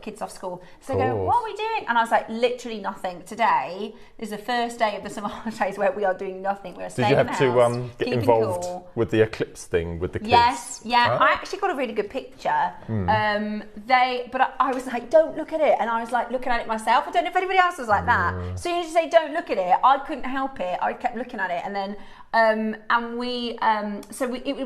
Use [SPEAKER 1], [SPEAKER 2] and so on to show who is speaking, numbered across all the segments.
[SPEAKER 1] kids off school. So they go, what are we doing? And I was like, literally nothing. Today is the first day of the summer holidays where we are doing nothing. We're staying in the house. Did you have to
[SPEAKER 2] get involved with the eclipse thing with the kids?
[SPEAKER 1] Yes, yeah. I actually got a really good picture. But I was like, don't look at it. And I was like looking at it myself. I don't know if anybody else was like that. So you just say, don't look at it. I couldn't help it. I kept looking at it. And then we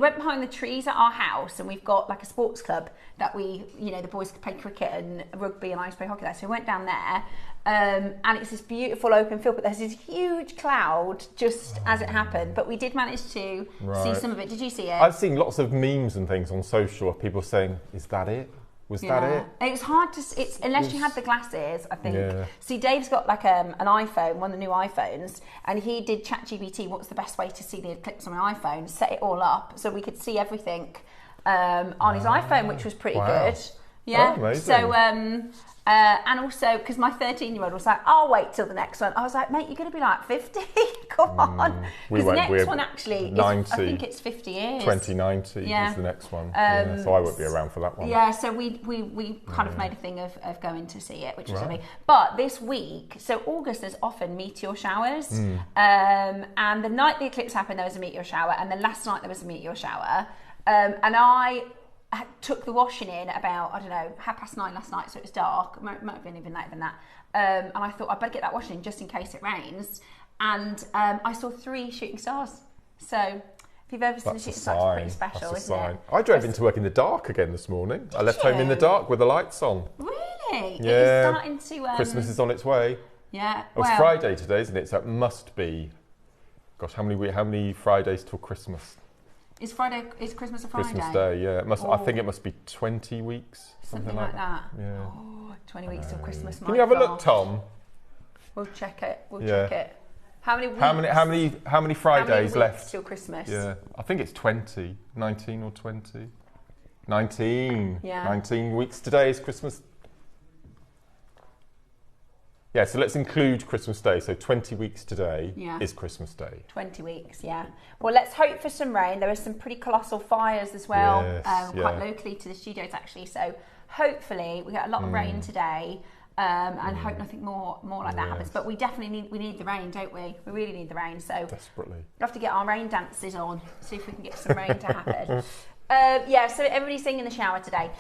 [SPEAKER 1] went behind the trees at our house, and we've got like a sports club that the boys play cricket and rugby, and I used to play hockey there. So we went down there, and it's this beautiful open field, but there's this huge cloud just as it happened. But we did manage to see some of it. Did you see it?
[SPEAKER 2] I've seen lots of memes and things on social of people saying, "Is that it? Was that it?"
[SPEAKER 1] It was hard to. Unless you had the glasses, I think. Yeah. See, Dave's got like an iPhone, one of the new iPhones, and he did ChatGPT. What's the best way to see the eclipse on my iPhone? Set it all up so we could see everything on his iPhone, which was pretty good. Yeah.
[SPEAKER 2] Oh, amazing.
[SPEAKER 1] So and also because my 13-year-old was like, "I'll wait till the next one." I was like, "Mate, you're going to be like 50. Come on." Because the next one actually,
[SPEAKER 2] 90.
[SPEAKER 1] I think it's 50 years.
[SPEAKER 2] 2090 is the next one. So I won't be around for that one.
[SPEAKER 1] Yeah, so we kind of made a thing of going to see it, which was lovely. But this week, so August, there's often meteor showers. And the night the eclipse happened, there was a meteor shower. And then last night, there was a meteor shower. And I took the washing in about, 9:30 last night, so it was dark. It might have been even later than that. And I thought, I'd better get that washing in just in case it rains. And I saw 3 shooting stars. So if you've ever seen a shooting star, it's pretty special, isn't it?
[SPEAKER 2] I drove into work in the dark again this morning. I left home in the dark with the lights on.
[SPEAKER 1] Really?
[SPEAKER 2] Yeah.
[SPEAKER 1] It's starting to...
[SPEAKER 2] Christmas is on its way.
[SPEAKER 1] Yeah.
[SPEAKER 2] It's Friday today, isn't it? So it must be... Gosh, how many Fridays till Christmas?
[SPEAKER 1] Is Christmas a Friday?
[SPEAKER 2] Christmas Day, yeah. I think it must be 20 weeks.
[SPEAKER 1] Something like that.
[SPEAKER 2] Yeah.
[SPEAKER 1] 20 weeks till Christmas.
[SPEAKER 2] Can you have a look, Tom?
[SPEAKER 1] We'll check it. Check it. How many weeks?
[SPEAKER 2] How many Fridays left
[SPEAKER 1] till Christmas?
[SPEAKER 2] Yeah, I think it's 20, 19 or 20. 19. Yeah. 19 weeks. Today is Christmas. Yeah, so let's include Christmas Day. So 20 weeks today is Christmas Day.
[SPEAKER 1] 20 weeks, yeah. Well, let's hope for some rain. There are some pretty colossal fires as well, quite locally to the studios actually. So hopefully we get a lot of rain today, and hope nothing more like that happens. But we definitely need the rain, don't we? We really need the rain. So
[SPEAKER 2] desperately,
[SPEAKER 1] we have to get our rain dances on, see if we can get some rain to happen. So everybody's singing in the shower today.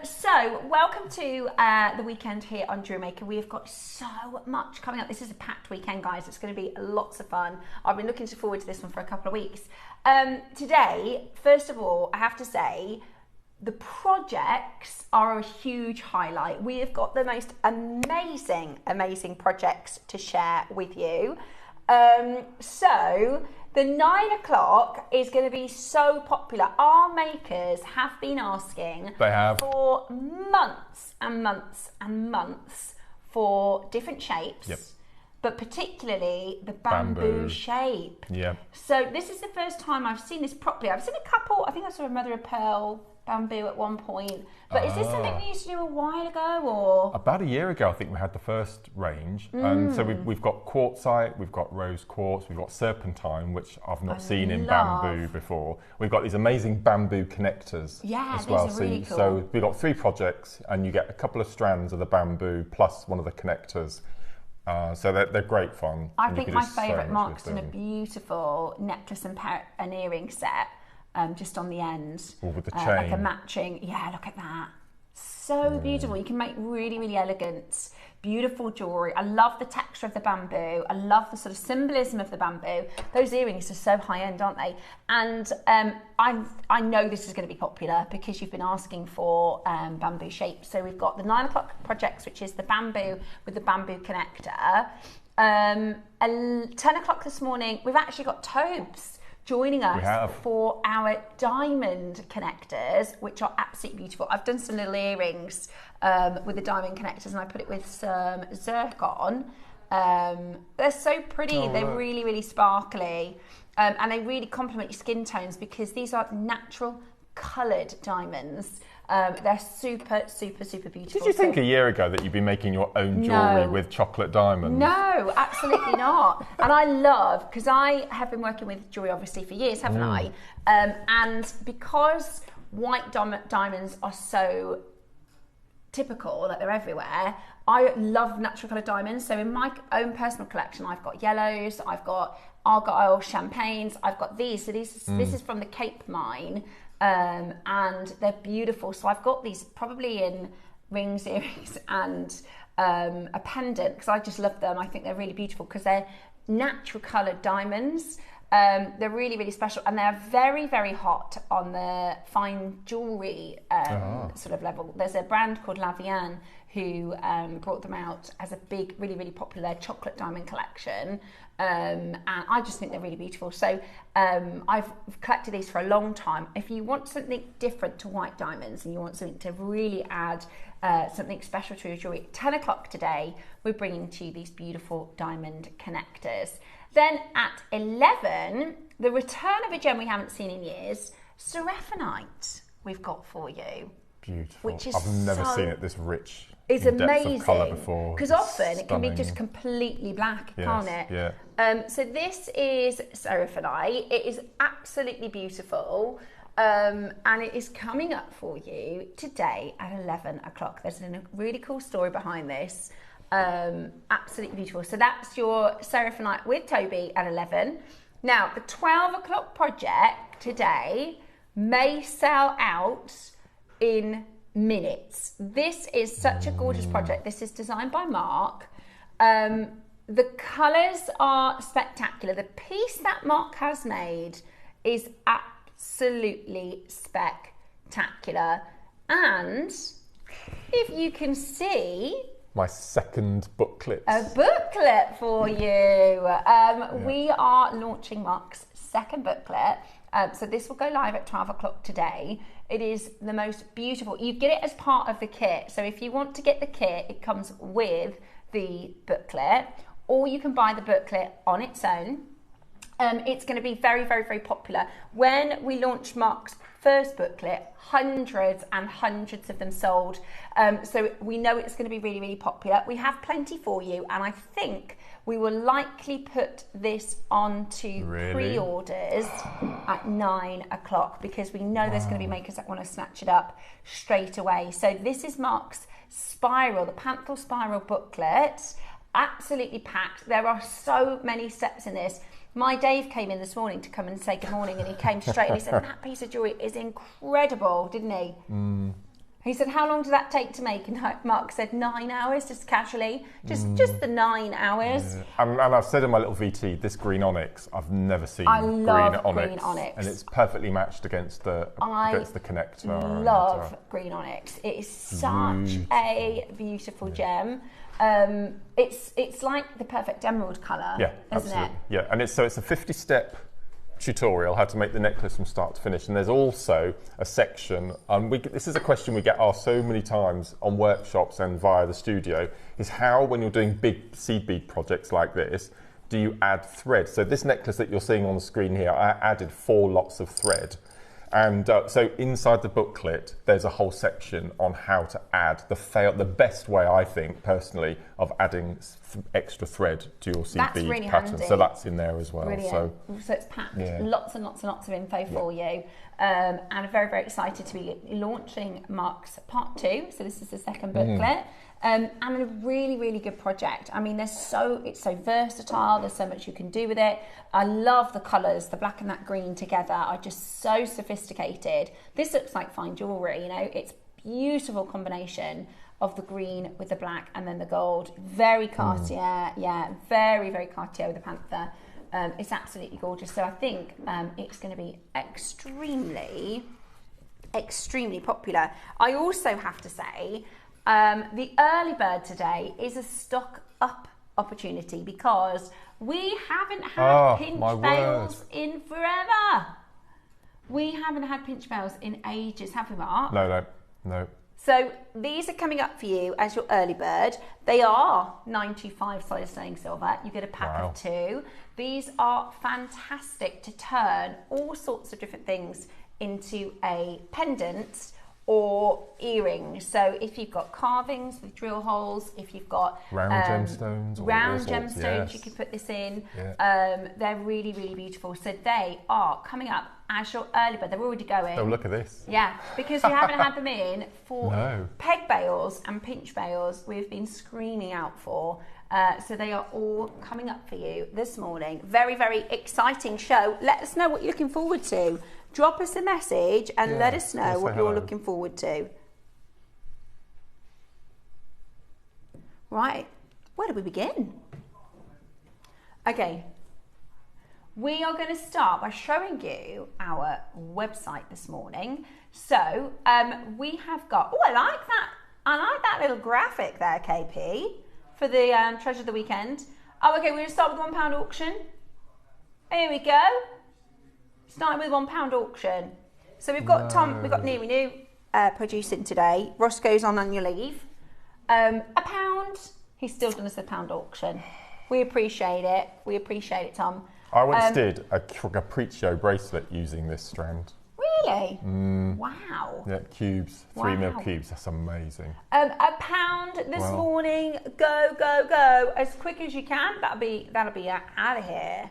[SPEAKER 1] So welcome to the weekend here on JewelleryMaker. We have got so much coming up. This is a packed weekend, guys. It's going to be lots of fun. I've been looking forward to this one for a couple of weeks. Today, first of all, I have to say, the projects are a huge highlight. We have got the most amazing projects to share with you. So the 9 o'clock is going to be so popular. Our makers have been asking for months and months and months for different shapes, but particularly the bamboo shape. Yeah. So this is the first time I've seen this properly. I've seen a couple. I think I saw a mother of pearl bamboo at one point. But is this something we used to do a while ago, or?
[SPEAKER 2] About a year ago, I think we had the first range. And so we've got quartzite, we've got rose quartz, we've got serpentine, which I've not seen in bamboo before. We've got these amazing bamboo connectors as well.
[SPEAKER 1] These are really cool.
[SPEAKER 2] So we've got 3 projects, and you get a couple of strands of the bamboo plus one of the connectors. So they're great fun.
[SPEAKER 1] I think my favourite, Mark's done a beautiful necklace and earring set. Just on the end,
[SPEAKER 2] or with the chain,
[SPEAKER 1] like a matching. Yeah, look at that, so beautiful. You can make really elegant, beautiful jewellery. I love the texture of the bamboo. I love the sort of symbolism of the bamboo. Those earrings are so high end, aren't they? And I know this is going to be popular because you've been asking for bamboo shapes. So we've got the 9 o'clock projects, which is the bamboo with the bamboo connector. 10 o'clock this morning, we've actually got Tobes joining us for our diamond connectors, which are absolutely beautiful. I've done some little earrings with the diamond connectors, and I put it with some zircon. They're so pretty. They're really sparkly, and they really complement your skin tones because these are natural coloured diamonds. They're super beautiful.
[SPEAKER 2] Did you think a year ago that you'd be making your own jewellery with chocolate diamonds?
[SPEAKER 1] No, absolutely not. And I love, because I have been working with jewellery obviously for years, haven't I? And because white diamonds are so typical, that they're everywhere. I love natural coloured diamonds. So in my own personal collection, I've got yellows, I've got argyle, champagnes, I've got these. So this is from the Cape mine, and they're beautiful. So I've got these probably in rings, earrings, and a pendant, because I just love them. I think they're really beautiful because they're natural coloured diamonds. They're really, really special, and they're very, very hot on the fine jewellery sort of level. There's a brand called Lavian who brought them out as a big, really, really popular chocolate diamond collection, and I just think they're really beautiful. So I've collected these for a long time. If you want something different to white diamonds and you want something to really add something special to your jewellery, at 10 o'clock today, we're bringing to you these beautiful diamond connectors. Then at 11, the return of a gem we haven't seen in years, Seraphinite, we've got for you.
[SPEAKER 2] Beautiful.
[SPEAKER 1] Which is
[SPEAKER 2] I've never seen it this rich.
[SPEAKER 1] It's
[SPEAKER 2] amazing. Of colour before.
[SPEAKER 1] Because often it can be just completely black, can't it?
[SPEAKER 2] Yeah.
[SPEAKER 1] So this is Seraphinite. It is absolutely beautiful. And it is coming up for you today at 11 o'clock. There's a really cool story behind this. Absolutely beautiful. So that's your Seraphinite with Toby at 11. Now, the 12 o'clock project today may sell out in minutes. This is such a gorgeous project. This is designed by Mark. The colours are spectacular. The piece that Mark has made is absolutely spectacular. And if you can see,
[SPEAKER 2] my second booklet.
[SPEAKER 1] A booklet for you. We are launching Mark's second booklet. So this will go live at 12 o'clock today. It is the most beautiful. You get it as part of the kit. So if you want to get the kit, it comes with the booklet, or you can buy the booklet on its own. It's going to be very, very, very popular. When we launched Mark's first booklet, hundreds and hundreds of them sold. So we know it's going to be really, really popular. We have plenty for you, and I think we will likely put this on to pre-orders at 9 o'clock, because we know there's going to be makers that want to snatch it up straight away. So this is Mark's Spiral, the Panther Spiral booklet, absolutely packed. There are so many steps in this. My Dave came in this morning to come and say good morning, and he came straight and he said, that piece of jewellery is incredible, didn't he? He said, how long did that take to make? And Mark said 9 hours, just casually, just the 9 hours.
[SPEAKER 2] Yeah. And I've said in my little VT, this green onyx, I've never seen green onyx. And it's perfectly matched against the connector.
[SPEAKER 1] I love green onyx. It is such a beautiful gem. It's like the perfect emerald colour, isn't
[SPEAKER 2] absolutely.
[SPEAKER 1] it?
[SPEAKER 2] Yeah, and it's a 50-step tutorial how to make the necklace from start to finish, and there's also a section, this is a question we get asked so many times on workshops and via the studio, is how, when you're doing big seed bead projects like this, do you add thread? So this necklace that you're seeing on the screen here, I added 4 lots of thread. And so inside the booklet, there's a whole section on how to add the best way, I think, personally, of adding extra thread to your seed bead
[SPEAKER 1] really
[SPEAKER 2] pattern.
[SPEAKER 1] handy.
[SPEAKER 2] So that's in there as well.
[SPEAKER 1] Brilliant. So it's packed, lots and lots and lots of info for you. And I'm very, very excited to be launching Mark's part 2. So this is the second booklet. And a really, really good project. I mean, it's so versatile. There's so much you can do with it. I love the colours. The black and that green together are just so sophisticated. This looks like fine jewellery, you know. It's beautiful combination of the green with the black and then the gold. Very Cartier, very, very Cartier with the Panther. It's absolutely gorgeous. So I think it's going to be extremely, extremely popular. I also have to say, the early bird today is a stock up opportunity, because we haven't had pinch veils in forever. We haven't had pinch veils in ages, have we, Mark?
[SPEAKER 2] No.
[SPEAKER 1] So these are coming up for you as your early bird. They are 925 solid sterling silver. You get a pack of 2. These are fantastic to turn all sorts of different things into a pendant or earrings. So if you've got carvings with drill holes, if you've got
[SPEAKER 2] round gemstones,
[SPEAKER 1] you can put this in. They're really, really beautiful. So they are coming up as your early bird. They're already going.
[SPEAKER 2] Oh, look at this.
[SPEAKER 1] Yeah, because we haven't had them in for
[SPEAKER 2] No.
[SPEAKER 1] peg bales and pinch bales we've been screaming out for. So they are all coming up for you this morning. Very, very exciting show. Let us know what you're looking forward to. Drop us a message and let us know what you're looking forward to. Right, where do we begin? Okay, we are going to start by showing you our website this morning. So we have got, oh, I like that. I like that little graphic there, KP, for the treasure of the weekend. Oh, okay, we're going to start with the £1 auction. Here we go. Starting with £1 auction. So we've got Tom, we've got Neary New producing today. Roscoe's on annual leave. £1. He's still done us a £1 auction. We appreciate it. We appreciate it, Tom.
[SPEAKER 2] I once did a Capriccio bracelet using this strand.
[SPEAKER 1] Really? Wow.
[SPEAKER 2] Yeah, cubes, 3 mil cubes. That's amazing.
[SPEAKER 1] £1 this morning. Go, go, go as quick as you can. That'll be out of here.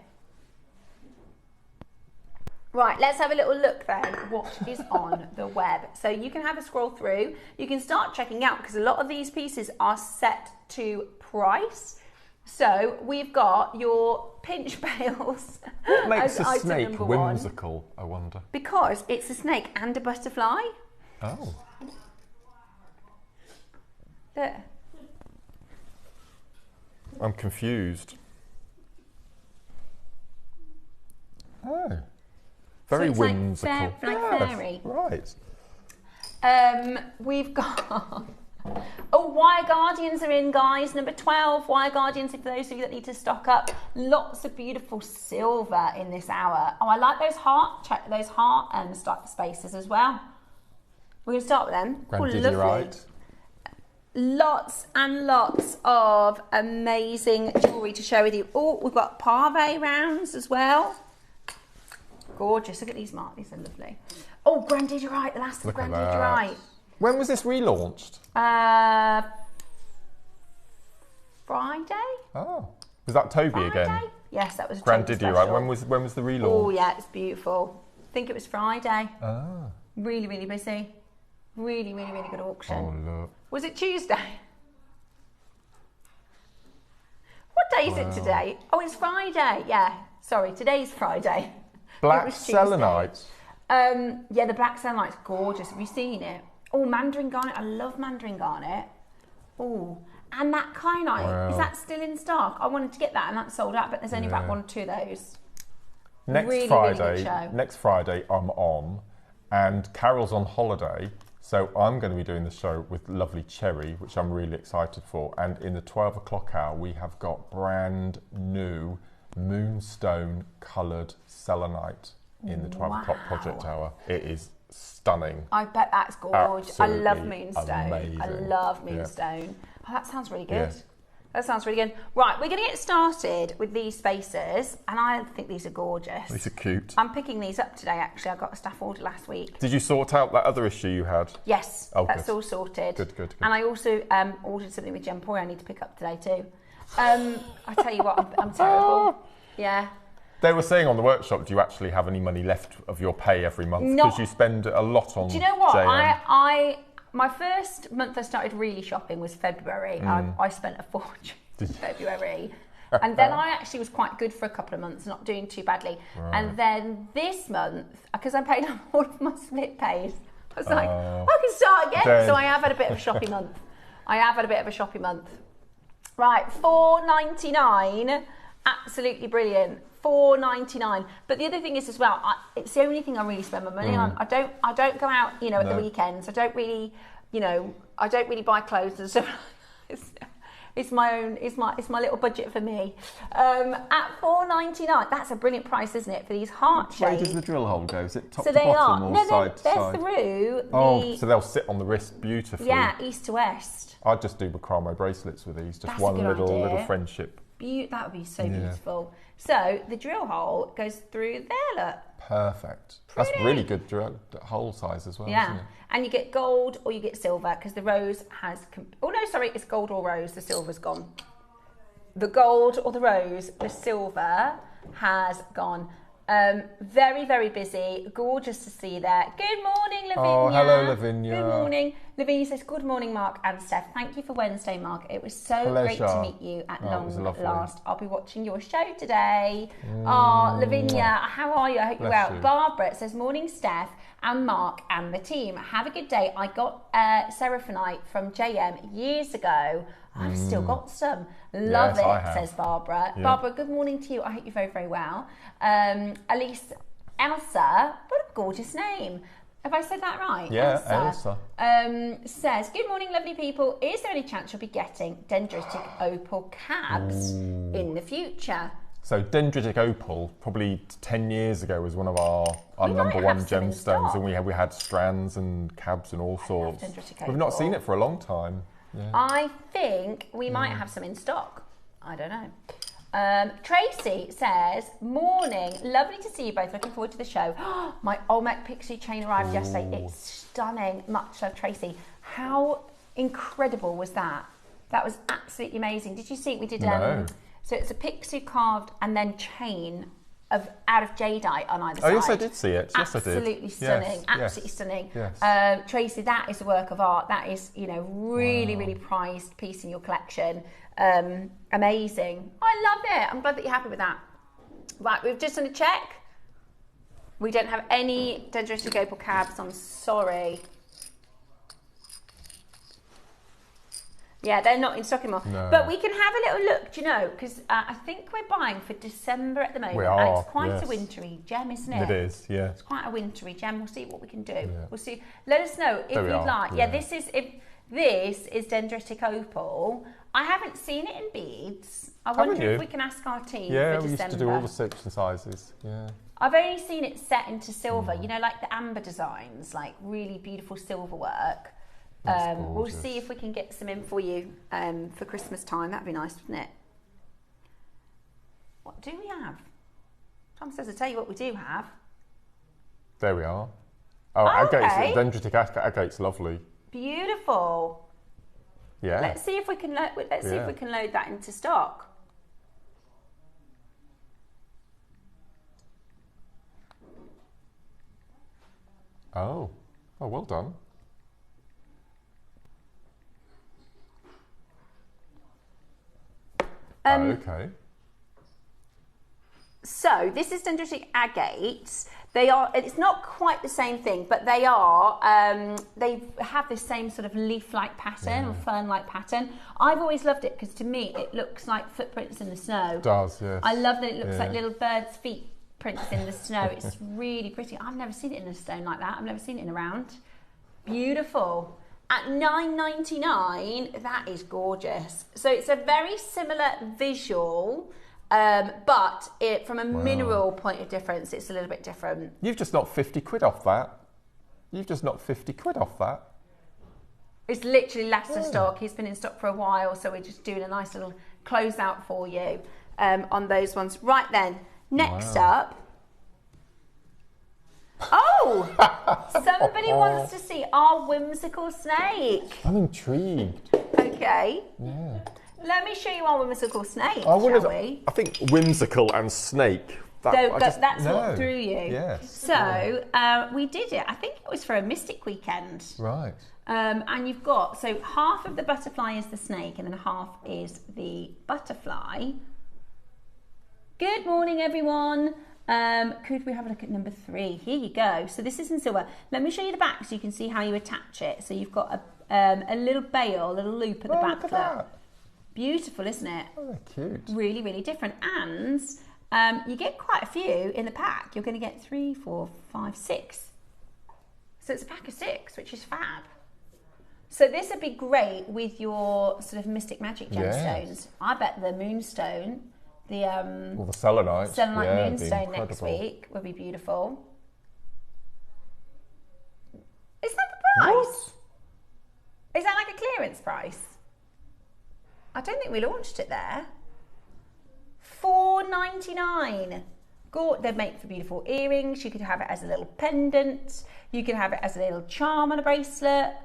[SPEAKER 1] Right, let's have a little look then what is on the web. So you can have a scroll through. You can start checking out because a lot of these pieces are set to price. So we've got your pinch bales.
[SPEAKER 2] What makes a
[SPEAKER 1] as
[SPEAKER 2] snake
[SPEAKER 1] number
[SPEAKER 2] whimsical,
[SPEAKER 1] one.
[SPEAKER 2] I wonder?
[SPEAKER 1] Because it's a snake and a butterfly.
[SPEAKER 2] Oh.
[SPEAKER 1] Look.
[SPEAKER 2] I'm confused. Oh. Very
[SPEAKER 1] so it's
[SPEAKER 2] whimsical.
[SPEAKER 1] Like fairy.
[SPEAKER 2] Right.
[SPEAKER 1] We've got... Oh, Wire Guardians are in, guys. Number 12, Wire Guardians, for those of you that need to stock up. Lots of beautiful silver in this hour. Oh, I like those heart spaces as well. We're going to start with them.
[SPEAKER 2] Grandidierite.
[SPEAKER 1] Lots and lots of amazing jewellery to share with you. Oh, we've got Parve rounds as well. Gorgeous. Look at these, Mark. These are lovely. Oh, Grandidierite. The last of Grandidierite.
[SPEAKER 2] When was this relaunched?
[SPEAKER 1] Friday.
[SPEAKER 2] Oh, was that Toby again?
[SPEAKER 1] Yes, that was
[SPEAKER 2] Grandidierite. When was the relaunch?
[SPEAKER 1] Oh yeah, it's beautiful. I think it was Friday.
[SPEAKER 2] Ah.
[SPEAKER 1] Really, really busy. Really, really, really good auction.
[SPEAKER 2] Oh look.
[SPEAKER 1] Was it Tuesday? What day is it today? Oh, it's Friday. Yeah. Sorry, today's Friday.
[SPEAKER 2] Black selenite.
[SPEAKER 1] Yeah, the black selenite's gorgeous. Have you seen it? Oh, mandarin garnet. I love mandarin garnet. Oh, and that kyanite.
[SPEAKER 2] Wow.
[SPEAKER 1] Is that still in stock? I wanted to get that and that's sold out, but there's only about 1 or 2 of those.
[SPEAKER 2] Next Friday I'm on, and Carol's on holiday, so I'm going to be doing the show with lovely Cherry, which I'm really excited for. And in the 12 o'clock hour, we have got brand new moonstone coloured selenite in the 12 o'clock project hour. It is stunning.
[SPEAKER 1] I bet that's gorgeous. I love moonstone.
[SPEAKER 2] Amazing.
[SPEAKER 1] I love moonstone. Yeah. Oh, that sounds really good.
[SPEAKER 2] Yeah.
[SPEAKER 1] That sounds really good. Right, we're going to get started with these spacers, and I think these are gorgeous.
[SPEAKER 2] These are cute.
[SPEAKER 1] I'm picking these up today, actually. I got a staff order last week.
[SPEAKER 2] Did you sort out that other issue you had?
[SPEAKER 1] Yes, that's all sorted.
[SPEAKER 2] Good.
[SPEAKER 1] And I also ordered something with Gempoy I need to pick up today too. I tell you what, I'm terrible. Yeah.
[SPEAKER 2] They were saying on the workshop, do you actually have any money left of your pay every month? Because you spend a lot on.
[SPEAKER 1] Do you know what?
[SPEAKER 2] JM.
[SPEAKER 1] My first month I started really shopping was February. I spent a fortune in February. And then I actually was quite good for a couple of months, not doing too badly. Right. And then this month, because I paid all of my split pays, I was like, I can start again. So I have had a bit of a shopping month. Right, $4.99. Absolutely brilliant. $4.99. But the other thing is as well, it's the only thing I really spend my money on. I don't go out, at the weekends. I don't really, I don't really buy clothes and stuff. It's my little budget for me. At $4.99, that's a brilliant price, isn't it, for these heart shapes?
[SPEAKER 2] Where does the drill hole go? Is it top to bottom or side to side?
[SPEAKER 1] Through.
[SPEAKER 2] So they'll sit on the wrist beautifully.
[SPEAKER 1] Yeah, east to west.
[SPEAKER 2] I'd just do macrame bracelets with these. Just
[SPEAKER 1] that's
[SPEAKER 2] one little friendship.
[SPEAKER 1] That would be so beautiful. So the drill hole goes through there, look.
[SPEAKER 2] Perfect. Pretty. That's really good drill hole size as well, isn't it?
[SPEAKER 1] And you get gold or you get silver because the rose has... it's gold or rose. The silver's gone. The gold or the rose, the silver has gone. Very, very busy. Gorgeous to see you there. Good morning, Lavinia.
[SPEAKER 2] Oh, hello, Lavinia.
[SPEAKER 1] Good morning. Lavinia says, good morning, Mark and Steph. Thank you for Wednesday, Mark. It was so great to meet you at long last. I'll be watching your show today. Oh, Lavinia, how are you? I hope you're well. Barbara says, morning, Steph and Mark and the team. Have a good day. I got Seraphonite from JM years ago. I've still got some. Love it, says Barbara. Yeah. Barbara, good morning to you. I hope you're very, very well. Elsa, what a gorgeous name. Have I said that right?
[SPEAKER 2] Yeah, Elsa.
[SPEAKER 1] Says, good morning, lovely people. Is there any chance you'll be getting dendritic opal cabs in the future?
[SPEAKER 2] So dendritic opal, probably 10 years ago, was one of our number one gemstones, and we had strands and cabs and all sorts. We've not seen it for a long time. Yeah. I
[SPEAKER 1] think we might have some in stock. I don't know. Tracy says, morning, lovely to see you both. Looking forward to the show. My Olmec Pixie chain arrived yesterday. It's stunning. Much love, Tracy. How incredible was that? That was absolutely amazing. Did you see it? We did.
[SPEAKER 2] No.
[SPEAKER 1] So it's a pixie carved and then chain out of jadeite on either side.
[SPEAKER 2] Oh yes, I did see it. Yes, I did.
[SPEAKER 1] Absolutely stunning.
[SPEAKER 2] Yes,
[SPEAKER 1] absolutely stunning.
[SPEAKER 2] Yes.
[SPEAKER 1] Tracy, that is a work of art. That is, really, really prized piece in your collection. Amazing. I love it. I'm glad that you're happy with that. Right, we've just done a check. We don't have any dendritic opal cabs. I'm sorry. Yeah, they're not in stock anymore. No. But we can have a little look, do you know? Because I think we're buying for December at the moment.
[SPEAKER 2] We are,
[SPEAKER 1] and it's quite a wintry gem, isn't it?
[SPEAKER 2] It is, yeah.
[SPEAKER 1] It's quite a wintry gem. We'll see what we can do. Yeah. We'll see. Let us know if you'd like. Yeah, this is dendritic opal. I haven't seen it in beads. I wonder if we can ask our team for December.
[SPEAKER 2] We used to do all the shapes and sizes. Yeah.
[SPEAKER 1] I've only seen it set into silver. You know, like the amber designs, like really beautiful silver work. We'll see if we can get some in for you for Christmas time. That'd be nice, wouldn't it? What do we have? Tom says to tell you what we do have.
[SPEAKER 2] There we are. Oh, agates, dendritic agate's lovely.
[SPEAKER 1] Beautiful.
[SPEAKER 2] Yeah.
[SPEAKER 1] Let's see if we can. Let's see if we can load that into stock.
[SPEAKER 2] Oh, well done. Okay.
[SPEAKER 1] So this is dendritic agates. They are. It's not quite the same thing, but they are. They have this same sort of leaf-like pattern or fern-like pattern. I've always loved it because to me it looks like footprints in the snow.
[SPEAKER 2] It does, yes.
[SPEAKER 1] I love that it looks like little birds' feet prints in the snow. It's really pretty. I've never seen it in a stone like that. I've never seen it in a round. Beautiful. At $9.99, that is gorgeous. So it's a very similar visual, but from a mineral point of difference, it's a little bit different.
[SPEAKER 2] You've just knocked 50 quid off that. You've just knocked 50 quid off that.
[SPEAKER 1] It's literally left in stock. He's been in stock for a while, so we're just doing a nice little closeout for you on those ones. Right then, next up. Oh, somebody wants to see our whimsical snake.
[SPEAKER 2] I'm intrigued.
[SPEAKER 1] Okay.
[SPEAKER 2] Yeah.
[SPEAKER 1] Let me show you our whimsical snake, shall we?
[SPEAKER 2] I think whimsical and snake.
[SPEAKER 1] That's what threw you.
[SPEAKER 2] Yes.
[SPEAKER 1] So we did it. I think it was for a Mystic weekend.
[SPEAKER 2] Right.
[SPEAKER 1] And you've got, so half of the butterfly is the snake and then half is the butterfly. Good morning, everyone. Could we have a look at number 3? Here you go. So this is in silver. Let me show you the back so you can see how you attach it. So you've got a little bail, a little loop at the back.
[SPEAKER 2] Look at that.
[SPEAKER 1] Beautiful, isn't it?
[SPEAKER 2] Oh, they're cute.
[SPEAKER 1] Really, really different. And you get quite a few in the pack. You're going to get 3, 4, 5, 6. So it's a pack of 6, which is fab. So this would be great with your sort of mystic magic gemstones. Yes. I bet the moonstone, the
[SPEAKER 2] selenite
[SPEAKER 1] moonstone next week would be beautiful. Is that the price?
[SPEAKER 2] What?
[SPEAKER 1] Is that like a clearance price? I don't think we launched it there. $4.99. They make for beautiful earrings. You could have it as a little pendant. You can have it as a little charm on a bracelet.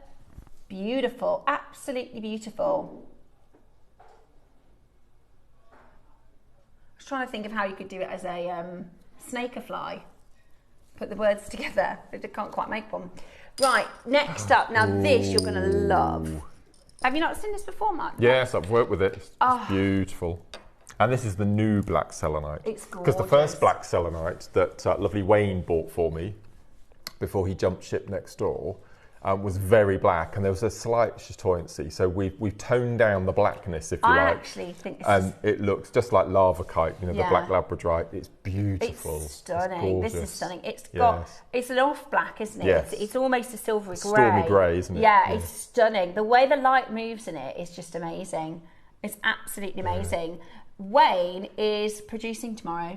[SPEAKER 1] Beautiful, absolutely beautiful. I was trying to think of how you could do it as a Snakerfly. Put the words together. I can't quite make one. Right, next up. Now this you're going to love. Have you not seen this before, Mark?
[SPEAKER 2] Yes, I've worked with it. It's beautiful. And this is the new black selenite.
[SPEAKER 1] It's gorgeous.
[SPEAKER 2] Because the first black selenite that lovely Wayne bought for me before he jumped ship next door was very black, and there was a slight chatoyancy. So we've toned down the blackness, if you like.
[SPEAKER 1] I actually think this
[SPEAKER 2] and it looks just like lavakite, you know, the black labradorite. It's beautiful.
[SPEAKER 1] It's stunning.
[SPEAKER 2] It's
[SPEAKER 1] this is stunning. It's got it's an off black, isn't it?
[SPEAKER 2] Yes.
[SPEAKER 1] It's almost a silvery grey.
[SPEAKER 2] Stormy grey, isn't it?
[SPEAKER 1] Yeah, it's stunning. The way the light moves in it is just amazing. It's absolutely amazing. Wayne is producing tomorrow.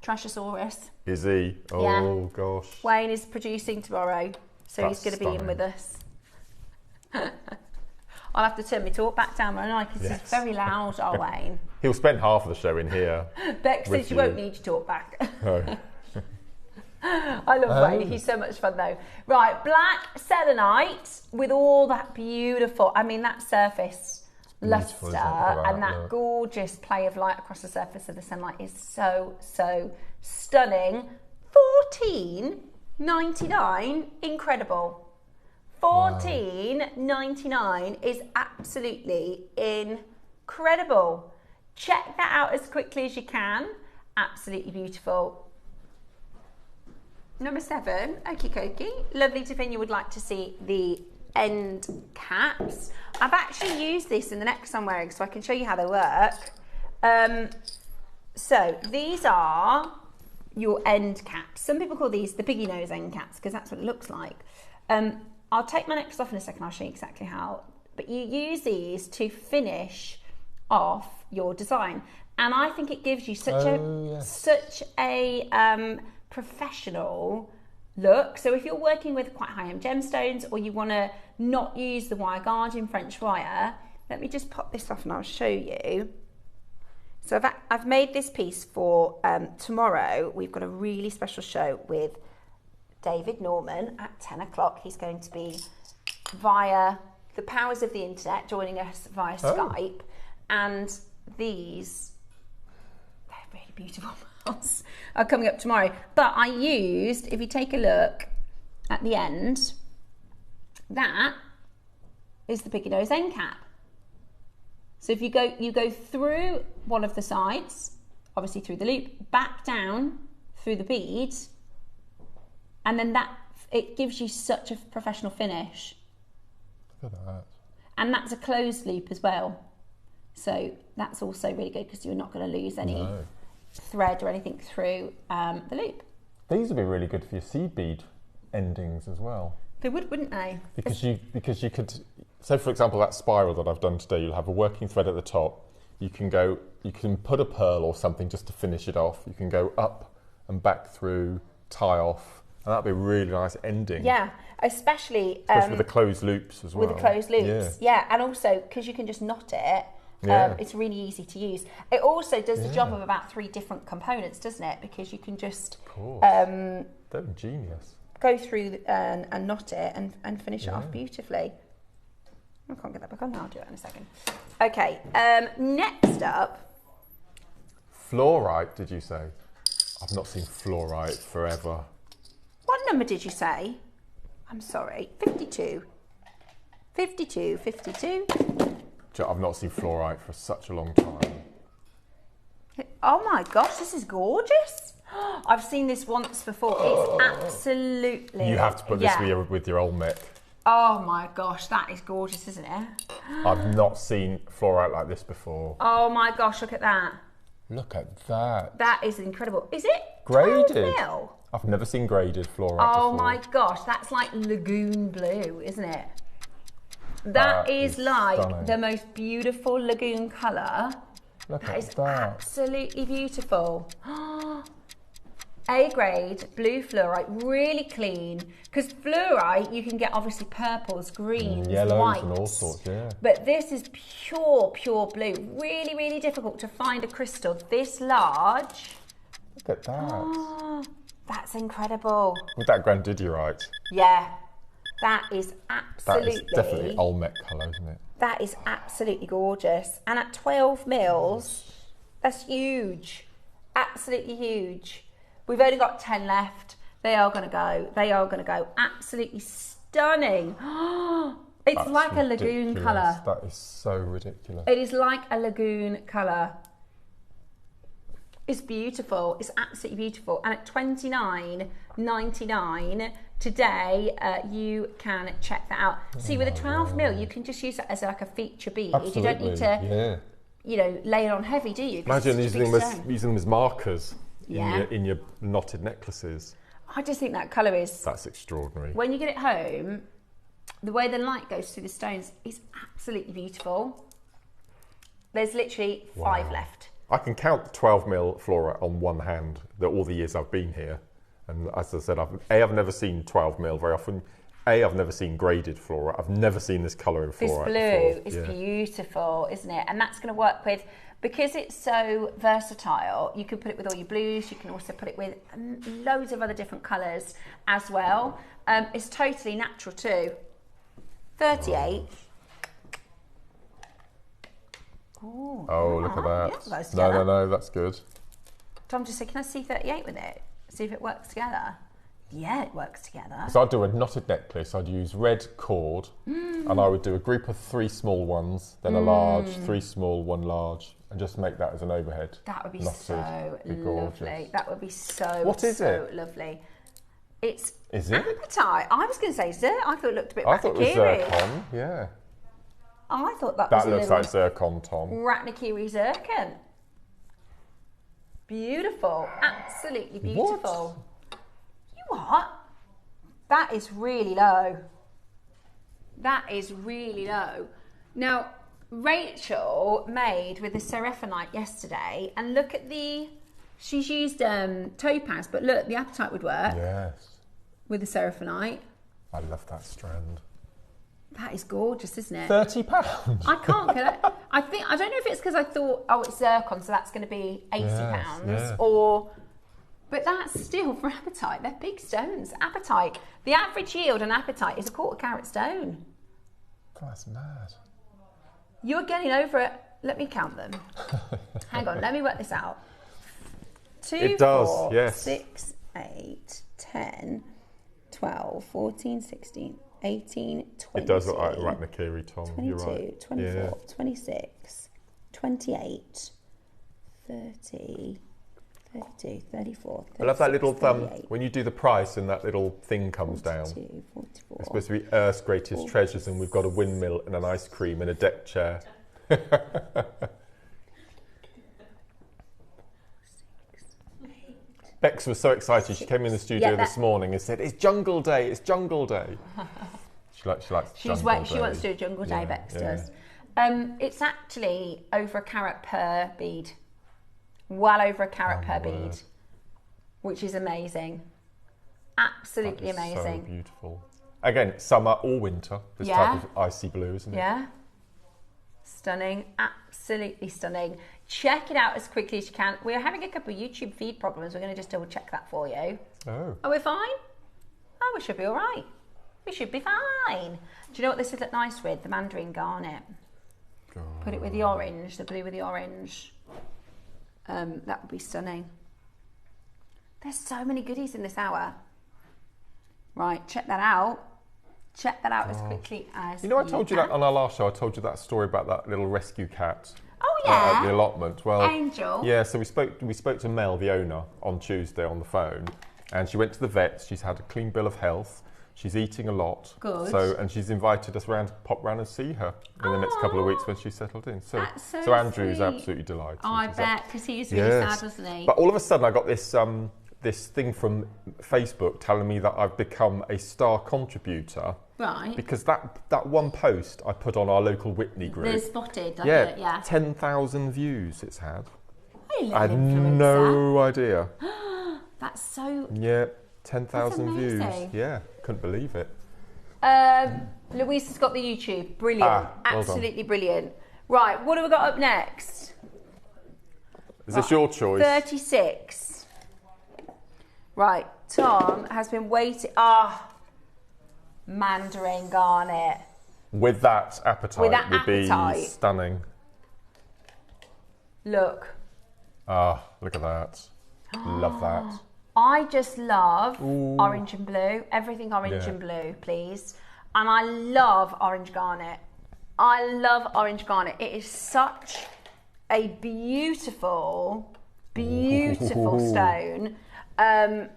[SPEAKER 1] Trashosaurus.
[SPEAKER 2] Is he? Oh gosh.
[SPEAKER 1] Wayne is producing tomorrow, so he's going to be in with us. I'll have to turn my talk back down, won't I? Because he's very loud, our Wayne.
[SPEAKER 2] He'll spend half of the show in here.
[SPEAKER 1] Beck says you won't need to talk back.
[SPEAKER 2] No.
[SPEAKER 1] I love Wayne. He's so much fun though. Right, black selenite with all that beautiful, I mean that surface luster and that gorgeous play of light across the surface of the sunlight is so stunning. $14.99, incredible. $14.99 is absolutely incredible. Check that out as quickly as you can. Absolutely beautiful. Number 7, okie dokie. Lovely to think you would like to see the end caps. I've actually used this in the necklace I'm wearing, so I can show you how they work. So these are your end caps. Some people call these the piggy nose end caps because that's what it looks like. I'll take my necklace off in a second. I'll show you exactly how. But you use these to finish off your design, and I think it gives you such a professional look. So if you're working with quite high-end gemstones, or you want to not use the wire guardian French wire, let me just pop this off and I'll show you. So I've made this piece for tomorrow. We've got a really special show with David Norman at 10 o'clock. He's going to be via the powers of the internet, joining us via Skype. And these, they're really beautiful pearls, are coming up tomorrow. But I used, if you take a look at the end, that is the piggy nose end cap. So if you go through one of the sides, obviously through the loop, back down through the bead, and then it gives you such a professional finish.
[SPEAKER 2] Look at that.
[SPEAKER 1] And that's a closed loop as well. So that's also really good because you're not going to lose any thread or anything through the loop.
[SPEAKER 2] These would be really good for your seed bead endings as well.
[SPEAKER 1] They would, wouldn't they?
[SPEAKER 2] Because you could, so for example, that spiral that I've done today, you'll have a working thread at the top. You can put a pearl or something just to finish it off. You can go up and back through, tie off. And that'd be a really nice ending.
[SPEAKER 1] Yeah, especially
[SPEAKER 2] with the closed loops as well.
[SPEAKER 1] With the closed loops, yeah. And also, because you can just knot it, it's really easy to use. It also does the job of about 3 different components, doesn't it? Because you can just
[SPEAKER 2] they're ingenious.
[SPEAKER 1] Go through and knot it and finish it off beautifully. I can't get that back on now. I'll do it in a second. Okay, next up.
[SPEAKER 2] Fluorite, did you say? I've not seen fluorite forever.
[SPEAKER 1] What number did you say? I'm sorry, 52. 52.
[SPEAKER 2] I've not seen fluorite for such a long time.
[SPEAKER 1] Oh my gosh, this is gorgeous. I've seen this once before. It's absolutely...
[SPEAKER 2] You have to put this with your old mitt.
[SPEAKER 1] Oh my gosh, that is gorgeous, isn't it?
[SPEAKER 2] I've not seen fluorite like this before.
[SPEAKER 1] Oh my gosh, look at that.
[SPEAKER 2] Look at that.
[SPEAKER 1] That is incredible. Is it
[SPEAKER 2] graded?
[SPEAKER 1] 12 mil?
[SPEAKER 2] I've never seen graded fluorite
[SPEAKER 1] Oh
[SPEAKER 2] before.
[SPEAKER 1] my gosh, that's like lagoon blue, isn't it? That is like stunning. The most beautiful lagoon colour.
[SPEAKER 2] Look
[SPEAKER 1] that
[SPEAKER 2] at
[SPEAKER 1] is
[SPEAKER 2] that.
[SPEAKER 1] Absolutely beautiful. A grade blue fluorite, really clean. Because fluorite, you can get obviously purples, greens,
[SPEAKER 2] yellows,
[SPEAKER 1] whites,
[SPEAKER 2] and all sorts. Yeah.
[SPEAKER 1] But this is pure blue. Really, really difficult to find a crystal this large.
[SPEAKER 2] Look at that.
[SPEAKER 1] That's incredible.
[SPEAKER 2] With that grandidierite.
[SPEAKER 1] Yeah, that is absolutely...
[SPEAKER 2] That is definitely Olmec colour, isn't it?
[SPEAKER 1] That is absolutely gorgeous. And at 12 mils, that's huge. Absolutely huge. We've only got 10 left. They are going to go. They are going to go. Absolutely stunning. It's like a lagoon colour.
[SPEAKER 2] That is so ridiculous.
[SPEAKER 1] It is like a lagoon colour. It's beautiful. It's absolutely beautiful. And at $29.99 today, you can check that out. See, with a 12mm, you can just use it as like a feature bead.
[SPEAKER 2] Absolutely.
[SPEAKER 1] You don't need to, you know, lay it on heavy, do you?
[SPEAKER 2] Imagine using them as markers in your knotted necklaces.
[SPEAKER 1] I just think that colour is...
[SPEAKER 2] That's extraordinary.
[SPEAKER 1] When you get it home, the way the light goes through the stones is absolutely beautiful. There's literally 5 left.
[SPEAKER 2] I can count the 12mm flora on one hand, all the years I've been here. And as I said, I've never seen 12mm very often. I've never seen graded flora. I've never seen this colour in flora.
[SPEAKER 1] This blue is beautiful, isn't it? And that's going to work with, because it's so versatile, you can put it with all your blues. You can also put it with loads of other different colours as well. It's totally natural too. 38.
[SPEAKER 2] Oh, look at that.
[SPEAKER 1] Yeah,
[SPEAKER 2] no, that's good.
[SPEAKER 1] Tom just said, can I see 38 with it? See if it works together. Yeah, it works together.
[SPEAKER 2] So I'd do a knotted necklace. I'd use red cord and I would do a group of 3 small ones, then a large, 3 small, 1 large, and just make that as an overhead.
[SPEAKER 1] That would be
[SPEAKER 2] knotted.
[SPEAKER 1] So lovely. That would be so, lovely. It's apatite. I was going to say zircon. I thought it looked a bit
[SPEAKER 2] I thought it was zircon, yeah.
[SPEAKER 1] I thought that was
[SPEAKER 2] looks like zircon, Tom.
[SPEAKER 1] Ratnakiri zircon. Beautiful. Absolutely beautiful. What? That is really low. That is really low. Now, Rachel made with the seraphinite yesterday, and look at she's used topaz, but look, the apatite would work.
[SPEAKER 2] Yes.
[SPEAKER 1] With the seraphinite.
[SPEAKER 2] I love that strand.
[SPEAKER 1] That is gorgeous, isn't it?
[SPEAKER 2] £30.
[SPEAKER 1] I can't get it. I don't know if it's because I thought, oh, it's zircon, so that's going to be £80, or... But that's still, for apatite, they're big stones. Apatite, the average yield on apatite is a 1/4 carat stone.
[SPEAKER 2] That's mad.
[SPEAKER 1] You're getting over it. Let me count them. Hang on, let me work this out. 2, 4, 6, 8, 10, 12, 14, 16, 18, 20.
[SPEAKER 2] It does look like Ratnakiri, Tom.
[SPEAKER 1] 22,
[SPEAKER 2] You're right.
[SPEAKER 1] 24, 26, 28, 30... 32, 34, 36,
[SPEAKER 2] I love that little thumb.
[SPEAKER 1] 38,
[SPEAKER 2] when you do the price and that little thing comes
[SPEAKER 1] 42,
[SPEAKER 2] down.
[SPEAKER 1] 44,
[SPEAKER 2] It's supposed to be Earth's greatest treasures, and we've got a windmill and an ice cream and a deck chair. Bex was so excited. She came in the studio this morning and said, "It's Jungle Day! It's Jungle Day!" She likes Jungle Day.
[SPEAKER 1] She wants to do a Jungle Day. Bex does. It's actually over a carat per bead. Well over a carat per bead, which is amazing. Absolutely amazing.
[SPEAKER 2] So beautiful. Again, summer or winter, this type of icy blue, isn't it?
[SPEAKER 1] Yeah. Stunning. Absolutely stunning. Check it out as quickly as you can. We're having a couple of YouTube feed problems. We're going to just double check that for you.
[SPEAKER 2] Oh.
[SPEAKER 1] Are we fine? Oh, we should be all right. We should be fine. Do you know what this would look nice with? The mandarin garnet.
[SPEAKER 2] God.
[SPEAKER 1] Put it with the orange, the blue with the orange. That would be stunning. There's so many goodies in this hour. Right, check that out. Check that out as quickly as
[SPEAKER 2] you know. I told you that on our last show. I told you that story about that little rescue cat.
[SPEAKER 1] Oh yeah.
[SPEAKER 2] At the allotment. Well,
[SPEAKER 1] Angel.
[SPEAKER 2] Yeah. So we spoke to Mel, the owner, on Tuesday on the phone, and she went to the vet. She's had a clean bill of health. She's eating a lot.
[SPEAKER 1] Good.
[SPEAKER 2] And she's invited us round to pop round and see her in the next couple of weeks when she's settled in. So Andrew's
[SPEAKER 1] sweet.
[SPEAKER 2] Absolutely delighted.
[SPEAKER 1] Oh, I bet, because he was really sad, wasn't he?
[SPEAKER 2] But all of a sudden I got this this thing from Facebook telling me that I've become a star contributor.
[SPEAKER 1] Right.
[SPEAKER 2] Because that one post I put on our local Whitney group.
[SPEAKER 1] They're spotted, yeah.
[SPEAKER 2] 10,000 views it's had.
[SPEAKER 1] I had
[SPEAKER 2] no idea.
[SPEAKER 1] That's so...
[SPEAKER 2] Yeah, 10,000 views. Yeah, couldn't believe it.
[SPEAKER 1] Louise has got the YouTube. Brilliant. Absolutely brilliant. Right, what have we got up next?
[SPEAKER 2] Is this your choice?
[SPEAKER 1] 36. Right, Tom has been waiting. Mandarin garnet.
[SPEAKER 2] With that apatite would be stunning.
[SPEAKER 1] Look.
[SPEAKER 2] Look at that. Love that.
[SPEAKER 1] I just love orange and blue, everything orange and blue, please. And I love orange garnet. I love orange garnet. It is such a beautiful, beautiful stone.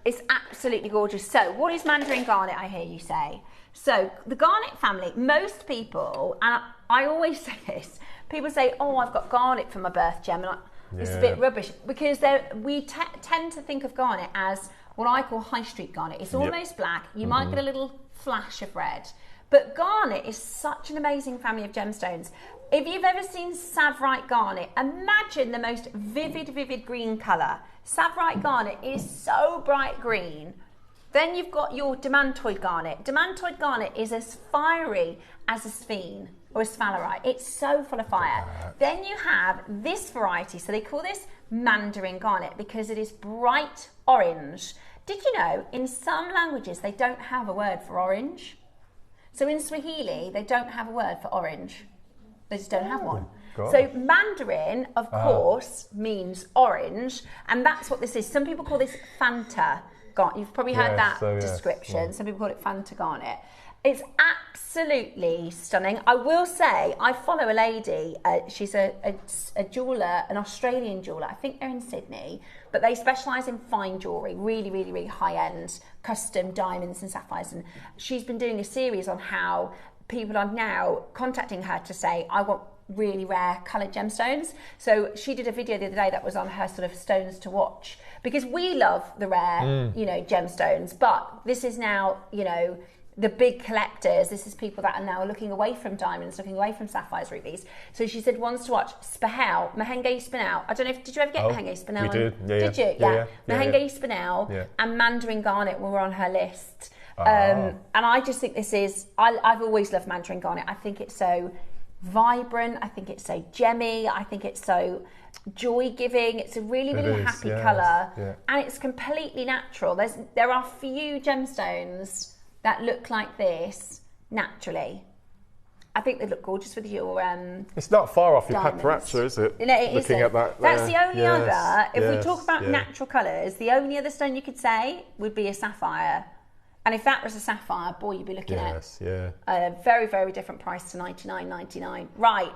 [SPEAKER 1] It's absolutely gorgeous. So what is mandarin garnet, I hear you say? So the garnet family, most people, and I always say this, people say, oh, I've got garnet for my birth gem. And it's a bit rubbish because we tend to think of garnet as what I call high street garnet. It's almost black. You might get a little flash of red. But garnet is such an amazing family of gemstones. If you've ever seen Savrite garnet, imagine the most vivid green colour. Savrite garnet is so bright green. Then you've got your demantoid garnet. Demantoid garnet is as fiery as a sphene or a sphalerite. It's so full of fire. Then you have this variety. So they call this mandarin garnet because it is bright orange. Did you know in some languages they don't have a word for orange? So in Swahili, they don't have a word for orange. They just don't have one. So Mandarin, of course, means orange, and that's what this is. Some people call this Fanta garnet. You've probably heard that description. Some people call it Fanta garnet. It's absolutely stunning. I will say, I follow a lady. She's a jeweller, an Australian jeweller. I think they're in Sydney, but they specialise in fine jewellery, really high-end, custom diamonds and sapphires. And she's been doing a series on how people are now contacting her to say, I want really rare coloured gemstones. So she did a video the other day that was on her sort of stones to watch, because we love the rare, you know, gemstones, but this is now, you know, the big collectors. This is people that are now looking away from diamonds, looking away from sapphires, rubies. So she said ones to watch: Spahel, Mahenge Spinel. I don't know if did you ever get Mahenge Spinel?
[SPEAKER 2] We did. Did
[SPEAKER 1] you? Yeah. Mahenge Spinel and Mandarin Garnet were on her list. And I just think this is. I've always loved Mandarin Garnet. I think it's so vibrant. I think it's so gemmy. I think it's so joy-giving. It's a really happy colour, and it's completely natural. There are few gemstones that look like this naturally. I think they look gorgeous with your
[SPEAKER 2] it's not far off your
[SPEAKER 1] diamonds.
[SPEAKER 2] paprachia, is it?
[SPEAKER 1] No, it
[SPEAKER 2] Looking
[SPEAKER 1] isn't.
[SPEAKER 2] at that
[SPEAKER 1] That's
[SPEAKER 2] there.
[SPEAKER 1] the only other. If we talk about
[SPEAKER 2] yeah.
[SPEAKER 1] natural colours, the only other stone you could say would be a sapphire. And if that was a sapphire, boy, you'd be looking at a very, very different price to $99.99. Right.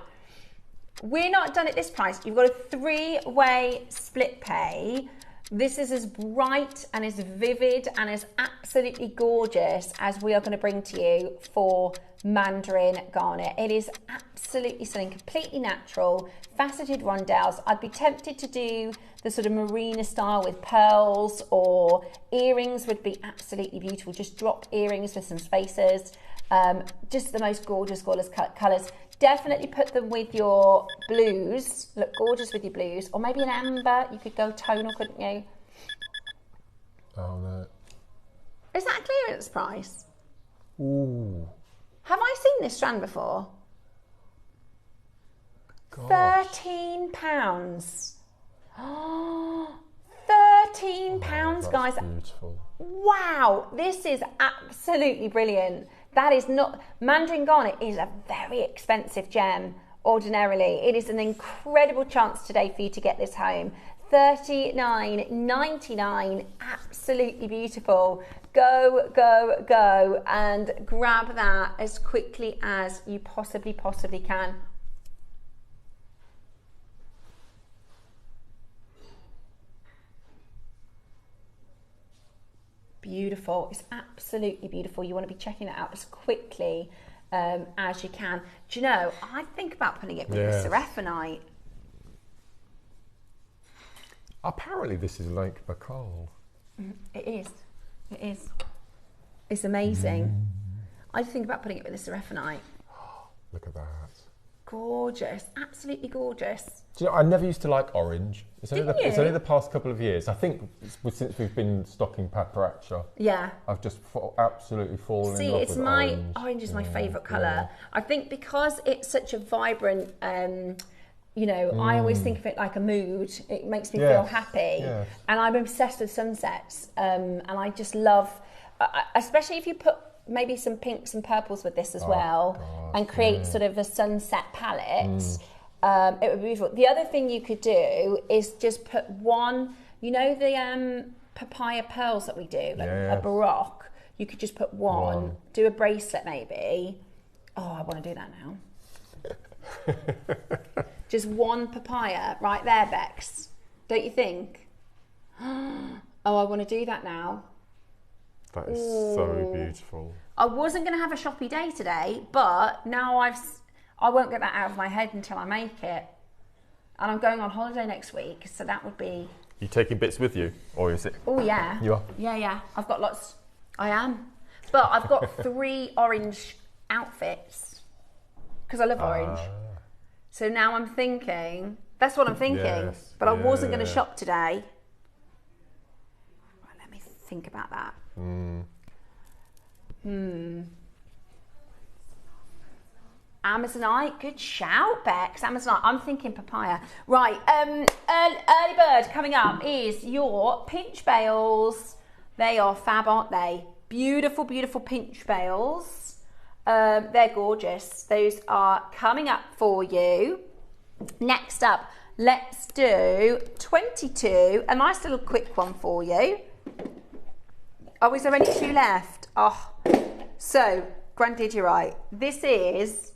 [SPEAKER 1] We're not done at this price. You've got a 3-way split pay. This is as bright and as vivid and as absolutely gorgeous as we are going to bring to you for Mandarin Garnet. It is absolutely stunning, completely natural, faceted rondelles. I'd be tempted to do the sort of marina style with pearls, or earrings would be absolutely beautiful. Just drop earrings with some spacers. Just the most gorgeous colours. Definitely put them with your blues. Look gorgeous with your blues. Or maybe an amber. You could go tonal, couldn't you?
[SPEAKER 2] Oh, no.
[SPEAKER 1] Is that a clearance price?
[SPEAKER 2] Ooh.
[SPEAKER 1] Have I seen this strand before?
[SPEAKER 2] Gosh.
[SPEAKER 1] £13. £13, guys.
[SPEAKER 2] Beautiful.
[SPEAKER 1] Wow, this is absolutely brilliant. That is not, Mandarin Garnet is a very expensive gem ordinarily. It is an incredible chance today for you to get this home. $39.99, absolutely beautiful. Go, go, go and grab that as quickly as you possibly can. Beautiful. It's absolutely beautiful. You want to be checking it out as quickly as you can. Do you know, I think about putting it with the seraphinite.
[SPEAKER 2] Apparently this is Lake Baikal.
[SPEAKER 1] It is. It is. It's amazing. I think about putting it with the seraphinite.
[SPEAKER 2] Look at that.
[SPEAKER 1] Gorgeous. Absolutely gorgeous.
[SPEAKER 2] Do you know, I never used to like orange. It's only,
[SPEAKER 1] it's
[SPEAKER 2] only the past couple of years. I think since we've been stocking paprachia.
[SPEAKER 1] Yeah.
[SPEAKER 2] I've just absolutely fallen in love with orange.
[SPEAKER 1] Orange is my favourite colour. I think because it's such a vibrant, you know, I always think of it like a mood. It makes me feel happy. Yes. And I'm obsessed with sunsets. And I just love, especially if you put maybe some pinks and purples with this as well, and create sort of a sunset palette. It would be beautiful. The other thing you could do is just put one, you know, the papaya pearls that we do, like a baroque. You could just put one, do a bracelet maybe. Oh, I want to do that now. Just one papaya right there, Bex. Don't you think? Oh, I want to do that now.
[SPEAKER 2] That is so beautiful.
[SPEAKER 1] I wasn't going to have a shoppy day today, but now I won't get that out of my head until I make it. And I'm going on holiday next week, so that would be...
[SPEAKER 2] You taking bits with you, or is it?
[SPEAKER 1] Oh, yeah.
[SPEAKER 2] You are?
[SPEAKER 1] Yeah. I've got lots. I am. But I've got 3 orange outfits, because I love orange. So now I'm thinking, that's what I'm thinking, but I wasn't going to shop today. Right, let me think about that. Amazonite, good shout, Bex. Amazonite, I'm thinking papaya. Right, early bird coming up is your pinch bales. They are fab, aren't they? Beautiful, beautiful pinch bales. They're gorgeous. Those are coming up for you. Next up, let's do 22. A nice little quick one for you. Oh, is there only 2 left? Oh, so, Grandidierite. This is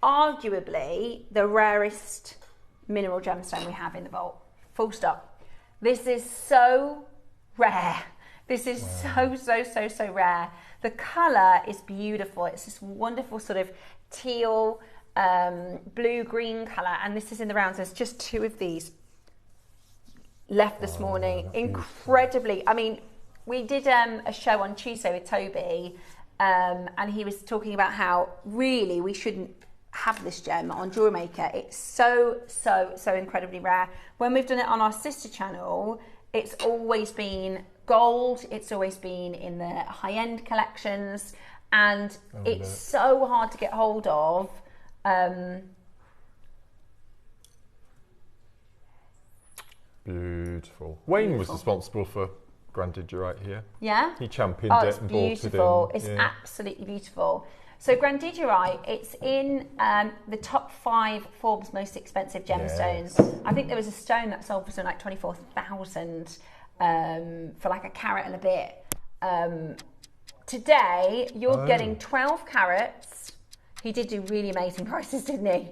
[SPEAKER 1] arguably the rarest mineral gemstone we have in the vault. Full stop. This is so rare. This is so rare. The colour is beautiful. It's this wonderful sort of teal, blue-green colour, and this is in the rounds. There's just 2 of these left this morning. Incredibly, I mean, we did a show on Tuesday with Toby, and he was talking about how really we shouldn't have this gem on JewelleryMaker. It's so incredibly rare. When we've done it on our sister channel, it's always been gold, it's always been in the high-end collections, and it's so hard to get hold of.
[SPEAKER 2] Beautiful. Wayne was responsible for Grandidierite here.
[SPEAKER 1] Yeah?
[SPEAKER 2] He championed it and
[SPEAKER 1] beautiful.
[SPEAKER 2] bought it in.
[SPEAKER 1] It's absolutely beautiful. So Grandidierite, it's in the top 5 Forbes most expensive gemstones. Yes. I think there was a stone that sold for something like 24,000 for like a carat and a bit. Today, you're getting 12 carats. He did do really amazing prices, didn't he?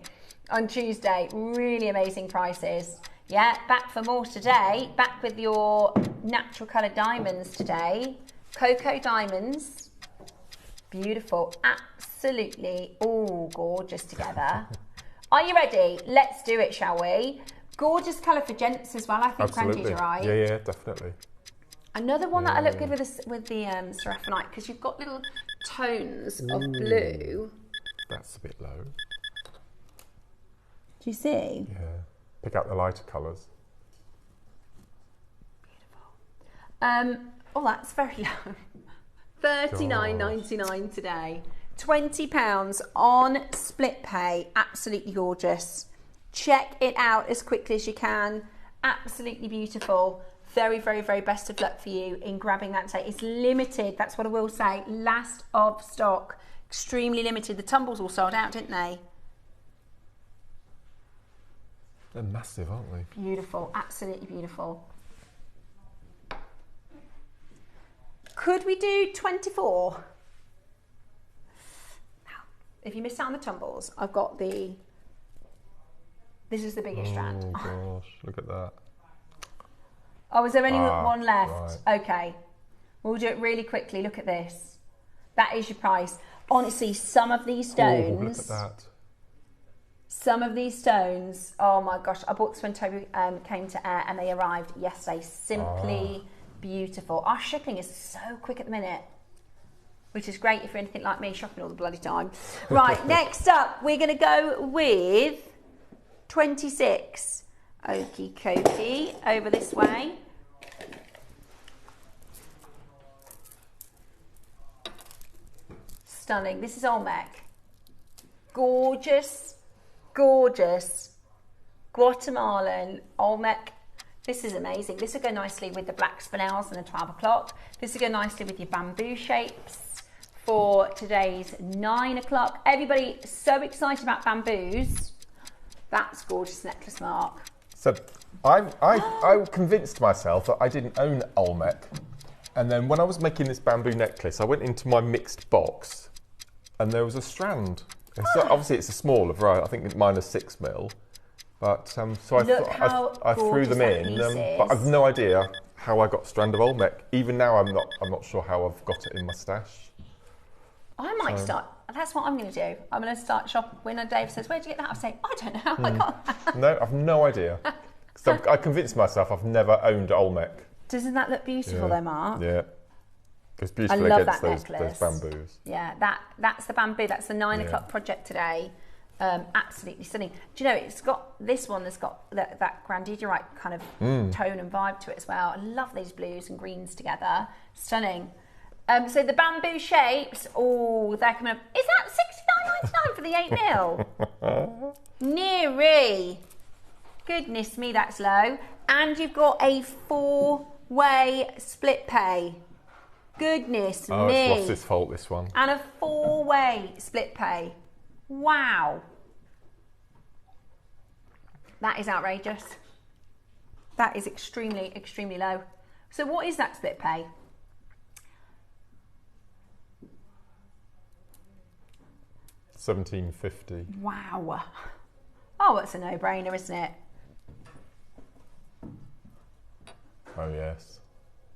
[SPEAKER 1] On Tuesday, really amazing prices. Yeah, back for more today. Back with your natural coloured diamonds today. Cocoa diamonds. Beautiful. Absolutely all gorgeous together. Are you ready? Let's do it, shall we? Gorgeous colour for gents as well, I think.
[SPEAKER 2] Absolutely.
[SPEAKER 1] Grandidierite.
[SPEAKER 2] Yeah, definitely.
[SPEAKER 1] Another one that I look good with the Seraphinite, because you've got little tones of blue.
[SPEAKER 2] That's a bit low.
[SPEAKER 1] Do you see?
[SPEAKER 2] Yeah. Pick out the lighter colours.
[SPEAKER 1] Beautiful. Oh, that's very low. $39.99 today. £20 on split pay. Absolutely gorgeous. Check it out as quickly as you can. Absolutely beautiful. Very, very, very best of luck for you in grabbing that today. It's limited, that's what I will say. Last of stock. Extremely limited. The tumbles all sold out, didn't they?
[SPEAKER 2] They're massive, aren't they?
[SPEAKER 1] Beautiful, absolutely beautiful. Could we do 24? Now, if you missed out on the tumbles, I've got the... This is the biggest strand.
[SPEAKER 2] Oh gosh, look at that.
[SPEAKER 1] Oh, is there only one left?
[SPEAKER 2] Right.
[SPEAKER 1] Okay. We'll do it really quickly. Look at this. That is your price. Honestly, some of these stones...
[SPEAKER 2] Oh, look at that.
[SPEAKER 1] Some of these stones, oh my gosh, I bought this when Toby came to air and they arrived yesterday. Simply beautiful. Our shipping is so quick at the minute, which is great if you're anything like me, shopping all the bloody time. Right, next up, we're going to go with 26. Okie dokie, over this way. Stunning. This is Olmec. Gorgeous. Gorgeous Guatemalan Olmec. This is amazing. This will go nicely with the black spinels and the 12 o'clock. This will go nicely with your bamboo shapes for today's 9 o'clock. Everybody so excited about bamboos. That's gorgeous necklace, Mark.
[SPEAKER 2] So I convinced myself that I didn't own Olmec. And then when I was making this bamboo necklace, I went into my mixed box and there was a strand. So obviously it's a smaller variety, I think mine is 6mm. But so I threw them in, but I've no idea how I got a strand of Olmec. Even now I'm not sure how I've got it in my stash.
[SPEAKER 1] I might start, that's what I'm going to do. I'm going to start shopping. When Dave says, where'd you get that? I say, I don't know how I got that.
[SPEAKER 2] No, I've no idea. So I convinced myself I've never owned Olmec.
[SPEAKER 1] Doesn't that look beautiful though, Mark?
[SPEAKER 2] Yeah. It's beautiful against those bamboos.
[SPEAKER 1] Yeah, that's the bamboo. That's the 9 o'clock project today. Absolutely stunning. Do you know, it's got, this one has got that grandidierite kind of tone and vibe to it as well. I love these blues and greens together. Stunning. So the bamboo shapes, oh, they're coming up. Is that £69.99 for the 8mm? Neary. Goodness me, that's low. And you've got a 4-way split pay. Goodness me.
[SPEAKER 2] Oh, it's Ross's fault, this one.
[SPEAKER 1] And a 4-way split pay. Wow. That is outrageous. That is extremely, extremely low. So what is that split pay?
[SPEAKER 2] £17.50.
[SPEAKER 1] Wow. Oh, it's a no-brainer, isn't it?
[SPEAKER 2] Oh, yes.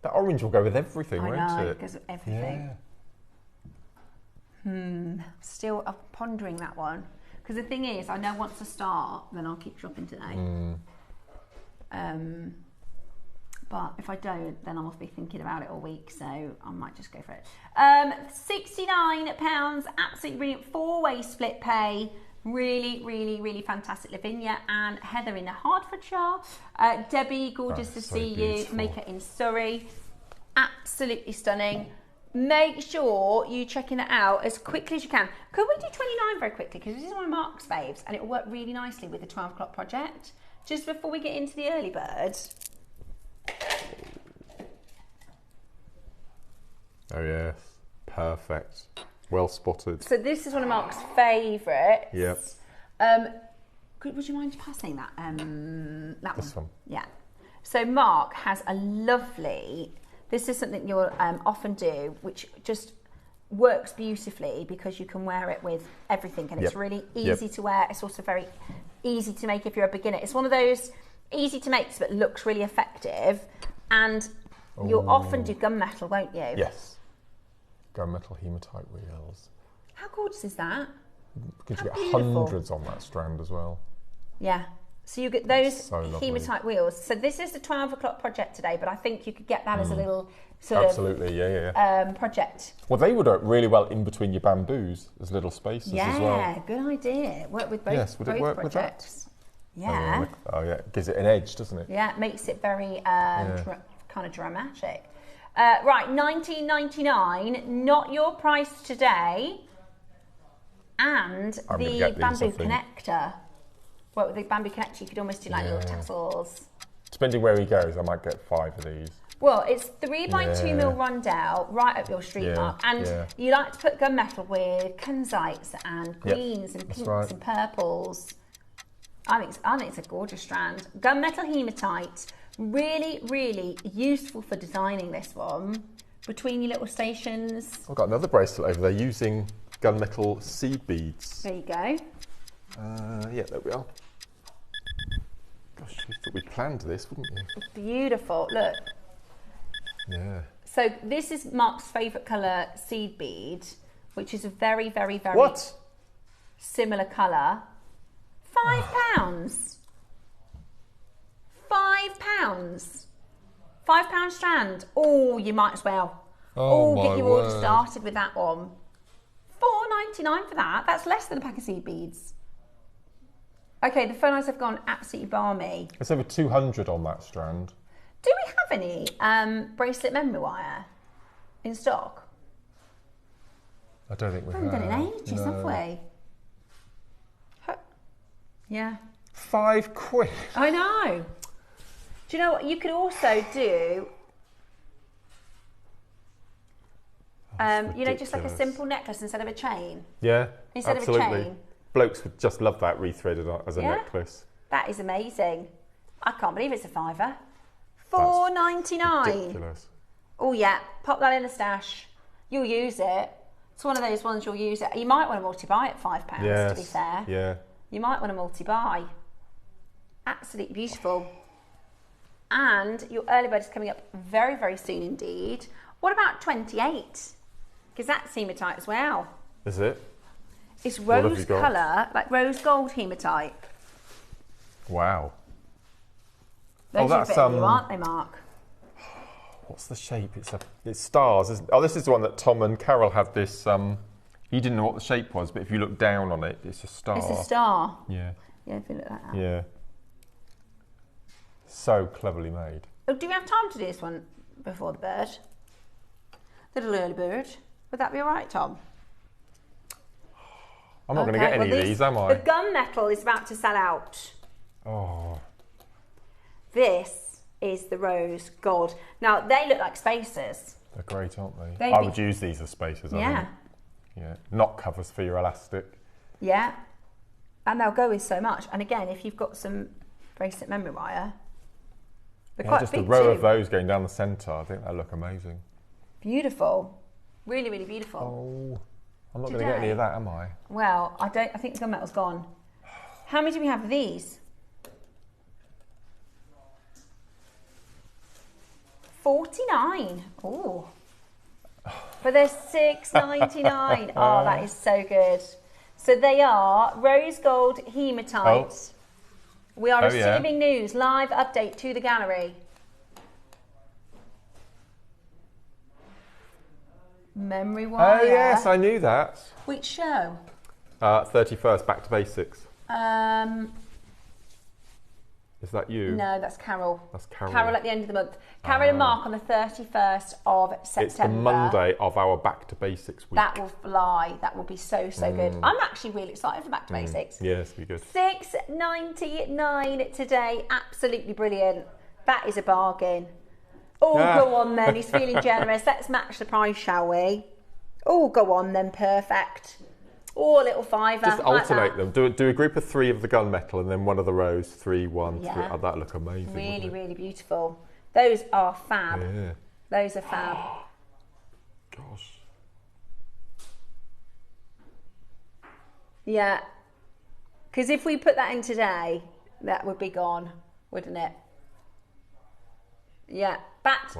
[SPEAKER 2] That orange will go with everything, won't it?
[SPEAKER 1] I know, it goes with everything.
[SPEAKER 2] Yeah.
[SPEAKER 1] Still pondering that one. Because the thing is, I know once I start, then I'll keep shopping today. But if I don't, then I'll be thinking about it all week, so I might just go for it. £69, absolutely brilliant. 4-way split pay. Really, really, really fantastic. Lavinia and Heather in Hertfordshire. Debbie, gorgeous to see you. Maker in Surrey. Absolutely stunning. Make sure you checking it out as quickly as you can. Could we do 29 very quickly? Because this is one of Mark's faves and it will work really nicely with the 12 o'clock project. Just before we get into the early birds.
[SPEAKER 2] Oh yes, perfect. Well spotted.
[SPEAKER 1] So this is one of Mark's favourites.
[SPEAKER 2] Yep.
[SPEAKER 1] Would you mind passing that? That
[SPEAKER 2] this one.
[SPEAKER 1] Yeah. So Mark has a lovely. This is something you'll often do, which just works beautifully because you can wear it with everything, and it's really easy to wear. It's also very easy to make if you're a beginner. It's one of those easy to make but looks really effective, and you'll often do gunmetal, won't you?
[SPEAKER 2] Yes. Gunmetal hematite wheels.
[SPEAKER 1] How gorgeous is that?
[SPEAKER 2] Because you get hundreds on that strand as well.
[SPEAKER 1] Yeah. So you get those hematite wheels. So this is the 12 o'clock project today, but I think you could get that as a little sort of project.
[SPEAKER 2] Well, they would work really well in between your bamboos as little spaces as well.
[SPEAKER 1] Yeah, good idea. Work with both.
[SPEAKER 2] Yes, would it work
[SPEAKER 1] projects.
[SPEAKER 2] with that?
[SPEAKER 1] Yeah.
[SPEAKER 2] Oh yeah, it gives it an edge, doesn't it?
[SPEAKER 1] Yeah, it makes it very kind of dramatic. Right, £19.99, not your price today, and the bamboo connector. Well, with the bamboo connector, you could almost do like little tassels.
[SPEAKER 2] Depending where he goes, I might get 5 of these.
[SPEAKER 1] Well, it's 3x2mm rondelle, right up your street, Mark. And you like to put gunmetal with kunzites and greens and pinks and purples. I think it's a gorgeous strand. Gunmetal hematite, really, really useful for designing this one. Between your little stations.
[SPEAKER 2] I've got another bracelet over there using gunmetal seed beads.
[SPEAKER 1] There you go.
[SPEAKER 2] Yeah, there we are. Gosh, you thought we planned this, wouldn't you?
[SPEAKER 1] Beautiful, look.
[SPEAKER 2] Yeah.
[SPEAKER 1] So this is Mark's favourite colour seed bead, which is a very, very, very similar colour. £5. £5. £5 strand. Oh, you might as well. Get your order started with that one. £4.99 for that. That's less than a pack of seed beads. Okay, the phone lines have gone absolutely balmy.
[SPEAKER 2] It's over 200 on that strand.
[SPEAKER 1] Do we have any bracelet memory wire in stock?
[SPEAKER 2] I don't think we have.
[SPEAKER 1] We haven't done it in ages, have we? Yeah.
[SPEAKER 2] £5.
[SPEAKER 1] I know. Do you know what? You could also do, you know, just like a simple necklace instead of a chain.
[SPEAKER 2] Yeah,
[SPEAKER 1] instead
[SPEAKER 2] absolutely.
[SPEAKER 1] of a chain.
[SPEAKER 2] Blokes would just love that rethreaded as a necklace.
[SPEAKER 1] That is amazing. I can't believe it's a fiver. £4.99.
[SPEAKER 2] Ridiculous.
[SPEAKER 1] Oh yeah, pop that in the stash. You'll use it. It's one of those ones you'll use it. You might want to multi-buy at £5, to be fair.
[SPEAKER 2] Yeah.
[SPEAKER 1] You might want to multi-buy. Absolutely beautiful. And your early bird is coming up very, very soon indeed. What about 28? Because that's hematite as well.
[SPEAKER 2] Is it?
[SPEAKER 1] It's rose colour, like rose gold hematite.
[SPEAKER 2] Wow.
[SPEAKER 1] Those are a bit new, aren't they, Mark?
[SPEAKER 2] What's the shape? It's stars, isn't it? Oh, this is the one that Tom and Carol had this. He didn't know what the shape was, but if you look down on it, it's a star.
[SPEAKER 1] It's a star.
[SPEAKER 2] Yeah.
[SPEAKER 1] Yeah, if you look like that.
[SPEAKER 2] Yeah. So cleverly made.
[SPEAKER 1] Oh, do we have time to do this one before the bird? The little early bird. Would that be all right, Tom?
[SPEAKER 2] I'm not going to get any of these, am I?
[SPEAKER 1] The gunmetal is about to sell out.
[SPEAKER 2] Oh.
[SPEAKER 1] This is the rose gold. Now, they look like spacers.
[SPEAKER 2] They're great, aren't they? I would use these as spacers.
[SPEAKER 1] Yeah.
[SPEAKER 2] Yeah. Knot covers for your elastic.
[SPEAKER 1] Yeah. And they'll go with so much. And again, if you've got some bracelet memory wire, they're quite
[SPEAKER 2] just
[SPEAKER 1] big
[SPEAKER 2] a row
[SPEAKER 1] too.
[SPEAKER 2] of those going down the centre. I think they look amazing.
[SPEAKER 1] Beautiful. Really, really beautiful.
[SPEAKER 2] Oh, I'm not going to get any of that, am I?
[SPEAKER 1] Well, I think the gunmetal's gone. How many do we have of these? 49. Oh. But they're £6.99. Oh, that is so good. So they are rose gold hematite.
[SPEAKER 2] Oh.
[SPEAKER 1] We are receiving news, live update to the gallery. Memory wire.
[SPEAKER 2] Oh yes, I knew that.
[SPEAKER 1] Which show?
[SPEAKER 2] 31st, Back to Basics. Is that you?
[SPEAKER 1] No, that's Carol.
[SPEAKER 2] That's Carol.
[SPEAKER 1] Carol at the end of the month. Carol and Mark on the 31st of September.
[SPEAKER 2] It's the Monday of our Back to Basics week.
[SPEAKER 1] That will fly. That will be so, so good. I'm actually really excited for Back to Basics.
[SPEAKER 2] Yes, be good.
[SPEAKER 1] £6.99 today. Absolutely brilliant. That is a bargain. Oh, go on then. He's feeling generous. Let's match the price, shall we? Oh, go on then. Perfect. Oh, a little fiver.
[SPEAKER 2] Just alternate them. Do a group of 3 of the gunmetal and then one of the rose. 3, 1, 3. Oh, that'd look amazing.
[SPEAKER 1] Really, really beautiful. Those are fab.
[SPEAKER 2] Yeah.
[SPEAKER 1] Those are fab.
[SPEAKER 2] Gosh.
[SPEAKER 1] Yeah. Because if we put that in today, that would be gone, wouldn't it? Yeah.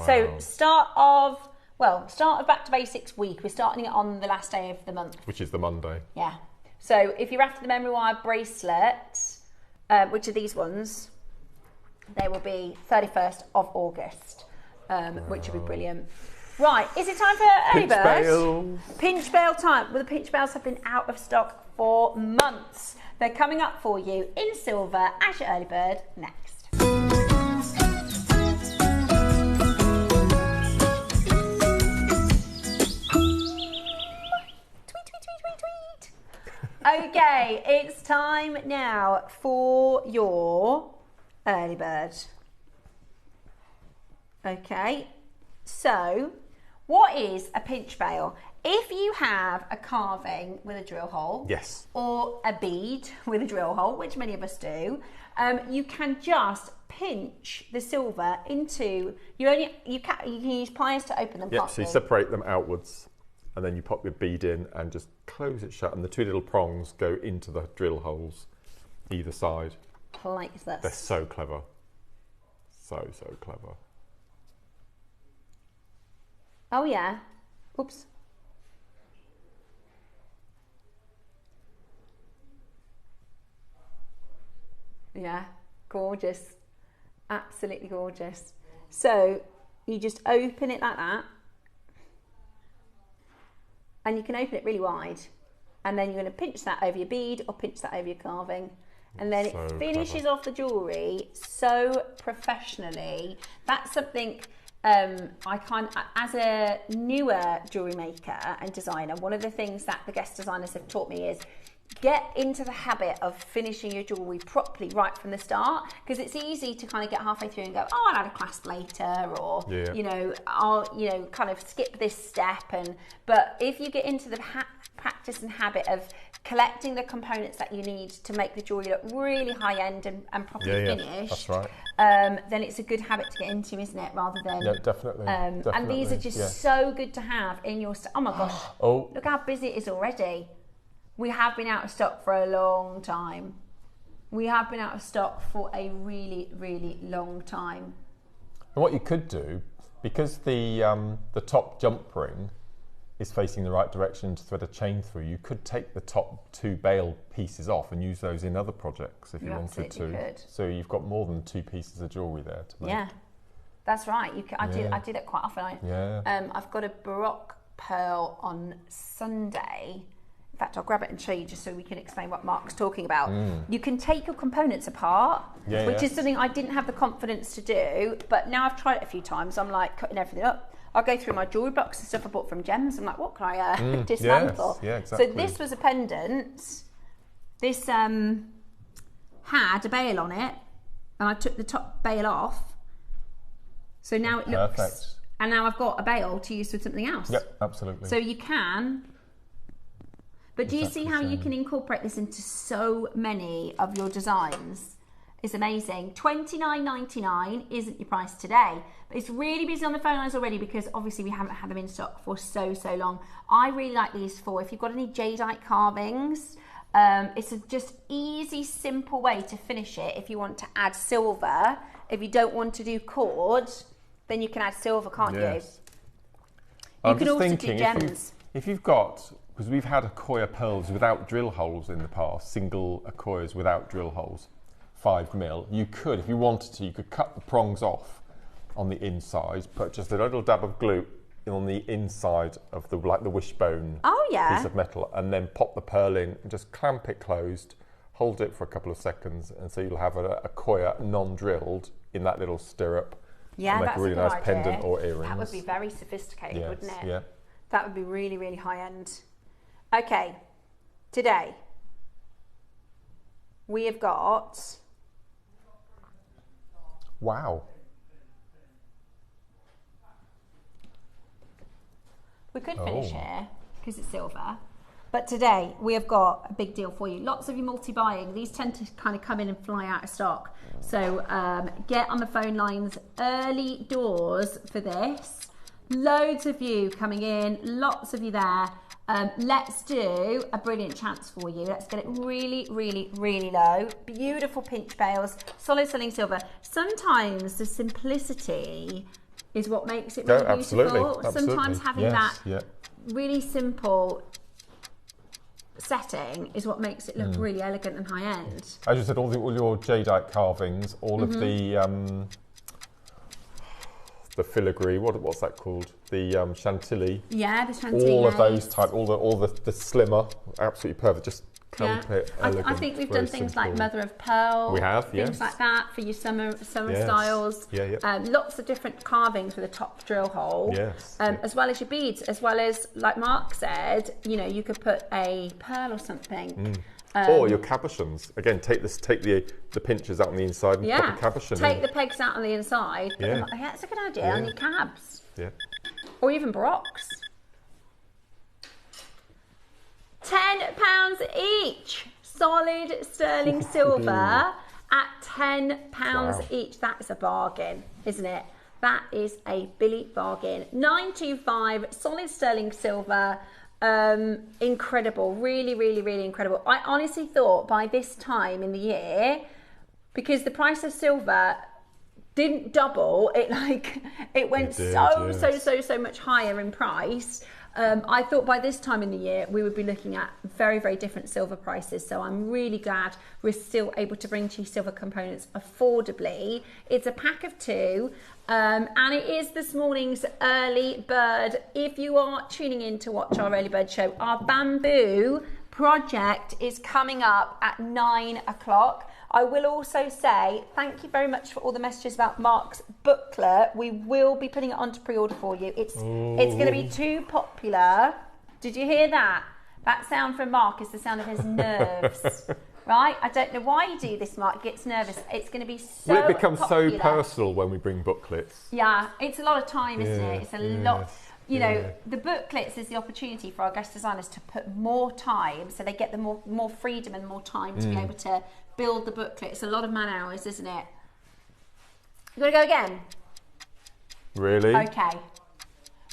[SPEAKER 1] So start of Back to Basics week. We're starting it on the last day of the month.
[SPEAKER 2] Which is the Monday.
[SPEAKER 1] Yeah. So if you're after the memory wire bracelet, which are these ones, they will be 31st of August, which will be brilliant. Right, is it time for early bird? Pinch bail time. Well, the pinch bails have been out of stock for months. They're coming up for you in silver as your early bird next. Okay, it's time now for your early bird. Okay, so what is a pinch bail? If you have a carving with a drill hole,
[SPEAKER 2] yes,
[SPEAKER 1] or a bead with a drill hole, which many of us do, you can just pinch the silver into. You can use pliers to open them.
[SPEAKER 2] Yep. So you separate them outwards, and then you pop your bead in and just close it shut, and the 2 little prongs go into the drill holes either side.
[SPEAKER 1] Like this.
[SPEAKER 2] They're so clever. So clever.
[SPEAKER 1] Oh yeah. Oops. Yeah, gorgeous. Absolutely gorgeous. So you just open it like that. And you can open it really wide. And then you're going to pinch that over your bead or pinch that over your carving. And then it finishes off the jewellery so professionally. That's something as a newer jewellery maker and designer, one of the things that the guest designers have taught me is get into the habit of finishing your jewellery properly right from the start, because it's easy to kind of get halfway through and go, oh, I'll add a clasp later, or I'll kind of skip this step. But if you get into the practice and habit of collecting the components that you need to make the jewellery look really high end and properly finished,
[SPEAKER 2] that's right.
[SPEAKER 1] then it's a good habit to get into, isn't it? Rather than
[SPEAKER 2] definitely.
[SPEAKER 1] And these are just so good to have in your. Oh my gosh! Look how busy it is already. We have been out of stock for a long time. We have been out of stock for a really, really long time.
[SPEAKER 2] And what you could do, because the top jump ring is facing the right direction to thread a chain through, you could take the top 2 bail pieces off and use those in other projects if you wanted to.
[SPEAKER 1] Could.
[SPEAKER 2] So you've got more than 2 pieces of jewellery there to make.
[SPEAKER 1] Yeah, that's right. I do that quite often. I've got a Baroque pearl on Sunday. In fact, I'll grab it and show you just so we can explain what Mark's talking about. You can take your components apart, which is something I didn't have the confidence to do, but now I've tried it a few times. I'm like cutting everything up. I'll go through my jewellery box and stuff I bought from Gems. I'm like, what can I dismantle?
[SPEAKER 2] Yes, yeah, exactly.
[SPEAKER 1] So this was a pendant. This had a bail on it, and I took the top bail off. So now it looks...
[SPEAKER 2] Perfect.
[SPEAKER 1] And now I've got a bail to use with something else.
[SPEAKER 2] Yep, absolutely.
[SPEAKER 1] So you can... But do you see how you can incorporate this into so many of your designs? It's amazing. $29.99 isn't your price today, but it's really busy on the phone lines already because obviously we haven't had them in stock for so long. I really like these for if you've got any jadeite carvings. It's a just easy, simple way to finish it. If you want to add silver, if you don't want to do cord, then you can add silver, can't you? You can also do gems.
[SPEAKER 2] If you've got, because we've had Accoya pearls without drill holes in the past, single Accoyas without drill holes. 5mm, you could, if you wanted to, you could cut the prongs off on the inside, put just a little dab of glue on the inside of the wishbone piece of metal, and then pop the pearl in and just clamp it closed, hold it for a couple of seconds, and so you'll have a Accoya non-drilled in that little stirrup.
[SPEAKER 1] Yeah,
[SPEAKER 2] make
[SPEAKER 1] that's
[SPEAKER 2] a really
[SPEAKER 1] a good
[SPEAKER 2] nice
[SPEAKER 1] idea.
[SPEAKER 2] pendant or earrings.
[SPEAKER 1] That would be very sophisticated, wouldn't it?
[SPEAKER 2] Yeah.
[SPEAKER 1] That would be really, really high end. Okay, today we have got...
[SPEAKER 2] Wow.
[SPEAKER 1] We could finish here because it's silver. But today we have got a big deal for you. Lots of you multi-buying. These tend to kind of come in and fly out of stock. So get on the phone lines early doors for this. Loads of you coming in, lots of you there. Let's do a brilliant chance for you. Let's get it really, really, really low. Beautiful pinch bails, solid selling silver. Sometimes the simplicity is what makes it really beautiful. Sometimes having that really simple setting is what makes it look really elegant and high end.
[SPEAKER 2] As you said, all your jadeite carvings, all of the filigree, what's that called? The chantilly.
[SPEAKER 1] Yeah, the chantilly.
[SPEAKER 2] All of those type, all the slimmer, absolutely perfect. Just
[SPEAKER 1] it elegant. I think we've done things like mother of pearl.
[SPEAKER 2] We have,
[SPEAKER 1] things like that for your summer styles. Lots of different carvings with a top drill hole. As well as your beads, as well as, like Mark said, you know, you could put a pearl or something.
[SPEAKER 2] Or your cabochons. Again, take the pinchers out on the inside and put the cabochon in.
[SPEAKER 1] Take the pegs out on the inside. That's a good idea on your cabs. Or even Baroques. £10 each. Solid sterling silver at £10 each. That is a bargain, isn't it? That is a Billy bargain. 925 solid sterling silver. Incredible, really, really, really incredible. I honestly thought by this time in the year, because the price of silver didn't double, it went so much higher in price. I thought by this time in the year we would be looking at very, very different silver prices. So I'm really glad we're still able to bring to you silver components affordably. It's a pack of 2. And it is this morning's early bird. If you are tuning in to watch our early bird show, our bamboo project is coming up at 9 o'clock. I will also say thank you very much for all the messages about Mark's booklet. We will be putting it onto pre-order for you. It's going to be too popular. Did you hear that? That sound from Mark is the sound of his nerves. Right? I don't know why you do this, Mark. He gets nervous. It's going to be so
[SPEAKER 2] Well, it becomes
[SPEAKER 1] popular.
[SPEAKER 2] so personal when we bring booklets.
[SPEAKER 1] Yeah, it's a lot of time, isn't it? It's a lot. you know, the booklets is the opportunity for our guest designers to put more time, so they get the more freedom and more time to be able to build the booklet. It's a lot of man hours, isn't it? You want to go again?
[SPEAKER 2] Really?
[SPEAKER 1] Okay.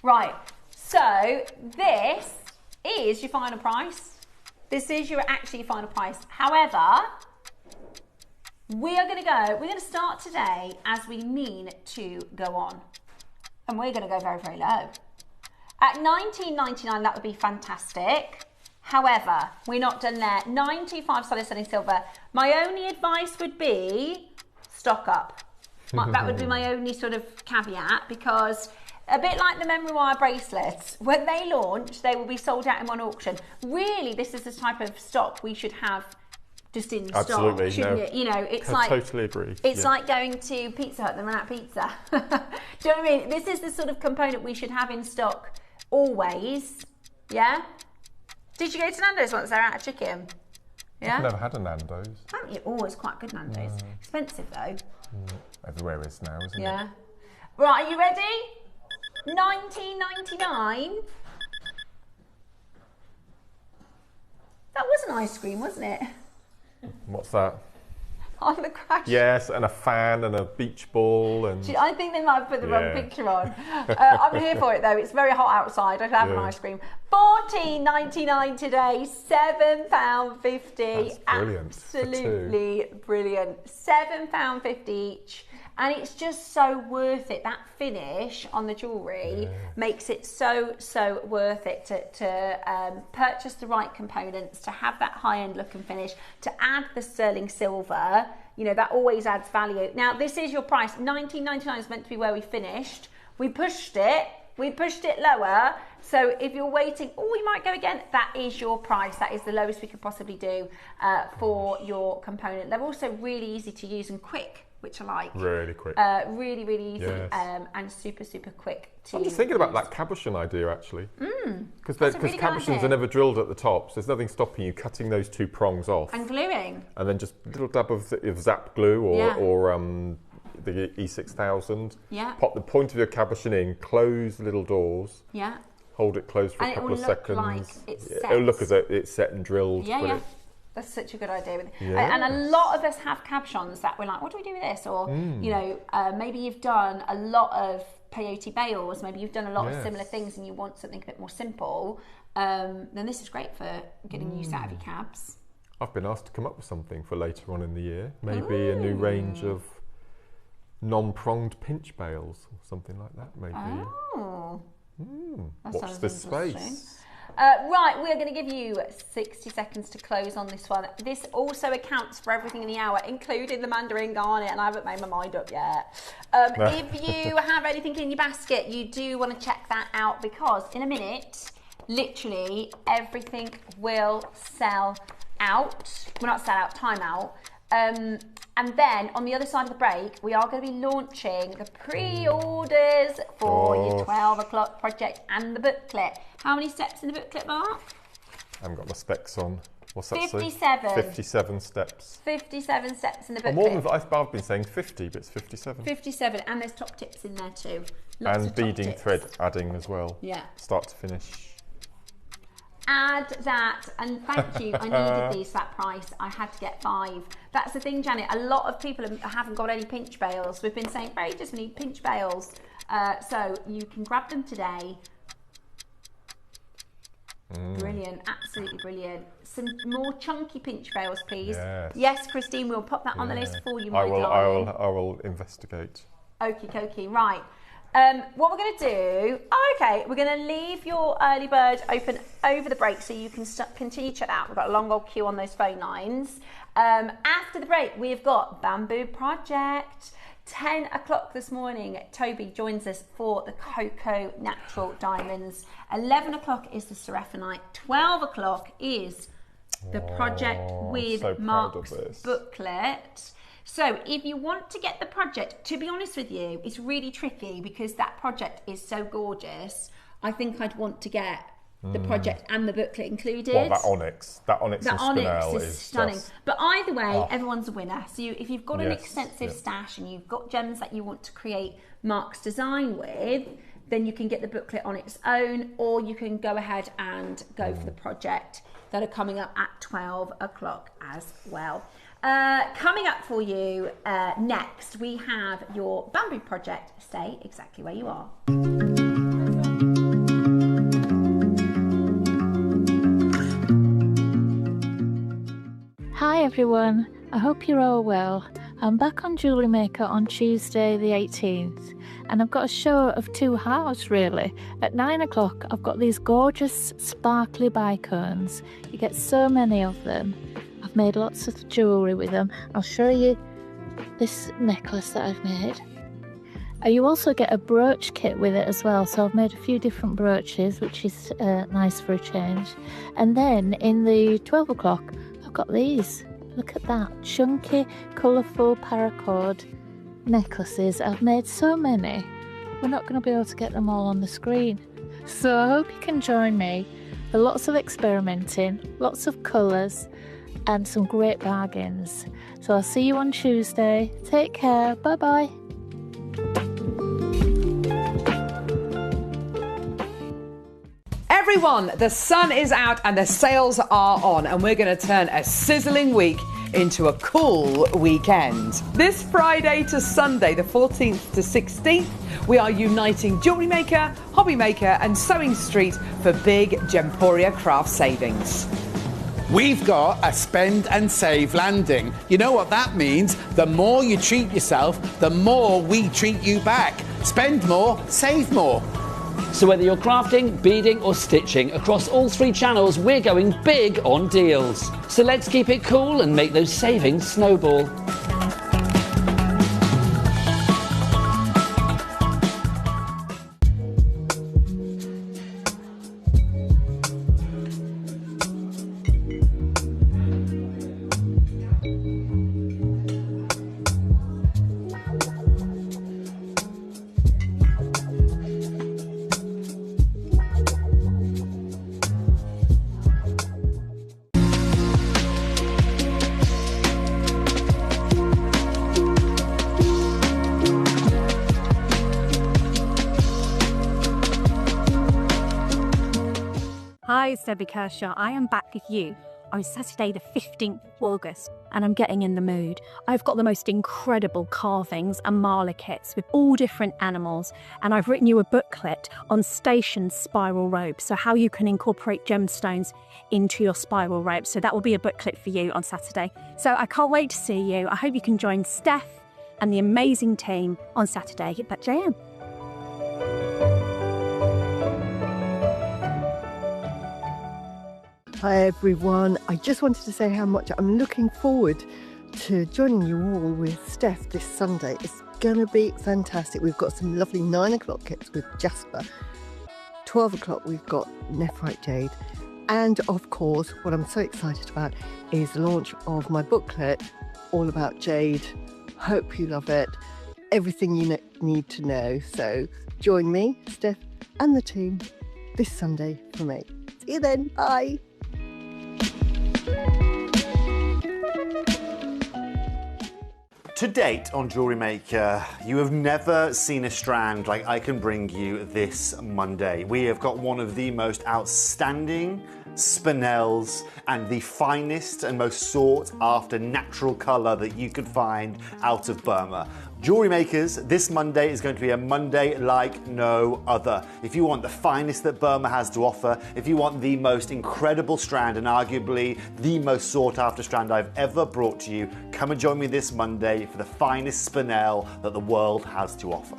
[SPEAKER 1] Right. So this is your final price. This is your actually final price. However, we're going to start today as we mean to go on. And we're going to go very, very low. At $19.99, that would be fantastic. However, we're not done there. $9.25 solid sterling silver. My only advice would be stock up. That would be my only sort of caveat, because a bit like the memoir bracelets, when they launch, they will be sold out in one auction. Really, this is the type of stock we should have just in stock, shouldn't it? You know, it's like,
[SPEAKER 2] totally agree.
[SPEAKER 1] It's like going to Pizza Hut and run out of pizza. Do you know what I mean? This is the sort of component we should have in stock always. Yeah. Did you go to Nando's once they're out of chicken? Yeah.
[SPEAKER 2] I've never had a Nando's.
[SPEAKER 1] Haven't you? Oh, it's quite good Nando's. Expensive though.
[SPEAKER 2] Everywhere is now, isn't it?
[SPEAKER 1] Yeah. Right, are you ready? $19.99. That was an ice cream, wasn't it?
[SPEAKER 2] What's that?
[SPEAKER 1] On the crash.
[SPEAKER 2] Yes, and a fan and a beach ball and.
[SPEAKER 1] I think they might have put the wrong picture on. I'm here for it though. It's very hot outside. I could have an ice cream. $14.99 today. £7.50.
[SPEAKER 2] That's brilliant.
[SPEAKER 1] Absolutely brilliant. £7.50 each. And it's just so worth it. That finish on the jewellery makes it so worth it to purchase the right components, to have that high-end look and finish, to add the sterling silver. You know, that always adds value. Now, this is your price. $19.99 is meant to be where we finished. We pushed it lower. So if you're waiting, you might go again. That is your price. That is the lowest we could possibly do for your component. They're also really easy to use and quick, which I like.
[SPEAKER 2] Really quick.
[SPEAKER 1] Really, really easy and super quick to
[SPEAKER 2] I'm just thinking about that cabochon idea actually. Because cabochons are never drilled at the top, so there's nothing stopping you cutting those two prongs off.
[SPEAKER 1] And gluing.
[SPEAKER 2] And then just a little dab of Zap glue or the E6000.
[SPEAKER 1] Yeah.
[SPEAKER 2] Pop the point of your cabochon in, close the little doors.
[SPEAKER 1] Yeah.
[SPEAKER 2] Hold it closed for a couple of seconds.
[SPEAKER 1] Like it's set.
[SPEAKER 2] It'll look as though it's set and drilled.
[SPEAKER 1] Yeah. That's such a good idea. And a lot of us have cabochons that we're like, what do we do with this? Or, you know, maybe you've done a lot of peyote bales, maybe you've done a lot of similar things and you want something a bit more simple, then this is great for getting use out of your cabs.
[SPEAKER 2] I've been asked to come up with something for later on in the year. Maybe a new range of non-pronged pinch bales or something like that, maybe.
[SPEAKER 1] Oh.
[SPEAKER 2] Watch this space.
[SPEAKER 1] Right, we're going to give you 60 seconds to close on this one. This also accounts for everything in the hour, including the mandarin garnet, and I haven't made my mind up yet. If you have anything in your basket, you do want to check that out, because in a minute, literally everything will sell out. Well, not sell out, time out. And then on the other side of the break, we are going to be launching the pre-orders for your 12 o'clock project and the booklet. How many steps in the booklet, Mark?
[SPEAKER 2] I haven't got my specs on. What's that
[SPEAKER 1] 57.
[SPEAKER 2] Say? 57 steps.
[SPEAKER 1] 57 steps in the booklet.
[SPEAKER 2] More than I've been saying 50, but it's 57.
[SPEAKER 1] 57, and there's top tips in there too.
[SPEAKER 2] Lots of beading thread adding as well.
[SPEAKER 1] Yeah.
[SPEAKER 2] Start to finish.
[SPEAKER 1] Add that, and thank you. I needed these for that price. I had to get 5. That's the thing, Janet. A lot of people haven't got any pinch bales. We've been saying, we just need pinch bales. So you can grab them today. Brilliant, absolutely brilliant. Some more chunky pinch bales, please. Yes, Christine, we'll pop that on the list for you, my darling.
[SPEAKER 2] I will investigate.
[SPEAKER 1] Okie dokie, right. What we're going to do, we're going to leave your early bird open over the break so you can continue to check out. We've got a long old queue on those phone lines. After the break, we've got Bamboo Project. 10 o'clock this morning, Toby joins us for the Cocoa Natural Diamonds. 11 o'clock is the Seraphinite. 12 o'clock is the project with Mark's booklet. So if you want to get the project, to be honest with you, it's really tricky because that project is so gorgeous. I think I'd want to get the project and the booklet included.
[SPEAKER 2] Well, that onyx
[SPEAKER 1] is stunning.
[SPEAKER 2] Just...
[SPEAKER 1] But either way, everyone's a winner. So if you've got an extensive stash and you've got gems that you want to create Mark's design with, then you can get the booklet on its own, or you can go ahead and go for the project that are coming up at 12 o'clock as well. Coming up for you next, we have your bamboo project. Stay exactly where you are.
[SPEAKER 3] Hi everyone, I hope you're all well. I'm back on JewelleryMaker on Tuesday the 18th, and I've got a show of two halves really. At 9 o'clock I've got these gorgeous sparkly bicones. You get so many of them. I've made lots of jewellery with them. I'll show you this necklace that I've made. You also get a brooch kit with it as well, so I've made a few different brooches, which is nice for a change. And then in the 12 o'clock I've got these. Look at that, chunky, colourful paracord necklaces. I've made so many, we're not going to be able to get them all on the screen. So I hope you can join me for lots of experimenting, lots of colours and some great bargains. So I'll see you on Tuesday. Take care, bye bye.
[SPEAKER 4] Everyone, the sun is out and the sales are on, and we're going to turn a sizzling week into a cool weekend. This Friday to Sunday, the 14th to 16th, we are uniting Jewellery Maker, Hobby Maker and Sewing Street for big Gemporia craft savings.
[SPEAKER 5] We've got a spend and save landing. You know what that means? The more you treat yourself, the more we treat you back. Spend more, save more.
[SPEAKER 6] So whether you're crafting, beading or stitching, across all three channels we're going big on deals. So let's keep it cool and make those savings snowball.
[SPEAKER 7] Hi, it's Debbie Kershaw. I am back with you on Saturday the 15th of August, and I'm getting in the mood. I've got the most incredible carvings and mala kits with all different animals, and I've written you a booklet on station spiral ropes, so how you can incorporate gemstones into your spiral ropes. So that will be a booklet for you on Saturday. So I can't wait to see you. I hope you can join Steph and the amazing team on Saturday at JM.
[SPEAKER 8] Hi everyone, I just wanted to say how much I'm looking forward to joining you all with Steph this Sunday. It's gonna be fantastic. We've got some lovely 9 o'clock kits with Jasper. 12 o'clock we've got Nephrite Jade. And of course, what I'm so excited about is the launch of my booklet all about jade. Hope you love it. Everything you need to know. So join me, Steph and the team this Sunday from 8. See you then, bye.
[SPEAKER 9] To date on Jewellery Maker, you have never seen a strand like I can bring you this Monday. We have got one of the most outstanding spinels and the finest and most sought after natural colour that you could find out of Burma. Jewellery Makers, this Monday is going to be a Monday like no other. If you want the finest that Burma has to offer, if you want the most incredible strand and arguably the most sought after strand I've ever brought to you, come and join me this Monday for the finest spinel that the world has to offer.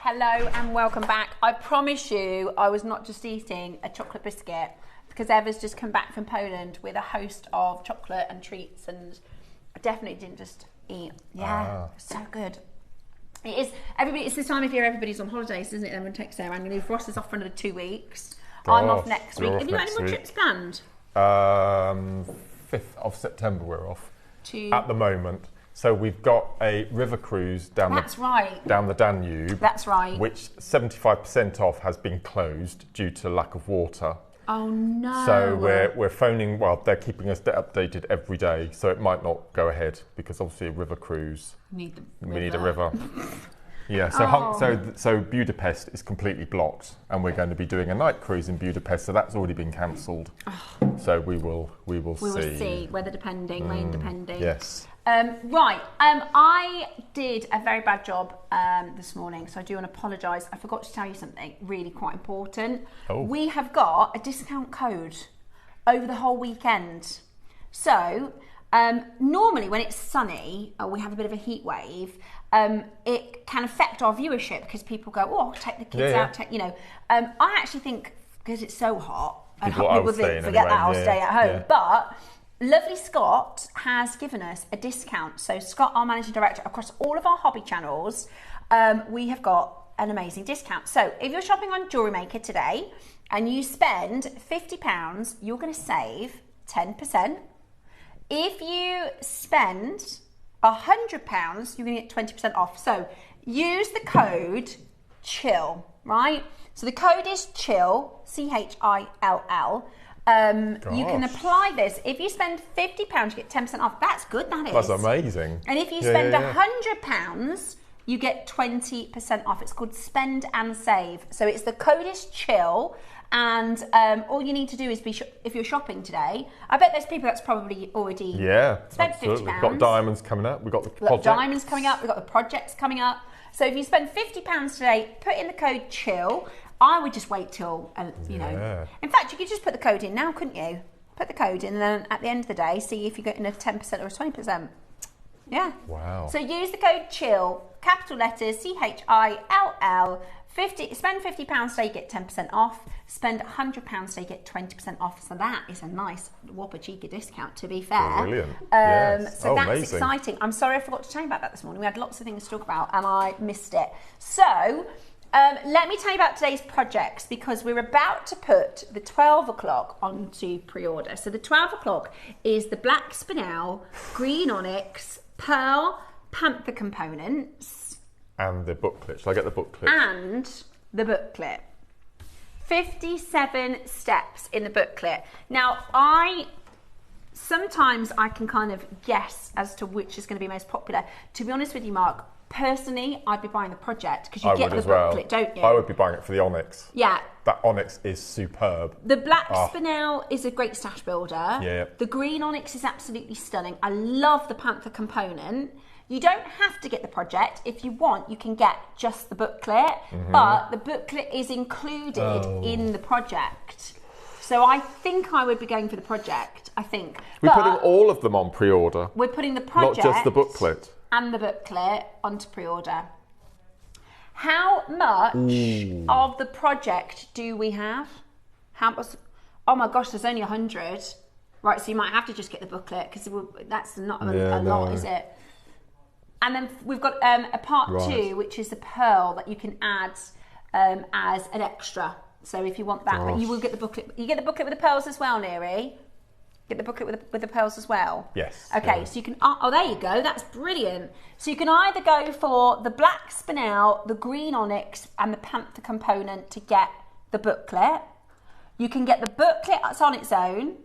[SPEAKER 1] Hello and welcome back. I promise you I was not just eating a chocolate biscuit, because Eva's just come back from Poland with a host of chocolate and treats, and I definitely didn't just eat. Yeah, so good. It is. Everybody. It's this time of year. Everybody's on holidays, isn't it? Everyone takes their annual leave. Ross is off for another 2 weeks. I'm off next week. Have you got any more trips planned?
[SPEAKER 2] 5th of September we're off. At the moment. So we've got a river cruise down the Danube.
[SPEAKER 1] That's right.
[SPEAKER 2] Which 75% of has been closed due to lack of water.
[SPEAKER 1] Oh no.
[SPEAKER 2] So we're phoning, well, they're keeping us updated every day, so it might not go ahead because obviously a river cruise, we need a river. Yeah, so Budapest is completely blocked, and we're going to be doing a night cruise in Budapest, so that's already been cancelled. So we will see. We will see,
[SPEAKER 1] weather depending, rain depending.
[SPEAKER 2] Yes.
[SPEAKER 1] I did a very bad job this morning, so I do want to apologise. I forgot to tell you something really quite important. We have got a discount code over the whole weekend. So normally when it's sunny, we have a bit of a heat wave. It can affect our viewership because people go, "Oh, I'll take the kids out." I actually think because it's so hot, and people think, "Forget that, I'll stay at home." But lovely Scott has given us a discount. So Scott, our managing director, across all of our hobby channels, we have got an amazing discount. So if you're shopping on JewelleryMaker today and you spend £50, you're going to save 10%. If you spend £100, you're going to get 20% off. So use the code CHILL, right? So the code is CHILL, CHILL. You can apply this. If you spend £50, you get 10% off. That's good, that is.
[SPEAKER 2] That's amazing.
[SPEAKER 1] And if you spend £100, you get 20% off. It's called Spend and Save. So it's the code is CHILL. And all you need to do is if you're shopping today, I bet there's people that's probably already spent
[SPEAKER 2] absolutely.
[SPEAKER 1] £50.
[SPEAKER 2] We've got diamonds coming up. We've got the projects.
[SPEAKER 1] Diamonds coming up. We've got the projects coming up. So if you spend £50 today, put in the code CHILL. I would just wait till, you know. In fact, you could just put the code in now, couldn't you? Put the code in and then at the end of the day, see if you're getting a 10% or a 20%. Yeah.
[SPEAKER 2] Wow.
[SPEAKER 1] So use the code CHILL, capital letters, CHILL. Spend £50 today, get 10% off. Spend £100 today, get 20% off. So that is a nice whopper cheeky discount, to be fair.
[SPEAKER 2] Brilliant.
[SPEAKER 1] So that's amazing. Exciting. I'm sorry I forgot to tell you about that this morning. We had lots of things to talk about and I missed it. So let me tell you about today's projects because we're about to put the 12 o'clock onto pre-order. So the 12 o'clock is the black spinel, green onyx, pearl, panther components.
[SPEAKER 2] And the booklet. Shall I get the booklet?
[SPEAKER 1] And the booklet. 57 steps in the booklet. Now, sometimes I can kind of guess as to which is going to be most popular. To be honest with you, Mark, personally, I'd be buying the project because you get the booklet, don't you?
[SPEAKER 2] I would be buying it for the onyx.
[SPEAKER 1] Yeah.
[SPEAKER 2] That onyx is superb.
[SPEAKER 1] The black spinel is a great stash builder.
[SPEAKER 2] Yeah.
[SPEAKER 1] The green onyx is absolutely stunning. I love the panther component. You don't have to get the project. If you want, you can get just the booklet, but the booklet is included in the project. So I think I would be going for the project, I think.
[SPEAKER 2] We're putting all of them on pre-order.
[SPEAKER 1] We're putting the project
[SPEAKER 2] not just the booklet.
[SPEAKER 1] And the booklet onto pre-order. How much of the project do we have? How much? Oh my gosh, there's only 100. Right, so you might have to just get the booklet because that's not a lot, is it? And then we've got a part 2, which is the pearl that you can add as an extra. So if you want that, but you will get the booklet. You get the booklet with the pearls as well, Neary? Get the booklet with the pearls as well?
[SPEAKER 2] Yes.
[SPEAKER 1] Okay, so you can, there you go, that's brilliant. So you can either go for the black spinel, the green onyx, and the panther component to get the booklet. You can get the booklet that's on its own,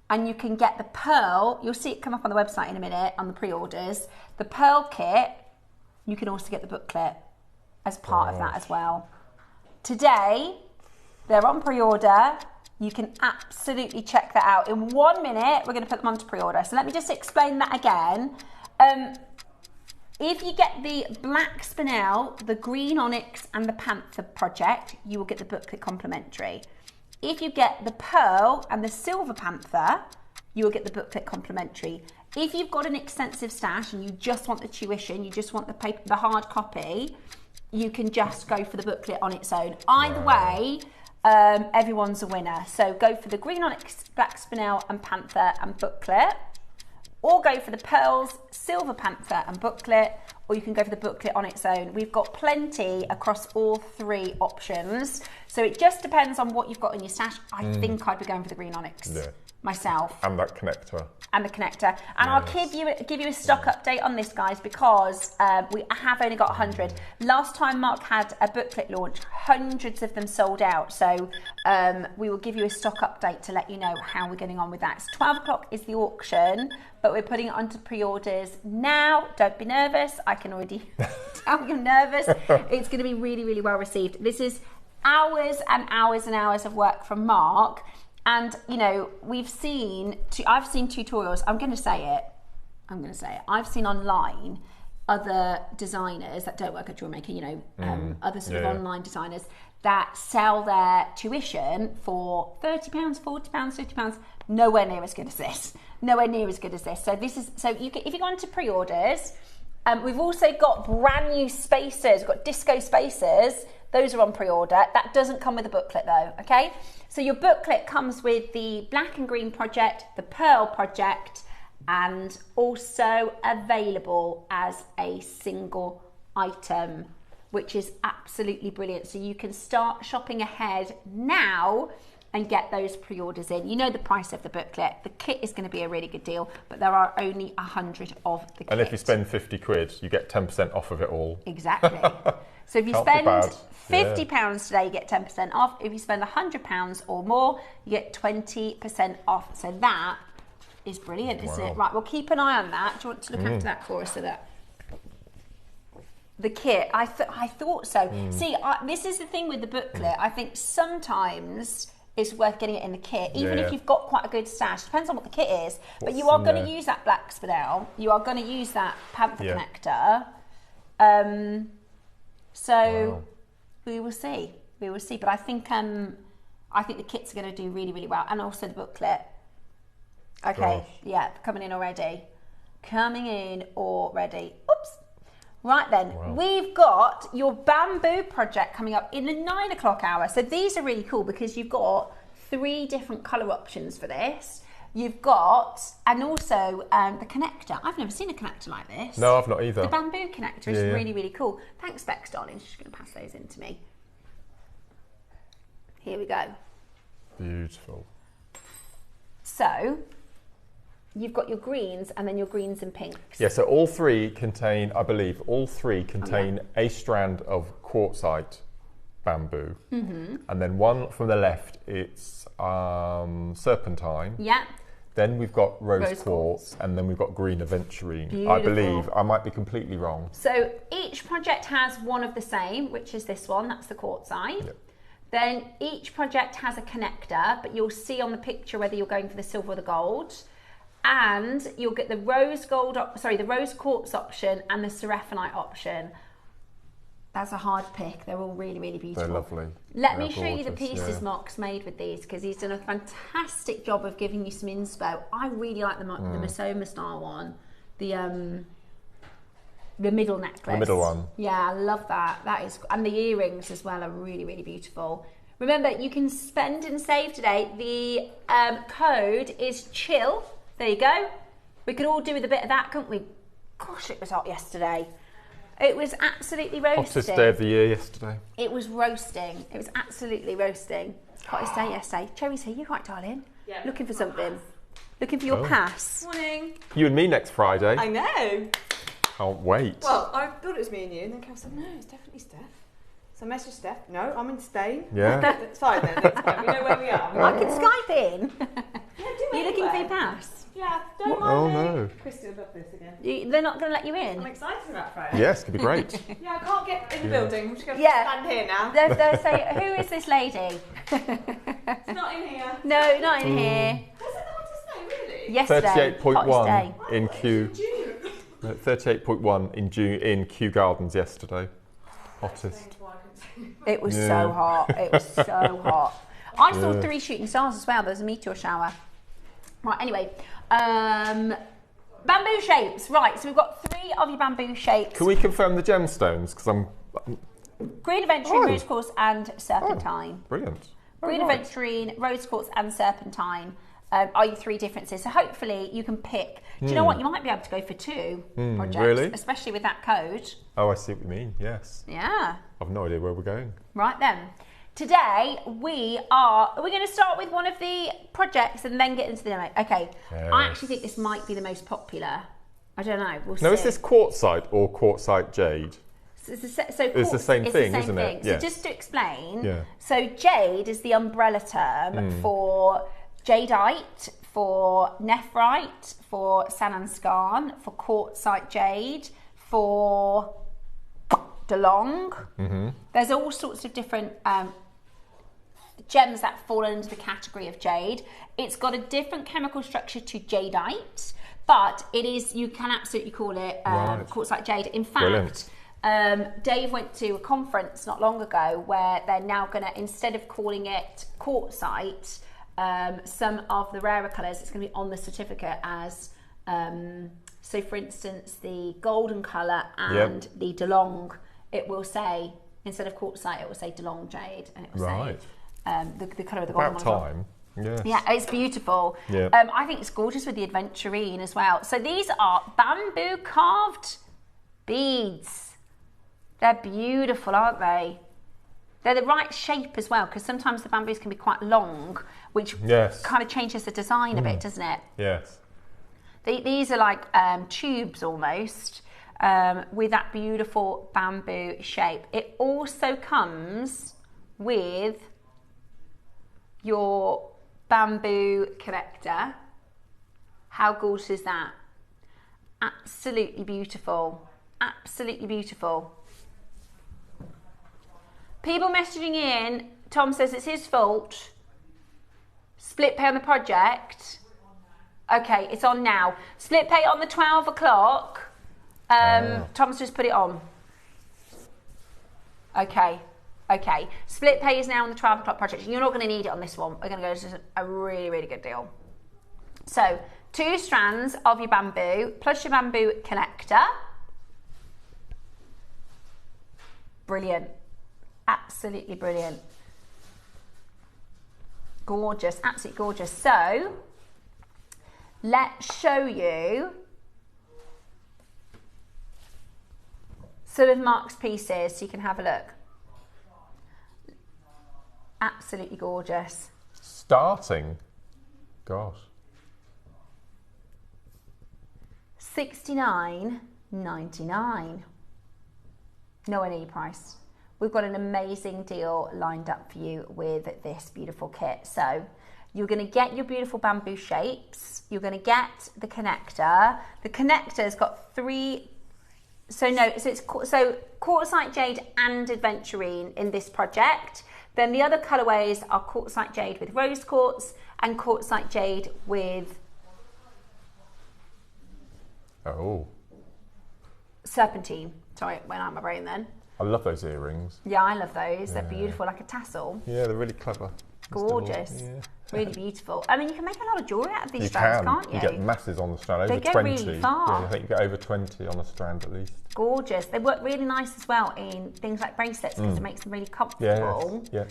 [SPEAKER 1] and you can get the pearl. You'll see it come up on the website in a minute on the pre-orders. The pearl kit, you can also get the booklet as part of that as well. Today, they're on pre-order. You can absolutely check that out. In 1 minute, we're going to put them onto pre-order. So let me just explain that again. If you get the black spinel, the green onyx, and the panther project, you will get the booklet complimentary. If you get the pearl and the silver panther, you will get the booklet complimentary. If you've got an extensive stash and you just want the tuition, you just want the paper, the hard copy, you can just go for the booklet on its own. Either way, everyone's a winner. So go for the green onyx, black spinel, and panther and booklet. or go for the pearls, silver panther and booklet, or you can go for the booklet on its own. We've got plenty across all 3 options. So it just depends on what you've got in your stash. I think I'd be going for the green onyx myself.
[SPEAKER 2] And that connector.
[SPEAKER 1] And the connector. And I'll give you a stock update on this, guys, because we have only got 100. Last time Mark had a booklet launch, hundreds of them sold out. So we will give you a stock update to let you know how we're getting on with that. It's 12 o'clock is the auction, but we're putting it onto pre-orders now. Don't be nervous. I can already tell you're nervous. It's going to be really, really well received. This is hours and hours and hours of work from Mark. And, you know, I've seen tutorials. I'm going to say it. I've seen online other designers that don't work at JewelleryMaker, you know, other sort of online designers that sell their tuition for £30, £40, £50, nowhere near as good as this. Nowhere near as good as this. So this is, so you can, if you go into pre-orders, we've also got brand new spacers. We've got disco spacers. Those are on pre-order. That doesn't come with a booklet though, okay? So your booklet comes with the black and green project, the pearl project, and also available as a single item, which is absolutely brilliant. So you can start shopping ahead now and get those pre-orders in. You know the price of the booklet. The kit is going to be a really good deal, but there are only 100 of the kit.
[SPEAKER 2] And if you spend 50 quid, you get 10% off of it all.
[SPEAKER 1] Exactly. So if you spend £50 today, you get 10% off. If you spend £100 or more, you get 20% off. So that is brilliant, isn't it? Right, we'll keep an eye on that. Do you want to look after that for us? So that the kit, I thought so. See, this is the thing with the booklet. I think sometimes it's worth getting it in the kit, even if you've got quite a good stash. Depends on what the kit is. But you are going to use that black spinel. You are going to use that panther connector. So we will see. We will see. But I think the kits are going to do really, really well, and also the booklet. Okay, yeah, coming in already. Oops. Right then, we've got your bamboo project coming up in the 9 o'clock hour. So these are really cool because you've got 3 different colour options for this. You've got, and also the connector. I've never seen a connector like this.
[SPEAKER 2] No, I've not either.
[SPEAKER 1] The bamboo connector is really, really cool. Thanks, Bex, darling. She's going to pass those in to me. Here we go.
[SPEAKER 2] Beautiful.
[SPEAKER 1] So, you've got your greens and then your greens and pinks.
[SPEAKER 2] Yeah, so all 3 contain, I believe, a strand of quartzite bamboo. And then one from the left, it's serpentine.
[SPEAKER 1] Yeah.
[SPEAKER 2] Then we've got rose quartz, and then we've got green aventurine. Beautiful. I believe. I might be completely wrong.
[SPEAKER 1] So each project has one of the same, which is this one. That's the quartzite. Yep. Then each project has a connector, but you'll see on the picture whether you're going for the silver or the gold. And you'll get the rose quartz option and the seraphinite option. That's a hard pick. They're all really, really beautiful.
[SPEAKER 2] They're lovely.
[SPEAKER 1] Let me show you the pieces Mark's made with these, because he's done a fantastic job of giving you some inspo. I really like the Masoma style one. The middle necklace.
[SPEAKER 2] The middle one.
[SPEAKER 1] Yeah, I love that. That is, and the earrings as well are really, really beautiful. Remember, you can spend and save today. The code is CHILL. There you go. We could all do with a bit of that, couldn't we? Gosh, it was hot yesterday. It was absolutely roasting.
[SPEAKER 2] Hottest day of the year yesterday.
[SPEAKER 1] It was roasting. It was absolutely roasting. Hottest day yesterday. Cherry's here. You right, darling? Yeah. Looking for something. Looking for your pass.
[SPEAKER 10] Morning.
[SPEAKER 2] You and me next Friday.
[SPEAKER 10] I know.
[SPEAKER 2] Can't wait.
[SPEAKER 10] Well, I thought it was me and you, and then Kev said, no, it's definitely Steph. So I messaged Steph. No, I'm in Spain.
[SPEAKER 2] Yeah.
[SPEAKER 10] That's fine then. That's fine. We know where we are.
[SPEAKER 1] I can Skype in.
[SPEAKER 10] Yeah,
[SPEAKER 1] You're looking for your pass?
[SPEAKER 10] Yeah, don't mind
[SPEAKER 2] Oh
[SPEAKER 10] me.
[SPEAKER 2] no.
[SPEAKER 10] Christy will love this again.
[SPEAKER 1] They're not going to let you in?
[SPEAKER 10] I'm excited about Friday.
[SPEAKER 2] Yes, could be great.
[SPEAKER 10] Yeah, I can't get in the building. We're just going to stand here now.
[SPEAKER 1] They'll say, who is this lady?
[SPEAKER 10] It's not in here.
[SPEAKER 1] No, not in here.
[SPEAKER 10] Was it the hottest day, really?
[SPEAKER 1] Yesterday.
[SPEAKER 2] 38.1 in Kew. 38.1 in June in Kew Gardens yesterday. Hottest.
[SPEAKER 1] It was so hot. It was so hot. I saw 3 shooting stars as well. There was a meteor shower. Right, anyway. Bamboo shapes. Right, so we've got 3 of your bamboo shapes.
[SPEAKER 2] Can we confirm the gemstones? Because I'm...
[SPEAKER 1] Green aventurine, rose quartz and serpentine.
[SPEAKER 2] Brilliant.
[SPEAKER 1] Green aventurine, rose quartz and serpentine. are your 3 differences. So hopefully you can pick. Do you know what? You might be able to go for 2 projects,
[SPEAKER 2] really?
[SPEAKER 1] especially with that code.
[SPEAKER 2] Oh, I see what you mean. Yes.
[SPEAKER 1] Yeah.
[SPEAKER 2] I've no idea where we're going.
[SPEAKER 1] Right then. Today we're going to start with one of the projects and then get into the demo. Okay.
[SPEAKER 2] Yes.
[SPEAKER 1] I actually think this might be the most popular. I don't know. We'll see.
[SPEAKER 2] Now, is this quartzite or quartzite jade?
[SPEAKER 1] It's the
[SPEAKER 2] same thing, isn't it?
[SPEAKER 1] So
[SPEAKER 2] Yes.
[SPEAKER 1] just to explain,
[SPEAKER 2] Yeah.
[SPEAKER 1] so jade is the umbrella term for jadeite, for nephrite, for sananskan, for quartzite jade, for DeLong. There's all sorts of different gems that fall under the category of jade. It's got a different chemical structure to jadeite, but you can absolutely call it quartzite jade. In fact, Dave went to a conference not long ago where they're now going to, instead of calling it quartzite, some of the rarer colours, it's going to be on the certificate as, so for instance, the golden colour and the DeLong, it will say, instead of quartzite, it will say DeLong jade, and it will say the colour of the golden one.
[SPEAKER 2] About time. Yes.
[SPEAKER 1] Yeah, it's beautiful.
[SPEAKER 2] Yeah.
[SPEAKER 1] I think it's gorgeous with the aventurine as well. So these are bamboo carved beads. They're beautiful, aren't they? They're the right shape as well, because sometimes the bamboos can be quite long, which kind of changes the design a bit, doesn't it?
[SPEAKER 2] Yes.
[SPEAKER 1] These are like tubes almost, with that beautiful bamboo shape. It also comes with your bamboo connector. How gorgeous is that? Absolutely beautiful. Absolutely beautiful. People messaging in, Tom says it's his fault. Split pay on the project. Okay, it's on now. Split pay on the 12 o'clock. Tom's just put it on. Okay. Split pay is now on the 12 o'clock project. You're not going to need it on this one. We're going to go to a really, really good deal. So, 2 strands of your bamboo plus your bamboo connector. Brilliant. Absolutely brilliant. Gorgeous, absolutely gorgeous. So, let's show you some of Mark's pieces so you can have a look. Absolutely gorgeous.
[SPEAKER 2] Starting? Gosh.
[SPEAKER 1] $69.99. No any price. We've got an amazing deal lined up for you with this beautiful kit. So you're going to get your beautiful bamboo shapes. You're going to get the connector. The connector's got 3. So it's quartzite jade and aventurine in this project. Then the other colorways are quartzite jade with rose quartz and quartzite jade with serpentine. Sorry, went out of my brain then.
[SPEAKER 2] I love those earrings.
[SPEAKER 1] Yeah, I love those. They're beautiful, like a tassel.
[SPEAKER 2] Yeah, they're really clever.
[SPEAKER 1] Gorgeous.
[SPEAKER 2] Yeah.
[SPEAKER 1] Really beautiful. I mean, you can make a lot of jewellery out of these strands, can't you?
[SPEAKER 2] You get masses on the strand, over 20.
[SPEAKER 1] They get really far.
[SPEAKER 2] Yeah, I think you get over 20 on a strand at least.
[SPEAKER 1] Gorgeous. They work really nice as well in things like bracelets because it makes them really comfortable.
[SPEAKER 2] Yeah.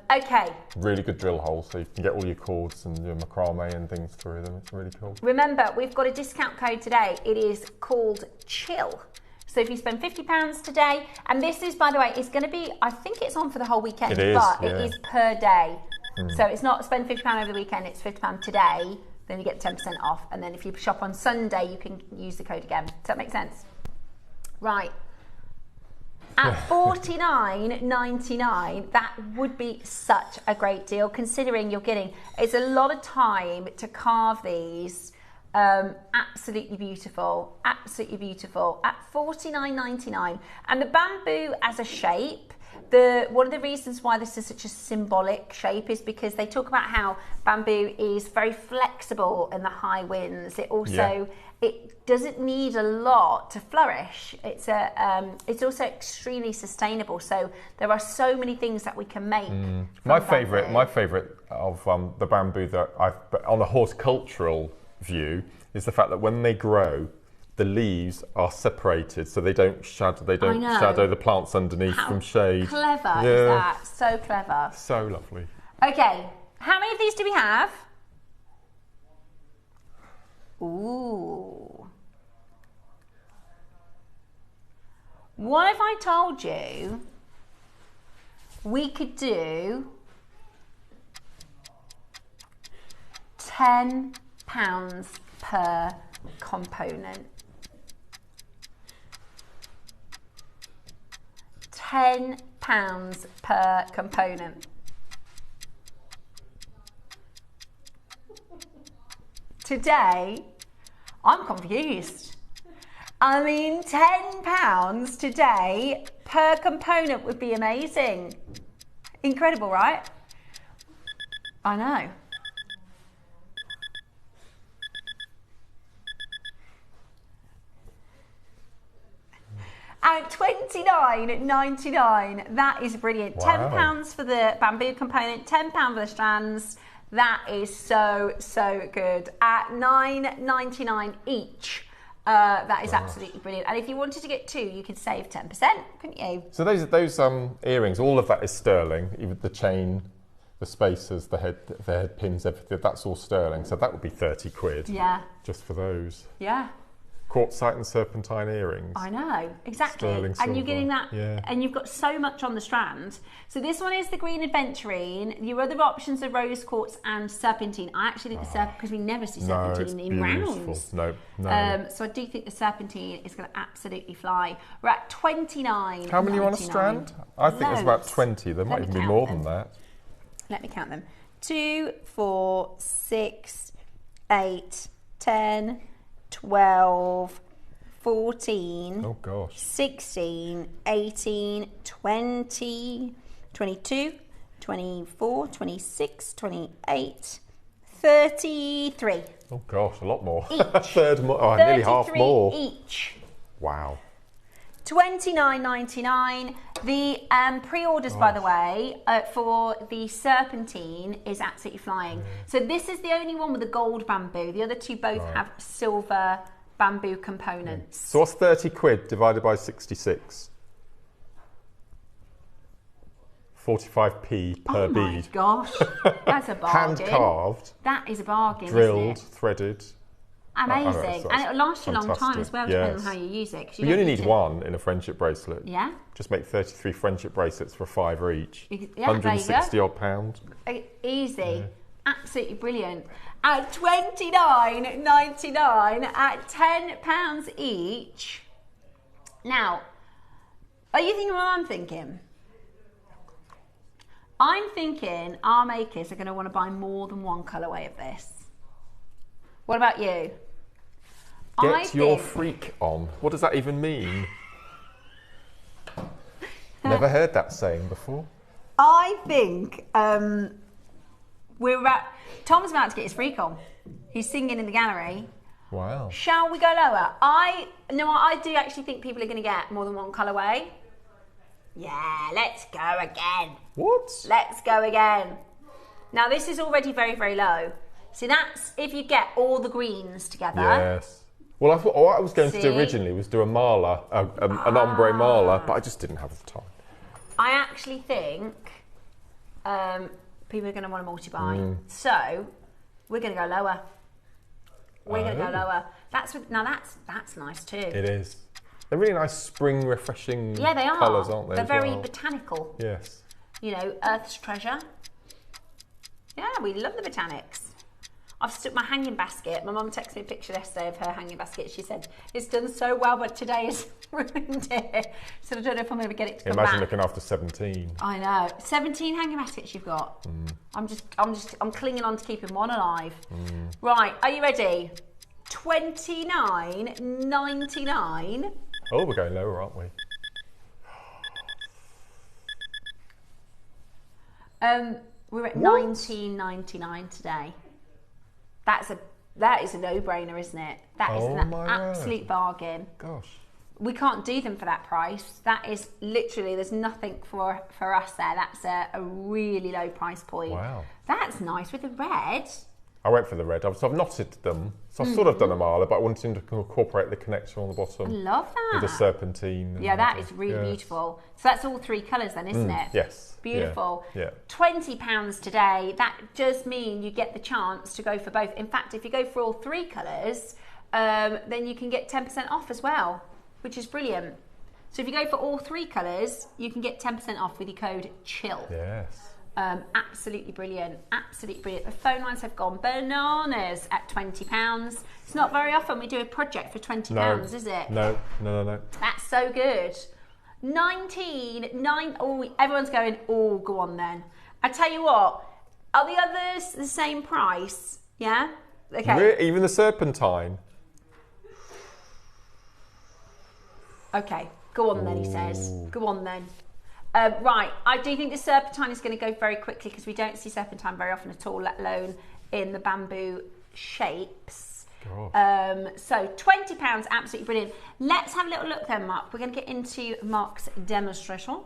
[SPEAKER 1] Okay.
[SPEAKER 2] Really good drill holes, so you can get all your cords and your macrame and things through them. It's really cool.
[SPEAKER 1] Remember, we've got a discount code today. It is called CHILL. So if you spend £50 today, and this is, by the way, it's going to be, I think it's on for the whole weekend,
[SPEAKER 2] it is
[SPEAKER 1] per day. So it's not spend £50 over the weekend, it's £50 today, then you get 10% off. And then if you shop on Sunday, you can use the code again. Does that make sense? Right. At $49.99, that would be such a great deal, considering you're getting, it's a lot of time to carve these. Absolutely beautiful, absolutely beautiful at $49.99. And the bamboo as a shape, one of the reasons why this is such a symbolic shape is because they talk about how bamboo is very flexible in the high winds. It also it doesn't need a lot to flourish. It's also extremely sustainable. So there are so many things that we can make. My favourite
[SPEAKER 2] of the bamboo that on a horticultural view is the fact that when they grow, the leaves are separated, so they don't shadow the plants underneath from shade.
[SPEAKER 1] Clever is that? So clever.
[SPEAKER 2] So lovely.
[SPEAKER 1] Okay, how many of these do we have? Ooh. What if I told you we could do £10 per component? £10 per component. Today, I'm confused. I mean, £10 today per component would be amazing. Incredible, right? I know. At $29.99, that is brilliant.
[SPEAKER 2] Wow.
[SPEAKER 1] £10 for the bamboo component, £10 for the strands. That is so, so good. At $9.99 each. That is absolutely brilliant. And if you wanted to get two, you could save 10%, couldn't you?
[SPEAKER 2] So those earrings, all of that is sterling. Even the chain, the spacers, the head pins, everything. That's all sterling. So that would be 30 quid.
[SPEAKER 1] Yeah.
[SPEAKER 2] Just for those.
[SPEAKER 1] Yeah.
[SPEAKER 2] Quartzite and serpentine earrings.
[SPEAKER 1] I know, exactly.
[SPEAKER 2] Sterling silver.
[SPEAKER 1] And you're getting that,
[SPEAKER 2] yeah.
[SPEAKER 1] And you've got so much on the strand. So this one is the green aventurine. Your other options are rose quartz and serpentine. I actually think the serpentine, because we never see serpentine in rounds.
[SPEAKER 2] No.
[SPEAKER 1] So I do think the serpentine is going to absolutely fly. We're at $29.99.
[SPEAKER 2] How many are on a strand? I think there's about 20. There might even be more than that.
[SPEAKER 1] Let me count them. 2, 4, 6, 8, 10, 12, 14,
[SPEAKER 2] oh gosh,
[SPEAKER 1] 16, 18, 20, 22, 24, 26, 28, 33.
[SPEAKER 2] Oh gosh, a lot more.
[SPEAKER 1] Each.
[SPEAKER 2] A third more. Oh, nearly half more.
[SPEAKER 1] Each.
[SPEAKER 2] Wow.
[SPEAKER 1] $29.99. The pre-orders, by the way, for the serpentine is absolutely flying. So this is the only one with the gold bamboo. The other two both have silver bamboo components.
[SPEAKER 2] So what's 30 quid divided by 66? 45p per bead.
[SPEAKER 1] Oh my gosh, that's a bargain.
[SPEAKER 2] Hand carved.
[SPEAKER 1] That is a bargain,
[SPEAKER 2] drilled,
[SPEAKER 1] isn't it?
[SPEAKER 2] threaded.
[SPEAKER 1] Amazing. And it'll last you a long time as well, depending on how you use it.
[SPEAKER 2] But you only need one in a friendship bracelet.
[SPEAKER 1] Yeah.
[SPEAKER 2] Just make 33 friendship bracelets for £5 each.
[SPEAKER 1] Yeah,
[SPEAKER 2] 160 odd pounds.
[SPEAKER 1] Easy. Yeah. Absolutely brilliant. At $29.99, at £10 each. Now, are you thinking what I'm thinking? I'm thinking our makers are going to want to buy more than one colourway of this. What about you?
[SPEAKER 2] Get your freak on. What does that even mean? Never heard that saying before.
[SPEAKER 1] I think Tom's about to get his freak on. He's singing in the gallery.
[SPEAKER 2] Wow.
[SPEAKER 1] Shall we go lower? I do actually think people are going to get more than one colourway. Yeah, let's go again.
[SPEAKER 2] What?
[SPEAKER 1] Let's go again. Now this is already very, very low. See, that's if you get all the greens together.
[SPEAKER 2] Yes. Well, I thought what I was going to do originally was do a mala, an ombre mala, but I just didn't have the time. I
[SPEAKER 1] actually think people are going to want to multi-buy. So we're going to go lower. We're going to go lower. That's nice too.
[SPEAKER 2] It is. They're really nice spring refreshing colours, aren't they?
[SPEAKER 1] They're very botanical.
[SPEAKER 2] Yes.
[SPEAKER 1] You know, Earth's treasure. Yeah, we love the botanics. I've stuck my hanging basket. My mum texted me a picture yesterday of her hanging basket. She said, it's done so well, but today has ruined it. So I don't know if I'm going to get it to come
[SPEAKER 2] Imagine
[SPEAKER 1] back.
[SPEAKER 2] looking after 17.
[SPEAKER 1] I know. 17 hanging baskets you've got. I'm clinging on to keeping one alive. Right, are you ready? $29.99.
[SPEAKER 2] Oh, we're going lower, aren't we?
[SPEAKER 1] We're at $19.99 today. That is a no-brainer, isn't it? That is an absolute bargain.
[SPEAKER 2] Gosh.
[SPEAKER 1] We can't do them for that price. That is literally, there's nothing for us there. That's a really low price point.
[SPEAKER 2] Wow.
[SPEAKER 1] That's nice with the red.
[SPEAKER 2] I went for the red. So I've knotted them. So I've sort of done a mala, but I wanted to incorporate the connection on the bottom.
[SPEAKER 1] I love that.
[SPEAKER 2] With the serpentine.
[SPEAKER 1] Yeah, that is really beautiful. So that's all 3 colours then, isn't it?
[SPEAKER 2] Yes.
[SPEAKER 1] Beautiful.
[SPEAKER 2] Yeah.
[SPEAKER 1] £20 today. That does mean you get the chance to go for both. In fact, if you go for all 3 colours, then you can get 10% off as well, which is brilliant. So if you go for all 3 colours, you can get 10% off with your code CHILL.
[SPEAKER 2] Yes.
[SPEAKER 1] Absolutely brilliant. Absolutely brilliant. The phone lines have gone bananas at £20. It's not very often we do a project for £20, is it?
[SPEAKER 2] No.
[SPEAKER 1] That's so good. 19. Oh, everyone's going, oh, go on then. I tell you what, are the others the same price? Yeah? Okay.
[SPEAKER 2] Even the serpentine?
[SPEAKER 1] Okay, go on then, he says. Go on then. Right, I do think the serpentine is going to go very quickly because we don't see serpentine very often at all, let alone in the bamboo shapes. So £20, absolutely brilliant. Let's have a little look then, Mark. We're going to get into Mark's demonstration,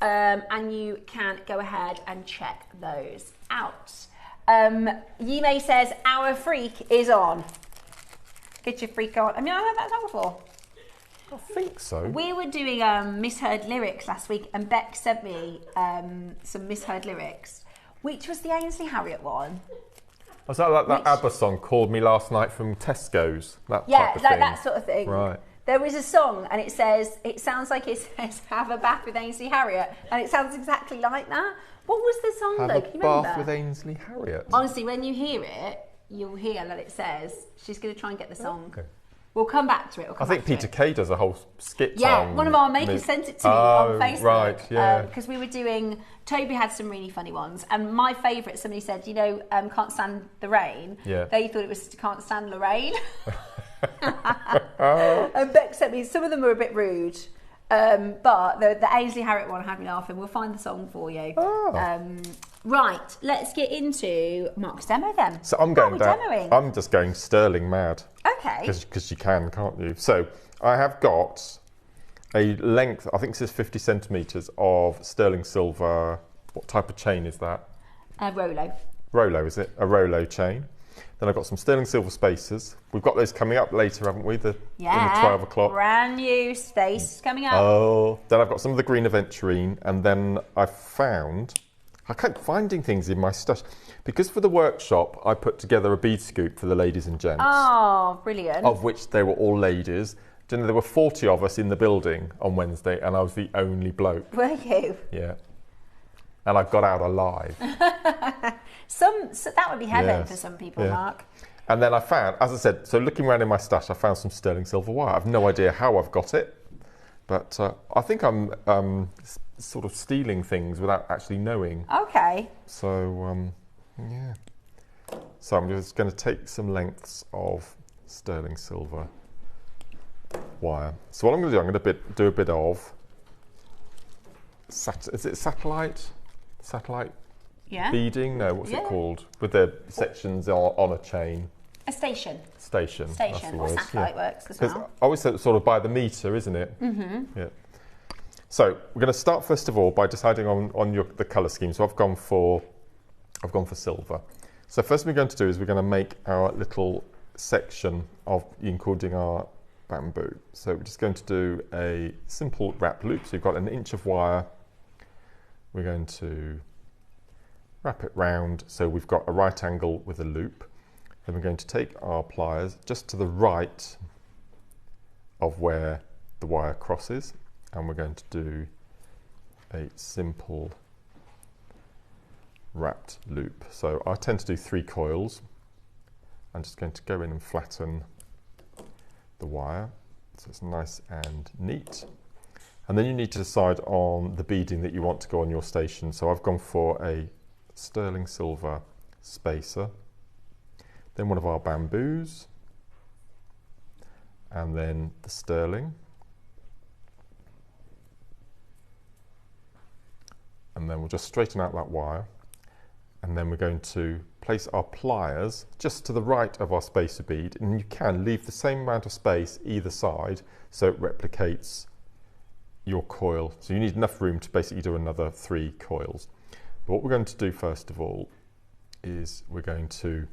[SPEAKER 1] and you can go ahead and check those out. Yime says, our freak is on. Get your freak on. Have you heard that song before?
[SPEAKER 2] I think so.
[SPEAKER 1] We were doing misheard lyrics last week, and Beck sent me some misheard lyrics, which was the Ainsley Harriott one.
[SPEAKER 2] Was that like that ABBA song, Called Me Last Night from Tesco's? That
[SPEAKER 1] yeah,
[SPEAKER 2] type of
[SPEAKER 1] like
[SPEAKER 2] thing.
[SPEAKER 1] that sort of thing.
[SPEAKER 2] Right.
[SPEAKER 1] There was a song, and it sounds like it says, have a bath with Ainsley Harriott, and it sounds exactly like that. What was the song though? Can you remember?
[SPEAKER 2] Have a bath with Ainsley Harriott.
[SPEAKER 1] Honestly, when you hear it, you'll hear that it says, she's going to try and get the song.
[SPEAKER 2] Okay.
[SPEAKER 1] We'll come back to it.
[SPEAKER 2] I think Peter Kay does a whole skit.
[SPEAKER 1] Yeah, one of our makers sent it to me on Facebook.
[SPEAKER 2] Right, yeah.
[SPEAKER 1] Because we were doing, Toby had some really funny ones, and my favourite, somebody said, Can't Stand the Rain.
[SPEAKER 2] Yeah.
[SPEAKER 1] They thought it was Can't Stand Lorraine. And Beck sent me, some of them were a bit rude, but the Ainsley Harriott one had me laughing. We'll find the song for you. Right, let's get into Mark's demo then.
[SPEAKER 2] So I'm going down.
[SPEAKER 1] Demoing?
[SPEAKER 2] I'm just going sterling mad.
[SPEAKER 1] Okay.
[SPEAKER 2] Because you can, can't you? So I have got a length, I think this is 50 centimetres of sterling silver. What type of chain is that?
[SPEAKER 1] Rolo.
[SPEAKER 2] Rolo, is it? A Rolo chain. Then I've got some sterling silver spacers. We've got those coming up later, haven't we? In the 12 o'clock.
[SPEAKER 1] Brand new space coming up.
[SPEAKER 2] Oh, then I've got some of the green aventurine, and then I kept finding things in my stash. Because for the workshop, I put together a bead scoop for the ladies and gents.
[SPEAKER 1] Oh, brilliant.
[SPEAKER 2] Of which they were all ladies. Do you know, there were 40 of us in the building on Wednesday, and I was the only bloke.
[SPEAKER 1] Were you?
[SPEAKER 2] Yeah. And I got out alive.
[SPEAKER 1] So that would be heaven for some people, Mark.
[SPEAKER 2] And then I found, as I said, so looking around in my stash, I found some sterling silver wire. I have no idea how I've got it, but I think I'm sort of stealing things without actually knowing.
[SPEAKER 1] Okay.
[SPEAKER 2] So, yeah. So I'm just going to take some lengths of sterling silver wire. So what I'm going to do, I'm going to do a bit of, is it satellite beading? No, what's it called? With the sections on a chain.
[SPEAKER 1] A station.
[SPEAKER 2] Station.
[SPEAKER 1] Or satellite works as well.
[SPEAKER 2] I always say it's sort of by the metre, isn't it? Mm-hmm. Yeah. So we're going to start first of all by deciding on the colour scheme. So I've gone for silver. So first thing we're going to do is we're going to make our little section of including our bamboo. So we're just going to do a simple wrap loop. So you've got an inch of wire. We're going to wrap it round so we've got a right angle with a loop. Then we're going to take our pliers just to the right of where the wire crosses, and we're going to do a simple wrapped loop. So I tend to do 3 coils. I'm just going to go in and flatten the wire so it's nice and neat. And then you need to decide on the beading that you want to go on your station. So I've gone for a sterling silver spacer, then one of our bamboos, and then the sterling. And then we'll just straighten out that wire. And then we're going to place our pliers just to the right of our spacer bead. And you can leave the same amount of space either side so it replicates your coil. So you need enough room to basically do another 3 coils. But what we're going to do first of all is we're going to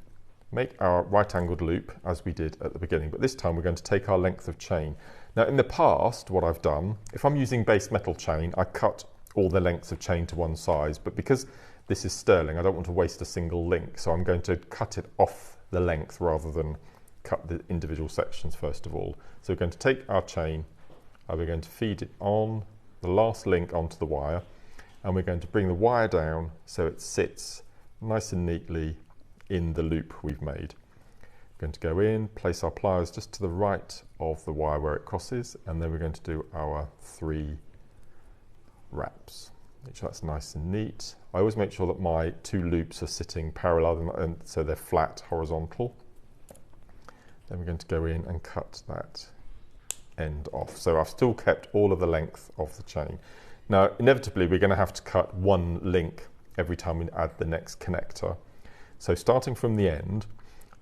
[SPEAKER 2] make our right-angled loop as we did at the beginning, but this time we're going to take our length of chain. Now in the past, what I've done, if I'm using base metal chain, I cut all the lengths of chain to one size, but because this is sterling, I don't want to waste a single link, so I'm going to cut it off the length rather than cut the individual sections first of all. So we're going to take our chain, and we're going to feed it on the last link onto the wire, and we're going to bring the wire down so it sits nice and neatly in the loop we've made. We're going to go in, place our pliers just to the right of the wire where it crosses, and then we're going to do our 3 wraps. Make sure that's nice and neat. I always make sure that my 2 loops are sitting parallel and so they're flat, horizontal. Then we're going to go in and cut that end off. So I've still kept all of the length of the chain. Now, inevitably, we're going to have to cut 1 link every time we add the next connector. So starting from the end,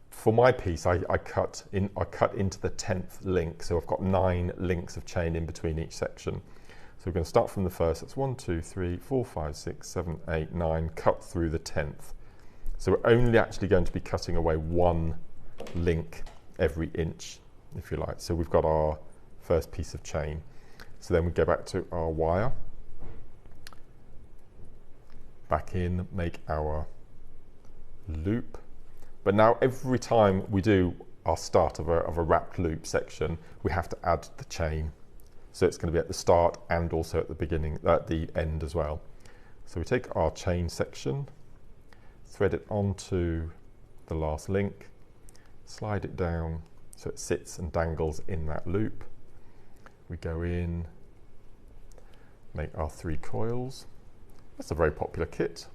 [SPEAKER 2] for my piece, I cut into the 10th link. So I've got 9 links of chain in between each section. So we're going to start from the first. That's 1, 2, 3, 4, 5, 6, 7, 8, 9, cut through the 10th. So we're only actually going to be cutting away 1 link every inch, if you like. So we've got our first piece of chain. So then we go back to our wire, back in, make our loop. But now every time we do our start of a wrapped loop section, we have to add the chain. So it's going to be at the start and also at the beginning, at the end as well. So we take our chain section, thread it onto the last link, slide it down so it sits and dangles in that loop. We go in, make our 3 coils. That's a very popular kit.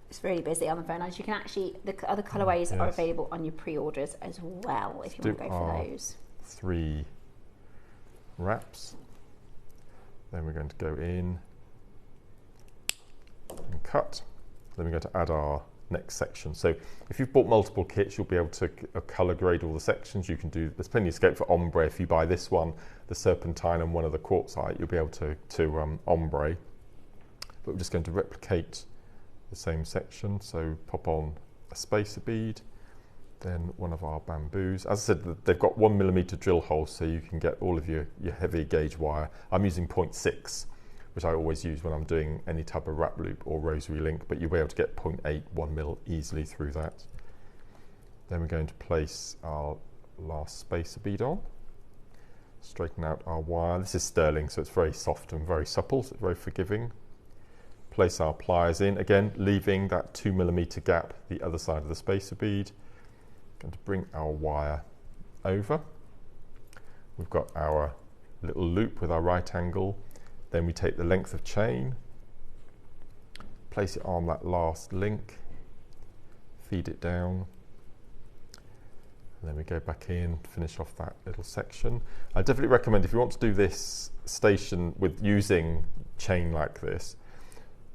[SPEAKER 1] It's really busy on the phone. As you can actually, the other colourways are available on your pre-orders as well, if you want to go for those.
[SPEAKER 2] 3 wraps. Then we're going to go in and cut. Then we're going to add our next section. So if you've bought multiple kits, you'll be able to colour grade all the sections. You can do, there's plenty of scope for ombre. If you buy this one, the serpentine and one of the quartzite, you'll be able to ombre. But we're just going to replicate the same section. So pop on a spacer bead, then one of our bamboos. As I said, they've got 1mm drill holes, so you can get all of your heavy gauge wire. I'm using 0.6, which I always use when I'm doing any type of wrap loop or rosary link, but you'll be able to get 0.8, 1mm easily through that. Then we're going to place our last spacer bead on, straighten out our wire. This is sterling, so it's very soft and very supple, so it's very forgiving. Place our pliers in, again, leaving that 2mm gap the other side of the spacer bead. Going to bring our wire over. We've got our little loop with our right angle. Then we take the length of chain, place it on that last link, feed it down, and then we go back in, finish off that little section. I definitely recommend, if you want to do this station with using chain like this,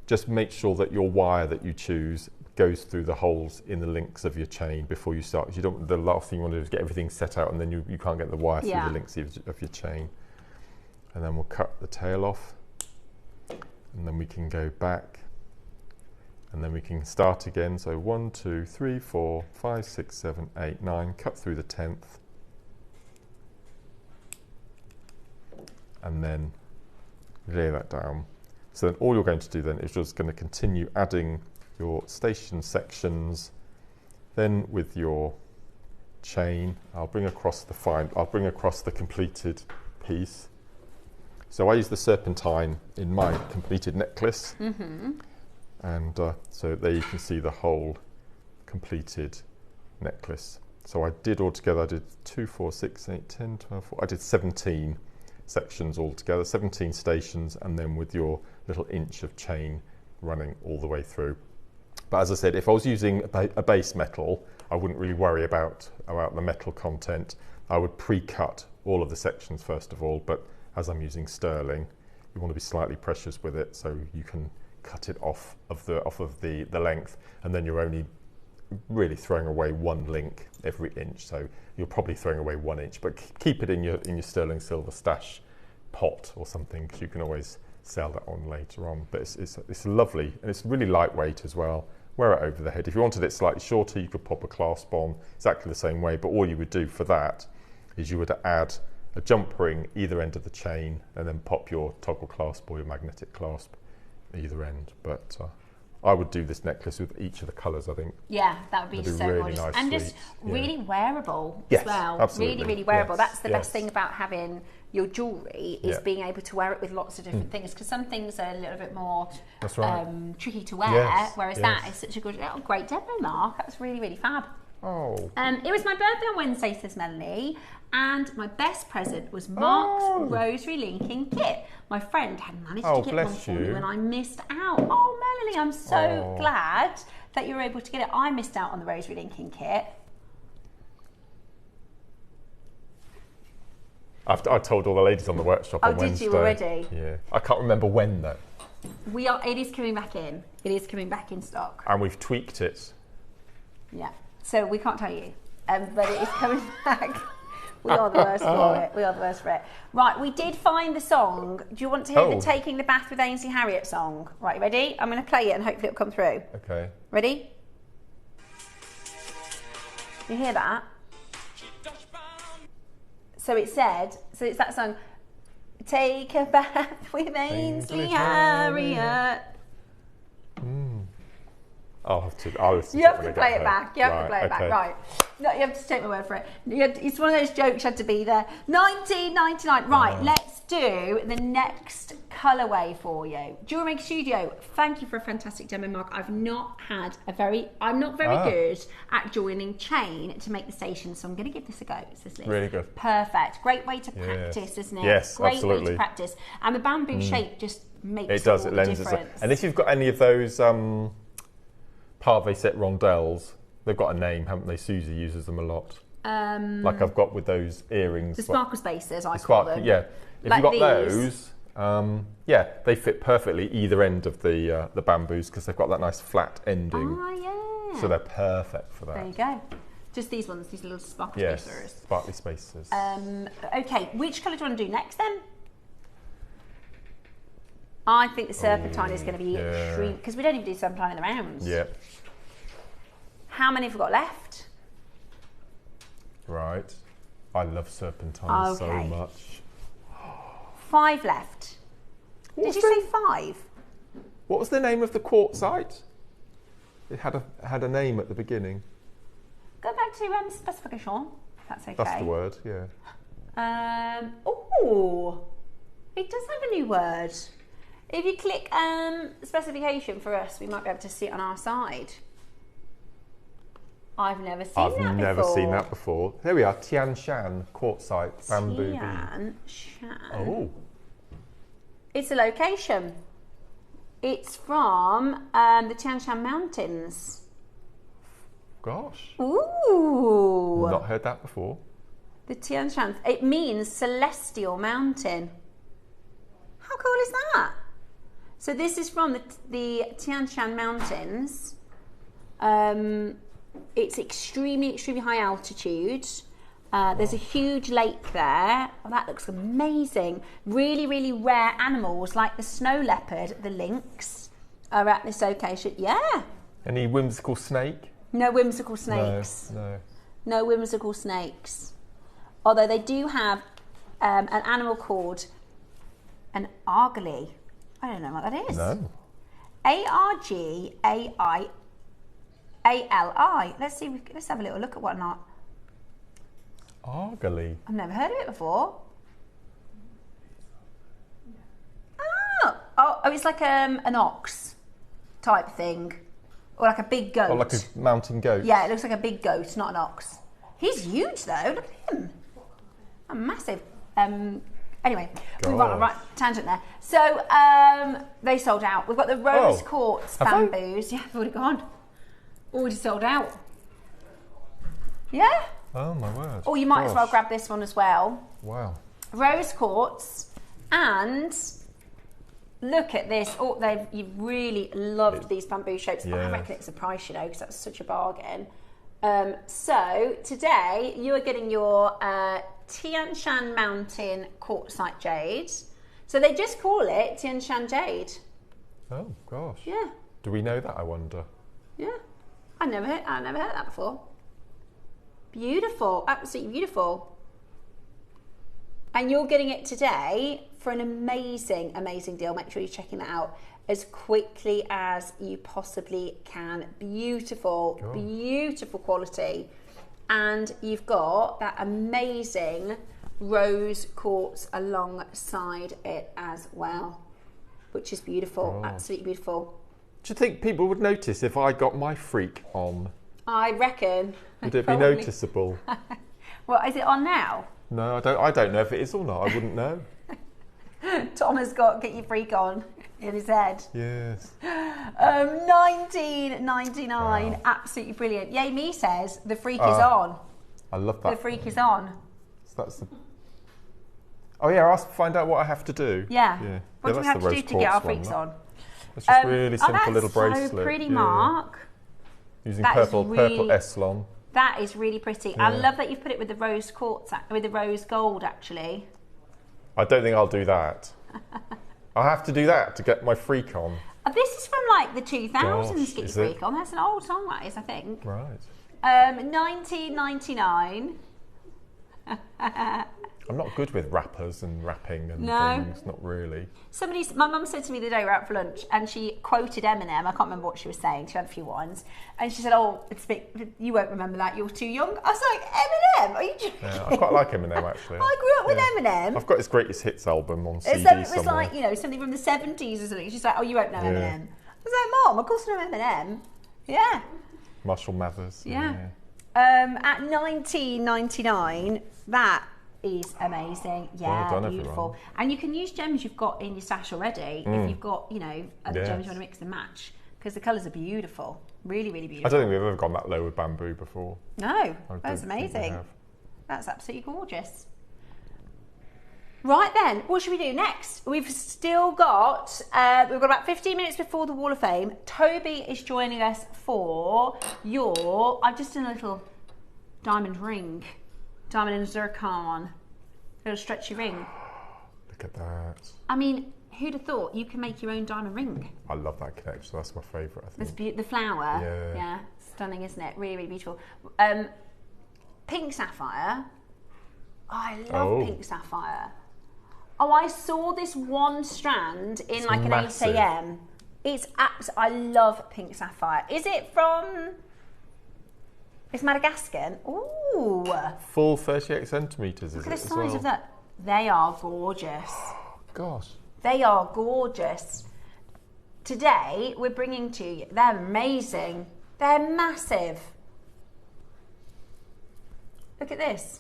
[SPEAKER 2] just make sure that your wire that you choose goes through the holes in the links of your chain before you start. You don't, the last thing you want to do is get everything set out and then you can't get the wire through the links of your chain. And then we'll cut the tail off, and then we can go back, and then we can start again. So 1, 2, 3, 4, 5, 6, 7, 8, 9, cut through the 10th, and then lay that down. So then all you're going to do then is just going to continue adding your station sections. Then with your chain, I'll bring across the completed piece. So I use the serpentine in my completed necklace, and so there you can see the whole completed necklace. So I did altogether, I did 2, 4, 6, 8, 10, 12, 14, I did 17 sections altogether, 17 stations, and then with your little inch of chain running all the way through. But as I said, if I was using a base metal, I wouldn't really worry about the metal content. I would pre-cut all of the sections first of all, but as I'm using sterling, you want to be slightly precious with it, so you can cut it off of the length, and then you're only really throwing away 1 link every inch. So you're probably throwing away 1 inch, but keep it in your sterling silver stash pot or something, because you can always sell that on later on. But it's lovely, and it's really lightweight as well. wear it over the head. If you wanted it slightly shorter, you could pop a clasp on exactly the same way, but all you would do for that is you would add a jump ring either end of the chain and then pop your toggle clasp or your magnetic clasp either end. But I would do this necklace with each of the colours, I think.
[SPEAKER 1] Yeah, that would be so
[SPEAKER 2] really
[SPEAKER 1] gorgeous.
[SPEAKER 2] nice,
[SPEAKER 1] and
[SPEAKER 2] sweet.
[SPEAKER 1] just really wearable
[SPEAKER 2] Yes,
[SPEAKER 1] as well.
[SPEAKER 2] absolutely.
[SPEAKER 1] Really, really wearable.
[SPEAKER 2] Yes,
[SPEAKER 1] That's the best
[SPEAKER 2] yes.
[SPEAKER 1] thing about having your jewellery is
[SPEAKER 2] Yeah.
[SPEAKER 1] being able to wear it with lots of different things, because some things are a little bit more
[SPEAKER 2] That's right.
[SPEAKER 1] tricky to wear,
[SPEAKER 2] Yes,
[SPEAKER 1] whereas that is such a good, great demo, Mark. That was really, really fab.
[SPEAKER 2] Oh.
[SPEAKER 1] It was my birthday on Wednesday, says Melanie, and my best present was Mark's rosary linking kit. My friend had managed to get one for me when I missed out. Oh, Melanie, I'm so glad that you were able to get it. I missed out on the rosary linking kit.
[SPEAKER 2] I told all the ladies on the workshop on Wednesday.
[SPEAKER 1] Did you already?
[SPEAKER 2] Yeah. I can't remember when though.
[SPEAKER 1] It is coming back in. It is coming back in stock.
[SPEAKER 2] And we've tweaked it.
[SPEAKER 1] Yeah. So we can't tell you, but it is coming back. We are the worst for it. We are the worst for it. Right, we did find the song. Do you want to hear the Taking the Bath with Ainsley Harriott song? Right, you ready? I'm going to play it and hopefully it'll come through.
[SPEAKER 2] Okay.
[SPEAKER 1] Ready? You hear that? So it said, so it's that song, Take a Bath with Ainsley Harriott.
[SPEAKER 2] I'll listen to
[SPEAKER 1] You have to play it back. You have to play it back. Right. No, you have to take my word for it. It's one of those jokes you had to be there. 1999. Right, let's do the next colourway for you. JewelleryMaker Studio, thank you for a fantastic demo, Mark. I'm not very good at joining chain to make the station, so I'm going to give this a go.
[SPEAKER 2] Really good.
[SPEAKER 1] Perfect. Great way to practice, isn't it?
[SPEAKER 2] Yes,
[SPEAKER 1] Great
[SPEAKER 2] absolutely.
[SPEAKER 1] way to practice. And the bamboo shape just makes
[SPEAKER 2] it does.
[SPEAKER 1] all
[SPEAKER 2] It
[SPEAKER 1] the
[SPEAKER 2] lends
[SPEAKER 1] difference.
[SPEAKER 2] itself. And if you've got any of those Parve set rondelles, they've got a name, haven't they? Susie uses them a lot. Like I've got with those earrings.
[SPEAKER 1] The sparkle spacers, I call them.
[SPEAKER 2] Yeah. If
[SPEAKER 1] Like
[SPEAKER 2] you've got
[SPEAKER 1] these.
[SPEAKER 2] those, they fit perfectly either end of the bamboos because they've got that nice flat ending.
[SPEAKER 1] Oh, yeah.
[SPEAKER 2] So they're perfect for that.
[SPEAKER 1] There you go. Just these ones, these little sparkle spacers.
[SPEAKER 2] Yes, sparkly spacers.
[SPEAKER 1] Okay, which colour do you want to do next then? I think the serpentine is going to be extreme, because we don't even do serpentine in the rounds.
[SPEAKER 2] Yeah.
[SPEAKER 1] How many have we got left?
[SPEAKER 2] Right. I love serpentine so much.
[SPEAKER 1] 5 left. Did you say 5?
[SPEAKER 2] What was the name of the quartzite? It had a name at the beginning.
[SPEAKER 1] Go back to specification, if that's okay.
[SPEAKER 2] That's the word, yeah.
[SPEAKER 1] It does have a new word. If you click specification for us, we might be able to see it on our side. I've never seen that before. There we are, Tian Shan quartzite bamboo bead. Tian Shan.
[SPEAKER 2] Oh.
[SPEAKER 1] It's a location. It's from the Tian Shan Mountains.
[SPEAKER 2] Gosh.
[SPEAKER 1] Ooh.
[SPEAKER 2] Not heard that before.
[SPEAKER 1] The Tian Shan. It means celestial mountain. How cool is that? So this is from the Tian Shan Mountains. It's extremely, extremely high altitude. There's a huge lake there. Oh, that looks amazing. Really, really rare animals like the snow leopard, the lynx, are at this location. Yeah.
[SPEAKER 2] Any whimsical snake?
[SPEAKER 1] No whimsical snakes. No whimsical snakes. Although they do have an animal called an argali. I don't know what that is.
[SPEAKER 2] No.
[SPEAKER 1] Argali. Let's have a little look at what not.
[SPEAKER 2] Argali.
[SPEAKER 1] I've never heard of it before. Oh, it's like an ox type thing, or like a big goat.
[SPEAKER 2] Or like a mountain goat.
[SPEAKER 1] Yeah, it looks like a big goat, not an ox. He's huge though. Look at him. I'm massive. Anyway, we've got a right tangent there. So they sold out. We've got the rose quartz bamboos. Yeah, they've already gone. Already sold out. Yeah.
[SPEAKER 2] Oh my word.
[SPEAKER 1] Or you might as well grab this one as well.
[SPEAKER 2] Wow.
[SPEAKER 1] Rose quartz, and look at this. Oh, you've really loved these bamboo shapes. Yeah. I reckon it's a price, because that's such a bargain. So today you are getting your Tian Shan Mountain quartzite jade. So they just call it Tian Shan jade.
[SPEAKER 2] Oh gosh.
[SPEAKER 1] Yeah.
[SPEAKER 2] Do we know that, I wonder?
[SPEAKER 1] Yeah, I've never heard that before. Beautiful, absolutely beautiful. And you're getting it today for an amazing, amazing deal. Make sure you're checking that out as quickly as you possibly can. Beautiful, beautiful quality. And you've got that amazing rose quartz alongside it as well, which is beautiful, absolutely beautiful.
[SPEAKER 2] Do you think people would notice if I got my freak on?
[SPEAKER 1] I reckon.
[SPEAKER 2] Would it be noticeable?
[SPEAKER 1] Well, is it on now?
[SPEAKER 2] No, I don't know if it is or not. I wouldn't know.
[SPEAKER 1] Tom has got Get Your Freak On in his head.
[SPEAKER 2] Yes.
[SPEAKER 1] $19.99. Wow. Absolutely brilliant. Yay Me says the freak is on.
[SPEAKER 2] I love that.
[SPEAKER 1] The freak is on.
[SPEAKER 2] So that's the... Oh yeah, I'll find out what I have to do.
[SPEAKER 1] Yeah. What do we have to do to get our freaks on?
[SPEAKER 2] It's just really simple little bracelet.
[SPEAKER 1] So pretty, Mark.
[SPEAKER 2] Using purple Eslon.
[SPEAKER 1] That is really pretty. Yeah. I love that you've put it with the rose quartz, with the rose gold actually.
[SPEAKER 2] I don't think I'll do that. I have to do that to get my freak on.
[SPEAKER 1] This is from like the 2000s, Get Your Freak On. That's an old song, that is, I think.
[SPEAKER 2] Right.
[SPEAKER 1] $19.99.
[SPEAKER 2] I'm not good with rappers and rapping and things, not really.
[SPEAKER 1] My mum said to me the day we were out for lunch and she quoted Eminem. I can't remember what she was saying. She had a few ones. And she said, you won't remember that, you're too young. I was like, Eminem? Are you joking?
[SPEAKER 2] Yeah, I quite like Eminem, actually.
[SPEAKER 1] I grew up with Eminem.
[SPEAKER 2] I've got his greatest hits album on CD
[SPEAKER 1] somewhere. It was
[SPEAKER 2] somewhere.
[SPEAKER 1] like, something from the 70s or something. She's like, you won't know Eminem. I was like, Mom, of course I know Eminem. Yeah.
[SPEAKER 2] Marshall Mathers.
[SPEAKER 1] Yeah. At $19.99, that is amazing. Yeah,
[SPEAKER 2] well done,
[SPEAKER 1] beautiful.
[SPEAKER 2] Everyone.
[SPEAKER 1] And you can use gems you've got in your stash already if you've got, other gems you want to mix and match, because the colours are beautiful. Really, really beautiful.
[SPEAKER 2] I don't think we've ever gone that low with bamboo before.
[SPEAKER 1] No, that's amazing. That's absolutely gorgeous. Right then, what should we do next? We've still got, about 15 minutes before the Wall of Fame. Toby is joining us for I've just done a little diamond ring. Diamond and zircon. Little stretchy ring.
[SPEAKER 2] Look at that.
[SPEAKER 1] I mean, who'd have thought you can make your own diamond ring?
[SPEAKER 2] I love that connection. That's my favourite, I think.
[SPEAKER 1] The flower.
[SPEAKER 2] Yeah.
[SPEAKER 1] Stunning, isn't it? Really, really beautiful. Pink sapphire. I love pink sapphire. Oh, I saw this one strand in it's like massive. An 8 a.m. It's I love pink sapphire. Is it from... It's Madagascar. Ooh.
[SPEAKER 2] Full 38 centimetres,
[SPEAKER 1] Look at the size of that. They are gorgeous.
[SPEAKER 2] Gosh.
[SPEAKER 1] They are gorgeous. Today, we're bringing to you, they're amazing. They're massive. Look at this.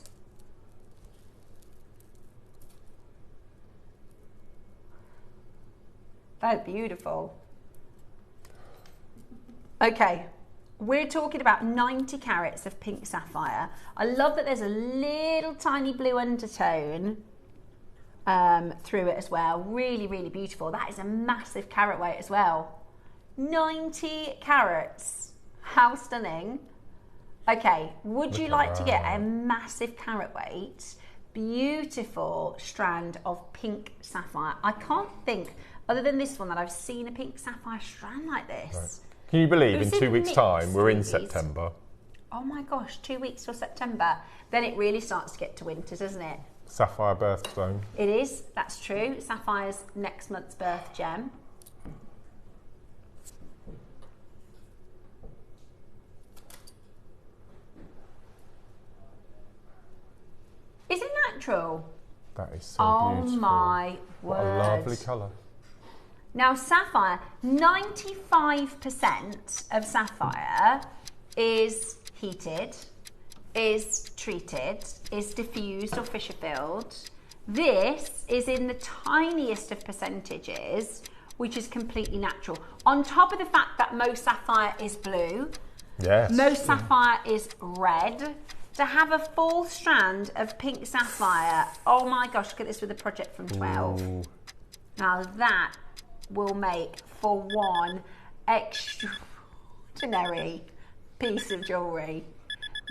[SPEAKER 1] They're beautiful. Okay. We're talking about 90 carats of pink sapphire. I love that there's a little tiny blue undertone through it as well. Really, really beautiful. That is a massive carat weight as well. 90 carats. How stunning. Okay, would you like to get a massive carat weight, beautiful strand of pink sapphire? I can't think, other than this one, that I've seen a pink sapphire strand like this.
[SPEAKER 2] Right. Can you believe in 2 weeks' time we're in September?
[SPEAKER 1] Oh my gosh, 2 weeks till September. Then it really starts to get to winter, doesn't it?
[SPEAKER 2] Sapphire birthstone.
[SPEAKER 1] It is, that's true. Sapphire's next month's birth gem. Is it natural?
[SPEAKER 2] That is so beautiful.
[SPEAKER 1] Oh my word.
[SPEAKER 2] What a lovely colour.
[SPEAKER 1] Now, sapphire, 95% of sapphire is heated, is treated, is diffused or fissure filled. This is in the tiniest of percentages, which is completely natural. On top of the fact that most sapphire is blue, most sapphire is red. To have a full strand of pink sapphire, oh my gosh, look at this with the project from 12. Ooh. Now that will make for one extraordinary piece of jewellery.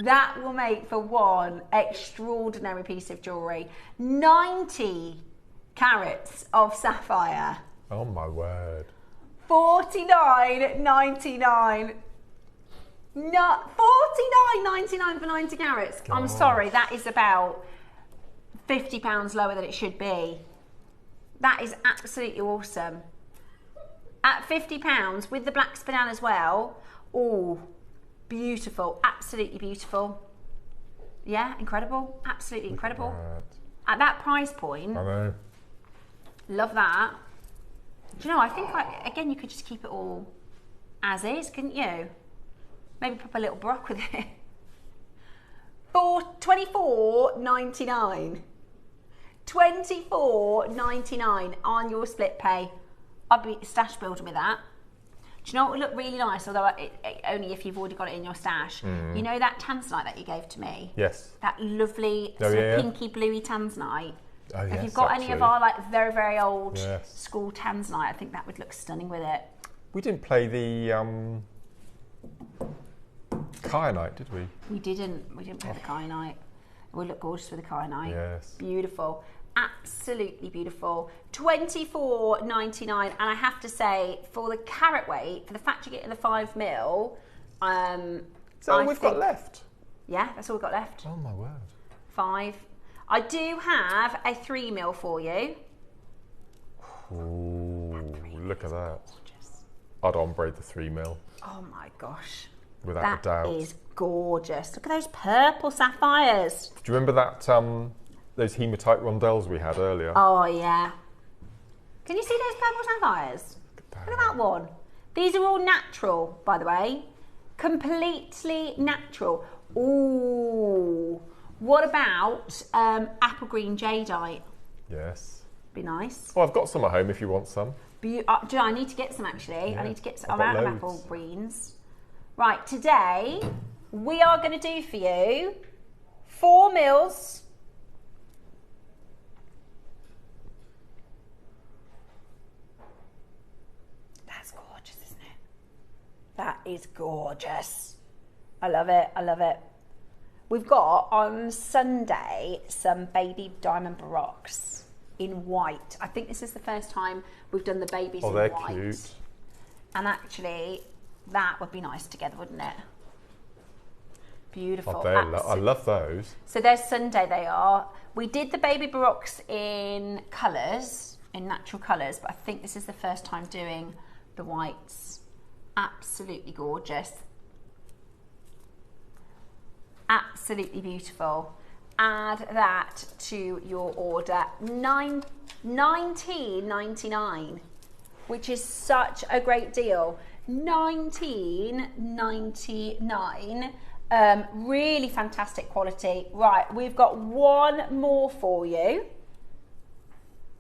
[SPEAKER 1] That will make for one extraordinary piece of jewellery. 90 carats of sapphire.
[SPEAKER 2] Oh my word.
[SPEAKER 1] $49.99. No, $49.99 for 90 carats.
[SPEAKER 2] Gosh.
[SPEAKER 1] I'm sorry, that is about £50 lower than it should be. That is absolutely awesome. At £50 with the black spadine as well. Oh, beautiful, absolutely beautiful. Yeah, incredible, absolutely incredible. At that price point,
[SPEAKER 2] I know.
[SPEAKER 1] love that. Do you know, I think, again, you could just keep it all as is, couldn't you? Maybe pop a little brock with it. For $24.99. $24.99 on your split pay. I'd be stash building with that. Do you know what would look really nice? Although only if you've already got it in your stash. You know that tanzanite that you gave to me?
[SPEAKER 2] Yes.
[SPEAKER 1] That lovely sort of pinky bluey tanzanite.
[SPEAKER 2] Oh, yes,
[SPEAKER 1] if you've got any of our very, very old school tanzanite, I think that would look stunning with it.
[SPEAKER 2] We didn't play the kyanite, did we?
[SPEAKER 1] We didn't play the kyanite. It would look gorgeous with the kyanite.
[SPEAKER 2] Yes.
[SPEAKER 1] Beautiful. Absolutely beautiful. $24.99, and I have to say, for the carat weight, for the fact you're getting the 5mm,
[SPEAKER 2] so we've got left.
[SPEAKER 1] Yeah, that's all we've got left.
[SPEAKER 2] Oh my word.
[SPEAKER 1] 5. I do have a 3mm for you.
[SPEAKER 2] Ooh, look at that. Gorgeous. I'd ombre the 3mm.
[SPEAKER 1] Oh my gosh.
[SPEAKER 2] Without a doubt.
[SPEAKER 1] That is gorgeous. Look at those purple sapphires.
[SPEAKER 2] Do you remember that those hematite rondelles we had earlier?
[SPEAKER 1] Oh yeah. Can you see those purple sapphires? Look at that one. These are all natural, by the way. Completely natural. Ooh. What about apple green jadeite?
[SPEAKER 2] Yes.
[SPEAKER 1] Be nice.
[SPEAKER 2] Well, I've got some at home if you want some.
[SPEAKER 1] Do you know, I need to get some actually.
[SPEAKER 2] Yeah,
[SPEAKER 1] I need to get some.
[SPEAKER 2] I've
[SPEAKER 1] I'm
[SPEAKER 2] got
[SPEAKER 1] out of
[SPEAKER 2] loads.
[SPEAKER 1] apple greens. Right, today we are going to do for you 4mm. That's gorgeous, isn't it? That is gorgeous. I love it. I love it. We've got on Sunday some baby diamond baroques in white. I think this is the first time we've done the babies in white.
[SPEAKER 2] Oh, they're cute.
[SPEAKER 1] And actually, that would be nice together, wouldn't it? Beautiful.
[SPEAKER 2] Oh, I love those.
[SPEAKER 1] So there's Sunday they are. We did the baby baroques in colours, in natural colours, but I think this is the first time doing the whites. Absolutely gorgeous. Absolutely beautiful. Add that to your order. $19.99, which is such a great deal. $19.99. Really fantastic quality. Right, we've got one more for you.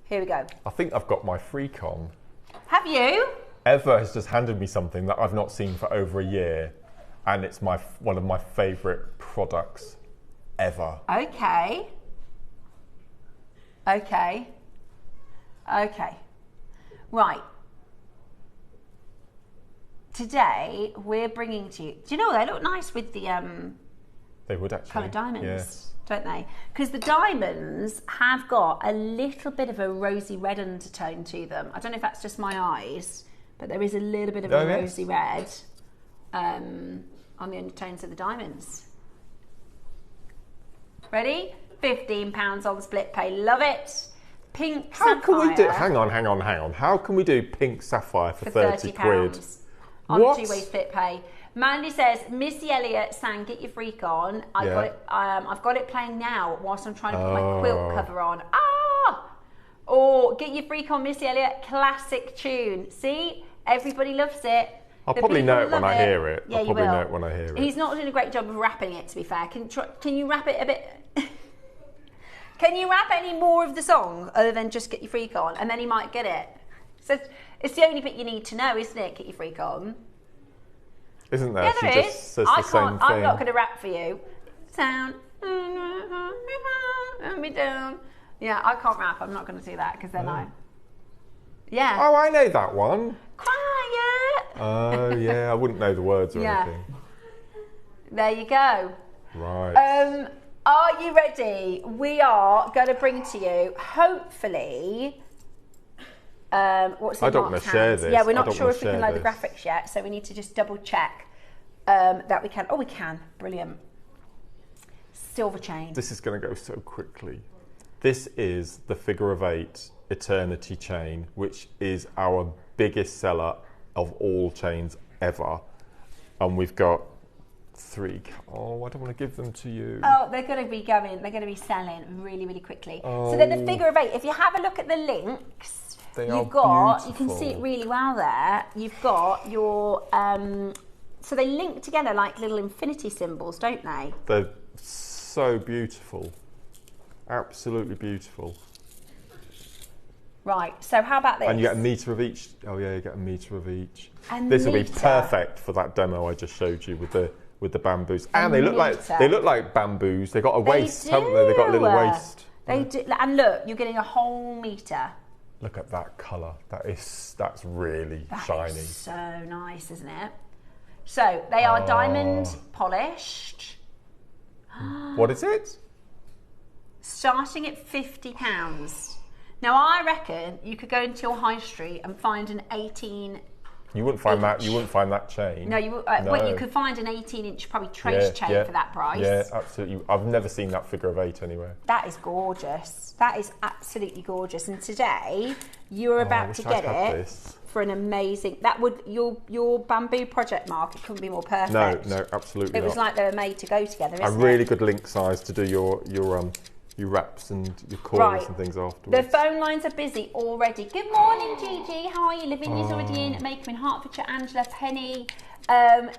[SPEAKER 1] Here we go.
[SPEAKER 2] I think I've got my freak on.
[SPEAKER 1] Have you?
[SPEAKER 2] Eva has just handed me something that I've not seen for over a year, and it's one of my favourite products ever.
[SPEAKER 1] Okay. Okay. Okay. Right. Today we're bringing to you. Do you know they look nice with the
[SPEAKER 2] They would actually.
[SPEAKER 1] coloured diamonds,
[SPEAKER 2] yes.
[SPEAKER 1] don't they? Because the diamonds have got a little bit of a rosy red undertone to them. I don't know if that's just my eyes, but there is a little bit of a rosy red on the undertones of the diamonds. Ready? £15 on the split pay. Love it. Pink sapphire.
[SPEAKER 2] How can we do? Hang on. How can we do pink sapphire for 30 quid?
[SPEAKER 1] On two-way split pay. Mandy says, Missy Elliott sang "Get Your Freak On." I've got it playing now whilst I'm trying to put my quilt cover on. Or "Get Your Freak On," Missy Elliott, classic tune. See, everybody loves it.
[SPEAKER 2] I'll probably know it when I hear it.
[SPEAKER 1] Yeah,
[SPEAKER 2] I'll probably know it when I hear it.
[SPEAKER 1] He's not doing a great job of rapping it, to be fair. Can you rap it a bit? Can you rap any more of the song other than just "Get Your Freak On," and then he might get it? So it's the only bit you need to know, isn't it? "Get Your Freak On."
[SPEAKER 2] Isn't there?
[SPEAKER 1] Yeah,
[SPEAKER 2] She
[SPEAKER 1] there
[SPEAKER 2] just
[SPEAKER 1] is.
[SPEAKER 2] says the same thing.
[SPEAKER 1] I'm not going to rap for you. Sound me down. Yeah, I can't rap. I'm not going to do that because then Yeah.
[SPEAKER 2] Oh, I know that one.
[SPEAKER 1] Quiet.
[SPEAKER 2] Oh, yeah. I wouldn't know the words or anything.
[SPEAKER 1] There you go.
[SPEAKER 2] Right.
[SPEAKER 1] Are you ready? We are going to bring to you, hopefully, what's in
[SPEAKER 2] I don't want
[SPEAKER 1] Mark's
[SPEAKER 2] to share
[SPEAKER 1] hands?
[SPEAKER 2] this.
[SPEAKER 1] Yeah, we're
[SPEAKER 2] I
[SPEAKER 1] not
[SPEAKER 2] don't
[SPEAKER 1] sure
[SPEAKER 2] want
[SPEAKER 1] if
[SPEAKER 2] to
[SPEAKER 1] we can
[SPEAKER 2] share
[SPEAKER 1] load the
[SPEAKER 2] this.
[SPEAKER 1] graphics yet, so we need to just double check. that we can. Oh, we can. Brilliant. Silver chain.
[SPEAKER 2] This is going to go so quickly. This is the figure of 8 eternity chain, which is our biggest seller of all chains ever. And we've got 3. Oh, I don't want to give them to you.
[SPEAKER 1] Oh, they're going to be selling really, really quickly. Oh. So then the figure of 8, if you have a look at the links, you can see it really well there. You've got your, so they link together like little infinity symbols, don't they?
[SPEAKER 2] They're so beautiful. Absolutely beautiful.
[SPEAKER 1] Right, so how about this?
[SPEAKER 2] And you get a metre of each. Oh yeah, you get a metre of each. This will be perfect for that demo I just showed you with the bamboos. And they look like bamboos. They've got a waist, haven't they? They've got a little waist.
[SPEAKER 1] They do. And look, you're getting a whole metre.
[SPEAKER 2] Look at that colour. That's really shiny.
[SPEAKER 1] Is so nice, isn't it? So they are diamond polished.
[SPEAKER 2] What is it?
[SPEAKER 1] Starting at £50. Now I reckon you could go into your high street and find an 18.
[SPEAKER 2] You wouldn't find that. You wouldn't find that chain.
[SPEAKER 1] No, you well, you could find an 18-inch probably trace chain for that price.
[SPEAKER 2] Yeah, absolutely. I've never seen that figure of 8 anywhere.
[SPEAKER 1] That is gorgeous. That is absolutely gorgeous. And today you're about to get it for an amazing. That would your bamboo project, Mark. It couldn't be more perfect.
[SPEAKER 2] No, absolutely.
[SPEAKER 1] It was like they were made to go together. Isn't
[SPEAKER 2] a really good link size to do your wraps and your cords and things afterwards.
[SPEAKER 1] The phone lines are busy already. Good morning, Gigi. How are you? Lavinia's already in. Maker in Hertfordshire. Angela, Penny.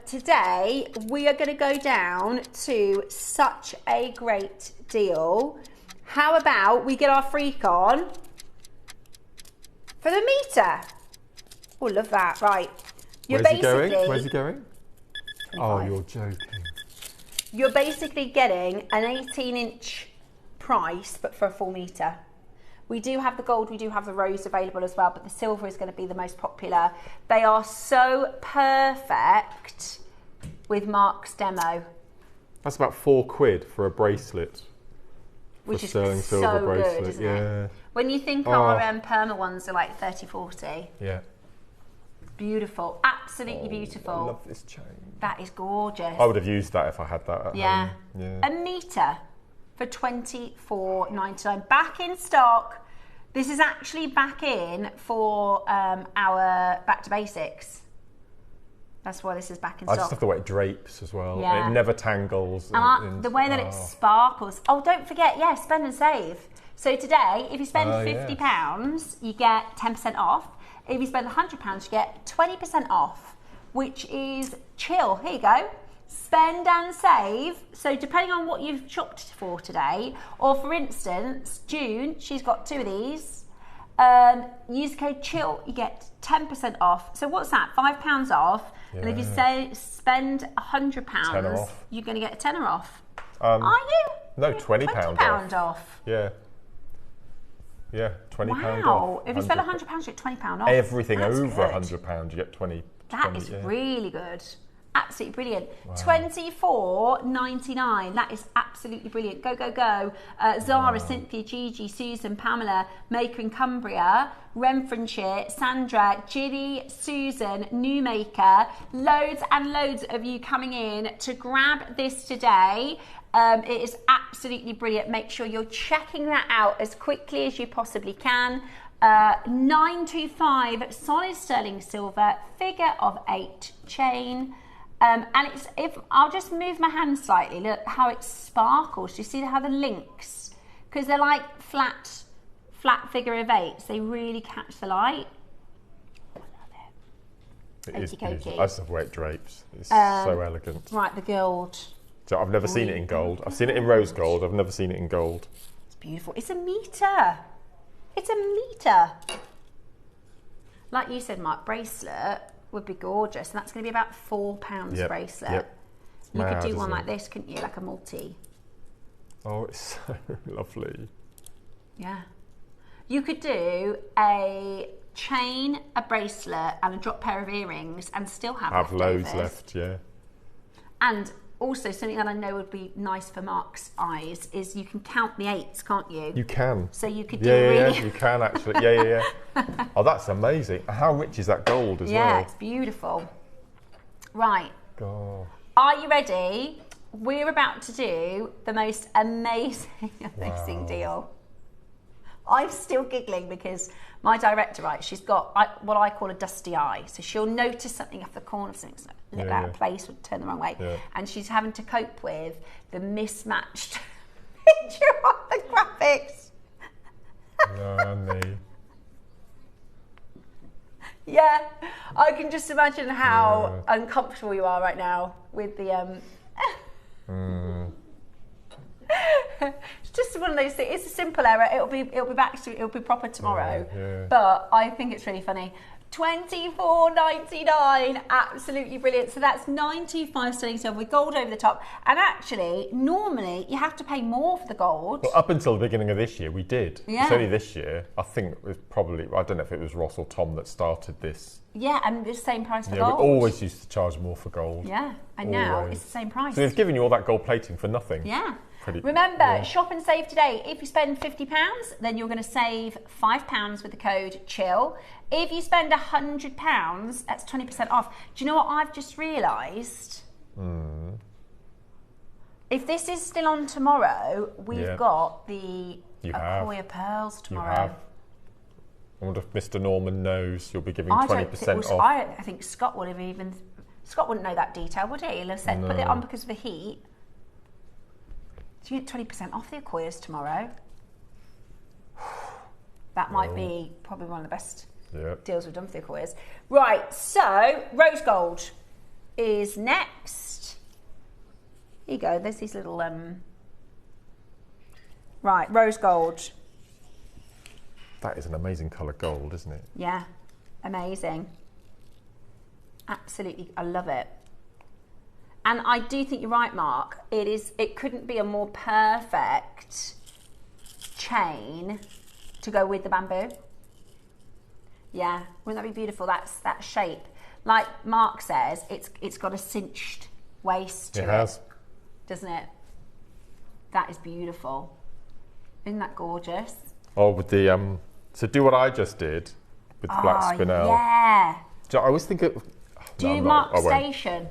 [SPEAKER 1] Today we are going to go down to such a great deal. How about we get our freak on for the metre? Oh, love that. Right.
[SPEAKER 2] Where's he going? Where's he going? 25. Oh, you're joking.
[SPEAKER 1] You're basically getting an 18-inch price, but for a full metre. We do have the gold, we do have the rose available as well, but the silver is going to be the most popular. They are so perfect with Mark's demo.
[SPEAKER 2] That's about £4 for a bracelet.
[SPEAKER 1] Which is
[SPEAKER 2] sterling silver
[SPEAKER 1] so
[SPEAKER 2] bracelet.
[SPEAKER 1] Good, isn't it? When you think our perma ones are like 30, 40.
[SPEAKER 2] Yeah.
[SPEAKER 1] Beautiful, absolutely beautiful.
[SPEAKER 2] I love this chain.
[SPEAKER 1] That is gorgeous.
[SPEAKER 2] I would have used that if I had that at home. Yeah.
[SPEAKER 1] A metre for $24.99. Back in stock. This is actually back in for our Back to Basics. That's why this is back in stock.
[SPEAKER 2] I just love the way it drapes as well. Yeah. It never tangles.
[SPEAKER 1] The way that it sparkles. Oh, don't forget, spend and save. So today, if you spend £50, you get 10% off. If you spend £100, you get 20% off, which is chill. Here you go. Spend and save. So depending on what you've shopped for today, or for instance, June, she's got 2 of these. Use the code CHILL, you get 10% off. So what's that? £5 off. Yeah. And if you spend £100, you're going to get a tenner off. Are you?
[SPEAKER 2] No, £20
[SPEAKER 1] off.
[SPEAKER 2] Yeah. Yeah, £20 off.
[SPEAKER 1] Wow. If you spend £100, you get £20 off.
[SPEAKER 2] Everything over £100, you get 20.
[SPEAKER 1] That is really good. Absolutely brilliant. Wow. $24.99. That is absolutely brilliant. Go, go, go. Zara, Cynthia, Gigi, Susan, Pamela, Maker in Cumbria, Renfrewshire, Sandra, Ginny, Susan, New Maker. Loads and loads of you coming in to grab this today. It is absolutely brilliant. Make sure you're checking that out as quickly as you possibly can. 925 solid sterling silver, figure of 8 chain. And it's, if I'll just move my hand slightly, look how it sparkles. Do you see how the links? Because they're like flat figure of 8s. They really catch the light. I love it.
[SPEAKER 2] It is beautiful. I just love the way it drapes. It's so elegant.
[SPEAKER 1] Right, the gold.
[SPEAKER 2] So I've never seen it in gold. I've seen it in rose gold. I've never seen it in gold.
[SPEAKER 1] It's beautiful. It's a metre. It's a metre. Like you said, Mark, bracelet would be gorgeous, and that's going to be about £4 bracelet.
[SPEAKER 2] Yep.
[SPEAKER 1] You could do one like this, couldn't you? Like a multi.
[SPEAKER 2] Oh, it's so lovely.
[SPEAKER 1] Yeah. You could do a chain, a bracelet, and a drop pair of earrings, and still have
[SPEAKER 2] loads left. Yeah.
[SPEAKER 1] And also, something that I know would be nice for Mark's eyes is you can count the 8s, can't you?
[SPEAKER 2] You can.
[SPEAKER 1] So you could do really...
[SPEAKER 2] Yeah, you can actually. Yeah. Oh, that's amazing. How rich is that gold as well?
[SPEAKER 1] Yeah, it's beautiful. Right,
[SPEAKER 2] God.
[SPEAKER 1] Are you ready? We're about to do the most amazing deal. I'm still giggling because my director, right, she's got what I call a dusty eye. So she'll notice something off the corner of something, look out of place, or turn the wrong way. Yeah. And she's having to cope with the mismatched picture of the graphics.
[SPEAKER 2] Nanny.
[SPEAKER 1] Yeah, I can just imagine how uncomfortable you are right now with the... It's just one of those things. It's a simple error. It'll be proper tomorrow. Yeah. But I think it's really funny. $24.99, absolutely brilliant. So that's 925 sterling silver with gold over the top. And actually, normally you have to pay more for the gold.
[SPEAKER 2] Well, up until the beginning of this year, we did.
[SPEAKER 1] Yeah.
[SPEAKER 2] It's only this year. I think it was probably, I don't know if it was Ross or Tom that started this.
[SPEAKER 1] Yeah, and it's the same price for gold.
[SPEAKER 2] We always used to charge more for gold.
[SPEAKER 1] Yeah, and now it's the same price.
[SPEAKER 2] So they've given you all that gold plating for nothing.
[SPEAKER 1] Yeah. Remember, shop and save today. If you spend £50, then you're going to save £5 with the code CHILL. If you spend £100, that's 20% off. Do you know what I've just realised? If this is still on tomorrow, we've got the Acquoia Pearls tomorrow.
[SPEAKER 2] You have. I wonder if Mr. Norman knows you'll be giving 20% off.
[SPEAKER 1] I think Scott would have even... Scott wouldn't know that detail, would he? He'll have said, put it on because of the heat. So you get 20% off the Acquoias tomorrow. That might be probably one of the best deals we've done for the Acquoias. Right, so rose gold is next. Here you go, there's these little... Right, rose gold.
[SPEAKER 2] That is an amazing colour gold, isn't it?
[SPEAKER 1] Yeah, amazing. Absolutely, I love it. And I do think you're right, Mark. It couldn't be a more perfect chain to go with the bamboo. Yeah, wouldn't that be beautiful? That shape. Like Mark says, it's got a cinched waist to it.
[SPEAKER 2] It has.
[SPEAKER 1] Doesn't it? That is beautiful. Isn't that gorgeous?
[SPEAKER 2] Oh, with the so do what I just did with the black spinel.
[SPEAKER 1] Yeah.
[SPEAKER 2] So I always think of
[SPEAKER 1] Mark Station.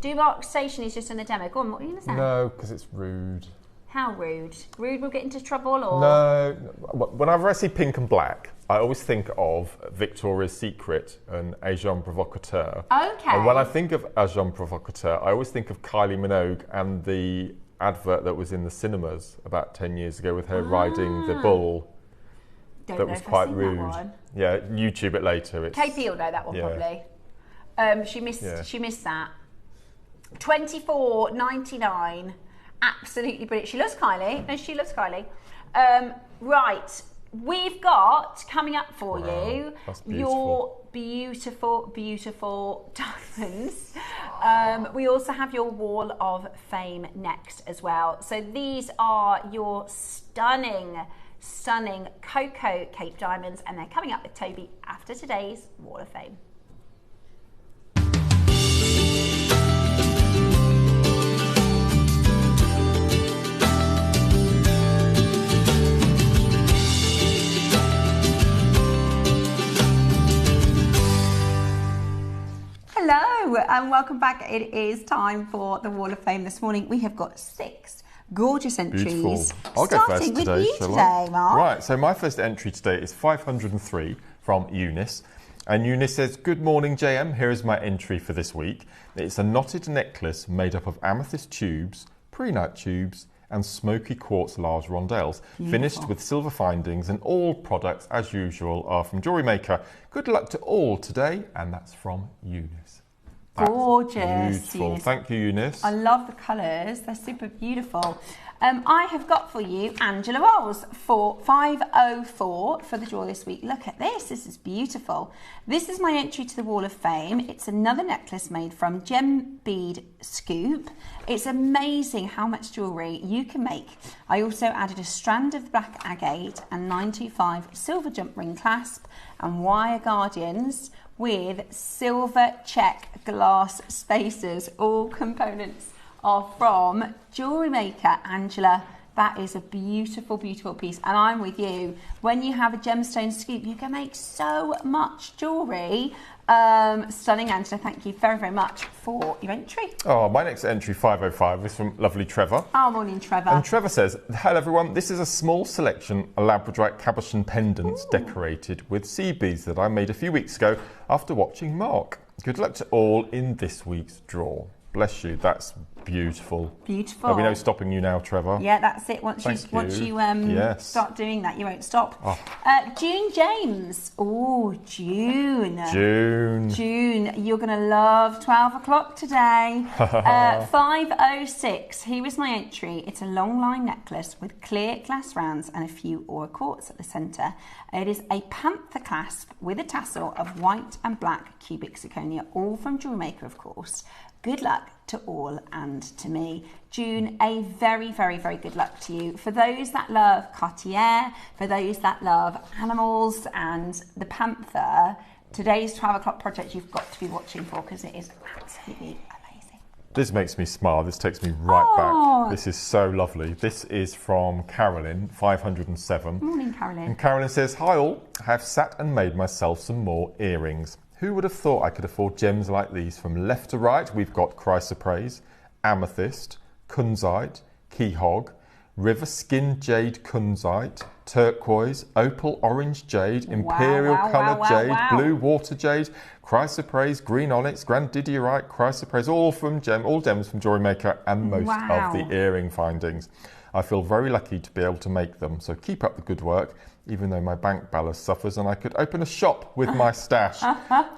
[SPEAKER 1] Do Mark Station is just in the demo. Go on, what are you going to say?
[SPEAKER 2] No, because it's rude.
[SPEAKER 1] How rude? Rude will get into trouble, or...?
[SPEAKER 2] No. Whenever I see pink and black, I always think of Victoria's Secret and Agent Provocateur.
[SPEAKER 1] Okay.
[SPEAKER 2] And when I think of Agent Provocateur, I always think of Kylie Minogue and the advert that was in the cinemas about 10 years ago with her riding the bull. That was quite rude. That one. Yeah, YouTube it later.
[SPEAKER 1] KP will know that one probably. She missed that. $24.99. Absolutely brilliant. She loves Kylie. No, she loves Kylie. Right. We've got coming up for you your beautiful, beautiful diamonds. We also have your Wall of Fame next as well. So these are your stunning, stunning Cocoa Cape diamonds, and they're coming up with Toby after today's Wall of Fame. Hello and welcome back. It is time for the Wall of Fame this morning. We have got 6 gorgeous entries.
[SPEAKER 2] Beautiful. I'll go first today,
[SPEAKER 1] starting with you today, Mark.
[SPEAKER 2] Right, so my first entry today is 503 from Eunice. And Eunice says, "Good morning, JM. Here is my entry for this week. It's a knotted necklace made up of amethyst tubes, prehnite tubes, and smoky quartz large rondelles, finished with silver findings, and all products, as usual, are from JewelleryMaker. Good luck to all today," and that's from Eunice.
[SPEAKER 1] Gorgeous.
[SPEAKER 2] Beautiful.
[SPEAKER 1] Eunice.
[SPEAKER 2] Thank you, Eunice.
[SPEAKER 1] I love the colours. They're super beautiful. I have got for you Angela Rolls for 504 for the draw this week. Look at this. This is beautiful. This is my entry to the Wall of Fame. It's another necklace made from gem bead scoop. It's amazing how much jewellery you can make. I also added a strand of black agate and 925 silver jump ring clasp and wire guardians with silver check glass spacers. All components are from JewelleryMaker. Angela, That is a beautiful, beautiful piece. And I'm with you. When you have a gemstone scoop, you can make so much jewellery. Stunning, Angela. Thank you very, very much for your entry.
[SPEAKER 2] Oh, my next entry, 505, is from lovely Trevor.
[SPEAKER 1] Oh, morning, Trevor.
[SPEAKER 2] And Trevor says, hello everyone, this is a small selection of labradorite cabochon pendants decorated with sea beads that I made a few weeks ago after watching Mark. Good luck to all in this week's draw. Bless you, that's beautiful.
[SPEAKER 1] Beautiful.
[SPEAKER 2] There'll be no stopping you now, Trevor.
[SPEAKER 1] Yeah, that's it. Once you
[SPEAKER 2] Yes.
[SPEAKER 1] start doing that, you won't stop.
[SPEAKER 2] Oh.
[SPEAKER 1] June James. Oh, June.
[SPEAKER 2] June,
[SPEAKER 1] you're going to love 12 o'clock today. 506. Here is my entry. It's a long line necklace with clear glass rounds and a few aura quartz at the centre. It is a panther clasp with a tassel of white and black cubic zirconia, all from JewelleryMaker, of course. Good luck to all and to me. June, a very, very, very good luck to you. For those that love Cartier, for those that love animals and the panther, today's 12 o'clock project you've got to be watching for because it is absolutely amazing.
[SPEAKER 2] This makes me smile. This takes me right back. This is so lovely. This is from Carolyn, 507.
[SPEAKER 1] Morning, Carolyn.
[SPEAKER 2] And Carolyn says, hi all, I have sat and made myself some more earrings. Who would have thought I could afford gems like these? From left to right, we've got chrysoprase, amethyst, kunzite, quahog, river skin jade kunzite, turquoise, opal orange jade, imperial colour jade, blue water jade, chrysoprase, green onyx, grandidierite, chrysoprase, all gems from JewelleryMaker and most of the earring findings. I feel very lucky to be able to make them, so keep up the good work. Even though my bank balance suffers and I could open a shop with my stash.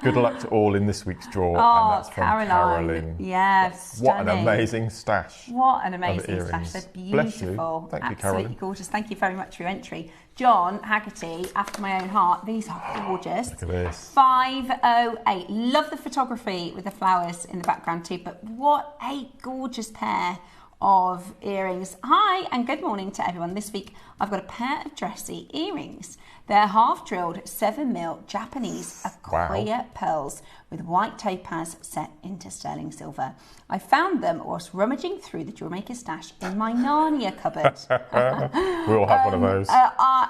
[SPEAKER 2] Good luck to all in this week's draw. And that's from Caroline.
[SPEAKER 1] Yes,
[SPEAKER 2] what an amazing stash.
[SPEAKER 1] What an amazing stash. They're beautiful.
[SPEAKER 2] Bless you. Thank you, Caroline.
[SPEAKER 1] Absolutely gorgeous. Thank you very much for your entry. John Haggerty, after my own heart. These are gorgeous.
[SPEAKER 2] Look at this.
[SPEAKER 1] 508. Love the photography with the flowers in the background too, but what a gorgeous pair of earrings. Hi and good morning to everyone. This week I've got a pair of dressy earrings. They're half drilled 7mm Japanese Akoya pearls with white topaz set into sterling silver. I found them whilst rummaging through the JewelleryMaker stash in my Narnia cupboard.
[SPEAKER 2] We all have one of those.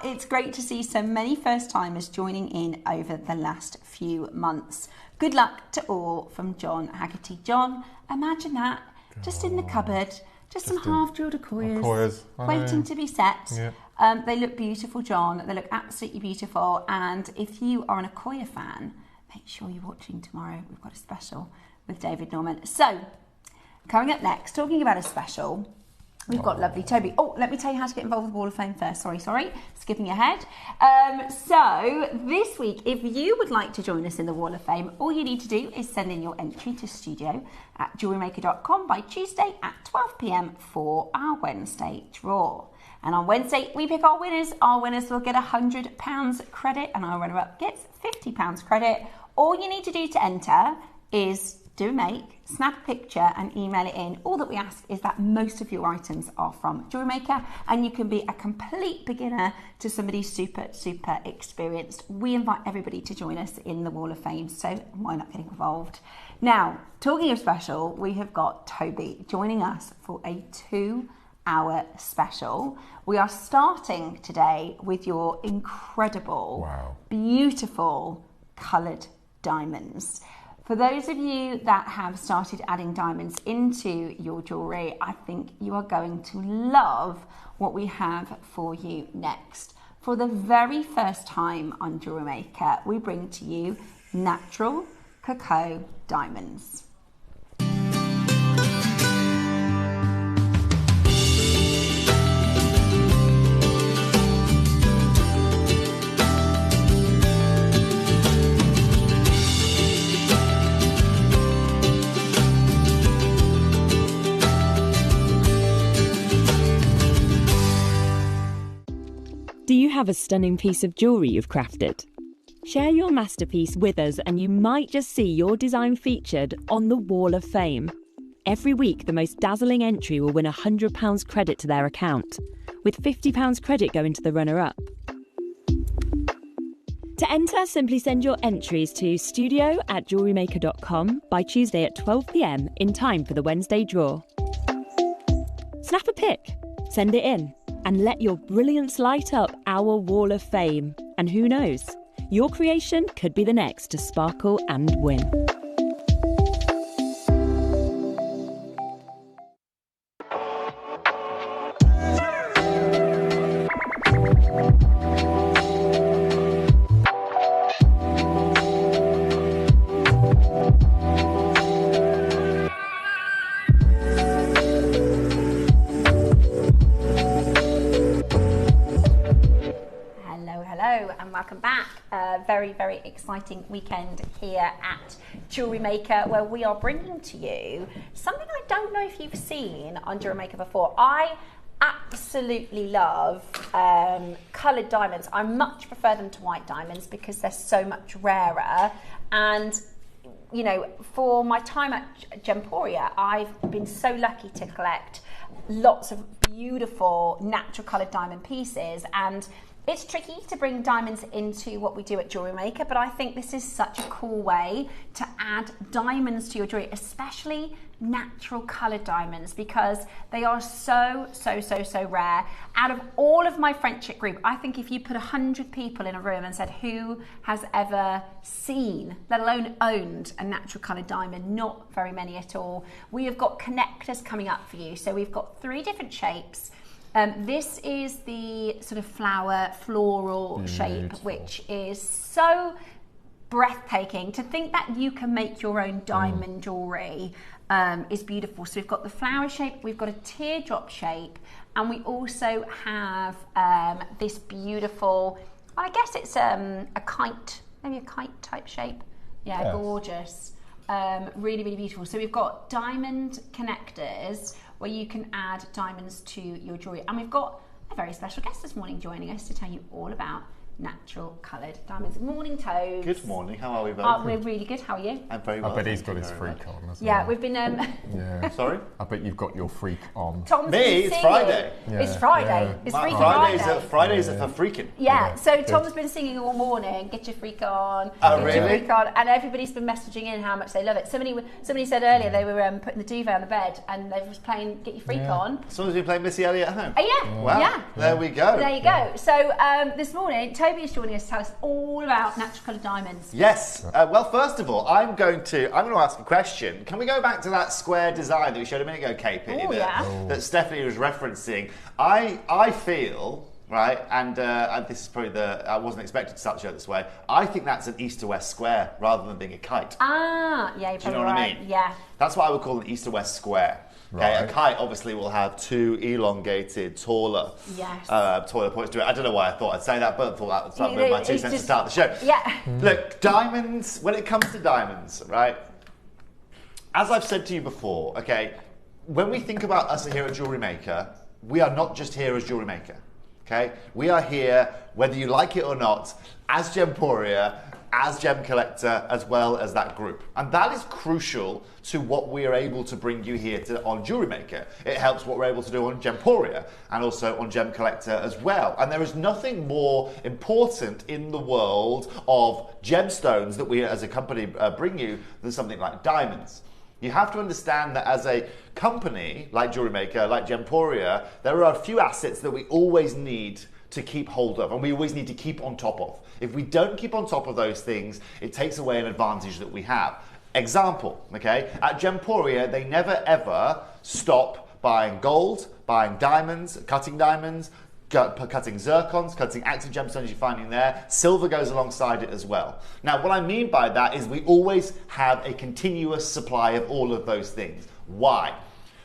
[SPEAKER 1] It's great to see so many first timers joining in over the last few months. Good luck to all from John Haggerty. John, imagine that just in the cupboard. Just some half-drilled Akoyas waiting to be set. Yeah. They look beautiful, John. They look absolutely beautiful. And if you are an Akoya fan, make sure you're watching tomorrow. We've got a special with David Norman. So, coming up next, talking about a special, we've got lovely Toby. Oh, let me tell you how to get involved with the Wall of Fame first. Sorry, skipping ahead. So this week, if you would like to join us in the Wall of Fame, all you need to do is send in your entry to studio@jewellerymaker.com by Tuesday at 12 p.m. for our Wednesday draw. And on Wednesday, we pick our winners. Our winners will get £100 credit and our runner-up gets £50 credit. All you need to do to enter is do a make, snap a picture and email it in. All that we ask is that most of your items are from JewelleryMaker and you can be a complete beginner to somebody super, super experienced. We invite everybody to join us in the Wall of Fame, so why not get involved? Now, talking of special, we have got Toby joining us for a 2-hour special. We are starting today with your incredible, beautiful coloured diamonds. For those of you that have started adding diamonds into your jewellery, I think you are going to love what we have for you next. For the very first time on JewelleryMaker, we bring to you natural cocoa diamonds.
[SPEAKER 11] Do you have a stunning piece of jewellery you've crafted? Share your masterpiece with us and you might just see your design featured on the Wall of Fame. Every week, the most dazzling entry will win £100 credit to their account, with £50 credit going to the runner-up. To enter, simply send your entries to studio@jewellerymaker.com by Tuesday at 12 p.m. in time for the Wednesday draw. Snap a pic. Send it in and let your brilliance light up our wall of fame. And who knows, your creation could be the next to sparkle and win.
[SPEAKER 1] Welcome back. Very, very exciting weekend here at JewelleryMaker, where we are bringing to you something I don't know if you've seen on JewelleryMaker before. I absolutely love coloured diamonds. I much prefer them to white diamonds because they're so much rarer. And you know, for my time at Gemporia, I've been so lucky to collect lots of beautiful natural coloured diamond pieces, and it's tricky to bring diamonds into what we do at JewelleryMaker, but I think this is such a cool way to add diamonds to your jewellery, especially natural coloured diamonds, because they are so rare. Out of all of my friendship group, I think if you put 100 people in a room and said who has ever seen, let alone owned, a natural coloured diamond, not very many at all. We have got connectors coming up for you. So we've got 3 different shapes. This is the sort of floral shape, which is so breathtaking. To think that you can make your own diamond jewellery is beautiful. So we've got the flower shape, we've got a teardrop shape, and we also have this beautiful, I guess it's a kite, maybe a kite type shape. Yeah, yes. Gorgeous. Really, really beautiful. So we've got diamond connectors where you can add diamonds to your jewellery. And we've got a very special guest this morning joining us to tell you all about natural coloured diamonds. Morning, Toes.
[SPEAKER 9] Good morning. How are we both?
[SPEAKER 1] We're really good. How are you?
[SPEAKER 9] I'm very well.
[SPEAKER 2] I bet he's got his freak on, hasn't he?
[SPEAKER 1] Yeah, we've been...
[SPEAKER 2] yeah.
[SPEAKER 9] Sorry?
[SPEAKER 2] I bet you've got your freak on.
[SPEAKER 1] Tom's
[SPEAKER 9] Me? It's Friday.
[SPEAKER 1] Yeah. It's Friday. Yeah. It's Freaky Friday.
[SPEAKER 9] Fridays are for freaking.
[SPEAKER 1] Yeah, so Tom's been singing all morning, get your freak on,
[SPEAKER 9] get
[SPEAKER 1] your freak on, and everybody's been messaging in how much they love it. Somebody said earlier they were putting the duvet on the bed and they were playing Get Your Freak On.
[SPEAKER 9] Someone's been playing Missy Elliott at home?
[SPEAKER 1] Yeah.
[SPEAKER 9] Wow.
[SPEAKER 1] Yeah.
[SPEAKER 9] There we go.
[SPEAKER 1] There you go. So this morning, Toby is joining us to tell us all about natural coloured diamonds.
[SPEAKER 9] Yes. Well, first of all, I'm going to ask a question. Can we go back to that square design that we showed a minute ago, KP, that Stephanie was referencing? I feel, right, and this is probably I wasn't expected to start the show this way, I think that's an east to west square rather than being a kite.
[SPEAKER 1] Ah, yeah, you're probably right.
[SPEAKER 9] Do you know what I mean?
[SPEAKER 1] Yeah.
[SPEAKER 9] That's what I would call an east to west square. Okay, right. A kite obviously will have 2 elongated, taller points to it. I don't know why I thought I'd say that, but I thought that was my 2 cents to start the show.
[SPEAKER 1] Yeah.
[SPEAKER 9] Look, diamonds, when it comes to diamonds, right, as I've said to you before, okay, when we think about us here at JewelleryMaker, we are not just here as JewelleryMaker, okay? We are here, whether you like it or not, as Gemporia, as Gem Collector, as well as that group. And that is crucial to what we are able to bring you here on JewelleryMaker. It helps what we're able to do on Gemporia and also on Gem Collector as well. And there is nothing more important in the world of gemstones that we as a company bring you than something like diamonds. You have to understand that as a company like JewelleryMaker, like Gemporia, there are a few assets that we always need to keep hold of and we always need to keep on top of. If we don't keep on top of those things, it takes away an advantage that we have. Example, okay, at Gemporia, they never ever stop buying gold, buying diamonds, cutting zircons, cutting active gemstones you're finding there. Silver goes alongside it as well. Now, what I mean by that is we always have a continuous supply of all of those things. Why?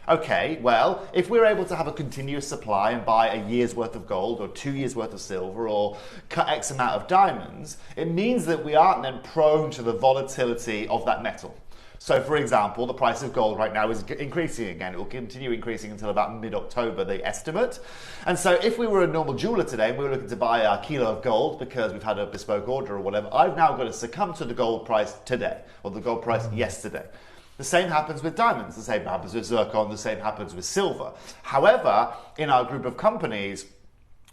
[SPEAKER 9] Okay, well, if we're able to have a continuous supply and buy a year's worth of gold or 2 years worth of silver or cut X amount of diamonds, it means that we aren't then prone to the volatility of that metal. So, for example, the price of gold right now is increasing again. It will continue increasing until about mid-October, they estimate. And so if we were a normal jeweler today and we were looking to buy a kilo of gold because we've had a bespoke order or whatever, I've now got to succumb to the gold price today or the gold price yesterday. The same happens with diamonds, the same happens with zircon, the same happens with silver. However, in our group of companies,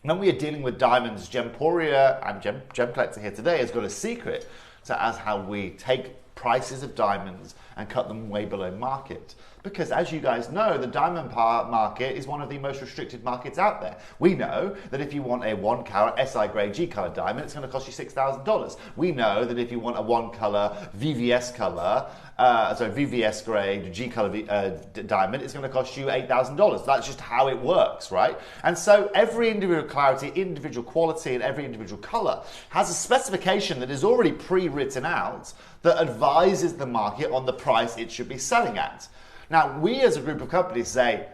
[SPEAKER 9] when we are dealing with diamonds, Gemporia and Gem Collector here today has got a secret to as how we take prices of diamonds and cut them way below market. Because as you guys know, the diamond market is one of the most restricted markets out there. We know that if you want a 1 carat SI grade G color diamond, it's going to cost you $6,000. We know that if you want a 1 color VVS color, VVS grade G color diamond, it's going to cost you $8,000. That's just how it works, right? And so every individual clarity, individual quality, and every individual color has a specification that is already pre-written out that advises the market on the price it should be selling at. Now, we as a group of companies say,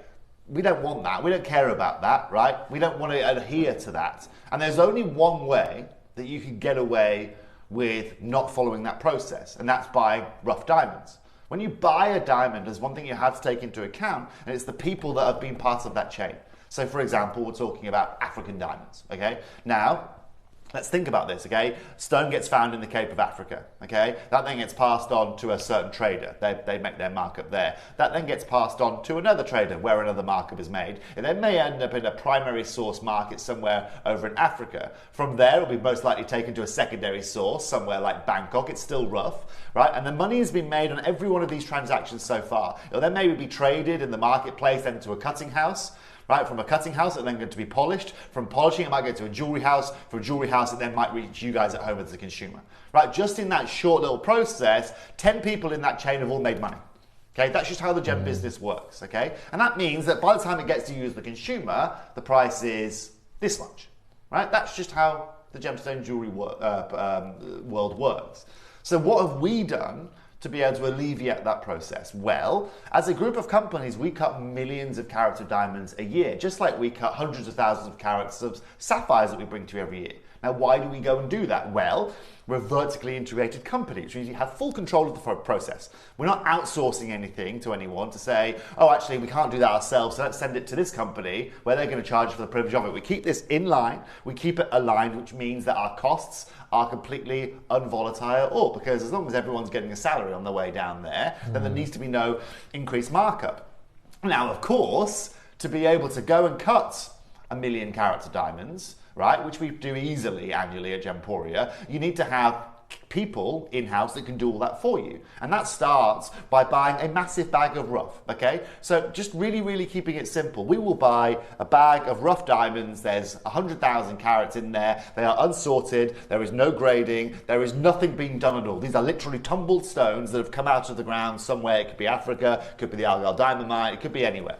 [SPEAKER 9] we don't want that, we don't care about that, right? We don't want to adhere to that. And there's only one way that you can get away with not following that process, and that's buying rough diamonds. When you buy a diamond, there's one thing you have to take into account, and it's the people that have been part of that chain. So for example, we're talking about African diamonds, okay? Now, let's think about this, okay? Stone gets found in the Cape of Africa, okay? That then gets passed on to a certain trader. They make their markup there. That then gets passed on to another trader where another markup is made. It then may end up in a primary source market somewhere over in Africa. From there, it'll be most likely taken to a secondary source somewhere like Bangkok. It's still rough, right? And the money has been made on every one of these transactions so far. It'll then maybe be traded in the marketplace, then to a cutting house. Right, from a cutting house, it's then going to be polished. From polishing, it might go to a jewelry house. From a jewelry house, it then might reach you guys at home as the consumer. Right, just in that short little process, 10 people in that chain have all made money. Okay, that's just how the gem business works. Okay, and that means that by the time it gets to you as the consumer, the price is this much. Right, that's just how the gemstone jewelry world works. So what have we done to be able to alleviate that process? Well, as a group of companies, we cut millions of carats of diamonds a year, just like we cut hundreds of thousands of carats of sapphires that we bring to you every year. Now, why do we go and do that? Well, we're a vertically integrated company, which means you have full control of the process. We're not outsourcing anything to anyone to say, oh, actually, we can't do that ourselves, so let's send it to this company where they're going to charge for the privilege of it. We keep this in line, we keep it aligned, which means that our costs are completely unvolatile, or because as long as everyone's getting a salary on the way down there, then there needs to be no increased markup. Now, of course, to be able to go and cut 1 million carats of diamonds, right, which we do easily annually at Gemporia, you need to have people in-house that can do all that for you. And that starts by buying a massive bag of rough, okay? So just really keeping it simple. We will buy a bag of rough diamonds. There's 100,000 carats in there. They are unsorted. There is no grading. There is nothing being done at all. These are literally tumbled stones that have come out of the ground somewhere. It could be Africa, it could be the Argyle Diamond Mine, it could be anywhere.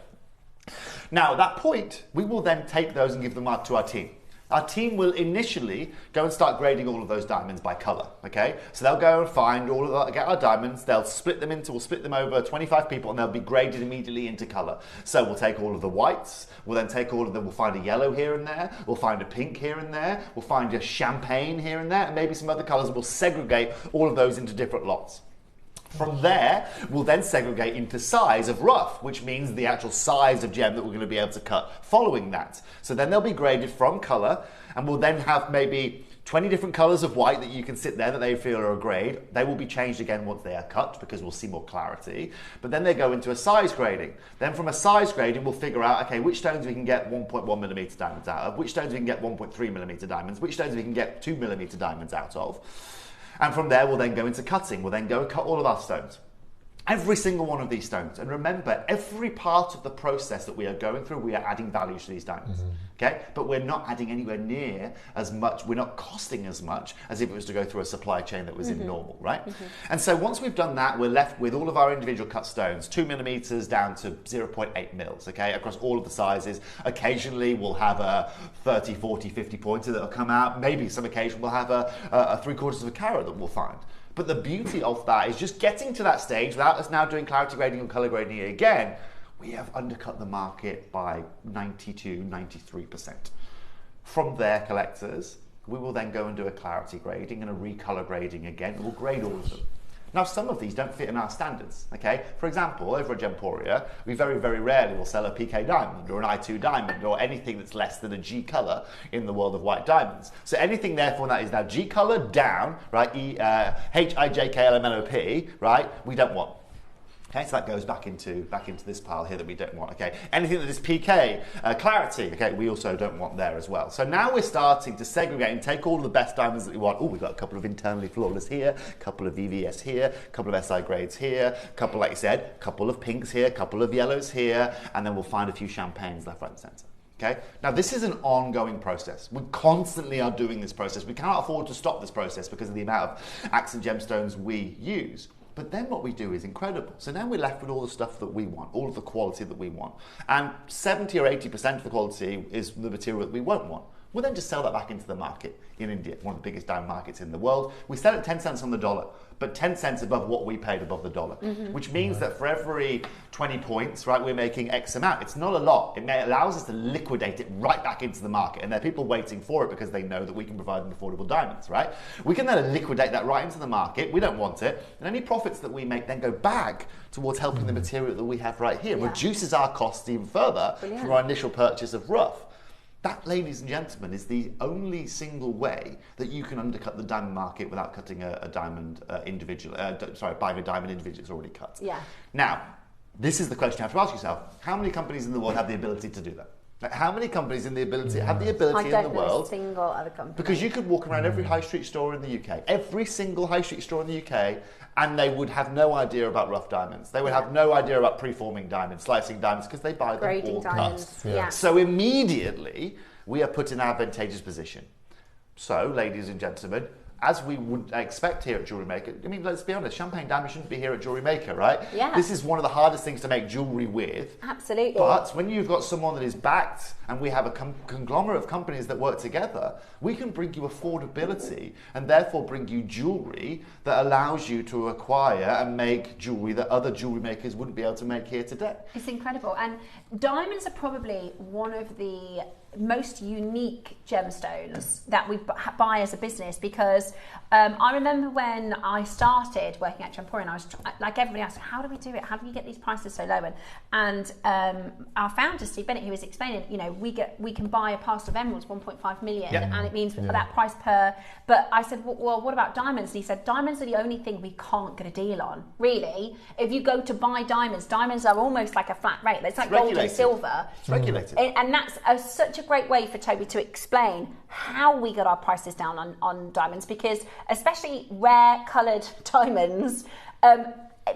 [SPEAKER 9] Now, at that point, we will then take those and give them to our team. Our team will initially go and start grading all of those diamonds by colour, okay? So they'll go and find all of get our diamonds, we'll split them over 25 people, and they'll be graded immediately into colour. So we'll take all of the whites, we'll then take all of them, we'll find a yellow here and there, we'll find a pink here and there, we'll find a champagne here and there, and maybe some other colours, and we'll segregate all of those into different lots. From there, we'll then segregate into size of rough, which means the actual size of gem that we're going to be able to cut following that. So then they'll be graded from colour, and we'll then have maybe 20 different colours of white that you can sit there that they feel are a grade. They will be changed again once they are cut because we'll see more clarity. But then they go into a size grading. Then from a size grading, we'll figure out, okay, which stones we can get 1.1mm diamonds out of, which stones we can get 1.3mm diamonds, which stones we can get 2mm diamonds out of. And from there, we'll then go into cutting. We'll then go and cut all of our stones. Every single one of these stones. And remember, every part of the process that we are going through, we are adding value to these diamonds. Okay? But we're not adding anywhere near as much, we're not costing as much as if it was to go through a supply chain that was in normal, right? And so once we've done that, we're left with all of our individual cut stones, 2mm down to 0.8 mils, okay, across all of the sizes. Occasionally, we'll have a 30, 40, 50 pointer that'll come out. Maybe some occasion we'll have a 3/4 of a carat that we'll find. But the beauty of that is just getting to that stage without us now doing clarity grading and colour grading again, we have undercut the market by 92, 93%. From there, collectors, we will then go and do a clarity grading and a recolour grading again. We'll grade all of them. Now, some of these don't fit in our standards, okay? For example, over at Gemporia, we very rarely will sell a PK diamond or an I2 diamond or anything that's less than a G colour in the world of white diamonds. So anything therefore that is now G colour down, right, HIJKLMNOP, right, we don't want. Okay, so that goes back into this pile here that we don't want. Okay, anything that is PK, clarity. Okay, we also don't want there as well. So now we're starting to segregate and take all of the best diamonds that we want. Oh, we've got a couple of internally flawless here, a couple of VVS here, a couple of SI grades here, a couple, like you said, a couple of pinks here, a couple of yellows here, and then we'll find a few champagnes left, right, and centre. Okay? Now this is an ongoing process. We constantly are doing this process. We cannot afford to stop this process because of the amount of accent gemstones we use. But then what we do is incredible. So now we're left with all the stuff that we want, all of the quality that we want. And 70 or 80% of the quality is the material that we won't want. We'll then just sell that back into the market in India, one of the biggest diamond markets in the world. We sell it 10 cents on the dollar, but 10 cents above what we paid above the dollar, which means that for every 20 points, right, we're making X amount. It's not a lot. It allows us to liquidate it right back into the market, and there are people waiting for it because they know that we can provide them affordable diamonds, right? We can then liquidate that right into the market. We don't want it, and any profits that we make then go back towards helping the material that we have right here. Reduces our costs even further from our initial purchase of rough. That, ladies and gentlemen, is the only single way that you can undercut the diamond market without cutting a diamond individually. Buying a diamond individually that's already cut. Yeah. Now, this is the question you have to ask yourself: how many companies in the world have the ability to do that? Like, how many companies have the ability in the world?
[SPEAKER 1] I don't know a single other company.
[SPEAKER 9] Because you could walk around every high street store in the UK, every single high street store in the UK, and they would have no idea about rough diamonds. They would have no idea about preforming diamonds, slicing diamonds, because they buy them
[SPEAKER 1] grading
[SPEAKER 9] all
[SPEAKER 1] diamonds.
[SPEAKER 9] cut. Yeah. So immediately, we are put in an advantageous position. So, ladies and gentlemen, as we would expect here at JewelleryMaker, I mean, let's be honest, champagne diamond shouldn't be here at JewelleryMaker, right?
[SPEAKER 1] Yeah.
[SPEAKER 9] This is one of the hardest things to make jewellery with.
[SPEAKER 1] Absolutely.
[SPEAKER 9] But when you've got someone that is backed and we have a conglomerate of companies that work together, we can bring you affordability and therefore bring you jewellery that allows you to acquire and make jewellery that other jewellery makers wouldn't be able to make here today.
[SPEAKER 1] It's incredible. And diamonds are probably one of the most unique gemstones that we buy as a business, because I remember when I started working at Jemporian, I was like everybody else, how do we do it? How do we get these prices so low? And our founder, Steve Bennett, he was explaining, you know, we can buy a parcel of emeralds, 1.5 million, and it means that price per. But I said, well, what about diamonds? And he said, diamonds are the only thing we can't get a deal on. Really, if you go to buy diamonds, diamonds are almost like a flat rate. It's like gold and silver.
[SPEAKER 9] It's regulated,
[SPEAKER 1] and that's such a great way for Toby to explain how we got our prices down on diamonds, because especially rare coloured diamonds,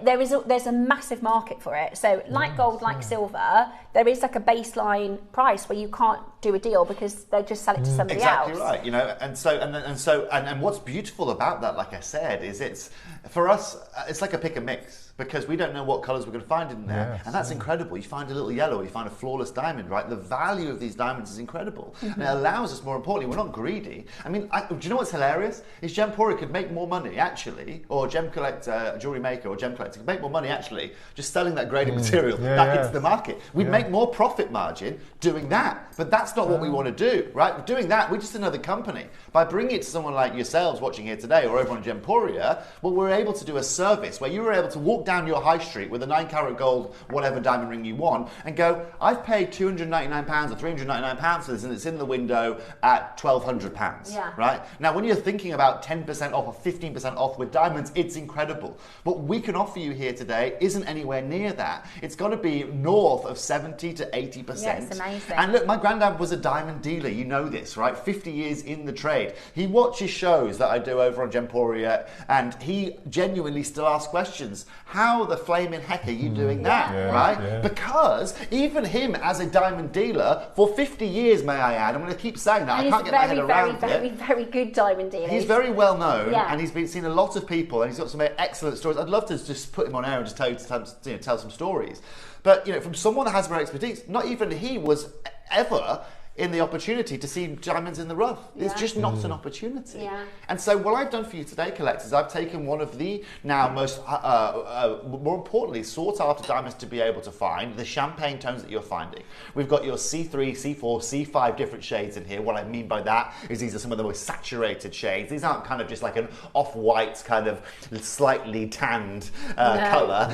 [SPEAKER 1] there's a massive market for it. So like gold, like silver, there is like a baseline price where you can't do a deal because they just sell it to somebody else.
[SPEAKER 9] Exactly right, you know, and what's beautiful about that, like I said, is it's for us, it's like a pick and mix, because we don't know what colours we're going to find in there, and that's incredible. You find a little yellow, you find a flawless diamond, right? The value of these diamonds is incredible, and it allows us, more importantly, we're not greedy. I mean, do you know what's hilarious? Is Jemporian could make more money actually, or Gem Collector, JewelleryMaker, or Gem Collector could make more money actually just selling that graded material back into the market. We'd make more profit margin doing that, but that's not what we want to do, right? Doing that, we're just another company. By bringing it to someone like yourselves watching here today, or over on Gemporia, well, we're able to do a service where you were able to walk down your high street with a 9-carat gold, whatever diamond ring you want, and go, I've paid £299 or £399 for this, and it's in the window at £1,200, right? Now, when you're thinking about 10% off or 15% off with diamonds, it's incredible. What we can offer you here today isn't anywhere near that. It's got to be north of 70 to 80%.
[SPEAKER 1] Yeah, it's amazing.
[SPEAKER 9] And look, my granddad was a diamond dealer, you know this, right? 50 years in the trade. He watches shows that I do over on Gemporia, and he genuinely still asks questions. How the flaming heck are you doing that, right? Yeah. Because even him as a diamond dealer, for 50 years, may I add, I'm going to keep saying that, I can't get my head around it.
[SPEAKER 1] Very good diamond dealer.
[SPEAKER 9] He's very well known, and he's seen a lot of people, and he's got some excellent stories. I'd love to just put him on air and just tell some stories. But, you know, from someone that has more expertise, not even he was ever in the opportunity to see diamonds in the rough. It's just not an opportunity. Yeah. And so what I've done for you today, collectors, I've taken one of the now most, more importantly, sought after diamonds to be able to find, the champagne tones that you're finding. We've got your C3, C4, C5 different shades in here. What I mean by that is these are some of the most saturated shades. These aren't kind of just like an off-white kind of slightly tanned colour.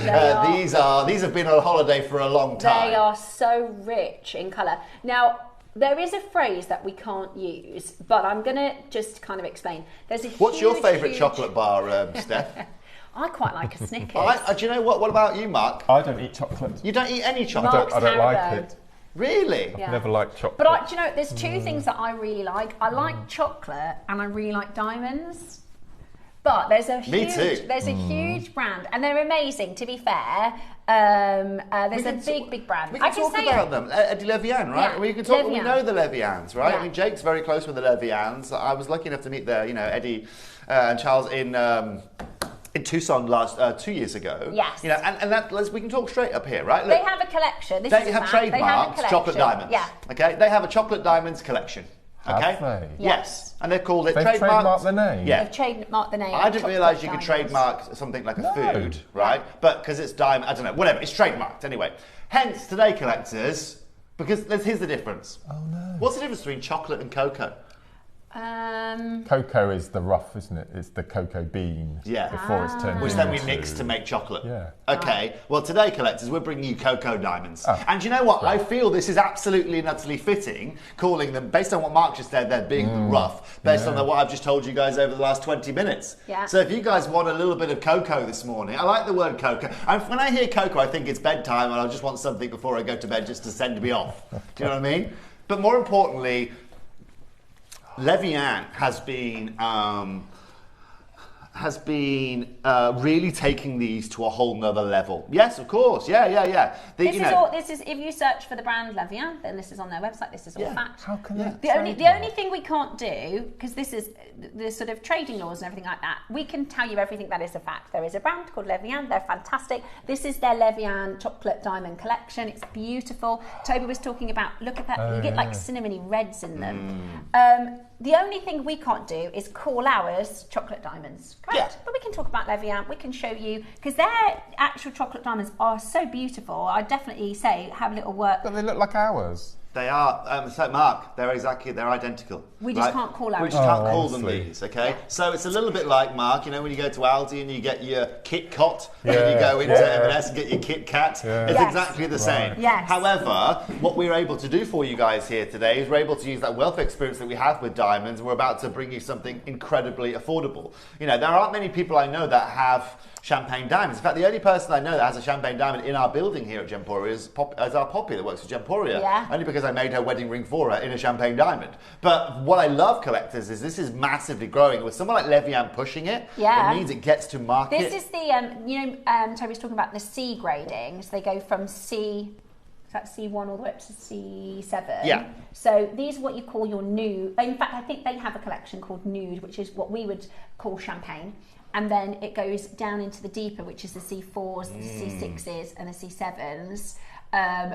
[SPEAKER 9] These have been on holiday for a long time.
[SPEAKER 1] They are so rich in colour. Now, there is a phrase that we can't use, but I'm going to just kind of explain. There's a
[SPEAKER 9] What's your favourite chocolate bar, Steph?
[SPEAKER 1] I quite like a Snickers.
[SPEAKER 9] Do you know what? What about you, Mark?
[SPEAKER 2] I don't eat chocolate.
[SPEAKER 9] You don't eat any chocolate?
[SPEAKER 1] Mark's
[SPEAKER 2] I don't like
[SPEAKER 1] Haribo.
[SPEAKER 2] it.
[SPEAKER 9] Really?
[SPEAKER 1] Yeah.
[SPEAKER 2] I've never liked chocolate.
[SPEAKER 1] But do you know, there's two things that I really like. I like chocolate and I really like diamonds. But there's a huge brand, and they're amazing. To be fair, there's a big brand.
[SPEAKER 9] We can talk about them. Eddie Levian, right?
[SPEAKER 1] Yeah,
[SPEAKER 9] We can talk.
[SPEAKER 1] Levian.
[SPEAKER 9] We know the Levians, right?
[SPEAKER 1] Yeah.
[SPEAKER 9] I mean, Jake's very close with the Levians. I was lucky enough to meet Eddie and Charles in Tucson 2 years ago.
[SPEAKER 1] Yes.
[SPEAKER 9] And we can talk straight up here, right? Look,
[SPEAKER 1] They have a collection.
[SPEAKER 9] they have trademarked chocolate diamonds.
[SPEAKER 1] Yeah.
[SPEAKER 9] Okay. They have a chocolate diamonds collection. Okay.
[SPEAKER 2] Have they?
[SPEAKER 9] Yes. And they've called it
[SPEAKER 2] They've trademarked the name?
[SPEAKER 9] Yeah.
[SPEAKER 1] They've trademarked the name.
[SPEAKER 9] I didn't realise you could
[SPEAKER 1] Chocolate
[SPEAKER 9] trademark something like a food, right? But because it's diamond, I don't know, whatever, it's trademarked anyway. Hence, today, collectors, because here's the difference.
[SPEAKER 2] Oh no.
[SPEAKER 9] What's the difference between chocolate and cocoa?
[SPEAKER 2] Cocoa is the rough, isn't it? It's the cocoa bean before it's turned
[SPEAKER 9] Which
[SPEAKER 2] into...
[SPEAKER 9] then we mix to make chocolate.
[SPEAKER 2] Yeah.
[SPEAKER 9] Okay, well today, collectors, we're bringing you cocoa diamonds. And do you know what? Right. I feel this is absolutely and utterly fitting, calling them, based on what Mark just said, they're big and rough, based on what I've just told you guys over the last 20 minutes. Yeah. So if you guys want a little bit of cocoa this morning, I like the word cocoa. When I hear cocoa, I think it's bedtime and I just want something before I go to bed just to send me off. Do you know what I mean? But more importantly, Levian has been really taking these to a whole nother level. Yes, of course. Yeah.
[SPEAKER 1] This is if you search for the brand Levian, then this is on their website. This is all fact.
[SPEAKER 2] How can they?
[SPEAKER 1] The only thing we can't do, because this is the sort of trading laws and everything like that, we can tell you everything that is a fact. There is a brand called Levian. They're fantastic. This is their Levian chocolate diamond collection. It's beautiful. Toby was talking about, look at that. You get like cinnamony reds in them. The only thing we can't do is call ours chocolate diamonds. Correct? Yeah. But we can talk about Levian. We can show you, because their actual chocolate diamonds are so beautiful. I'd definitely say have a little work.
[SPEAKER 2] But they look like ours.
[SPEAKER 9] They are. So Mark, they're identical.
[SPEAKER 1] We just can't call ours.
[SPEAKER 9] We just can't call them these, okay? Yeah. So it's a little bit like, Mark, when you go to Aldi and you get your Kit Kat, and you go into M&S and get your Kit Kat, it's exactly the same.
[SPEAKER 1] Yes.
[SPEAKER 9] However, what we're able to do for you guys here today is we're able to use that wealth experience that we have with diamonds, and we're about to bring you something incredibly affordable. There aren't many people I know that have champagne diamonds. In fact, the only person I know that has a champagne diamond in our building here at Gemporia is our Poppy that works for Gemporia. Yeah. Only because I made her wedding ring for her in a champagne diamond. But what I love, collectors, is this is massively growing. With someone like Levian pushing it, it means it gets to market.
[SPEAKER 1] This is the, Toby's talking about the C grading. So they go from C, that's C1 all the way up to C7. Yeah. So these are what you call your nude. In fact, I think they have a collection called nude, which is what we would call champagne. And then it goes down into the deeper, which is the C4s, the C6s, and the C7s,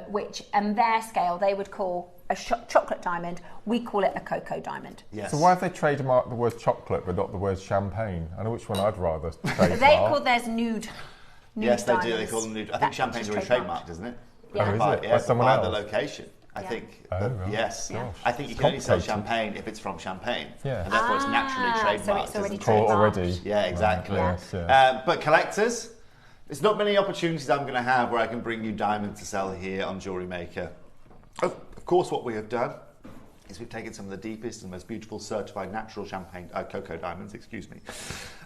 [SPEAKER 1] which, and their scale, they would call a chocolate diamond. We call it a cocoa diamond.
[SPEAKER 2] Yes. So why have they trademarked the word chocolate but not the word champagne? I know which one I'd rather trademark.
[SPEAKER 1] They call theirs nude.
[SPEAKER 9] Yes, they do. They call them nude. I think champagne's already trademarked, isn't it?
[SPEAKER 2] Yeah. Oh, is it? By someone else?
[SPEAKER 9] The location. I think,
[SPEAKER 2] right.
[SPEAKER 9] Yes.
[SPEAKER 2] Gosh.
[SPEAKER 9] I think you can only say champagne if it's from Champagne. Yeah. And therefore it's naturally trademarked.
[SPEAKER 1] So it's already trademarked.
[SPEAKER 2] Already.
[SPEAKER 9] Yeah, exactly.
[SPEAKER 2] Yes.
[SPEAKER 9] But collectors, there's not many opportunities I'm going to have where I can bring you diamonds to sell here on JewelleryMaker. Of course, what we have done is we've taken some of the deepest and most beautiful certified natural champagne, cocoa diamonds,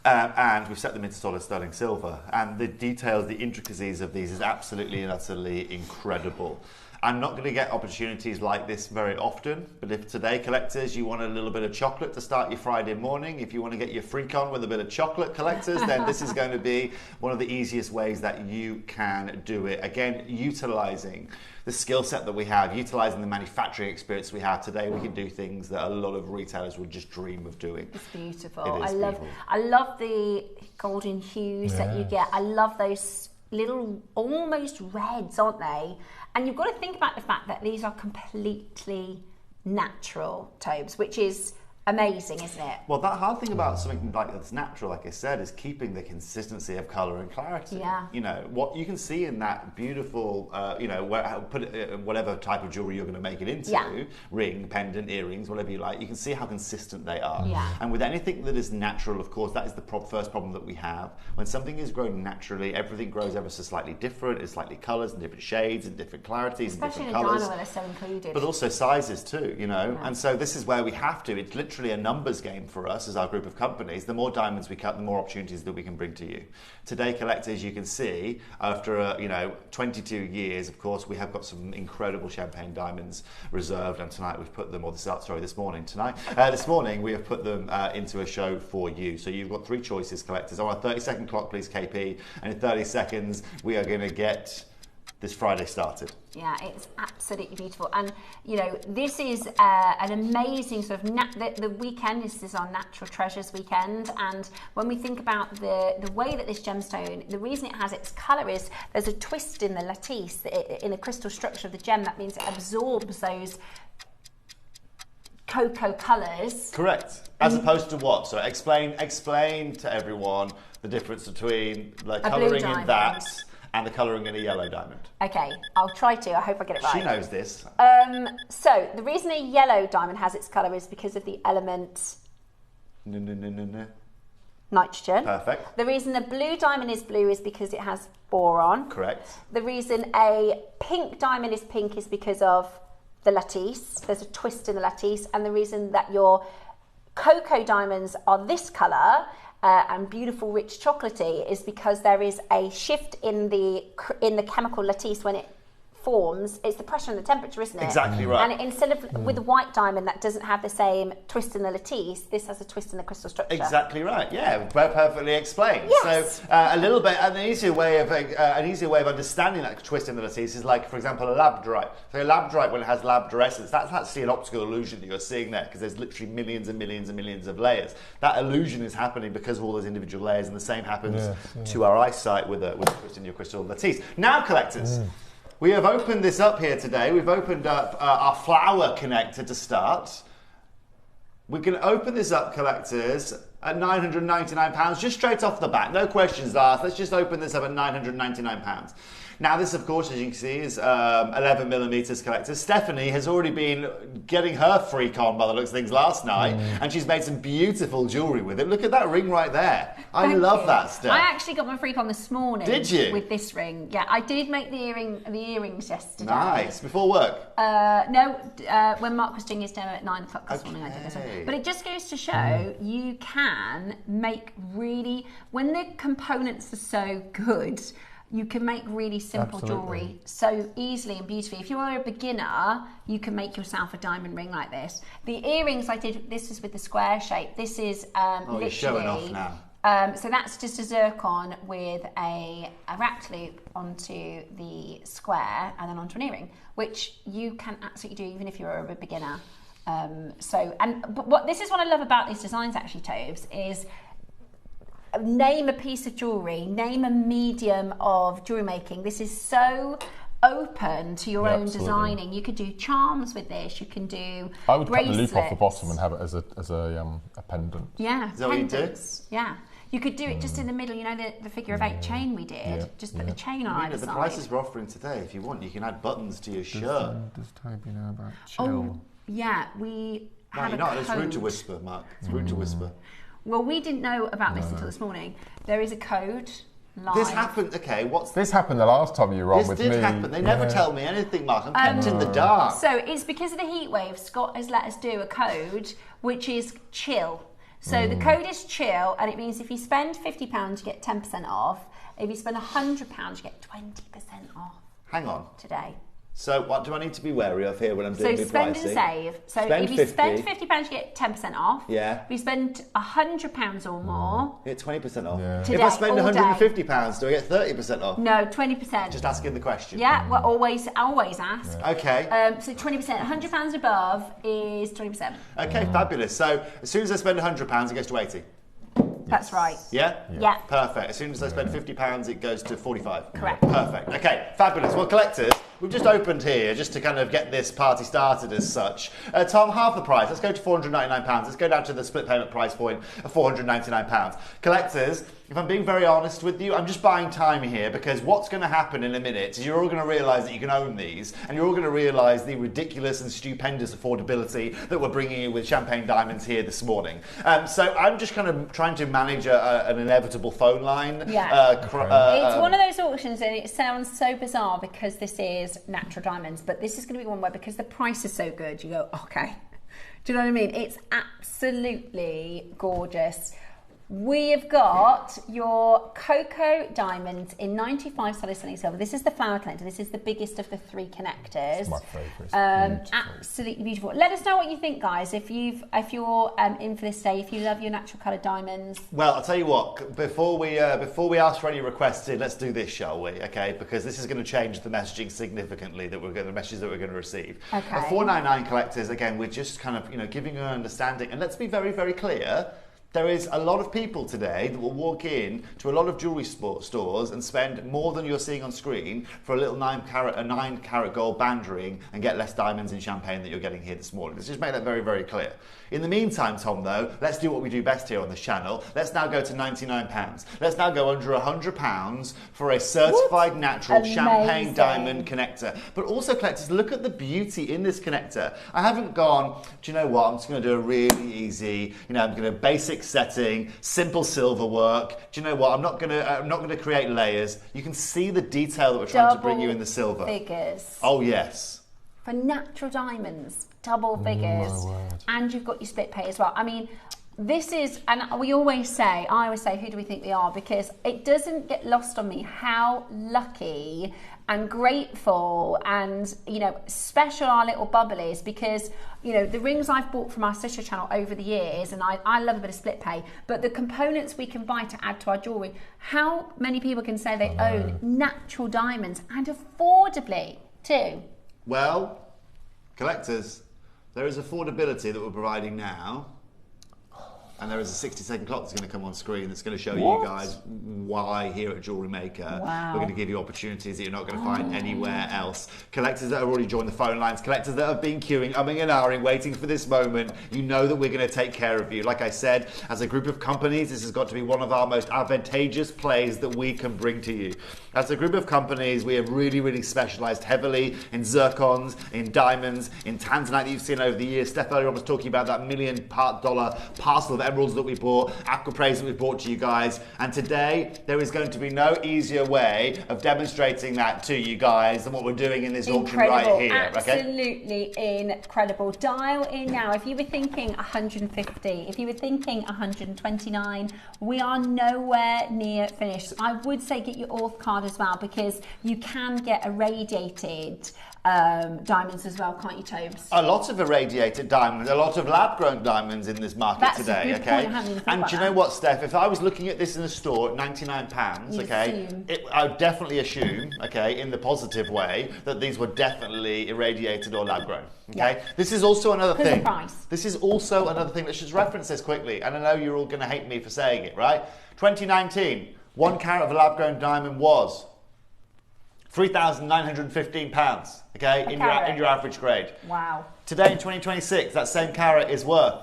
[SPEAKER 9] and we've set them into solid sterling silver. And the details, the intricacies of these is absolutely and utterly incredible. I'm not going to get opportunities like this very often, but if today, collectors, you want a little bit of chocolate to start your Friday morning, if you want to get your freak on with a bit of chocolate, collectors, then this is going to be one of the easiest ways that you can do it. Again, utilising the skill set that we have, utilising the manufacturing experience we have today, we can do things that a lot of retailers would just dream of doing.
[SPEAKER 1] It's beautiful. I love the golden hues that you get. I love those little almost reds, aren't they? And you've got to think about the fact that these are completely natural, Tobes, which is amazing, isn't it?
[SPEAKER 9] Well, that hard thing about something like that's natural, like I said, is keeping the consistency of colour and clarity.
[SPEAKER 1] Yeah.
[SPEAKER 9] What you can see in that beautiful, whatever type of jewellery you're going to make it into, ring, pendant, earrings, whatever you like, you can see how consistent they are.
[SPEAKER 1] Yeah.
[SPEAKER 9] And with anything that is natural, of course, that is the first problem that we have. When something is grown naturally, everything grows ever so slightly different. It's slightly colours and different shades and different clarities and different colours.
[SPEAKER 1] Especially in a diamond where they're so included.
[SPEAKER 9] But also sizes too, and so this is where we have to. It's literally literally a numbers game for us as our group of companies. The more diamonds we cut, the more opportunities that we can bring to you. Today, collectors, you can see after 22 years, of course, we have got some incredible champagne diamonds reserved, and tonight we've put them, this morning, this morning we have put them into a show for you. So you've got 3 choices, collectors. On a 30-second clock, please, KP, and in 30 seconds we are going to get this Friday started.
[SPEAKER 1] Yeah, it's absolutely beautiful, and this is an amazing sort of the weekend. This is our Natural Treasures weekend, and when we think about the way that this gemstone, the reason it has its colour is there's a twist in the lattice, in the crystal structure of the gem. That means it absorbs those cocoa colours.
[SPEAKER 9] Correct. As opposed to what? So explain to everyone the difference between the colouring in that and the colouring in a yellow diamond. Okay,
[SPEAKER 1] I'll try to. I hope I get it right.
[SPEAKER 9] She knows this.
[SPEAKER 1] So the reason a yellow diamond has its colour is because of the element nitrogen.
[SPEAKER 9] Perfect.
[SPEAKER 1] The reason the blue diamond is blue is because it has boron.
[SPEAKER 9] Correct.
[SPEAKER 1] The reason a pink diamond is pink is because of the lattice. There's a twist in the lattice, and the reason that your cocoa diamonds are this colour and beautiful, rich, chocolatey is because there is a shift in the chemical lattice when it forms. It's the pressure and the temperature, isn't it?
[SPEAKER 9] Exactly right.
[SPEAKER 1] And instead of with the white diamond that doesn't have the same twist in the lattice, this has a twist in the crystal structure.
[SPEAKER 9] Exactly right. Yeah, perfectly explained.
[SPEAKER 1] Yes.
[SPEAKER 9] So a little bit, an easier way of understanding that twist in the lattice is like, for example, a labradorite. So a labradorite, when it has labdorescence, that's actually an optical illusion that you're seeing there, because there's literally millions and millions and millions of layers. That illusion is happening because of all those individual layers, and the same happens to our eyesight with a twist in your crystal lattice. Now, collectors. We have opened this up here today. We've opened up our flower connector to start. We can open this up, collectors, at £999, just straight off the bat. No questions asked. Let's just open this up at £999. Now, this, of course, as you can see, is 11 millimeters, collectors. Stephanie has already been getting her freak on by the looks of things last night, and she's made some beautiful jewellery with it. Look at that ring right there. I love that stuff.
[SPEAKER 1] I actually got my freak on this morning.
[SPEAKER 9] Did you?
[SPEAKER 1] With this ring. Yeah, I did make the earrings yesterday.
[SPEAKER 9] Nice. Before work?
[SPEAKER 1] No, when Mark was doing his demo at 9 o'clock this morning, I did this one. But it just goes to show you can make really, when the components are so good, you can make really simple jewellery so easily and beautifully. If you are a beginner, you can make yourself a diamond ring like this. The earrings I did, this is with the square shape. This is literally...
[SPEAKER 9] you're showing off now.
[SPEAKER 1] So that's just a zircon with a wrapped loop onto the square and then onto an earring, which you can absolutely do even if you're a beginner. But this is what I love about these designs actually, Tobes, is name a piece of jewellery, name a medium of jewellery making. This is so open to your own designing. You could do charms with this. You can do
[SPEAKER 2] I would
[SPEAKER 1] bracelets.
[SPEAKER 2] cut the loop off the bottom and have it as a pendant.
[SPEAKER 1] Yeah,
[SPEAKER 9] is that pendants.
[SPEAKER 1] What you do? Yeah. You could do it just in the middle, you know, the figure of 8 chain we did. Just put the chain on either
[SPEAKER 9] the
[SPEAKER 1] side.
[SPEAKER 9] prices we're offering today, if you want, you can add buttons to your shirt.
[SPEAKER 2] Does Toby know about chill?
[SPEAKER 1] Oh, yeah, we had a code.
[SPEAKER 9] It's rude to whisper, Mark. It's rude to whisper.
[SPEAKER 1] Well, we didn't know about this until this morning. There is a code live.
[SPEAKER 9] This happened,
[SPEAKER 2] This happened the last time you were on with me.
[SPEAKER 9] This did happen. They never tell me anything, Mark. I'm kept in the dark.
[SPEAKER 1] So it's because of the heat wave, Scott has let us do a code, which is chill. So the code is chill, and it means if you spend £50, you get 10% off. If you spend £100, you get 20% off.
[SPEAKER 9] Hang on.
[SPEAKER 1] Today.
[SPEAKER 9] So what do I need to be wary of here when I'm doing my
[SPEAKER 1] spend
[SPEAKER 9] pricing?
[SPEAKER 1] and save. So if you spend £50, you get 10% off.
[SPEAKER 9] Yeah.
[SPEAKER 1] If you spend £100 or more,
[SPEAKER 9] you get 20% off.
[SPEAKER 2] Yeah.
[SPEAKER 1] Today,
[SPEAKER 9] if I spend £150, do I get 30% off?
[SPEAKER 1] No, 20%.
[SPEAKER 9] Just asking the question.
[SPEAKER 1] Yeah, well, always ask.
[SPEAKER 9] Yeah. Okay.
[SPEAKER 1] So 20%, £100 above is 20%.
[SPEAKER 9] Okay, fabulous. So as soon as I spend £100, it goes to 80.
[SPEAKER 1] That's right.
[SPEAKER 9] Yeah?
[SPEAKER 1] Yeah.
[SPEAKER 9] Perfect. As soon as I spend £50, it goes to 45.
[SPEAKER 1] Correct.
[SPEAKER 9] Perfect. Okay, fabulous. Well, collectors, we've just opened here just to kind of get this party started as such. Tom, half the price. Let's go to £499. Let's go down to the split payment price point of £499. Collectors, if I'm being very honest with you, I'm just buying time here, because what's going to happen in a minute is you're all going to realise that you can own these, and you're all going to realise the ridiculous and stupendous affordability that we're bringing you with champagne diamonds here this morning. So I'm just kind of trying to manage an inevitable phone line.
[SPEAKER 1] Yeah. It's one of those auctions, and it sounds so bizarre because this is natural diamonds, but this is going to be one where, because the price is so good, you go, okay. Do you know what I mean? It's absolutely gorgeous. We have got your Cocoa Diamonds in 95 solid sterling silver. This is the flower connector. This is the biggest of the 3 connectors.
[SPEAKER 2] It's my favourite.
[SPEAKER 1] Absolutely beautiful. Let us know what you think, guys. If you're in for this day, if you love your natural coloured diamonds.
[SPEAKER 9] Well, I'll tell you what. Before we ask for any requests in, let's do this, shall we? Okay, because this is going to change the messaging significantly the messages that we're going to receive.
[SPEAKER 1] Okay.
[SPEAKER 9] The 499 collectors, again, we're just kind of giving you an understanding, and let's be very, very clear. There is a lot of people today that will walk in to a lot of jewellery stores and spend more than you're seeing on screen for a little 9-carat gold band ring and get less diamonds and champagne that you're getting here this morning. Let's just make that very, very clear. In the meantime, Tom, though, let's do what we do best here on this channel. Let's now go to £99. Let's now go under £100 for a certified natural champagne diamond connector. But also, collectors, look at the beauty in this connector. I haven't gone, do you know what, I'm just going to do a really easy, I'm going to basic setting, simple silver work. Do you know what, I'm not going to create layers. You can see the detail that we're trying to bring you in the silver.
[SPEAKER 1] Figures.
[SPEAKER 9] Oh, yes.
[SPEAKER 1] For natural diamonds. Double figures, and you've got your split pay as well. I mean, this is, and I always say, who do we think they are? Because it doesn't get lost on me how lucky and grateful and, special our little bubble is, because, the rings I've bought from our sister channel over the years, and I love a bit of split pay, but the components we can buy to add to our jewellery, how many people can say they own natural diamonds, and affordably too?
[SPEAKER 9] Well, collectors, there is affordability that we're providing now, and there is a 60-second clock that's going to come on screen that's going to show you guys why here at Jewellery Maker we're going to give you opportunities that you're not going to find anywhere else. Collectors that have already joined the phone lines, collectors that have been queuing, umming and ahhing, waiting for this moment, you know that we're going to take care of you. Like I said, as a group of companies, this has got to be one of our most advantageous plays that we can bring to you. As a group of companies, we have really, really specialised heavily in zircons, in diamonds, in tanzanite that you've seen over the years. Steph earlier was talking about that $1 million parcel of emeralds that we bought, aquapraise that we brought to you guys, and today there is going to be no easier way of demonstrating that to you guys than what we're doing in this auction right here.
[SPEAKER 1] Absolutely incredible. Dial in now. If you were thinking 150, if you were thinking 129, we are nowhere near finished. I would say get your auth card as well, because you can get irradiated diamonds as well, can't you, Tobes?
[SPEAKER 9] A lot of irradiated diamonds, a lot of lab-grown diamonds in this market today, okay? And do you know what, Steph? If I was looking at this in a store at £99, okay, I would definitely assume, okay, in the positive way, that these were definitely irradiated or lab-grown, okay? Yeah. This is also another thing. This is also another thing. Let's just reference this quickly, and I know you're all going to hate me for saying it, right? 2019, 1 carat of a lab-grown diamond was £3,915, okay, in your average grade.
[SPEAKER 1] Wow.
[SPEAKER 9] Today in 2026, that same carat is worth?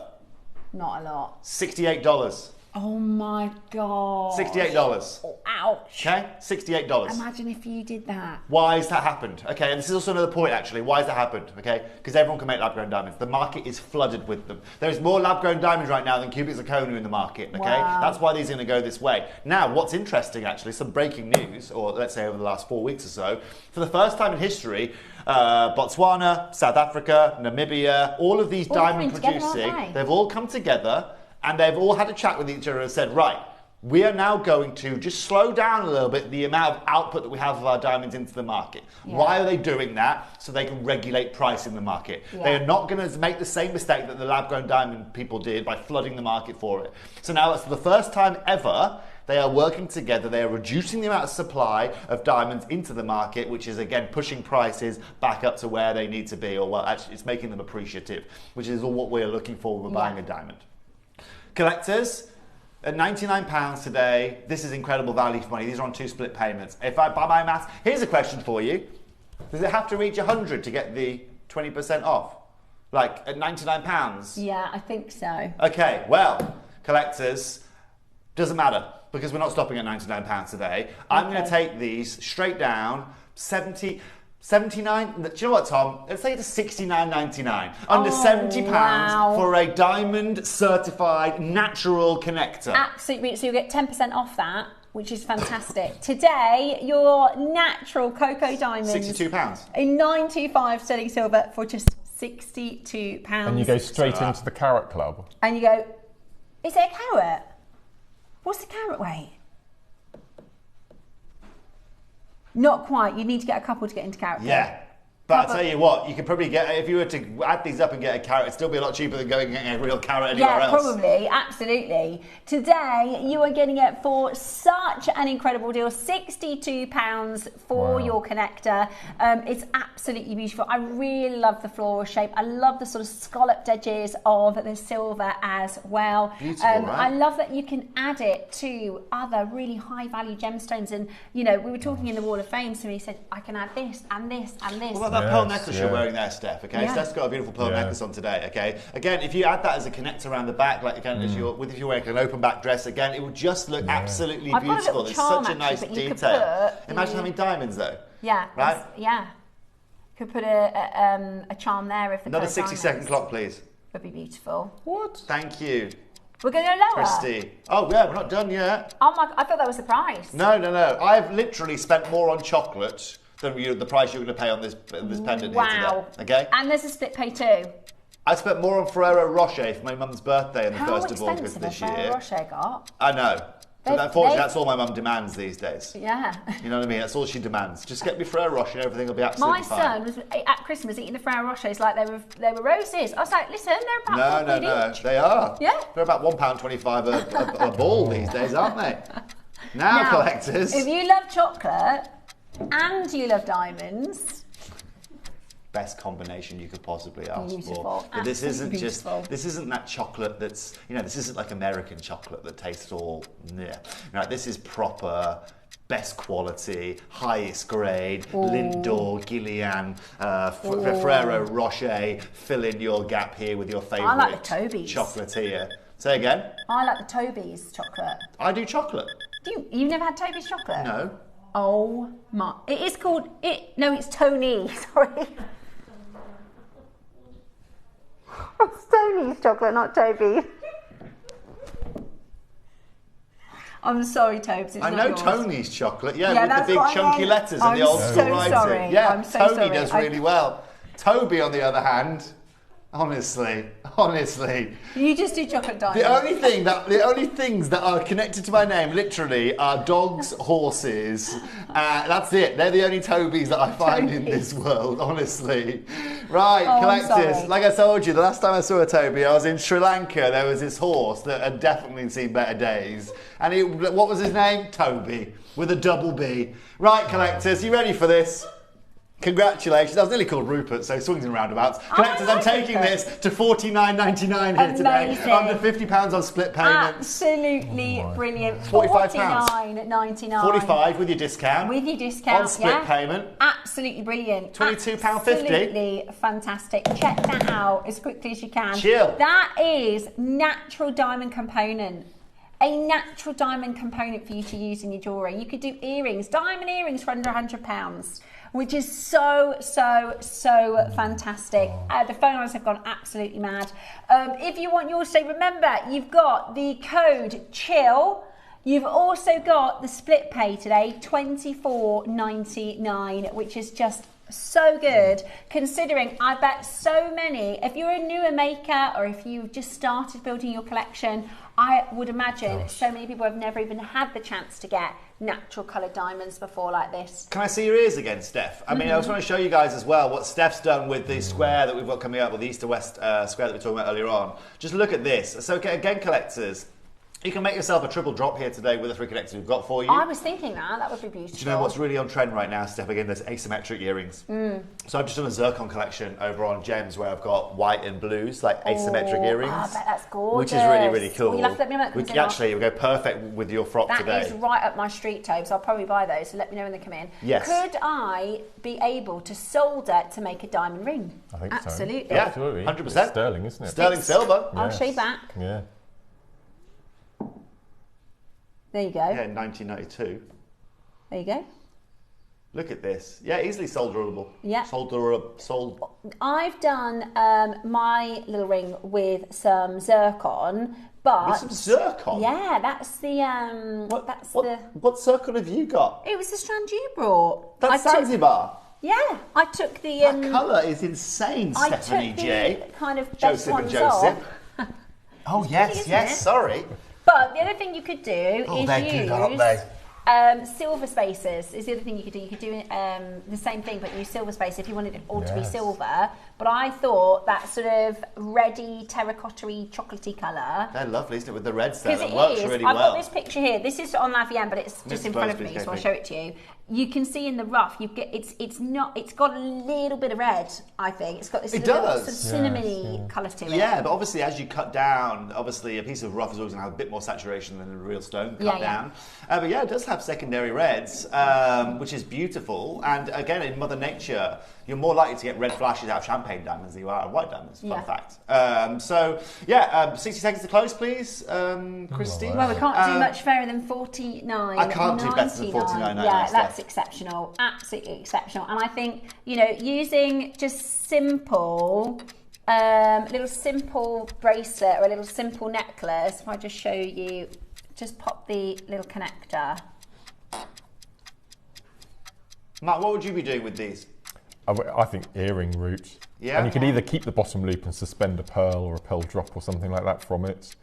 [SPEAKER 1] Not a lot.
[SPEAKER 9] $68.
[SPEAKER 1] Oh my God.
[SPEAKER 9] $68.
[SPEAKER 1] Oh, ouch.
[SPEAKER 9] Okay, $68.
[SPEAKER 1] Imagine if you did that.
[SPEAKER 9] Why has that happened? Okay, and this is also another point actually. Why has that happened? Okay, because everyone can make lab-grown diamonds. The market is flooded with them. There is more lab-grown diamonds right now than cubic zirconia in the market. Okay, that's why these are going to go this way. Now, what's interesting actually, some breaking news, or let's say over the last 4 weeks or so, for the first time in history, Botswana, South Africa, Namibia, all of these diamond producing, they've all come together. And they've all had a chat with each other and said, right, we are now going to just slow down a little bit the amount of output that we have of our diamonds into the market. Yeah. Why are they doing that? So they can regulate price in the market. Yeah. They are not going to make the same mistake that the lab-grown diamond people did by flooding the market for it. So now it's the first time ever they are working together. They are reducing the amount of supply of diamonds into the market, which is again pushing prices back up to where they need to be, or well, actually it's making them appreciative, which is all what we're looking for when we're buying a diamond. Collectors, at £99 today, this is incredible value for money. These are on 2 split payments. If I buy my maths, here's a question for you. Does it have to reach 100 to get the 20% off? Like at £99?
[SPEAKER 1] Yeah, I think so.
[SPEAKER 9] Okay, well, collectors, doesn't matter because we're not stopping at £99 today. Okay. I'm going to take these straight down, 79. Do you know what, Tom? Let's say it's $69.99. Under £70 for a diamond certified natural connector.
[SPEAKER 1] Absolutely. So you get 10% off that, which is fantastic. Today, your natural cocoa diamonds.
[SPEAKER 9] £62.
[SPEAKER 1] In 925 sterling silver for just £62.
[SPEAKER 2] And you go straight into the Carrot Club.
[SPEAKER 1] And you go, is it a carrot? What's the carrot weight? Not quite. You need to get a couple to get into Carrot Club.
[SPEAKER 9] Yeah. But I'll tell you what, you could probably get, if you were to add these up and get a carrot, it'd still be a lot cheaper than going and getting a real carrot anywhere else.
[SPEAKER 1] Yeah, probably, absolutely. Today, you are getting it for such an incredible deal, £62 for your connector. It's absolutely beautiful. I really love the floral shape. I love the sort of scalloped edges of the silver as well.
[SPEAKER 9] Beautiful, right?
[SPEAKER 1] I love that you can add it to other really high value gemstones. And, you know, we were talking in the Wall of Fame, so he said, I can add this and this and this.
[SPEAKER 9] Well, that pearl necklace you're wearing there, Steph, okay?
[SPEAKER 1] Yeah.
[SPEAKER 9] Steph's got a beautiful pearl necklace on today, okay? Again, if you add that as a connector around the back, like again, if you're wearing an open back dress, again, it will just look absolutely beautiful. It's such a nice detail. Imagine having diamonds, though.
[SPEAKER 1] Yeah.
[SPEAKER 9] Right?
[SPEAKER 1] Yeah. Could put a charm there if the
[SPEAKER 9] Another 60-second clock, please.
[SPEAKER 1] Would be beautiful.
[SPEAKER 2] What?
[SPEAKER 9] Thank you.
[SPEAKER 1] We're going to go lower.
[SPEAKER 9] Christy. Oh, yeah, we're not done yet.
[SPEAKER 1] Oh, my, I thought that was the price.
[SPEAKER 9] No. I've literally spent more on chocolate than the price you're going to pay on this pendant here today. Okay?
[SPEAKER 1] And there's a split pay too.
[SPEAKER 9] I spent more on Ferrero Rocher for my mum's birthday on the 1st of August this year.
[SPEAKER 1] Ferrero Rocher got?
[SPEAKER 9] I know. But unfortunately, that's all my mum demands these days.
[SPEAKER 1] Yeah.
[SPEAKER 9] You know what I mean? That's all she demands. Just get me Ferrero Rocher and everything will be absolutely fine.
[SPEAKER 1] My son was at Christmas eating the Ferrero Rochers like they were roses. I was like, listen, they're about
[SPEAKER 9] No. They are.
[SPEAKER 1] Yeah.
[SPEAKER 9] They're about £1.25 a ball these days, aren't they? Now, collectors.
[SPEAKER 1] If you love chocolate and you love diamonds,
[SPEAKER 9] best combination you could possibly ask
[SPEAKER 1] beautiful.
[SPEAKER 9] for. But this isn't
[SPEAKER 1] beautiful.
[SPEAKER 9] this isn't that chocolate that's, this isn't like American chocolate that tastes all, No, this is proper, best quality, highest grade, Lindor, Gillian, Ferrero Rocher. Fill in your gap here with your favourite
[SPEAKER 1] I like the Toby's
[SPEAKER 9] chocolatier. Say again?
[SPEAKER 1] I like the Toby's chocolate.
[SPEAKER 9] I do chocolate.
[SPEAKER 1] You've never had Toby's chocolate?
[SPEAKER 9] No.
[SPEAKER 1] Oh my! It is called No, it's Tony. Sorry. It's Tony's chocolate, not Toby. I'm sorry, Tobes.
[SPEAKER 9] I know yours. Tony's chocolate. Yeah, with the big chunky letters and the old
[SPEAKER 1] so
[SPEAKER 9] school writing.
[SPEAKER 1] Sorry.
[SPEAKER 9] Yeah,
[SPEAKER 1] I'm so
[SPEAKER 9] Tony
[SPEAKER 1] sorry.
[SPEAKER 9] does really well. Toby, on the other hand. Honestly.
[SPEAKER 1] You just do chocolate diamonds.
[SPEAKER 9] The only things that are connected to my name, literally, are dogs, horses. That's it. They're the only Tobys that I find in this world, honestly. Right, collectors. Like I told you, the last time I saw a Toby, I was in Sri Lanka. There was this horse that had definitely seen better days. And what was his name? Toby, with a double B. Right, collectors, you ready for this? Congratulations. That was nearly called Rupert, so swings and roundabouts. Collectors, I'm taking this to $49.99 here today. Under £50 on split payments.
[SPEAKER 1] Absolutely brilliant.
[SPEAKER 9] £45.99. 45 with your discount.
[SPEAKER 1] With your discount,
[SPEAKER 9] on split payment.
[SPEAKER 1] Absolutely brilliant.
[SPEAKER 9] £22.50.
[SPEAKER 1] Absolutely fantastic. Check that out as quickly as you can.
[SPEAKER 9] Chill.
[SPEAKER 1] That is natural diamond component. A natural diamond component for you to use in your jewellery. You could do earrings, diamond earrings for under £100. Which is so fantastic. The phone lines have gone absolutely mad. If you want yours today, remember, you've got the code CHILL. You've also got the split pay today, $24.99, which is just so good, considering I bet so many, if you're a newer maker or if you've just started building your collection, I would imagine so many people have never even had the chance to get natural coloured diamonds before like this.
[SPEAKER 9] Can I see your ears again, Steph? I mean, I just want to show you guys as well what Steph's done with the square that we've got coming up, with the East-to-West square that we were talking about earlier on. Just look at this. So again, collectors, you can make yourself a triple drop here today with the 3 connectors we've got for you.
[SPEAKER 1] I was thinking that would be beautiful.
[SPEAKER 9] Do you know what's really on trend right now, Steph? Again, there's asymmetric earrings. So I've just done a zircon collection over on Gems where I've got white and blues, like asymmetric earrings.
[SPEAKER 1] I bet that's gorgeous.
[SPEAKER 9] Which is really cool.
[SPEAKER 1] Well, you'll have to let me know when it comes in.
[SPEAKER 9] It would go perfect with your frock today.
[SPEAKER 1] That is right up my street, Tobes. I'll probably buy those, so let me know when they come in.
[SPEAKER 9] Yes.
[SPEAKER 1] Could I be able to solder to make a diamond ring?
[SPEAKER 2] I think so.
[SPEAKER 1] Absolutely.
[SPEAKER 9] Yeah,
[SPEAKER 2] Absolutely.
[SPEAKER 9] 100%.
[SPEAKER 2] It's sterling, isn't it?
[SPEAKER 9] Sterling silver.
[SPEAKER 1] I'll show you back.
[SPEAKER 2] Yeah.
[SPEAKER 1] There you go.
[SPEAKER 9] Yeah, 1992.
[SPEAKER 1] There you go.
[SPEAKER 9] Look at this. Yeah, easily solderable.
[SPEAKER 1] Yeah.
[SPEAKER 9] I've
[SPEAKER 1] done my little ring with some zircon, but...
[SPEAKER 9] With some zircon?
[SPEAKER 1] Yeah, that's the...
[SPEAKER 9] What zircon have you got?
[SPEAKER 1] It was the strand you brought.
[SPEAKER 9] That's Zanzibar.
[SPEAKER 1] Yeah, I took the...
[SPEAKER 9] that colour is insane,
[SPEAKER 1] I
[SPEAKER 9] Stephanie
[SPEAKER 1] took the
[SPEAKER 9] J.
[SPEAKER 1] kind of best
[SPEAKER 9] Joseph and
[SPEAKER 1] ones
[SPEAKER 9] Joseph.
[SPEAKER 1] off.
[SPEAKER 9] Oh, yes, yes, sorry.
[SPEAKER 1] But the other thing you could do is
[SPEAKER 9] they're
[SPEAKER 1] use...
[SPEAKER 9] good, aren't they?
[SPEAKER 1] Silver spaces is the other thing you could do. You could do the same thing, but use silver space if you wanted it all to be silver. But I thought that sort of reddy, terracotta-y, chocolatey colour.
[SPEAKER 9] They're lovely, isn't it? With the reds there, it
[SPEAKER 1] Because
[SPEAKER 9] works really
[SPEAKER 1] I've
[SPEAKER 9] well.
[SPEAKER 1] got this picture here. This is on La Vienne, but it's just in front of me, so I'll show it to you. You can see in the rough, it's got a little bit of red, I think. It's got this little sort of cinnamony colour to it.
[SPEAKER 9] Yeah, but obviously as you cut down, obviously a piece of rough is always going to have a bit more saturation than a real stone cut down. But yeah, it does have secondary reds, which is beautiful. And again, in Mother Nature, you're more likely to get red flashes out of champagne diamonds than you are of white diamonds, fun fact. 60 seconds to close, please, Christine.
[SPEAKER 1] Well, we can't do much fairer than 49.
[SPEAKER 9] I can't do better than 49.
[SPEAKER 1] Yeah, that's exceptional, absolutely exceptional. And I think, using just simple, little simple bracelet or a little simple necklace, if I just show you, just pop the little connector.
[SPEAKER 9] Matt, what would you be doing with these?
[SPEAKER 2] I think earring route.
[SPEAKER 9] Yeah.
[SPEAKER 2] And you could either keep the bottom loop and suspend a pearl or a pearl drop or something like that from it.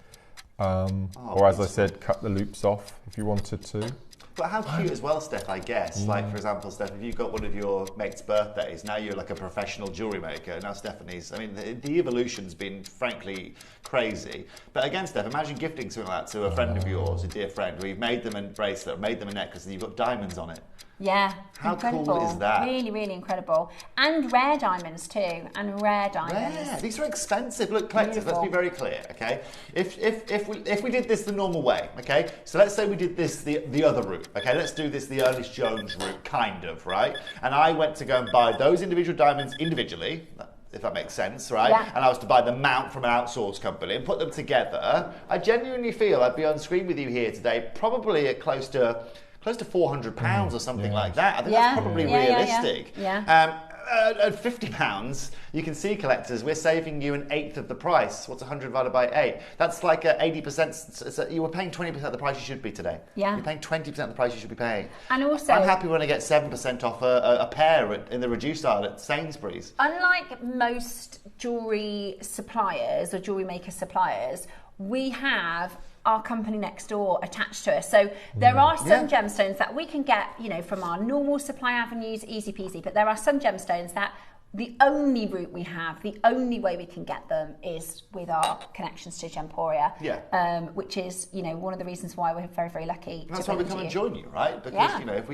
[SPEAKER 2] Or as I said, cut the loops off if you wanted to.
[SPEAKER 9] But how cute as well, Steph, I guess. Like, for example, Steph, if you've got one of your mate's birthdays, now you're like a professional jewellery maker. Now Stephanie's, I mean, the evolution's been, frankly, crazy. But again, Steph, imagine gifting something like that to a friend of yours, a dear friend, where you've made them a bracelet or made them a necklace and you've got diamonds on it.
[SPEAKER 1] Yeah,
[SPEAKER 9] how
[SPEAKER 1] incredible.
[SPEAKER 9] Cool is that?
[SPEAKER 1] Really, really incredible. And rare diamonds too, and rare diamonds.
[SPEAKER 9] Rare. These are expensive. Look, collectors, let's be very clear, okay? If we did this the normal way, okay? So let's say we did this the other route, okay? Let's do this the Ernest Jones route, kind of, right? And I went to go and buy those individual diamonds individually, if that makes sense, right?
[SPEAKER 1] Yeah.
[SPEAKER 9] And I was to buy the mount from an outsourced company and put them together. I genuinely feel I'd be on screen with you here today, probably at close to £400 or something like that. I think that's probably realistic. At £50, you can see, collectors, we're saving you 1/8 of the price. What's 100 divided by 8? That's like 80%. You were paying 20% of the price you should be today.
[SPEAKER 1] Yeah.
[SPEAKER 9] You're paying 20% of the price you should be paying.
[SPEAKER 1] And also,
[SPEAKER 9] I'm happy when I get 7% off a pair in the reduced aisle at Sainsbury's.
[SPEAKER 1] Unlike most jewellery suppliers or jewellery maker suppliers, we have our company next door attached to us. So there are some gemstones that we can get, from our normal supply avenues, easy peasy, but there are some gemstones that the only route we have, the only way we can get them is with our connections to Gemporia.
[SPEAKER 9] Yeah.
[SPEAKER 1] Which is, one of the reasons why we're very, very lucky.
[SPEAKER 9] That's why we come and join you, right? Because if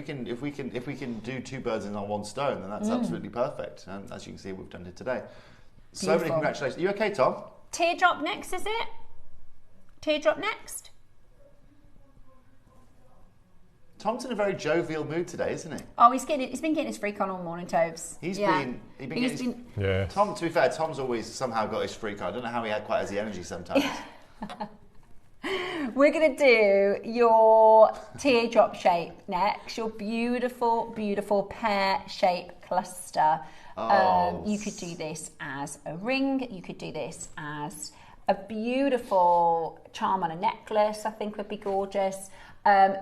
[SPEAKER 9] we can do two birds in on one stone, then that's absolutely perfect. And as you can see, we've done it today. So many congratulations. Are you okay, Tom?
[SPEAKER 1] Teardrop next, is it? Teardrop next.
[SPEAKER 9] Tom's in a very jovial mood today, isn't he?
[SPEAKER 1] Oh, he's been getting his freak on all morning, Tobes.
[SPEAKER 9] Tom, to be fair, Tom's always somehow got his freak on. I don't know how he had quite as the energy sometimes.
[SPEAKER 1] We're going to do your teardrop shape next. Your beautiful, beautiful pear-shaped cluster. You could do this as a ring. You could do this as a beautiful charm on a necklace, I think would be gorgeous.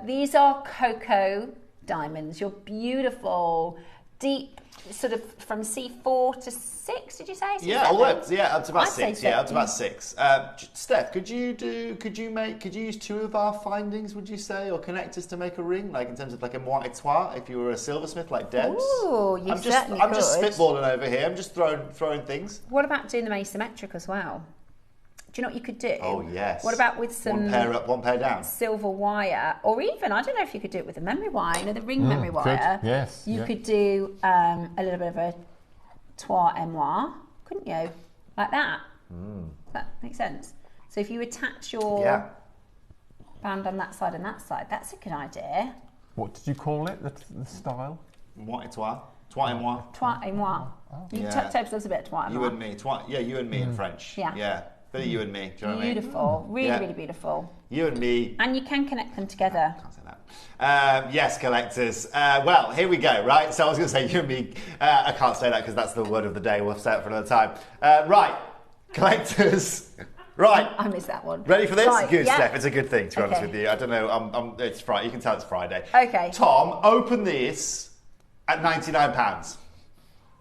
[SPEAKER 1] These are cocoa diamonds. Your beautiful, deep, sort of from C4 to 6, did you say?
[SPEAKER 9] Up to about 6. Yeah, up to about 6. Steph, could you use 2 of our findings, would you say, or connectors to make a ring, like in terms of like a moire étoile, if you were a silversmith like Debs?
[SPEAKER 1] Ooh,
[SPEAKER 9] I'm just spitballing over here. I'm just throwing things.
[SPEAKER 1] What about doing them asymmetric as well? Do you know what you could do?
[SPEAKER 9] Oh, yes.
[SPEAKER 1] What about with some...
[SPEAKER 9] One pair up, one pair down.
[SPEAKER 1] Silver wire, or even, I don't know if you could do it with a memory wire, the ring memory wire.
[SPEAKER 2] Yes.
[SPEAKER 1] You could do a little bit of a toile et moi, couldn't you? Like that. That makes sense. So if you attach your band on that side and that side, that's a good idea.
[SPEAKER 2] What did you call it, the style?
[SPEAKER 9] Moire étoile. Toile et moi.
[SPEAKER 1] Toile et moi. Tobes loves a bit of toile et moi.
[SPEAKER 9] You and me. You and me in French.
[SPEAKER 1] Yeah.
[SPEAKER 9] Bit of you and me, do you know what I mean?
[SPEAKER 1] Beautiful, really beautiful.
[SPEAKER 9] You and me.
[SPEAKER 1] And you can connect them together.
[SPEAKER 9] I can't say that. Yes, collectors. Well, here we go, right? So I was going to say you and me. I can't say that because that's the word of the day. We'll say it for another time. Right, collectors. Right.
[SPEAKER 1] I missed that one.
[SPEAKER 9] Ready for this?
[SPEAKER 1] Right,
[SPEAKER 9] Good, Steph. It's a good thing, to be honest with you. I don't know. It's Friday. You can tell it's Friday.
[SPEAKER 1] Okay.
[SPEAKER 9] Tom, open this at £99.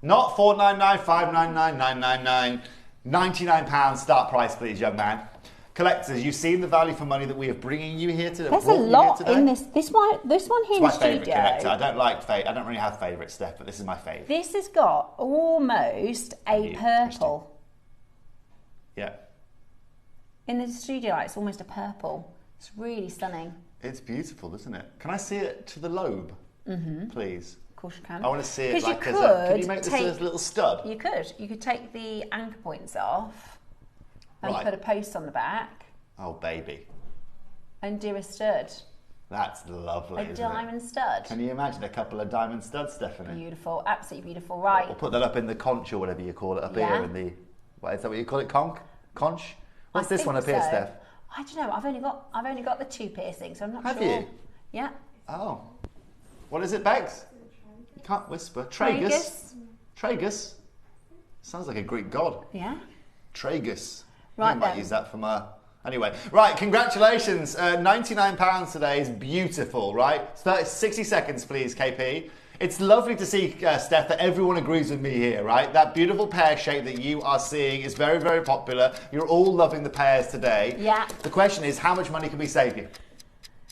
[SPEAKER 9] Not £499, £599, £999, £99 start price, please, young man. Collectors, you've seen the value for money that we are bringing you here today.
[SPEAKER 1] There's a lot in this. This one here
[SPEAKER 9] it's
[SPEAKER 1] in
[SPEAKER 9] my
[SPEAKER 1] the studio.
[SPEAKER 9] favourite collector. I don't really have favourites, Steph, but this is my favourite.
[SPEAKER 1] This has got almost a purple.
[SPEAKER 9] Yeah.
[SPEAKER 1] In the studio, it's almost a purple. It's really stunning.
[SPEAKER 9] It's beautiful, isn't it? Can I see it to the lobe, please?
[SPEAKER 1] Of course you can.
[SPEAKER 9] I want to see it like
[SPEAKER 1] as
[SPEAKER 9] can you make this as a little stud?
[SPEAKER 1] You could. You could take the anchor points off and put a post on the back.
[SPEAKER 9] Oh, baby.
[SPEAKER 1] And do a stud.
[SPEAKER 9] That's lovely,
[SPEAKER 1] A diamond stud.
[SPEAKER 9] Can you imagine a couple of diamond studs, Stephanie?
[SPEAKER 1] Beautiful, absolutely beautiful. Right.
[SPEAKER 9] We'll put that up in the conch or whatever you call it up here in the... What, is that what you call it? Conch? What's this one up here, Steph?
[SPEAKER 1] I don't know. I've only got the 2 piercings, so I'm not sure.
[SPEAKER 9] Have you?
[SPEAKER 1] Yeah.
[SPEAKER 9] Oh. What is it, Bex? You can't whisper. Tragus. Tragus. Sounds like a Greek god.
[SPEAKER 1] Yeah.
[SPEAKER 9] Tragus.
[SPEAKER 1] Right,
[SPEAKER 9] I might use that for my... Anyway, right, congratulations. £99 today is beautiful, right? 60 seconds, please, KP. It's lovely to see, Steph, that everyone agrees with me here, right? That beautiful pear shape that you are seeing is very, very popular. You're all loving the pears today.
[SPEAKER 1] Yeah.
[SPEAKER 9] The question is, how much money can we save you?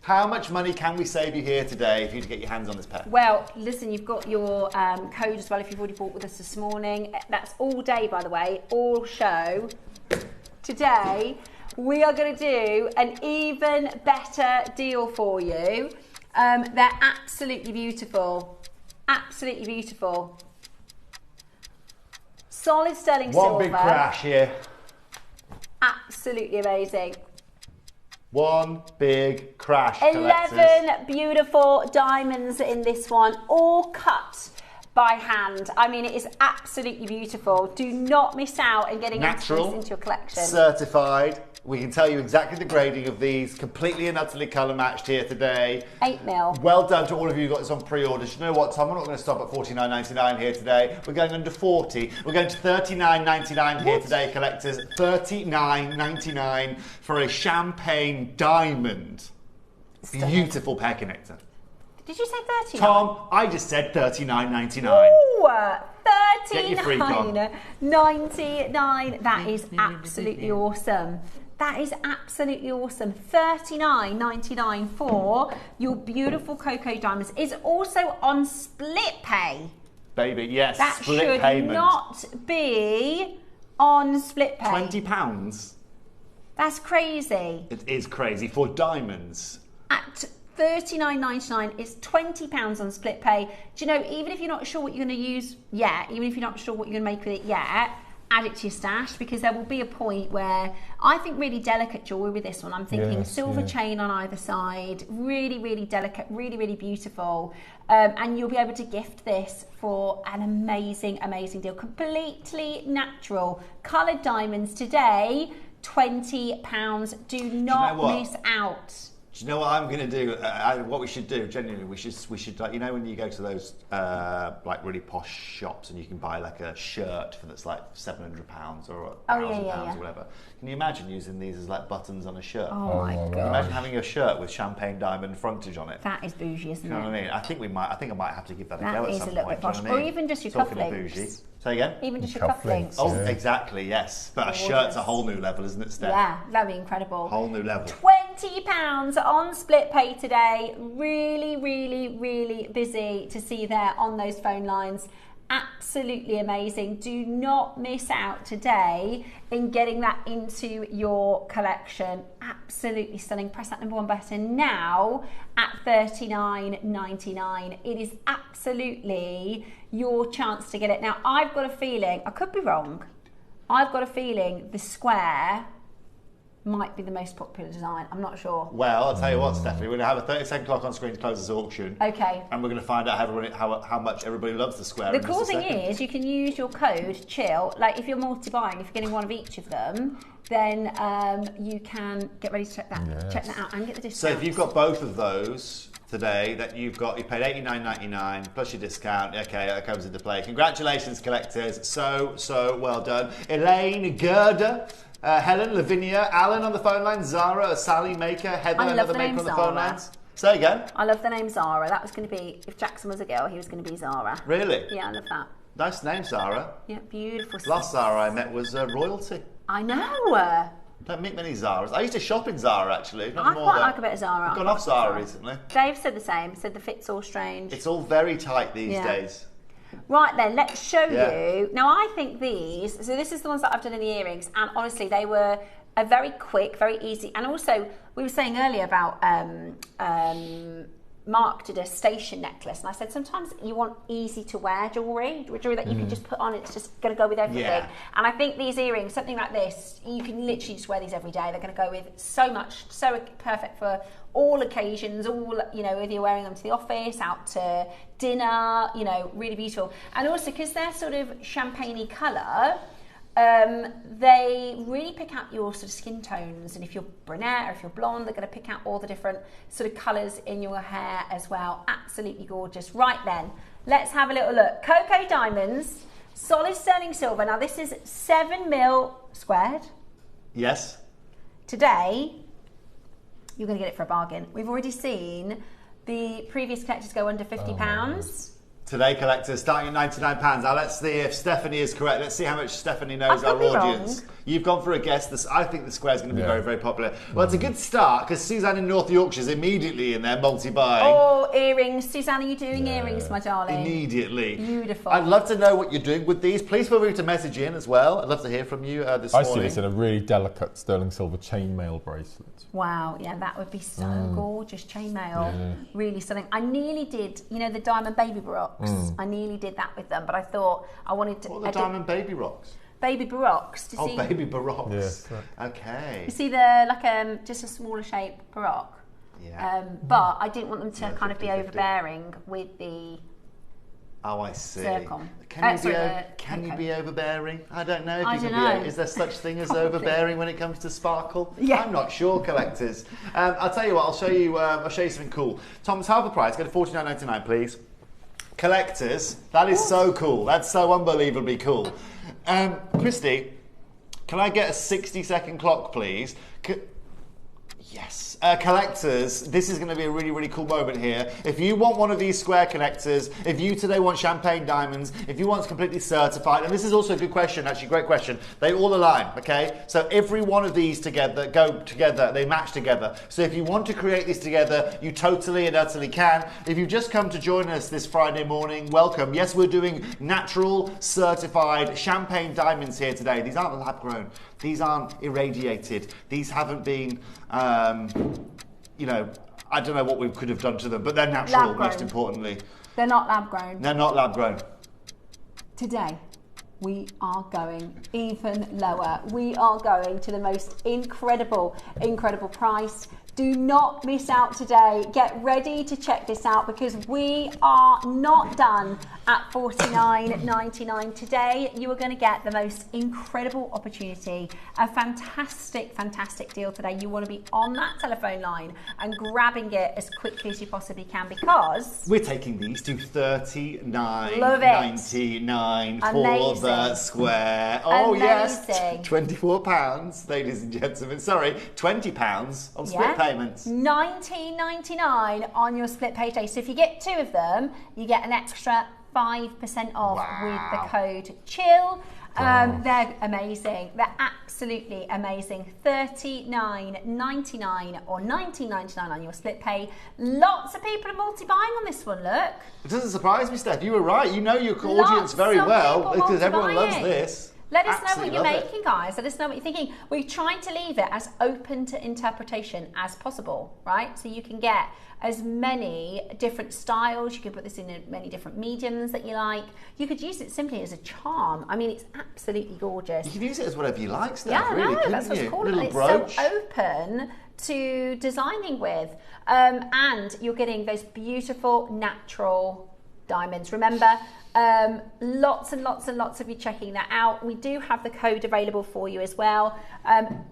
[SPEAKER 9] How much money can we save you here today if you to get your hands on this pear?
[SPEAKER 1] Well, listen, you've got your code as well if you've already bought with us this morning. That's all day, by the way, all show. Today, we are going to do an even better deal for you. They're absolutely beautiful. Absolutely beautiful. Solid sterling silver.
[SPEAKER 9] One big crash here.
[SPEAKER 1] Absolutely amazing.
[SPEAKER 9] One big crash,
[SPEAKER 1] 11 beautiful diamonds in this one, all cut by hand. I mean, it is absolutely beautiful. Do not miss out on getting this into your collection.
[SPEAKER 9] Certified. We can tell you exactly the grading of these, completely and utterly colour matched here today.
[SPEAKER 1] 8mm.
[SPEAKER 9] Well done to all of you who got this on pre-order. You know what, Tom? We're not going to stop at $49.99 here today. We're going under 40. We're going to $39.99 here today, collectors. $39.99 for a champagne diamond. Beautiful pear connector.
[SPEAKER 1] Did you say 39?
[SPEAKER 9] Tom, I just said $39.99.
[SPEAKER 1] Ooh, $39.99. That is absolutely awesome. That is absolutely awesome. $39.99 for your beautiful cocoa diamonds. Is also on split pay.
[SPEAKER 9] Baby, yes,
[SPEAKER 1] that
[SPEAKER 9] split payment.
[SPEAKER 1] That should not be on split pay.
[SPEAKER 9] £20.
[SPEAKER 1] That's crazy.
[SPEAKER 9] It is crazy for diamonds.
[SPEAKER 1] At $39.99, it's £20 on split pay. Do you know, even if you're not sure what you're going to use yet, even if you're not sure what you're going to make with it yet, add it to your stash, because there will be a point where I think really delicate jewellery with this one. I'm thinking silver chain on either side, really, really delicate, really, really beautiful. And you'll be able to gift this for an amazing, amazing deal. Completely natural. Coloured diamonds today, £20. Do not miss out.
[SPEAKER 9] Do you know what I'm going to do? What we should do, genuinely, we should like, you know, when you go to those like really posh shops and you can buy like a shirt that's like £700 or £1,000 or whatever. Can you imagine using these as like buttons on a shirt?
[SPEAKER 1] Oh my god!
[SPEAKER 9] Imagine having a shirt with champagne diamond frontage on it.
[SPEAKER 1] That is bougie, isn't it?
[SPEAKER 9] You know what I mean? I think I might have to give that a go at some point.
[SPEAKER 1] That is a little bit posh, or even just your cufflinks.
[SPEAKER 9] Say again?
[SPEAKER 1] Even just your cufflinks.
[SPEAKER 9] Oh, exactly, yes. But a shirt's a whole new level, isn't it, Steph?
[SPEAKER 1] Yeah, that'd be incredible.
[SPEAKER 9] Whole new level.
[SPEAKER 1] £20 on split pay today. Really, really, really busy to see there on those phone lines. Absolutely amazing. Do not miss out today in getting that into your collection. Absolutely stunning. Press that #1 button now at $39.99. It is absolutely your chance to get it. Now, I've got a feeling, I could be wrong, I've got a feeling the square might be the most popular design. I'm not sure.
[SPEAKER 9] Well, I'll tell you what, Stephanie, we're going to have a 30-second clock on screen to close this auction.
[SPEAKER 1] Okay.
[SPEAKER 9] And we're going to find out how much everybody loves the square.
[SPEAKER 1] The cool thing is you can use your code CHILL. Like if you're multi-buying, if you're getting one of each of them, then you can get ready to check that out and get the discount.
[SPEAKER 9] So if you've got both of those today, that you paid $89.99 plus your discount. Okay, that comes into play. Congratulations, collectors. So well done. Elaine, Gerda, Helen, Lavinia, Alan on the phone line, Zara, Sally Maker, Heather, another maker on the phone lines. Say again.
[SPEAKER 1] I love the name Zara. That was going to be, if Jackson was a girl, he was going to be Zara.
[SPEAKER 9] Really?
[SPEAKER 1] Yeah, I love that.
[SPEAKER 9] Nice name, Zara.
[SPEAKER 1] Yeah, beautiful.
[SPEAKER 9] Last Zara I met was royalty.
[SPEAKER 1] I know.
[SPEAKER 9] Don't meet many Zaras. I used to shop in Zara, actually.
[SPEAKER 1] I quite like a bit of Zara.
[SPEAKER 9] I've gone off Zara recently.
[SPEAKER 1] Dave said the same. Said the fit's all strange.
[SPEAKER 9] It's all very tight these days.
[SPEAKER 1] Right then, let's show you. Now, I think these, so this is the ones that I've done in the earrings, and honestly, they were a very quick, very easy, and also, we were saying earlier about Mark did a station necklace, and I said sometimes you want easy to wear jewellery that you can just put on, it's just going to go with everything. Yeah. And I think these earrings, something like this, you can literally just wear these every day. They're going to go with so much, so perfect for all occasions, all, you know, whether you're wearing them to the office, out to dinner, you know, really beautiful. And also because they're sort of champagne-y colour, they really pick out your sort of skin tones, and if you're brunette or if you're blonde, they're going to pick out all the different sort of colours in your hair as well. Absolutely gorgeous. Right then, let's have a little look. Cocoa diamonds, solid sterling silver. Now this is 7mm squared.
[SPEAKER 9] Yes. Today,
[SPEAKER 1] you're going to get it for a bargain. We've already seen the previous collectors go under £50.
[SPEAKER 9] Today, collectors starting at £99. Now let's see if Stephanie is correct. Let's see how much Stephanie knows our audience. Wrong. You've gone for a guess. I think the square is going to be very, very popular. Well, it's a good start because Suzanne in North Yorkshire is immediately in there multi-buying.
[SPEAKER 1] Oh, earrings. Suzanne, are you doing earrings, my darling?
[SPEAKER 9] Immediately.
[SPEAKER 1] Beautiful.
[SPEAKER 9] I'd love to know what you're doing with these. Please feel free to message in as well. I'd love to hear from you this morning.
[SPEAKER 2] I see this in a really delicate sterling silver chainmail bracelet.
[SPEAKER 1] Wow, yeah, that would be so gorgeous. Chainmail, really stunning. I nearly did, you know, the diamond baby barocks. I nearly did that with them, but I thought I wanted to.
[SPEAKER 9] What are the diamond baby rocks?
[SPEAKER 1] Baby barocks.
[SPEAKER 9] Oh, baby barocks.
[SPEAKER 2] Yes.
[SPEAKER 9] Okay.
[SPEAKER 1] You see the just a smaller shape baroque.
[SPEAKER 9] Yeah.
[SPEAKER 1] But I didn't want them to kind of be overbearing with the.
[SPEAKER 9] Oh, I see.
[SPEAKER 1] Zircon.
[SPEAKER 9] Can you be overbearing? I don't know. If you can be. Is there such thing as overbearing when it comes to sparkle?
[SPEAKER 1] Yeah.
[SPEAKER 9] I'm not sure, collectors. I'll tell you what. I'll show you something cool. Tom's half the price. Go to $49.99, please. Collectors, that is so cool. That's so unbelievably cool. Christy, can I get a 60-second clock, please? Yes. Collectors, this is going to be a really, really cool moment here. If you want one of these square connectors, if you today want champagne diamonds, if you want it completely certified, and this is also a good question, actually, great question. They all align, okay? So every one of these together go together, they match together. So if you want to create this together, you totally and utterly can. If you've just come to join us this Friday morning, welcome. Yes, we're doing natural, certified champagne diamonds here today. These aren't lab grown. These aren't irradiated. These haven't been, you know, I don't know what we could have done to them, but they're natural, most importantly.
[SPEAKER 1] They're not lab grown.
[SPEAKER 9] They're not lab grown.
[SPEAKER 1] Today, we are going even lower. We are going to the most incredible, incredible price. Do not miss out today. Get ready to check this out because we are not done at $49.99. Today, you are going to get the most incredible opportunity, a fantastic, fantastic deal today. You want to be on that telephone line and grabbing it as quickly as you possibly can because
[SPEAKER 9] we're taking these to $39.99 for the square. Oh,
[SPEAKER 1] amazing.
[SPEAKER 9] Yes, £24, ladies and gentlemen. Sorry, £20 on split payments.
[SPEAKER 1] $19.99 on your split pay day. So if you get two of them, you get an extra 5% off with the code CHILL. They're amazing. They're absolutely amazing. $39.99 or $19.99 on your split pay. Lots of people are multi-buying on this one, look.
[SPEAKER 9] It doesn't surprise me, Steph. You were right. You know your audience very well because everyone loves this.
[SPEAKER 1] Let us know what you're making, guys. Let us know what you're thinking. We're trying to leave it as open to interpretation as possible, right? So you can get as many different styles. You could put this in many different mediums that you like. You could use it simply as a charm. I mean, it's absolutely gorgeous.
[SPEAKER 9] You can use it as whatever you like, Steph.
[SPEAKER 1] Yeah,
[SPEAKER 9] really,
[SPEAKER 1] that's what's cool.
[SPEAKER 9] Little
[SPEAKER 1] It's
[SPEAKER 9] brooch.
[SPEAKER 1] so open to designing with. And you're getting those beautiful natural diamonds. Remember, lots and lots and lots of you checking that out. We do have the code available for you as well.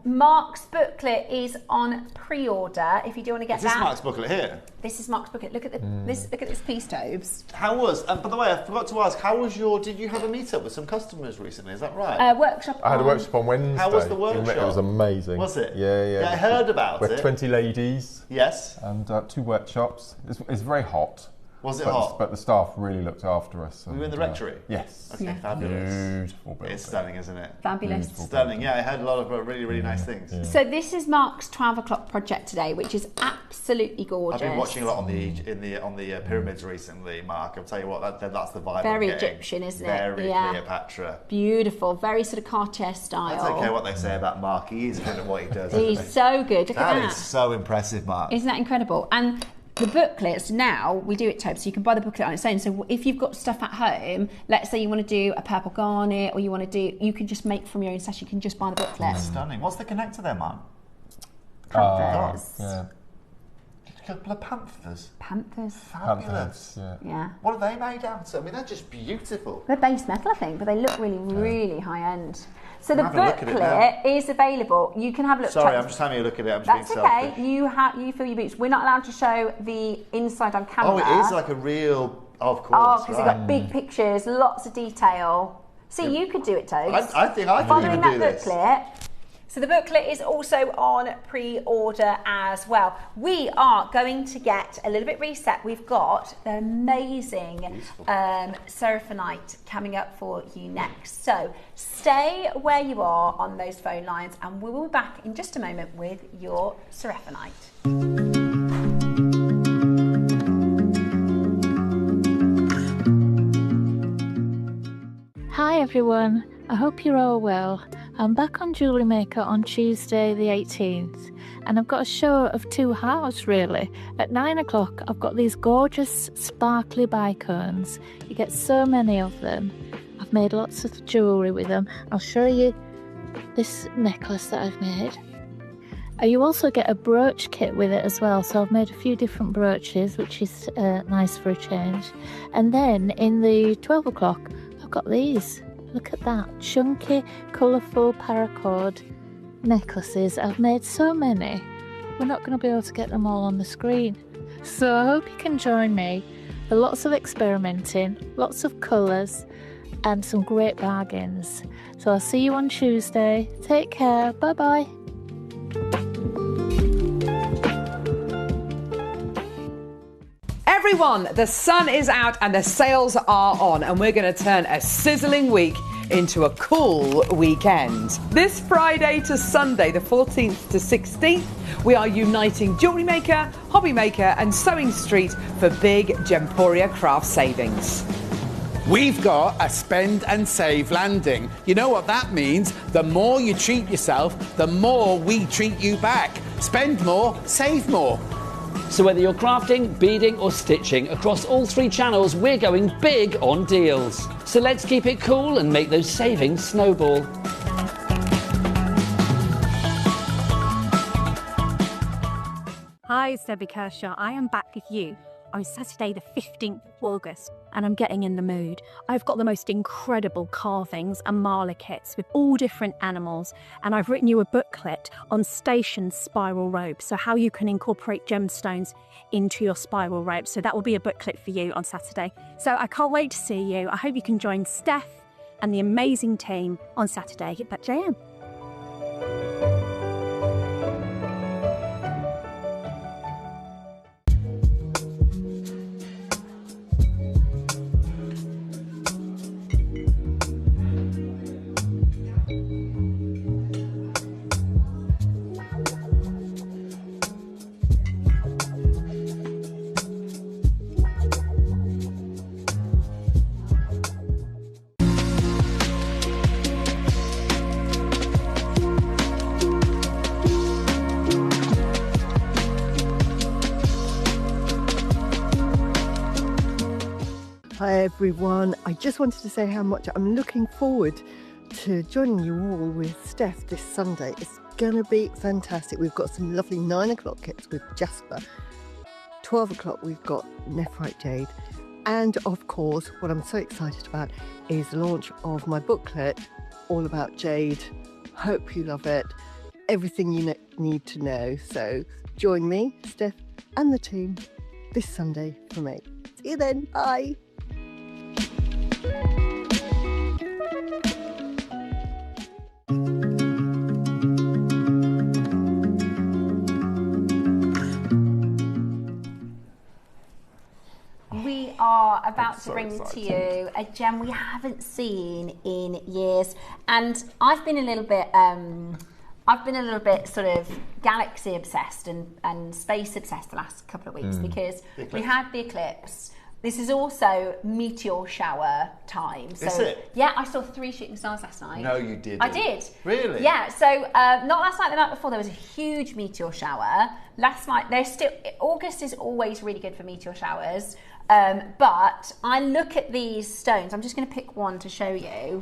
[SPEAKER 1] Mark's booklet is on pre-order if you do want to get that.
[SPEAKER 9] Is this Mark's booklet here?
[SPEAKER 1] This is Mark's booklet. Look at this. Look at this piece, Tobes.
[SPEAKER 9] How was? By the way, I forgot to ask. How was your? Did you have a meet-up with some customers recently? Is that right?
[SPEAKER 1] Workshop.
[SPEAKER 2] I had a workship on Wednesday.
[SPEAKER 9] How was the workshop?
[SPEAKER 2] It was amazing.
[SPEAKER 9] Was it?
[SPEAKER 2] Yeah.
[SPEAKER 9] I heard about it.
[SPEAKER 2] With 20 ladies.
[SPEAKER 9] Yes.
[SPEAKER 2] And 2 workshops. It's very hot.
[SPEAKER 9] Was it hot?
[SPEAKER 2] But the staff really looked after us.
[SPEAKER 9] We were in the rectory?
[SPEAKER 2] Yes.
[SPEAKER 9] Okay, fabulous.
[SPEAKER 2] Beautiful building.
[SPEAKER 9] It's stunning, isn't it?
[SPEAKER 1] Fabulous.
[SPEAKER 9] Stunning, yeah, I heard a lot of really nice things.
[SPEAKER 2] Yeah.
[SPEAKER 1] So this is Mark's 12 o'clock project today, which is absolutely gorgeous.
[SPEAKER 9] I've been watching a lot on the pyramids recently, Mark. I'll tell you what, that's the vibe.
[SPEAKER 1] Very
[SPEAKER 9] I'm getting.
[SPEAKER 1] Egyptian, isn't it?
[SPEAKER 9] Very
[SPEAKER 1] Yeah.
[SPEAKER 9] Cleopatra.
[SPEAKER 1] Beautiful, very sort of Cartier style.
[SPEAKER 9] I don't care what they say about Mark. He is good at what he does.
[SPEAKER 1] He's
[SPEAKER 9] isn't he?
[SPEAKER 1] so good. Look at
[SPEAKER 9] That
[SPEAKER 1] that.
[SPEAKER 9] is so impressive, Mark.
[SPEAKER 1] Isn't that incredible? And the booklets now, we do it Tobe, so you can buy the booklet on its own. So if you've got stuff at home, let's say you want to do a purple garnet, or you can just make from your own stash. You can just buy the booklet.
[SPEAKER 9] Stunning. What's the connector there, Mark?
[SPEAKER 1] Panthers.
[SPEAKER 2] Yeah.
[SPEAKER 9] A couple of panthers.
[SPEAKER 1] Panthers.
[SPEAKER 9] Fabulous.
[SPEAKER 1] Yeah.
[SPEAKER 9] What are they made out of? I mean, they're just beautiful.
[SPEAKER 1] They're base metal, I think, but they look really high end. So the
[SPEAKER 9] Have a look at it
[SPEAKER 1] booklet is available. You can have a look.
[SPEAKER 9] Sorry, I'm just having a look at it. I'm just
[SPEAKER 1] That's
[SPEAKER 9] being
[SPEAKER 1] okay.
[SPEAKER 9] selfish.
[SPEAKER 1] You fill your boots. We're not allowed to show the inside on camera.
[SPEAKER 9] Oh, it is like a real. Oh, of course.
[SPEAKER 1] Oh, because
[SPEAKER 9] right.
[SPEAKER 1] you've got big pictures, lots of detail. See, you could do it, Toads.
[SPEAKER 9] I think I can even do this.
[SPEAKER 1] Booklet. So the booklet is also on pre-order as well. We are going to get a little bit reset. We've got the amazing Seraphinite coming up for you next. So stay where you are on those phone lines, and we will be back in just a moment with your Seraphinite.
[SPEAKER 3] Hi everyone, I hope you're all well. I'm back on JewelleryMaker on Tuesday the 18th, and I've got a show of two halves really. At 9 o'clock I've got these gorgeous sparkly bicones. You get so many of them. I've made lots of jewellery with them. I'll show you this necklace that I've made. You also get a brooch kit with it as well, so I've made a few different brooches, which is nice for a change. And then in the 12 o'clock I've got these. Look at that, chunky, colourful paracord necklaces. I've made so many. We're not going to be able to get them all on the screen. So I hope you can join me for lots of experimenting, lots of colours, and some great bargains. So I'll see you on Tuesday. Take care. Bye-bye.
[SPEAKER 4] Everyone, the sun is out and the sales are on, and we're going to turn a sizzling week into a cool weekend. This Friday to Sunday, the 14th to 16th, we are uniting Jewellery Maker, Hobby Maker and Sewing Street for big Gemporia craft savings.
[SPEAKER 5] We've got a spend and save landing. You know what that means? The more you treat yourself, the more we treat you back. Spend more, save more.
[SPEAKER 6] So whether you're crafting, beading or stitching, across all three channels we're going big on deals. So let's keep it cool and make those savings snowball.
[SPEAKER 7] Hi, it's Debbie Kershaw. I am back with you on Saturday the 15th of August, and I'm getting in the mood. I've got the most incredible carvings and marla kits with all different animals, and I've written you a booklet on station spiral ropes, so how you can incorporate gemstones into your spiral ropes. So that will be a booklet for you on Saturday. So I can't wait to see you. I hope you can join Steph and the amazing team on Saturday at JM.
[SPEAKER 8] Hi everyone, I just wanted to say how much I'm looking forward to joining you all with Steph this Sunday. It's gonna be fantastic. We've got some lovely 9 o'clock kits with Jasper. 12 o'clock we've got Nephrite Jade. And of course, what I'm so excited about is the launch of my booklet all about jade. Hope you love it. Everything you need to know. So join me, Steph and the team this Sunday from 8. See you then, bye.
[SPEAKER 1] We we are about to bring
[SPEAKER 2] exciting.
[SPEAKER 1] to you a gem we haven't seen in years, and I've been a little bit sort of galaxy obsessed and space obsessed the last couple of weeks because we had the eclipse. This is also meteor shower time. So,
[SPEAKER 9] is it?
[SPEAKER 1] Yeah, I saw 3 shooting stars last night.
[SPEAKER 9] No, you didn't.
[SPEAKER 1] I did.
[SPEAKER 9] Really?
[SPEAKER 1] Yeah, so not last night, the night before, there was a huge meteor shower. Last night, August is always really good for meteor showers. But I look at these stones. I'm just going to pick one to show you.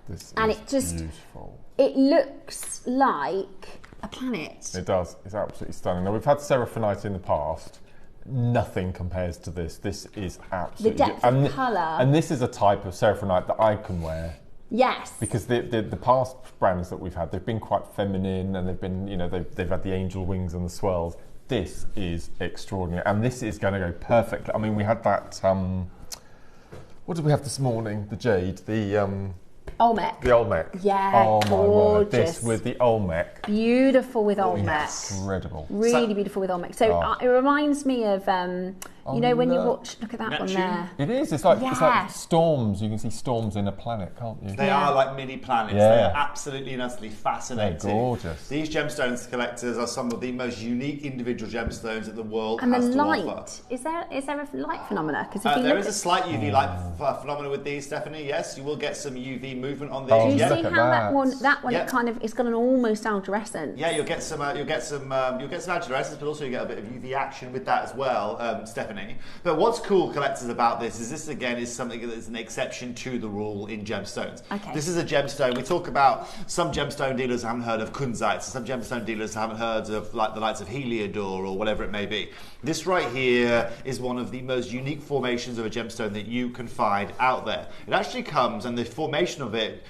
[SPEAKER 2] This
[SPEAKER 1] and
[SPEAKER 2] is
[SPEAKER 1] it just,
[SPEAKER 2] beautiful.
[SPEAKER 1] It looks like a planet.
[SPEAKER 2] It does. It's absolutely stunning. Now, we've had seraphinite in the past. Nothing compares to this. This is absolutely...
[SPEAKER 1] The depth of colour.
[SPEAKER 2] And this is a type of seraphinite that I can wear.
[SPEAKER 1] Yes.
[SPEAKER 2] Because the past brands that we've had, they've been quite feminine and they've been, you know, they've had the angel wings and the swirls. This is extraordinary. And this is going to go perfectly. I mean, we had that... what did we have this morning? The jade, the...
[SPEAKER 1] Olmec.
[SPEAKER 2] The Olmec.
[SPEAKER 1] Yeah,
[SPEAKER 2] oh my word.
[SPEAKER 1] gorgeous.
[SPEAKER 2] This with the Olmec.
[SPEAKER 1] Beautiful with Olmec.
[SPEAKER 2] Incredible.
[SPEAKER 1] Really beautiful with Olmec. So it reminds me of, you know, when you watch, look at that
[SPEAKER 9] Neptune.
[SPEAKER 1] one there.
[SPEAKER 2] It is. It's like storms. You can see storms in a planet, can't you?
[SPEAKER 9] They are like mini planets.
[SPEAKER 2] Yeah.
[SPEAKER 9] They are absolutely and utterly fascinating.
[SPEAKER 2] They're gorgeous.
[SPEAKER 9] These gemstones collectors are some of the most unique individual gemstones that the world
[SPEAKER 1] And
[SPEAKER 9] has
[SPEAKER 1] the
[SPEAKER 9] to
[SPEAKER 1] light.
[SPEAKER 9] offer.
[SPEAKER 1] Is there a light phenomena? Because if you
[SPEAKER 9] There
[SPEAKER 1] look
[SPEAKER 9] is a slight UV light phenomenon with these, Stephanie. Yes, you will get some UV movement on these.
[SPEAKER 2] Oh,
[SPEAKER 1] do you
[SPEAKER 2] yeah.
[SPEAKER 1] see
[SPEAKER 2] Look at
[SPEAKER 1] how that one?
[SPEAKER 2] that.
[SPEAKER 1] That one,
[SPEAKER 9] Yeah.
[SPEAKER 1] it's got an almost arborescence.
[SPEAKER 9] Yeah, you'll get some arborescence, but also you get a bit of UV action with that as well, Stephanie. But what's cool, collectors, about this again is something that is an exception to the rule in gemstones.
[SPEAKER 1] Okay.
[SPEAKER 9] This is a gemstone. We talk about some gemstone dealers haven't heard of kunzite, some gemstone dealers haven't heard of like the likes of Heliodor or whatever it may be. This right here is one of the most unique formations of a gemstone that you can find out there. It actually comes, and the formation of it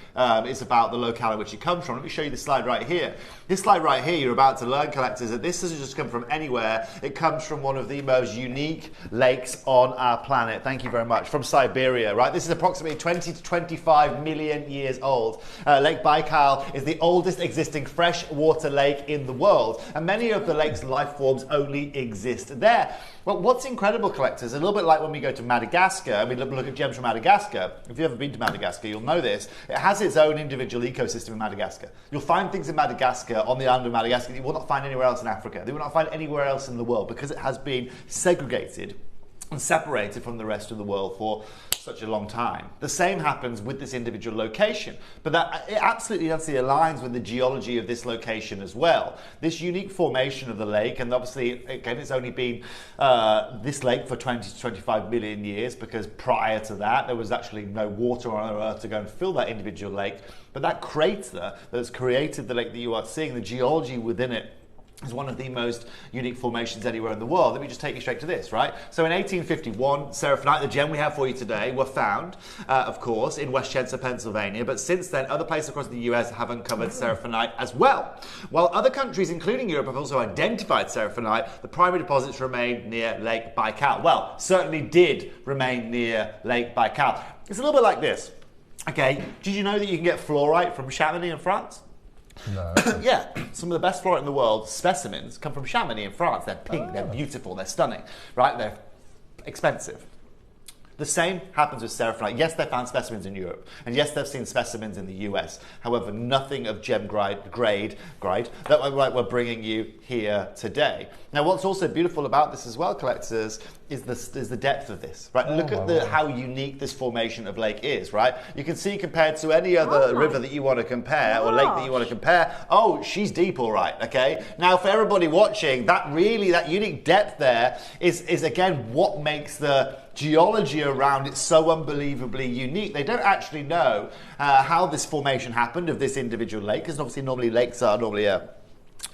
[SPEAKER 9] is about the locale in which it comes from. Let me show you the slide right here. This slide right here, you're about to learn, collectors, that this doesn't just come from anywhere. It comes from one of the most unique lakes on our planet. Thank you very much. From Siberia, right? This is approximately 20 to 25 million years old. Lake Baikal is the oldest existing freshwater lake in the world, and many of the lake's life forms only exist there. Well, what's incredible, collectors, a little bit like when we go to Madagascar and we look at gems from Madagascar. If you've ever been to Madagascar, you'll know this. It has its own individual ecosystem in Madagascar. You'll find things in Madagascar, on the island of Madagascar, that you will not find anywhere else in Africa. They will not find anywhere else in the world because it has been segregated and separated from the rest of the world for such a long time. The same happens with this individual location, but that it absolutely aligns with the geology of this location as well. This unique formation of the lake, and obviously again it's only been this lake for 20 to 25 million years, because prior to that there was actually no water on Earth to go and fill that individual lake. But that crater that's created the lake that you are seeing, the geology within it, is one of the most unique formations anywhere in the world. Let me just take you straight to this, right? So in 1851, seraphinite, the gem we have for you today, were found, of course, in Westchester, Pennsylvania. But since then, other places across the US have uncovered seraphinite as well. While other countries, including Europe, have also identified seraphinite, the primary deposits remain near Lake Baikal. Well, certainly did remain near Lake Baikal. It's a little bit like this. Okay, did you know that you can get fluorite from Chamonix in France?
[SPEAKER 2] No.
[SPEAKER 9] Yeah, some of the best fluorite in the world specimens come from Chamonix in France. They're pink, they're beautiful, they're stunning, right? They're expensive. The same happens with seraphinite. Yes, they found specimens in Europe, and yes, they've seen specimens in the US. However, nothing of gem grade that we're bringing you here today. Now, what's also beautiful about this as well, collectors, is the depth of this, right? Look at how unique this formation of lake is, right? You can see compared to any other river that you want to compare, or lake that you want to compare, oh, she's deep, all right, okay? Now, for everybody watching, that unique depth there is again what makes the geology around it so unbelievably unique. They don't actually know how this formation happened of this individual lake, because obviously normally lakes are normally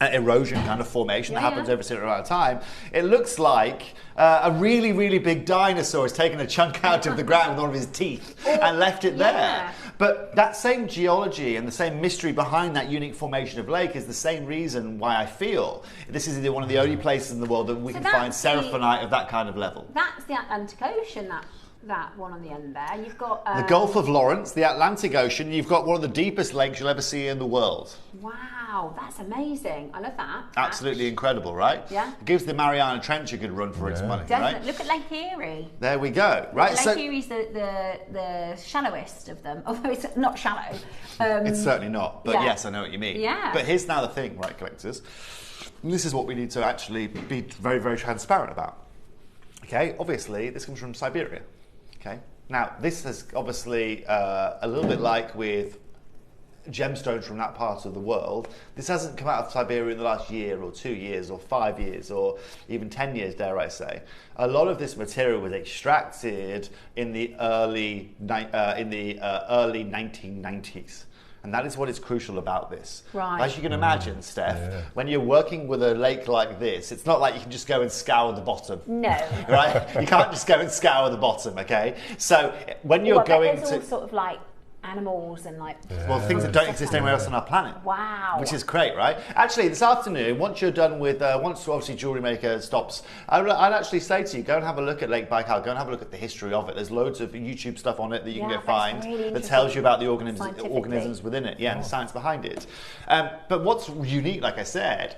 [SPEAKER 9] an erosion kind of formation that happens over a certain amount of time. It looks like a really, really big dinosaur has taken a chunk out of the ground with one of his teeth and left it there. But that same geology and the same mystery behind that unique formation of lake is the same reason why I feel this is one of the only places in the world that we can find seraphinite of that kind of level.
[SPEAKER 1] That's the Atlantic Ocean, that. that one on the end there. You've got
[SPEAKER 9] the Gulf of Lawrence, the Atlantic Ocean. You've got one of the deepest lakes you'll ever see in the world.
[SPEAKER 1] Wow, that's amazing. I love that.
[SPEAKER 9] Absolutely incredible, right?
[SPEAKER 1] Yeah.
[SPEAKER 9] It gives the Mariana Trench a good run for its money,
[SPEAKER 1] Definitely.
[SPEAKER 9] right?
[SPEAKER 1] Look at Lake Erie.
[SPEAKER 9] There we go, right?
[SPEAKER 1] Lake Erie's the shallowest of them, although it's not shallow.
[SPEAKER 9] It's certainly not, but yes, I know what you mean.
[SPEAKER 1] Yeah.
[SPEAKER 9] But here's now the thing, right, collectors? This is what we need to actually be very, very transparent about. Okay, obviously, this comes from Siberia. Okay, now this is obviously a little bit like with gemstones from that part of the world. This hasn't come out of Siberia in the last year or 2 years or 5 years or even 10 years, dare I say. A lot of this material was extracted in the early 1990s. And that is what is crucial about this.
[SPEAKER 1] Right.
[SPEAKER 9] As you can imagine, Steph, when you're working with a lake like this, it's not like you can just go and scour the bottom.
[SPEAKER 1] No.
[SPEAKER 9] Right? You can't just go and scour the bottom, okay? So when you're going
[SPEAKER 1] there's
[SPEAKER 9] to...
[SPEAKER 1] all sort of like animals and like...
[SPEAKER 9] Well, things that don't exist anywhere else on our planet.
[SPEAKER 1] Wow.
[SPEAKER 9] Which is great, right? Actually, this afternoon, once you're done with, once obviously JewelleryMaker stops, I'd actually say to you, go and have a look at Lake Baikal, go and have a look at the history of it. There's loads of YouTube stuff on it that you can find that tells you about the organisms within it, and the science behind it. But what's unique, like I said,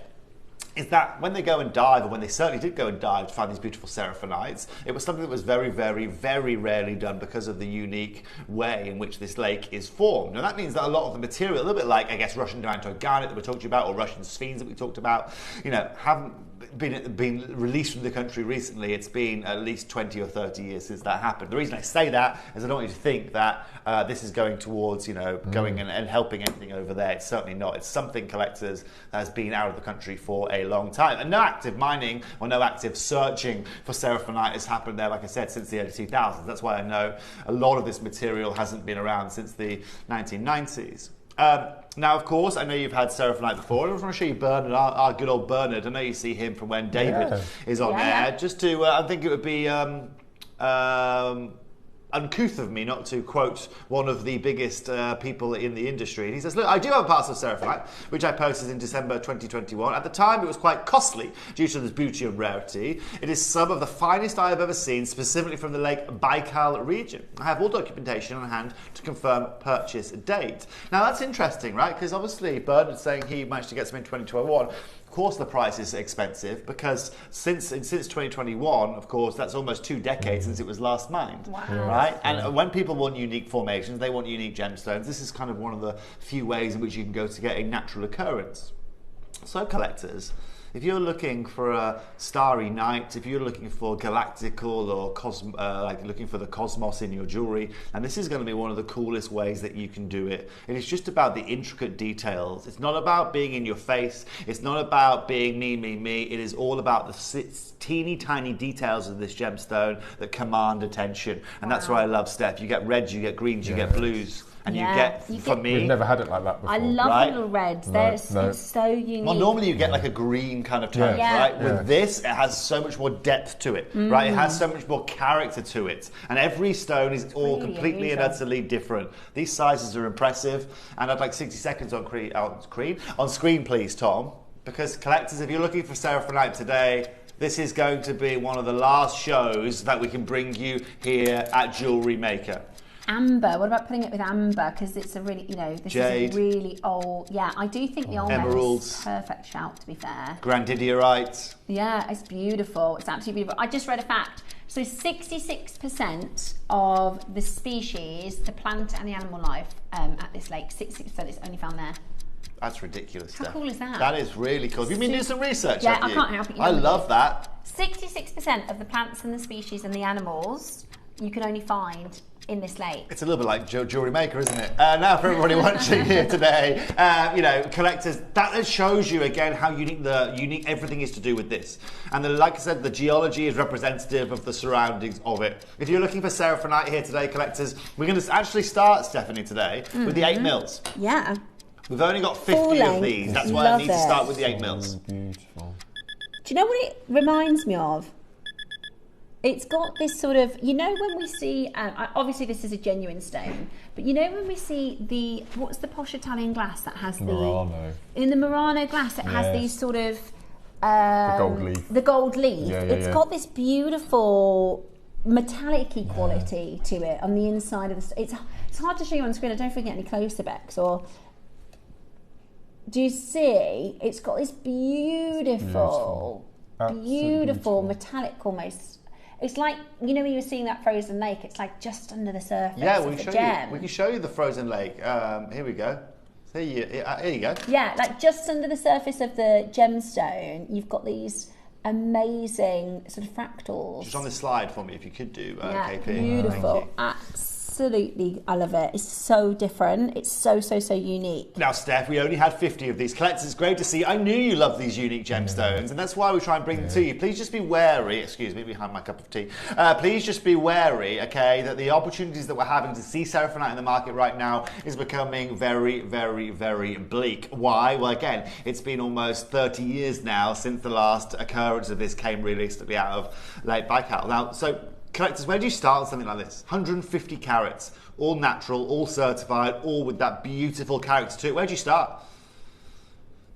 [SPEAKER 9] is that when they go and dive, or when they certainly did go and dive to find these beautiful seraphonites, it was something that was very, very, very rarely done because of the unique way in which this lake is formed. Now that means that a lot of the material, a little bit like, I guess, Russian diamond garnet that we talked about, or Russian sphenes that we talked about, you know, haven't been released from the country recently. It's been at least 20 or 30 years since that happened. The reason I say that is I don't want you to think that this is going towards, you know, going and helping anything over there. It's certainly not. It's something, collectors, that has been out of the country for a long time. And no active mining or no active searching for seraphonite has happened there, like I said, since the early 2000s. That's why I know a lot of this material hasn't been around since the 1990s. Now, of course, I know you've had seraphonite before. I just want to show you Bernard, our good old Bernard. I know you see him from when David is on air. Just to, I think it would be uncouth of me not to quote one of the biggest people in the industry. And he says, look, I do have a parcel of seraphonite, which I posted in December 2021. At the time, it was quite costly due to its beauty and rarity. It is some of the finest I have ever seen, specifically from the Lake Baikal region. I have all documentation on hand to confirm purchase date. Now, that's interesting, right? Because obviously, Bernard's saying he managed to get some in 2021. Of course the price is expensive because since 2021, of course, that's almost 2 decades since it was last mined, right? And when people want unique formations, they want unique gemstones. This is kind of one of the few ways in which you can go to get a natural occurrence. So collectors, if you're looking for a starry night, if you're looking for galactical or like looking for the cosmos in your jewelry, and this is going to be one of the coolest ways that you can do it. It is just about the intricate details. It's not about being in your face. It's not about being me, me, me. It is all about the teeny tiny details of this gemstone that command attention. And that's why I love Steph. You get reds, you get greens, you get blues. And you get, for me...
[SPEAKER 2] We've never had it like that before.
[SPEAKER 1] I love little reds. It's so unique.
[SPEAKER 9] Well, normally you get like a green kind of tone, right? With this, it has so much more depth to it, right? It has so much more character to it. And every stone is all completely and utterly different. These sizes are impressive. And I'd like 60 seconds on screen, please, Tom. Because collectors, if you're looking for seraphonite today, this is going to be one of the last shows that we can bring you here at JewelleryMaker.
[SPEAKER 1] Amber, what about putting it with amber? Because it's a really, you know, this
[SPEAKER 9] Jade.
[SPEAKER 1] is a really old, I do think the old
[SPEAKER 9] emeralds.
[SPEAKER 1] Is a perfect shout, to be fair.
[SPEAKER 9] Grandidierite.
[SPEAKER 1] Yeah, it's beautiful. It's absolutely beautiful. I just read a fact. So 66% of the species, the plant and the animal life at this lake, 66% is only found there.
[SPEAKER 9] That's ridiculous.
[SPEAKER 1] How cool is that?
[SPEAKER 9] That is really cool. Have you been doing some research?
[SPEAKER 1] Yeah, I can't help it.
[SPEAKER 9] I love that.
[SPEAKER 1] 66% of the plants and the species and the animals you can only find in this lake.
[SPEAKER 9] It's a little bit like JewelleryMaker, isn't it? Now for everybody watching here today, you know, collectors, that shows you again how unique everything is to do with this. And like I said, the geology is representative of the surroundings of it. If you're looking for seraphonite here today, collectors, we're going to actually start, Stephanie, today with the 8 mils.
[SPEAKER 1] Yeah.
[SPEAKER 9] We've only got 50 of these. That's why I need to start with the 8 mils.
[SPEAKER 2] Beautiful.
[SPEAKER 1] Do you know what it reminds me of? It's got this sort of, you know, when we see, obviously this is a genuine stone, but you know when we see what's the posh Italian glass that has
[SPEAKER 2] Murano.
[SPEAKER 1] In the Murano glass it has these sort of,
[SPEAKER 2] the gold leaf.
[SPEAKER 1] The gold leaf. It's got this beautiful metallic-y quality to it on the inside of the. It's hard to show you on screen. I don't forget any closer, Bex. Or do you see? It's got this beautiful metallic almost. It's like, you know, when you were seeing that frozen lake, it's like just under the surface of the gem.
[SPEAKER 9] We can show you the frozen lake. Here we go. Here you go.
[SPEAKER 1] Yeah, like just under the surface of the gemstone, you've got these amazing sort of fractals.
[SPEAKER 9] Just on this slide for me, if you could do, KP.
[SPEAKER 1] Beautiful. Absolutely, I love it. It's so different. It's so unique.
[SPEAKER 9] Now, Steph, we only had 50 of these collectors. It's great to see. I knew you loved these unique gemstones, and that's why we try and bring them to you. Please just be wary. Excuse me, behind my cup of tea. Please just be wary, okay, that the opportunities that we're having to see seraphinite in the market right now is becoming very, very, very bleak. Why? Well, again, it's been almost 30 years now since the last occurrence of this came realistically out of Lake Baikal. Now, so collectors, where do you start on something like this? 150 carats, all natural, all certified, all with that beautiful character to it. Where do you start?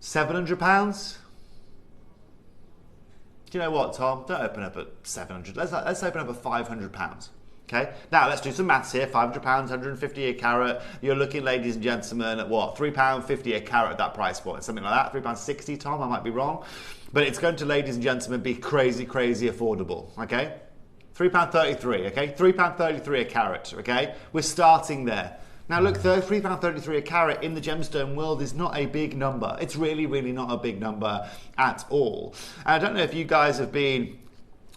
[SPEAKER 9] £700? Do you know what, Tom? Don't open up at 700. Let's open up at £500. Okay. Now let's do some maths here. £500, 150 a carat. You're looking, ladies and gentlemen, at what? £3.50 a carat at that price point, something like that. £3.60, Tom. I might be wrong, but it's going to, ladies and gentlemen, be crazy affordable. Okay. £3.33, okay? £3.33 a carat, okay? We're starting there. Now look, £3.33 a carat in the gemstone world is not a big number. It's really, really not a big number at all. And I don't know if you guys have been...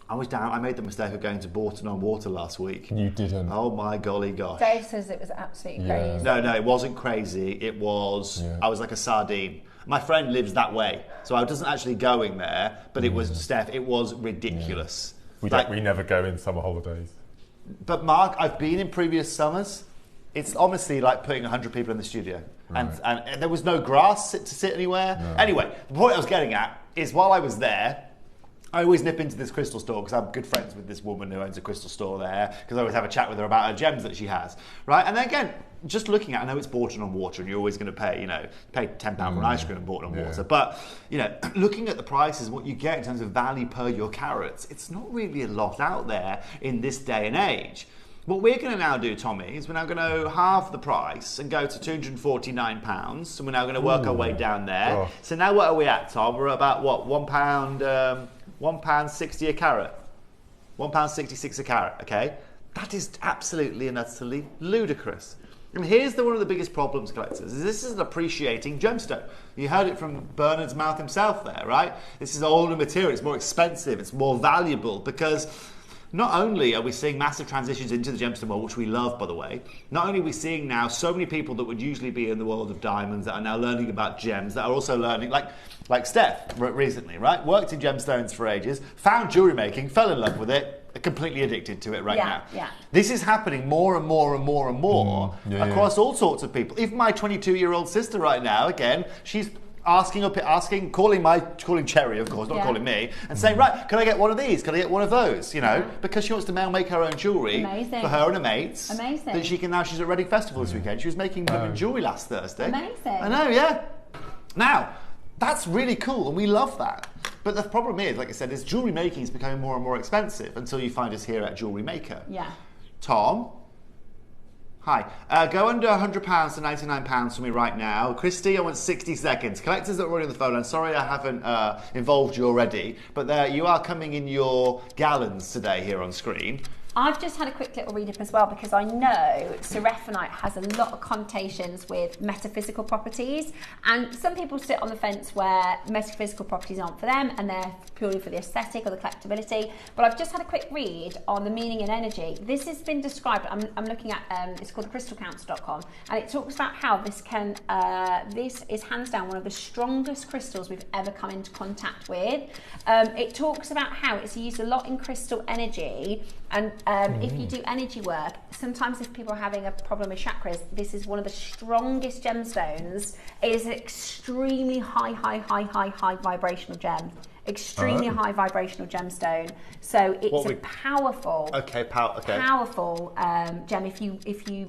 [SPEAKER 9] I made the mistake of going to Bourton-on-Water last week.
[SPEAKER 2] You didn't.
[SPEAKER 9] Oh my golly gosh.
[SPEAKER 1] Dave says it was absolutely crazy.
[SPEAKER 9] No, it wasn't crazy. It was, I was like a sardine. My friend lives that way, so I wasn't actually going there, but it was, Steph, it was ridiculous.
[SPEAKER 2] We never go in summer holidays.
[SPEAKER 9] But Mark, I've been in previous summers. It's honestly like putting 100 people in the studio. Right. And there was no grass to sit anywhere. No. Anyway, the point I was getting at is while I was there, I always nip into this crystal store because I'm good friends with this woman who owns a crystal store there, because I always have a chat with her about her gems that she has, right? And then again, just looking at, I know it's Bourton-on-Water and you're always going to pay, pay £10 for an ice cream in Bourton-on-Water, but, looking at the prices, what you get in terms of value per your carats, it's not really a lot out there in this day and age. What we're going to now do, Tommy, is we're now going to halve the price and go to £249, and we're now going to work our way down there. Oh. So now what are we at, Tom? We're at about, what, £1.60 a carat? £1.66 a carat, okay? That is absolutely and utterly ludicrous. And here's one of the biggest problems, collectors, is this is an appreciating gemstone. You heard it from Bernard's mouth himself there, right? This is older material, it's more expensive, it's more valuable, because not only are we seeing massive transitions into the gemstone world, which we love, by the way, not only are we seeing now so many people that would usually be in the world of diamonds that are now learning about gems, that are also learning, like Steph recently, right? Worked in gemstones for ages, found jewellery making, fell in love with it, completely addicted to it now.
[SPEAKER 1] Yeah.
[SPEAKER 9] This is happening more and more and more and more across all sorts of people. Even my 22-year-old sister right now, again, she's calling Cherry, of course, not calling me, and saying, right, can I get one of these? Can I get one of those? Because she wants to make her own jewellery for her and her mates.
[SPEAKER 1] Amazing.
[SPEAKER 9] That she can now. She's at Reading Festival this weekend. She was making women jewellery last Thursday.
[SPEAKER 1] Amazing.
[SPEAKER 9] I know, yeah. Now, that's really cool, and we love that. But the problem is, like I said, is jewellery making is becoming more and more expensive until you find us here at JewelleryMaker.
[SPEAKER 1] Yeah. Tom?
[SPEAKER 9] Hi. Go under £100 to £99 for me right now. Christy, I want 60 seconds. Collectors that are already on the phone, I'm sorry I haven't involved you already, but you are coming in your gallons today here on screen.
[SPEAKER 1] I've just had a quick little read up as well, because I know seraphinite has a lot of connotations with metaphysical properties, and some people sit on the fence where metaphysical properties aren't for them and they're purely for the aesthetic or the collectability. But I've just had a quick read on the meaning and energy. This has been described, I'm looking at, it's called crystalcounts.com, and it talks about how this is hands down one of the strongest crystals we've ever come into contact with. It talks about how it's used a lot in crystal energy, and if you do energy work, sometimes if people are having a problem with chakras, this is one of the strongest gemstones. It is an extremely high vibrational gem. Extremely high vibrational gemstone. So it's a powerful, powerful gem if you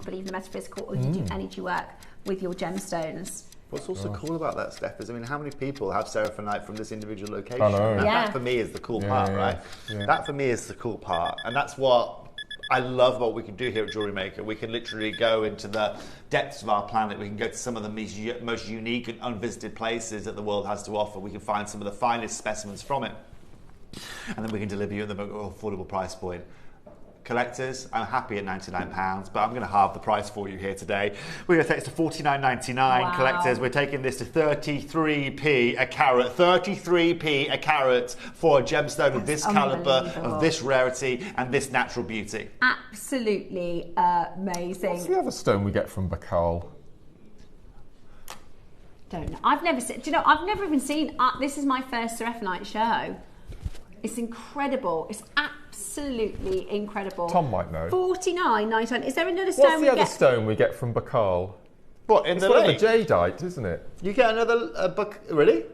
[SPEAKER 1] believe in the metaphysical or you do energy work with your gemstones.
[SPEAKER 9] What's also cool about that, Steph, is how many people have seraphonite from this individual location?
[SPEAKER 2] I know.
[SPEAKER 9] That for me is the cool part, right?
[SPEAKER 2] Yeah.
[SPEAKER 9] That for me is the cool part, and that's what I love what we can do here at Jewellery Maker. We can literally go into the depths of our planet. We can go to some of the most unique and unvisited places that the world has to offer. We can find some of the finest specimens from it, and then we can deliver you at the most affordable price point. Collectors, I'm happy at £99, but I'm going to halve the price for you here today. We're going to take this to $49.99.
[SPEAKER 1] Wow.
[SPEAKER 9] Collectors, we're taking this to 33p a carat. 33p a carat for a gemstone of this caliber, of this rarity, and this natural beauty.
[SPEAKER 1] Absolutely amazing.
[SPEAKER 2] What's the other stone we get from Bacall?
[SPEAKER 1] Don't know. I've never seen. Do you know? I've never even seen. This is my first seraphonite show. It's incredible. It's absolutely incredible.
[SPEAKER 2] Tom might know.
[SPEAKER 1] $49.99. Is there another stone?
[SPEAKER 2] What's the other stone we get from Bacall?
[SPEAKER 9] What, in
[SPEAKER 2] it's
[SPEAKER 9] the lake?
[SPEAKER 2] It's jadeite, isn't it?
[SPEAKER 9] You get another book, really?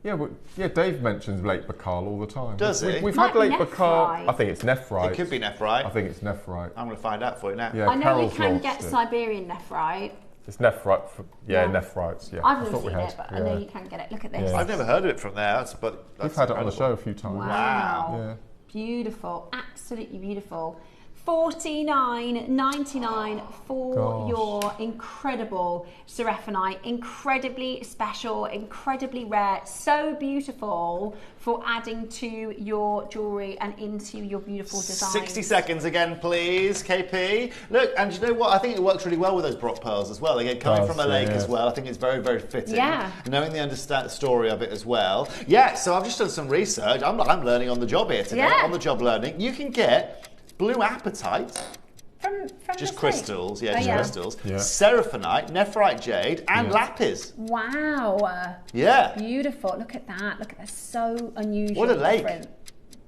[SPEAKER 2] Yeah, Dave mentions Lake Bacall all the time.
[SPEAKER 9] Does he?
[SPEAKER 2] We've had Lake
[SPEAKER 1] nephrite.
[SPEAKER 2] Bacall. I think it's nephrite.
[SPEAKER 9] It could be nephrite.
[SPEAKER 2] I think it's nephrite.
[SPEAKER 9] I'm going to find out for you now.
[SPEAKER 2] Yeah,
[SPEAKER 1] I know
[SPEAKER 2] Carol's
[SPEAKER 1] you can
[SPEAKER 2] lost
[SPEAKER 1] get
[SPEAKER 2] it.
[SPEAKER 1] Siberian nephrite.
[SPEAKER 2] It's nephrite.
[SPEAKER 1] Yeah.
[SPEAKER 2] Nephrites. Yeah,
[SPEAKER 1] I've
[SPEAKER 2] I
[SPEAKER 1] never
[SPEAKER 2] thought we
[SPEAKER 1] seen
[SPEAKER 2] had.
[SPEAKER 1] it, but I know you can get it. Look at this.
[SPEAKER 2] Yeah.
[SPEAKER 9] I've never heard of it from there, but
[SPEAKER 2] We've had it on the show a few times.
[SPEAKER 1] Wow.
[SPEAKER 2] Yeah.
[SPEAKER 1] Beautiful. Absolutely beautiful. $49.99 for your incredible seraphonite. Incredibly special, incredibly rare, so beautiful for adding to your jewellery and into your beautiful designs.
[SPEAKER 9] 60 seconds again, please, KP. Look, and you know what? I think it works really well with those Brock pearls as well. Again, coming from a lake as well, I think it's very, very fitting.
[SPEAKER 1] Yeah.
[SPEAKER 9] Knowing the story of it as well. Yeah, so I've just done some research. I'm learning on the job here today, on the job learning. You can get blue apatite.
[SPEAKER 1] From
[SPEAKER 9] just crystals, crystals.
[SPEAKER 2] Yeah.
[SPEAKER 9] Seraphonite, nephrite jade, and lapis.
[SPEAKER 1] Wow.
[SPEAKER 9] Yeah.
[SPEAKER 1] Beautiful. Look at that. Look at that. So unusual.
[SPEAKER 9] What a lake.
[SPEAKER 1] Different.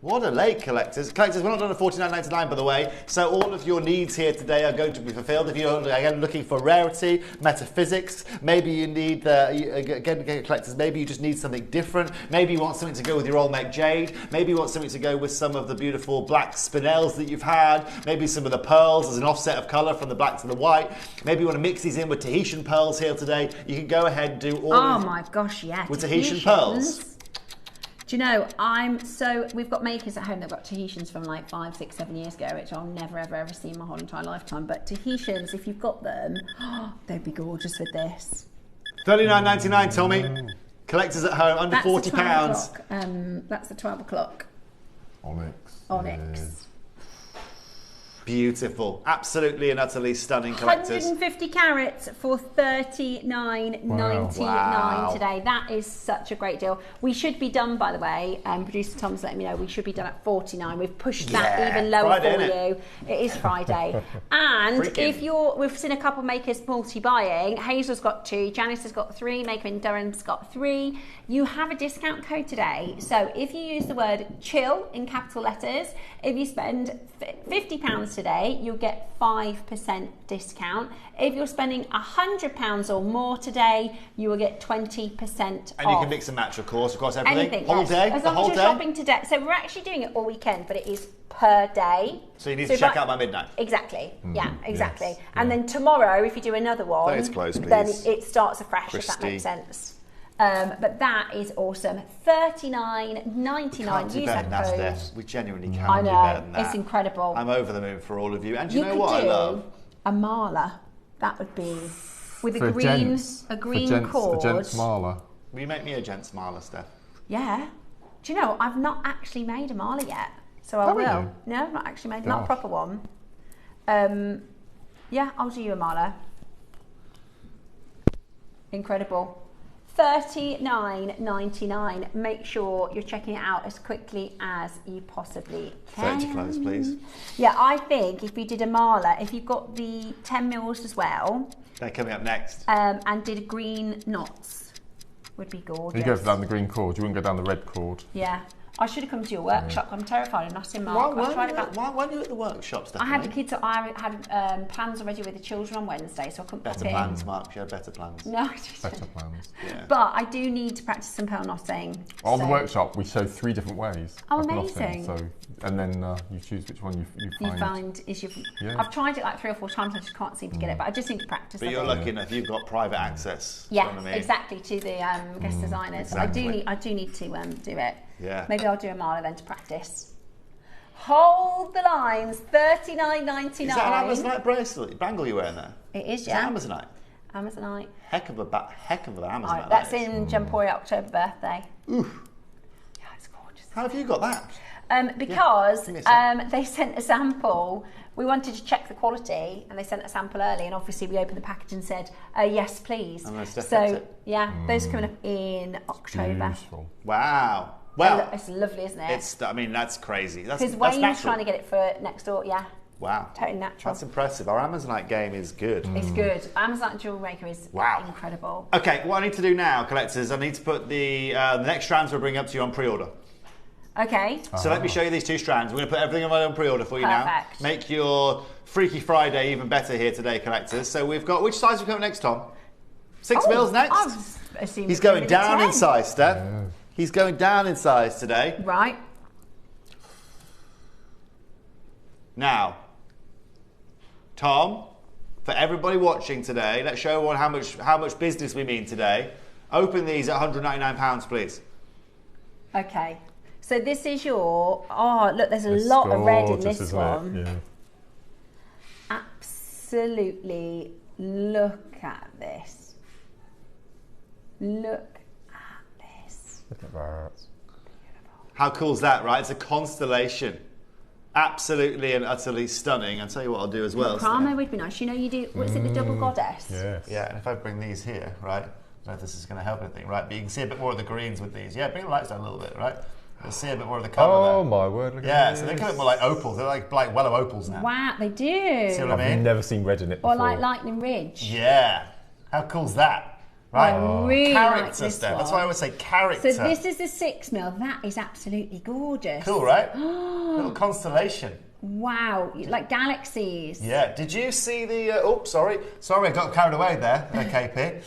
[SPEAKER 9] What a lake, collectors. Collectors, we're not done at $49.99, by the way, so all of your needs here today are going to be fulfilled. If you're, again, looking for rarity, metaphysics, maybe you need, again, collectors, maybe you just need something different. Maybe you want something to go with your Old Meg Jade. Maybe you want something to go with some of the beautiful black spinels that you've had. Maybe some of the pearls as an offset of colour from the black to the white. Maybe you want to mix these in with Tahitian pearls here today. You can go ahead and do all
[SPEAKER 1] Oh my gosh, yeah.
[SPEAKER 9] with Tahitian pearls.
[SPEAKER 1] Do you know, we've got makers at home that got Tahitians from like 5, 6, 7 years ago, which I'll never, ever, ever see in my whole entire lifetime. But Tahitians, if you've got them, they'd be gorgeous with this.
[SPEAKER 9] $39.99, Tommy. Collectors at home, under £40.
[SPEAKER 1] That's the 12 o'clock.
[SPEAKER 2] Onyx.
[SPEAKER 1] Onyx.
[SPEAKER 9] Beautiful. Absolutely and utterly stunning, collectors.
[SPEAKER 1] 150 carats for $39.99 today. That is such a great deal. We should be done, by the way. Producer Tom's letting me know we should be done at $49. We've pushed that even lower
[SPEAKER 9] Friday,
[SPEAKER 1] for you. It is Friday. And if we've seen a couple makers multi-buying. Hazel's got 2, Janice has got 3, Maker in Durham's got 3. You have a discount code today. So if you use the word chill in capital letters, if you spend £50 today, you'll get 5% discount. If you're spending £100 or more today, you will get 20% off.
[SPEAKER 9] And you can mix and match, of course, across everything.
[SPEAKER 1] Anything,
[SPEAKER 9] whole
[SPEAKER 1] yes.
[SPEAKER 9] day,
[SPEAKER 1] As
[SPEAKER 9] the
[SPEAKER 1] long
[SPEAKER 9] whole
[SPEAKER 1] as you're
[SPEAKER 9] day.
[SPEAKER 1] shopping today. So we're actually doing it all weekend, but it is per day.
[SPEAKER 9] So you need to check out by midnight.
[SPEAKER 1] Exactly. Yeah, exactly. Yes. And then tomorrow, if you do another one,
[SPEAKER 9] it's closed, please.
[SPEAKER 1] then it starts afresh, if that makes sense. But that is awesome. $39.99. Use that code.
[SPEAKER 9] We genuinely can't
[SPEAKER 1] I
[SPEAKER 9] do better
[SPEAKER 1] know.
[SPEAKER 9] than that.
[SPEAKER 1] It's incrable.
[SPEAKER 9] I'm over the moon for all of you. And you know
[SPEAKER 1] could
[SPEAKER 9] what I love?
[SPEAKER 1] A mala. That would be with
[SPEAKER 2] For
[SPEAKER 1] a green cord.
[SPEAKER 2] A gents mala.
[SPEAKER 9] Will you make me a gents mala, Steph?
[SPEAKER 1] Yeah. Do you know, I've not actually made a mala yet. So I will.
[SPEAKER 2] You?
[SPEAKER 1] No, I've not actually made not a proper one. Yeah, I'll do you a mala. Incredible. $39.99. Make sure you're checking it out as quickly as you possibly can.
[SPEAKER 9] 30 close, please.
[SPEAKER 1] Yeah, I think if you did a mala, if you got the 10 mils as well.
[SPEAKER 9] They're coming up next.
[SPEAKER 1] And did green knots, would be gorgeous.
[SPEAKER 2] You go down the green cord, you wouldn't go down the red cord.
[SPEAKER 1] Yeah. I should have come to your workshop. I'm terrified of Notting Mark.
[SPEAKER 9] Why weren't you at the workshop, Stephanie?
[SPEAKER 1] I had the kids. I had plans already with the children on Wednesday, so I couldn't.
[SPEAKER 9] Better plans, Mark. You had better plans.
[SPEAKER 1] No, I didn't.
[SPEAKER 2] Better plans.
[SPEAKER 1] Yeah. But I do need to practice some pearl knotting.
[SPEAKER 2] On the workshop, we show 3 different ways.
[SPEAKER 1] Oh,
[SPEAKER 2] of
[SPEAKER 1] amazing!
[SPEAKER 2] Knotting, and then you choose which one you find
[SPEAKER 1] is your.
[SPEAKER 2] Yeah.
[SPEAKER 1] I've tried it like 3 or 4 times. I just can't seem to get it, but I just need to practice.
[SPEAKER 9] But you're lucky enough. You've got private access.
[SPEAKER 1] Yeah,
[SPEAKER 9] you know what I mean?
[SPEAKER 1] exactly, to the guest designers.
[SPEAKER 9] Exactly.
[SPEAKER 1] I do need to do it.
[SPEAKER 9] Yeah.
[SPEAKER 1] Maybe I'll do a Marla then to practice. Hold the lines, $39.99.
[SPEAKER 9] Is that an Amazonite bracelet, bangle you're wearing there?
[SPEAKER 1] It is,
[SPEAKER 9] Is
[SPEAKER 1] yeah.
[SPEAKER 9] that Amazonite?
[SPEAKER 1] Amazonite.
[SPEAKER 9] Heck of an Amazonite.
[SPEAKER 1] Right, that's in Jumpori October birthday.
[SPEAKER 9] Oof.
[SPEAKER 1] Yeah, it's gorgeous.
[SPEAKER 9] How have you got that?
[SPEAKER 1] Because they sent a sample. We wanted to check the quality, and they sent a sample early, and obviously we opened the package and said, yes, please. So, yeah, those are coming up in October.
[SPEAKER 2] Beautiful.
[SPEAKER 9] Wow. Well,
[SPEAKER 1] it's lovely, isn't it?
[SPEAKER 9] I mean, that's crazy.
[SPEAKER 1] Because Wayne was trying to get it for next door, yeah.
[SPEAKER 9] Wow.
[SPEAKER 1] Totally natural.
[SPEAKER 9] That's impressive. Our Amazonite game is good.
[SPEAKER 1] It's good. Amazonite JewelleryMaker is incredible.
[SPEAKER 9] Okay, what I need to do now, collectors, I need to put the next strands we'll bring up to you on pre-order.
[SPEAKER 1] Okay.
[SPEAKER 9] So let me show you these 2 strands. We're going to put everything on pre-order for you now.
[SPEAKER 1] Perfect.
[SPEAKER 9] Make your Freaky Friday even better here today, collectors. So we've got, which size are we coming next, Tom? 6 mils next? He's going down in size, Steph. Yeah. He's going down in size today.
[SPEAKER 1] Right.
[SPEAKER 9] Now, Tom, for everybody watching today, let's show everyone how much business we mean today. Open these at £199, please.
[SPEAKER 1] Okay. So this is your, look, there's a lot of red in this one.
[SPEAKER 2] Yeah.
[SPEAKER 1] Absolutely, look at this. Look at this.
[SPEAKER 2] Look at that.
[SPEAKER 9] How cool is that, right? It's a constellation. Absolutely and utterly stunning. I'll tell you what I'll do as well.
[SPEAKER 1] Chromo would be nice. You know, you do, what's it, the double goddess?
[SPEAKER 2] Yes.
[SPEAKER 9] Yeah, and if I bring these here, right? I don't know if this is going to help anything, right? But you can see a bit more of the greens with these. Yeah, bring the lights down a little bit, right? You'll see a bit more of the colour there.
[SPEAKER 2] Oh my word, look at this.
[SPEAKER 9] So they come a bit more like opals. They're like Wellow opals now.
[SPEAKER 1] Wow, they do.
[SPEAKER 9] See what I mean?
[SPEAKER 2] I've never seen red in it before.
[SPEAKER 1] Or like Lightning Ridge.
[SPEAKER 9] Yeah. How cool's that? Right?
[SPEAKER 1] I really
[SPEAKER 9] character
[SPEAKER 1] like this
[SPEAKER 9] stuff.
[SPEAKER 1] one.
[SPEAKER 9] That's why I always say character.
[SPEAKER 1] So this is the 6 mil. That is absolutely gorgeous.
[SPEAKER 9] Cool, right? Little constellation.
[SPEAKER 1] Wow, like galaxies.
[SPEAKER 9] Yeah. Did you see the... oops, sorry. Sorry, I got carried away there, KP.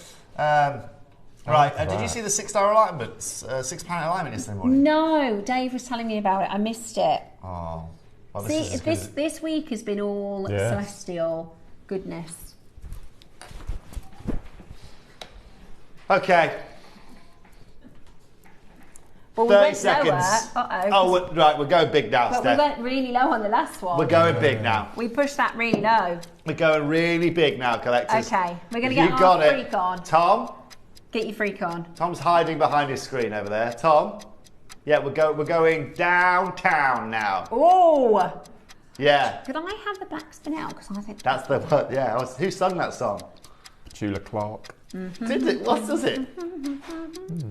[SPEAKER 9] Right, did you see the 6-star alignments, 6-planet alignment yesterday morning?
[SPEAKER 1] No, Dave was telling me about it. I missed it.
[SPEAKER 9] Oh. Well,
[SPEAKER 1] see, this week has been all celestial goodness.
[SPEAKER 9] Okay.
[SPEAKER 1] Well, we
[SPEAKER 9] 30
[SPEAKER 1] went
[SPEAKER 9] seconds.
[SPEAKER 1] Lower.
[SPEAKER 9] Oh, right, we're going big now,
[SPEAKER 1] But
[SPEAKER 9] Steph.
[SPEAKER 1] we went really low on the last one.
[SPEAKER 9] We're going big now.
[SPEAKER 1] We pushed that really low.
[SPEAKER 9] We're going really big now, collectors.
[SPEAKER 1] Okay, we're going to get our freak on.
[SPEAKER 9] Tom?
[SPEAKER 1] Get your freak on.
[SPEAKER 9] Tom's hiding behind his screen over there. Tom? Yeah, we're going downtown now.
[SPEAKER 1] Oh!
[SPEAKER 9] Yeah.
[SPEAKER 1] Could I have the black spinel? Because I think
[SPEAKER 9] that's the who sung that song?
[SPEAKER 2] Petula Clark.
[SPEAKER 1] Mm-hmm.
[SPEAKER 9] Did it? What does it?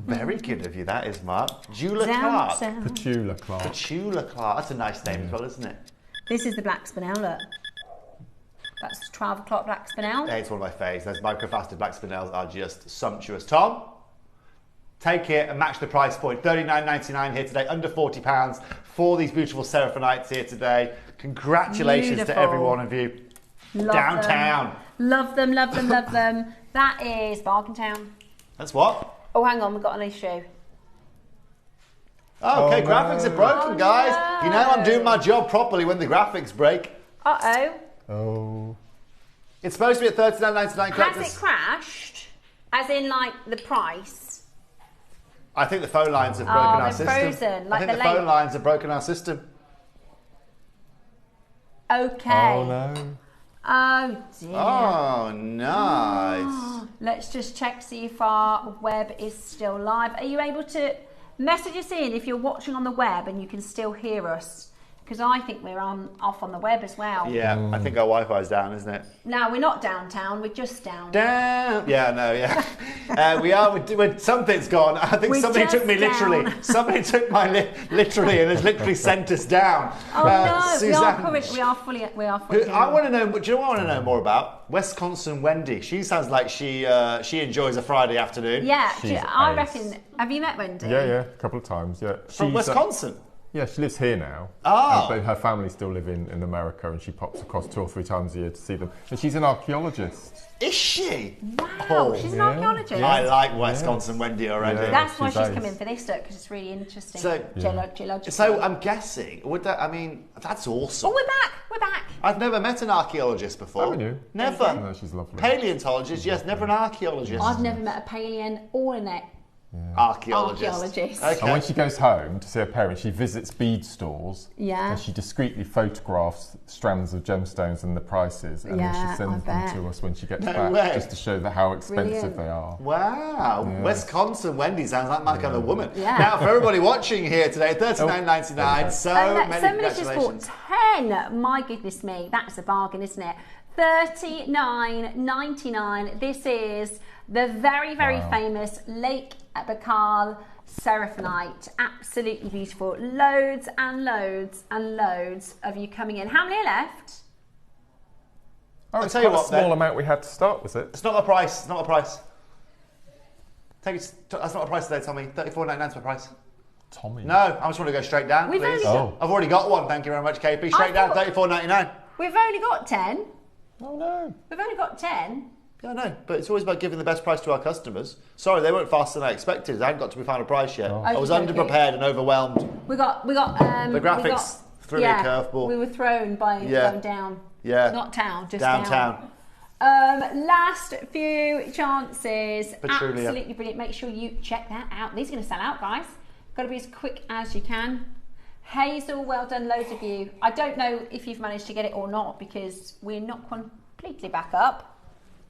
[SPEAKER 9] Very good of you, that is, Mark. Petula Clark.
[SPEAKER 2] Petula Clark.
[SPEAKER 9] Petula Clark. That's a nice name as well, isn't it?
[SPEAKER 1] This is the black spinel, look. That's 12 o'clock black spinel.
[SPEAKER 9] Yeah, it's one of my faves. Those microfaceted black spinels are just sumptuous. Tom, take it and match the price point. $39.99 here today, under £40 for these beautiful Seraphonites here today. Congratulations to every one of you.
[SPEAKER 1] Love
[SPEAKER 9] downtown.
[SPEAKER 1] Them. Love them, love them, love them. That is Bargain Town.
[SPEAKER 9] That's what?
[SPEAKER 1] Oh, hang on, we've got an issue.
[SPEAKER 9] Oh, okay, graphics are broken, guys. No. You know I'm doing my job properly when the graphics break.
[SPEAKER 1] Uh-oh.
[SPEAKER 2] Oh.
[SPEAKER 9] It's supposed to be at $39.99.
[SPEAKER 1] Has it crashed? As in, like, the price?
[SPEAKER 9] I think the phone lines have broken our system.
[SPEAKER 1] Frozen, like
[SPEAKER 9] I think the phone lines have broken our system.
[SPEAKER 1] Okay.
[SPEAKER 2] Oh, no.
[SPEAKER 1] Oh, dear.
[SPEAKER 9] Oh, nice.
[SPEAKER 1] Let's just check, see if our web is still live. Are you able to message us in if you're watching on the web and you can still hear us? because I think we're off on the web as well.
[SPEAKER 9] Yeah, I think our Wi-Fi's down, isn't it?
[SPEAKER 1] No, we're not downtown. We're just down.
[SPEAKER 9] Down. Yeah, no, yeah. We are. Something's gone. I think somebody took me literally. Somebody took my literally and has literally sent us down.
[SPEAKER 1] Oh no,
[SPEAKER 9] Suzanne,
[SPEAKER 1] we are fully.
[SPEAKER 9] I want to know. Do you know what I want to know more about? Wisconsin Wendy. She sounds like she enjoys a Friday afternoon.
[SPEAKER 1] Yeah, I reckon. Have you met Wendy?
[SPEAKER 2] Yeah, a couple of times. Yeah,
[SPEAKER 9] from Wisconsin.
[SPEAKER 2] Yeah, she lives here now.
[SPEAKER 9] Oh.
[SPEAKER 2] But her family still live in America, and she pops across 2 or 3 times a year to see them. And she's an archaeologist.
[SPEAKER 9] Is she?
[SPEAKER 1] Wow, she's an archaeologist.
[SPEAKER 9] Yeah. I like Wisconsin Wendy already.
[SPEAKER 1] Yeah, that's why she's come in for this look, because it's really interesting.
[SPEAKER 9] So I'm guessing, that's awesome.
[SPEAKER 1] Oh, we're back.
[SPEAKER 9] I've never met an archaeologist before.
[SPEAKER 2] Haven't you?
[SPEAKER 9] Never.
[SPEAKER 2] No, she's lovely.
[SPEAKER 9] Paleontologist, yes, never an archaeologist.
[SPEAKER 1] I've never met a paleo or an
[SPEAKER 9] archaeologist.
[SPEAKER 2] Okay. And when she goes home to see her parents, she visits bead stores.
[SPEAKER 1] Yeah.
[SPEAKER 2] And she discreetly photographs strands of gemstones and the prices, and then she sends them to us when she gets back, just to show how expensive they are.
[SPEAKER 9] Wow. Yeah. Wisconsin Wendy sounds like my kind of woman.
[SPEAKER 1] Yeah.
[SPEAKER 9] Now, for everybody watching here today, $39.99. So many congratulations.
[SPEAKER 1] Just bought 10. My goodness me, that's a bargain, isn't it? $39.99. This is the very, very famous Lake Baikal Seraphonite. Absolutely beautiful. Loads and loads and loads of you coming in. How many are left?
[SPEAKER 2] Oh, it's quite a small amount we had to start, was it?
[SPEAKER 9] It's not a price. It's not a price. That's not a price today, Tommy. $34.99 is my price.
[SPEAKER 2] Tommy?
[SPEAKER 9] No, I just want to go straight down, please. I've already got one. Thank you very much, KP. Straight down, $34.99.
[SPEAKER 1] We've only got 10.
[SPEAKER 2] Oh, no.
[SPEAKER 1] We've only got 10.
[SPEAKER 9] Yeah, I know, but it's always about giving the best price to our customers. Sorry, they weren't faster than I expected. I hadn't got to my final price yet. I was underprepared and overwhelmed.
[SPEAKER 1] We got the
[SPEAKER 9] graphics threw me a curveball.
[SPEAKER 1] We were thrown by going down.
[SPEAKER 9] Yeah.
[SPEAKER 1] Not town, just
[SPEAKER 9] downtown.
[SPEAKER 1] Last few chances.
[SPEAKER 9] Petrulia.
[SPEAKER 1] Absolutely brilliant. Make sure you check that out. These are going to sell out, guys. Got to be as quick as you can. Hazel, well done, loads of you. I don't know if you've managed to get it or not, because we're not completely back up.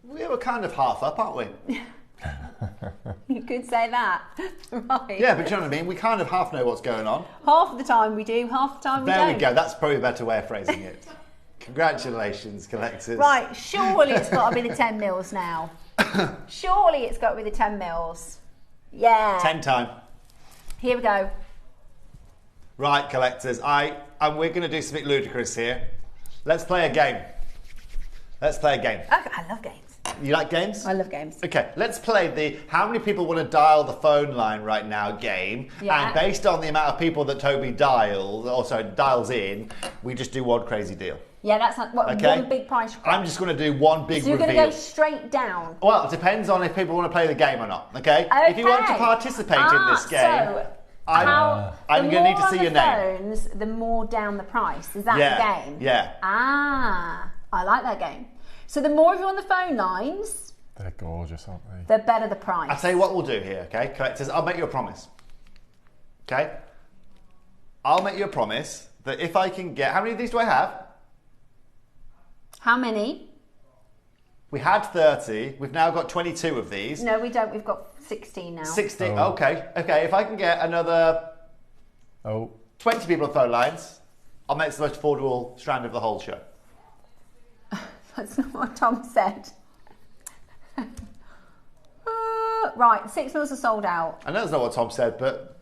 [SPEAKER 9] We were kind of half up, aren't we?
[SPEAKER 1] You could say that. Right.
[SPEAKER 9] Yeah, but you know what I mean? We kind of half know what's going on.
[SPEAKER 1] Half of the time we do, half the time we don't.
[SPEAKER 9] There we go. That's probably a better way of phrasing it. Congratulations, collectors.
[SPEAKER 1] Right, surely it's got to be the 10 mils now. Surely it's got to be the 10 mils. Yeah.
[SPEAKER 9] 10 time.
[SPEAKER 1] Here we go.
[SPEAKER 9] Right, collectors. We're going to do something ludicrous here. Let's play a game. Let's play a game.
[SPEAKER 1] Okay, I love games.
[SPEAKER 9] You like games?
[SPEAKER 1] I love games.
[SPEAKER 9] Okay, let's play the how many people want to dial the phone line right now game.
[SPEAKER 1] Yeah.
[SPEAKER 9] And based on the amount of people that Toby dials in, we just do one crazy deal.
[SPEAKER 1] Yeah, that's not one big price.
[SPEAKER 9] I'm just going to do one big
[SPEAKER 1] reveal. So you're going to go straight down?
[SPEAKER 9] Well, it depends on if people want to play the game or not, okay? If you want to participate in this game, I'm going to need to see your name.
[SPEAKER 1] The more down the price. Is that the game?
[SPEAKER 9] Yeah.
[SPEAKER 1] I like that game. So the more of you on the phone lines...
[SPEAKER 2] They're gorgeous, aren't they?
[SPEAKER 1] The better the price.
[SPEAKER 9] I'll tell you what we'll do here, okay? Collectors, I'll make you a promise. Okay? I'll make you a promise that if I can get... How many of these do I have?
[SPEAKER 1] How many?
[SPEAKER 9] We had 30. We've now got 22 of these.
[SPEAKER 1] No, we don't. We've got 16 now.
[SPEAKER 9] 16. Oh. Okay. If I can get another 20 people on phone lines, I'll make it the most affordable strand of the whole show.
[SPEAKER 1] That's not what Tom said. Right, 6 mils are sold out.
[SPEAKER 9] I know that's not what Tom said, but...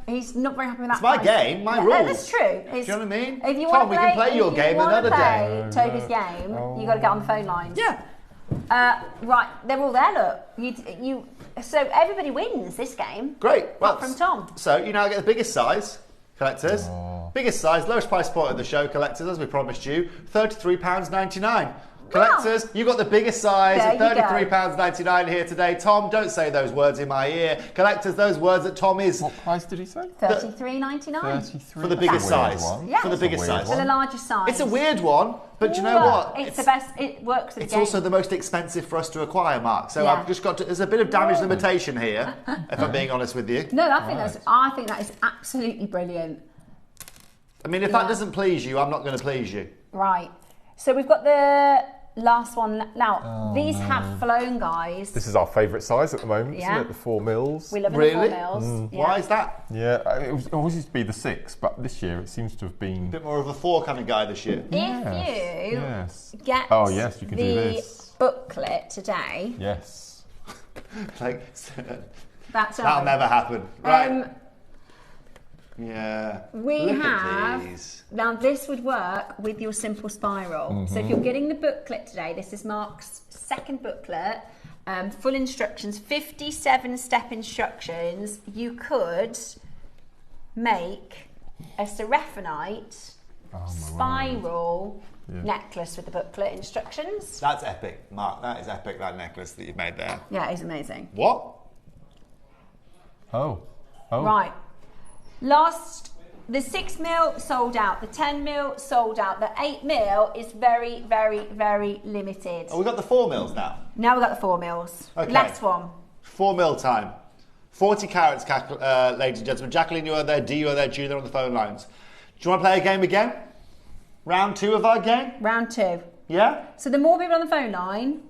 [SPEAKER 1] he's not very happy with that.
[SPEAKER 9] It's my game, my rules.
[SPEAKER 1] That's true.
[SPEAKER 9] Do you know what I mean?
[SPEAKER 1] If you
[SPEAKER 9] Tom, we can play your game another day.
[SPEAKER 1] Toby's game, you got to get on the phone lines. Yeah. Right, they're all there, look. So everybody wins this game.
[SPEAKER 9] Great.
[SPEAKER 1] Apart from Tom.
[SPEAKER 9] So you now get the biggest size, collectors. Biggest size, lowest price point of the show, collectors, as we promised you, £33.99. Collectors, you got the biggest size, £33.99 here today. Tom, don't say those words in my ear. Collectors, those words that Tom is...
[SPEAKER 2] What price did he say?
[SPEAKER 1] $33.99.
[SPEAKER 9] For the biggest size.
[SPEAKER 1] Yeah.
[SPEAKER 9] For the biggest size.
[SPEAKER 1] For the largest size.
[SPEAKER 9] It's a weird one, but you know what?
[SPEAKER 1] It's the best. It works with the game.
[SPEAKER 9] It's also the most expensive for us to acquire, Mark. So I've just got to... There's a bit of damage limitation here, if I'm being honest with you.
[SPEAKER 1] No, I think that is absolutely brilliant.
[SPEAKER 9] I mean, if that doesn't please you, I'm not going to please you.
[SPEAKER 1] Right. So we've got the last one. Now, these have flown, guys.
[SPEAKER 2] This is our favourite size at the moment,
[SPEAKER 1] Yeah.
[SPEAKER 2] isn't it? The 4 mils.
[SPEAKER 1] We love
[SPEAKER 9] Really?
[SPEAKER 1] the 4 mils. Yeah.
[SPEAKER 9] Why is that?
[SPEAKER 2] Yeah, it always used to be the 6, but this year it seems to have been...
[SPEAKER 9] A bit more of a 4 kind of guy this year.
[SPEAKER 1] If you
[SPEAKER 2] Yes.
[SPEAKER 1] get
[SPEAKER 2] Oh, yes, you can do
[SPEAKER 1] the
[SPEAKER 2] this.
[SPEAKER 1] booklet today,
[SPEAKER 2] Yes.
[SPEAKER 9] Like,
[SPEAKER 1] that'll
[SPEAKER 9] never happen. Right. Yeah.
[SPEAKER 1] We
[SPEAKER 9] Look at
[SPEAKER 1] have,
[SPEAKER 9] these.
[SPEAKER 1] now this would work with your simple spiral. So if you're getting the booklet today, this is Mark's second booklet, full instructions, 57 step instructions. You could make a seraphinite spiral necklace with the booklet instructions.
[SPEAKER 9] That's epic, Mark. That is epic, that necklace that you've made there.
[SPEAKER 1] Yeah, it's amazing.
[SPEAKER 9] What?
[SPEAKER 2] Oh.
[SPEAKER 1] Right. The 6 mil sold out, the 10 mil sold out, the 8 mil is very, very, very limited.
[SPEAKER 9] Oh, we've got the 4 mils now.
[SPEAKER 1] Now we've got the 4 mils.
[SPEAKER 9] Okay.
[SPEAKER 1] Last one.
[SPEAKER 9] 4 mil time. 40 carats, ladies and gentlemen. Jacqueline, you are there. Dee, you are there. Julie, they're on the phone lines. Do you want to play a game again? Round 2 of our game?
[SPEAKER 1] Round 2.
[SPEAKER 9] Yeah?
[SPEAKER 1] So the more people on the phone line,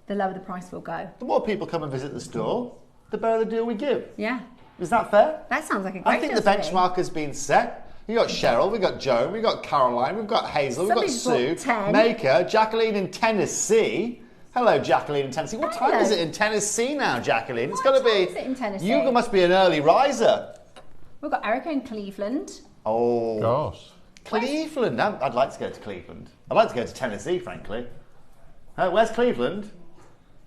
[SPEAKER 1] the lower the price will go.
[SPEAKER 9] The more people come and visit the store, the better the deal we give.
[SPEAKER 1] Yeah.
[SPEAKER 9] Is that fair?
[SPEAKER 1] That sounds like a great
[SPEAKER 9] I think
[SPEAKER 1] deal
[SPEAKER 9] the
[SPEAKER 1] to me.
[SPEAKER 9] benchmark has been set. We've got Cheryl, we've got Joan, we've got Caroline, we've got Hazel,
[SPEAKER 1] Somebody's
[SPEAKER 9] we've got
[SPEAKER 1] bought
[SPEAKER 9] Sue,
[SPEAKER 1] 10.
[SPEAKER 9] Maker, Jacqueline in Tennessee. Hello, Jacqueline in Tennessee. What time is it in Tennessee now, Jacqueline? It's got to be.
[SPEAKER 1] What time is it in Tennessee?
[SPEAKER 9] You must be an early riser.
[SPEAKER 1] We've got Erica in Cleveland.
[SPEAKER 9] Oh.
[SPEAKER 2] Gosh.
[SPEAKER 9] Cleveland. I'd like to go to Cleveland. I'd like to go to Tennessee, frankly. Where's Cleveland?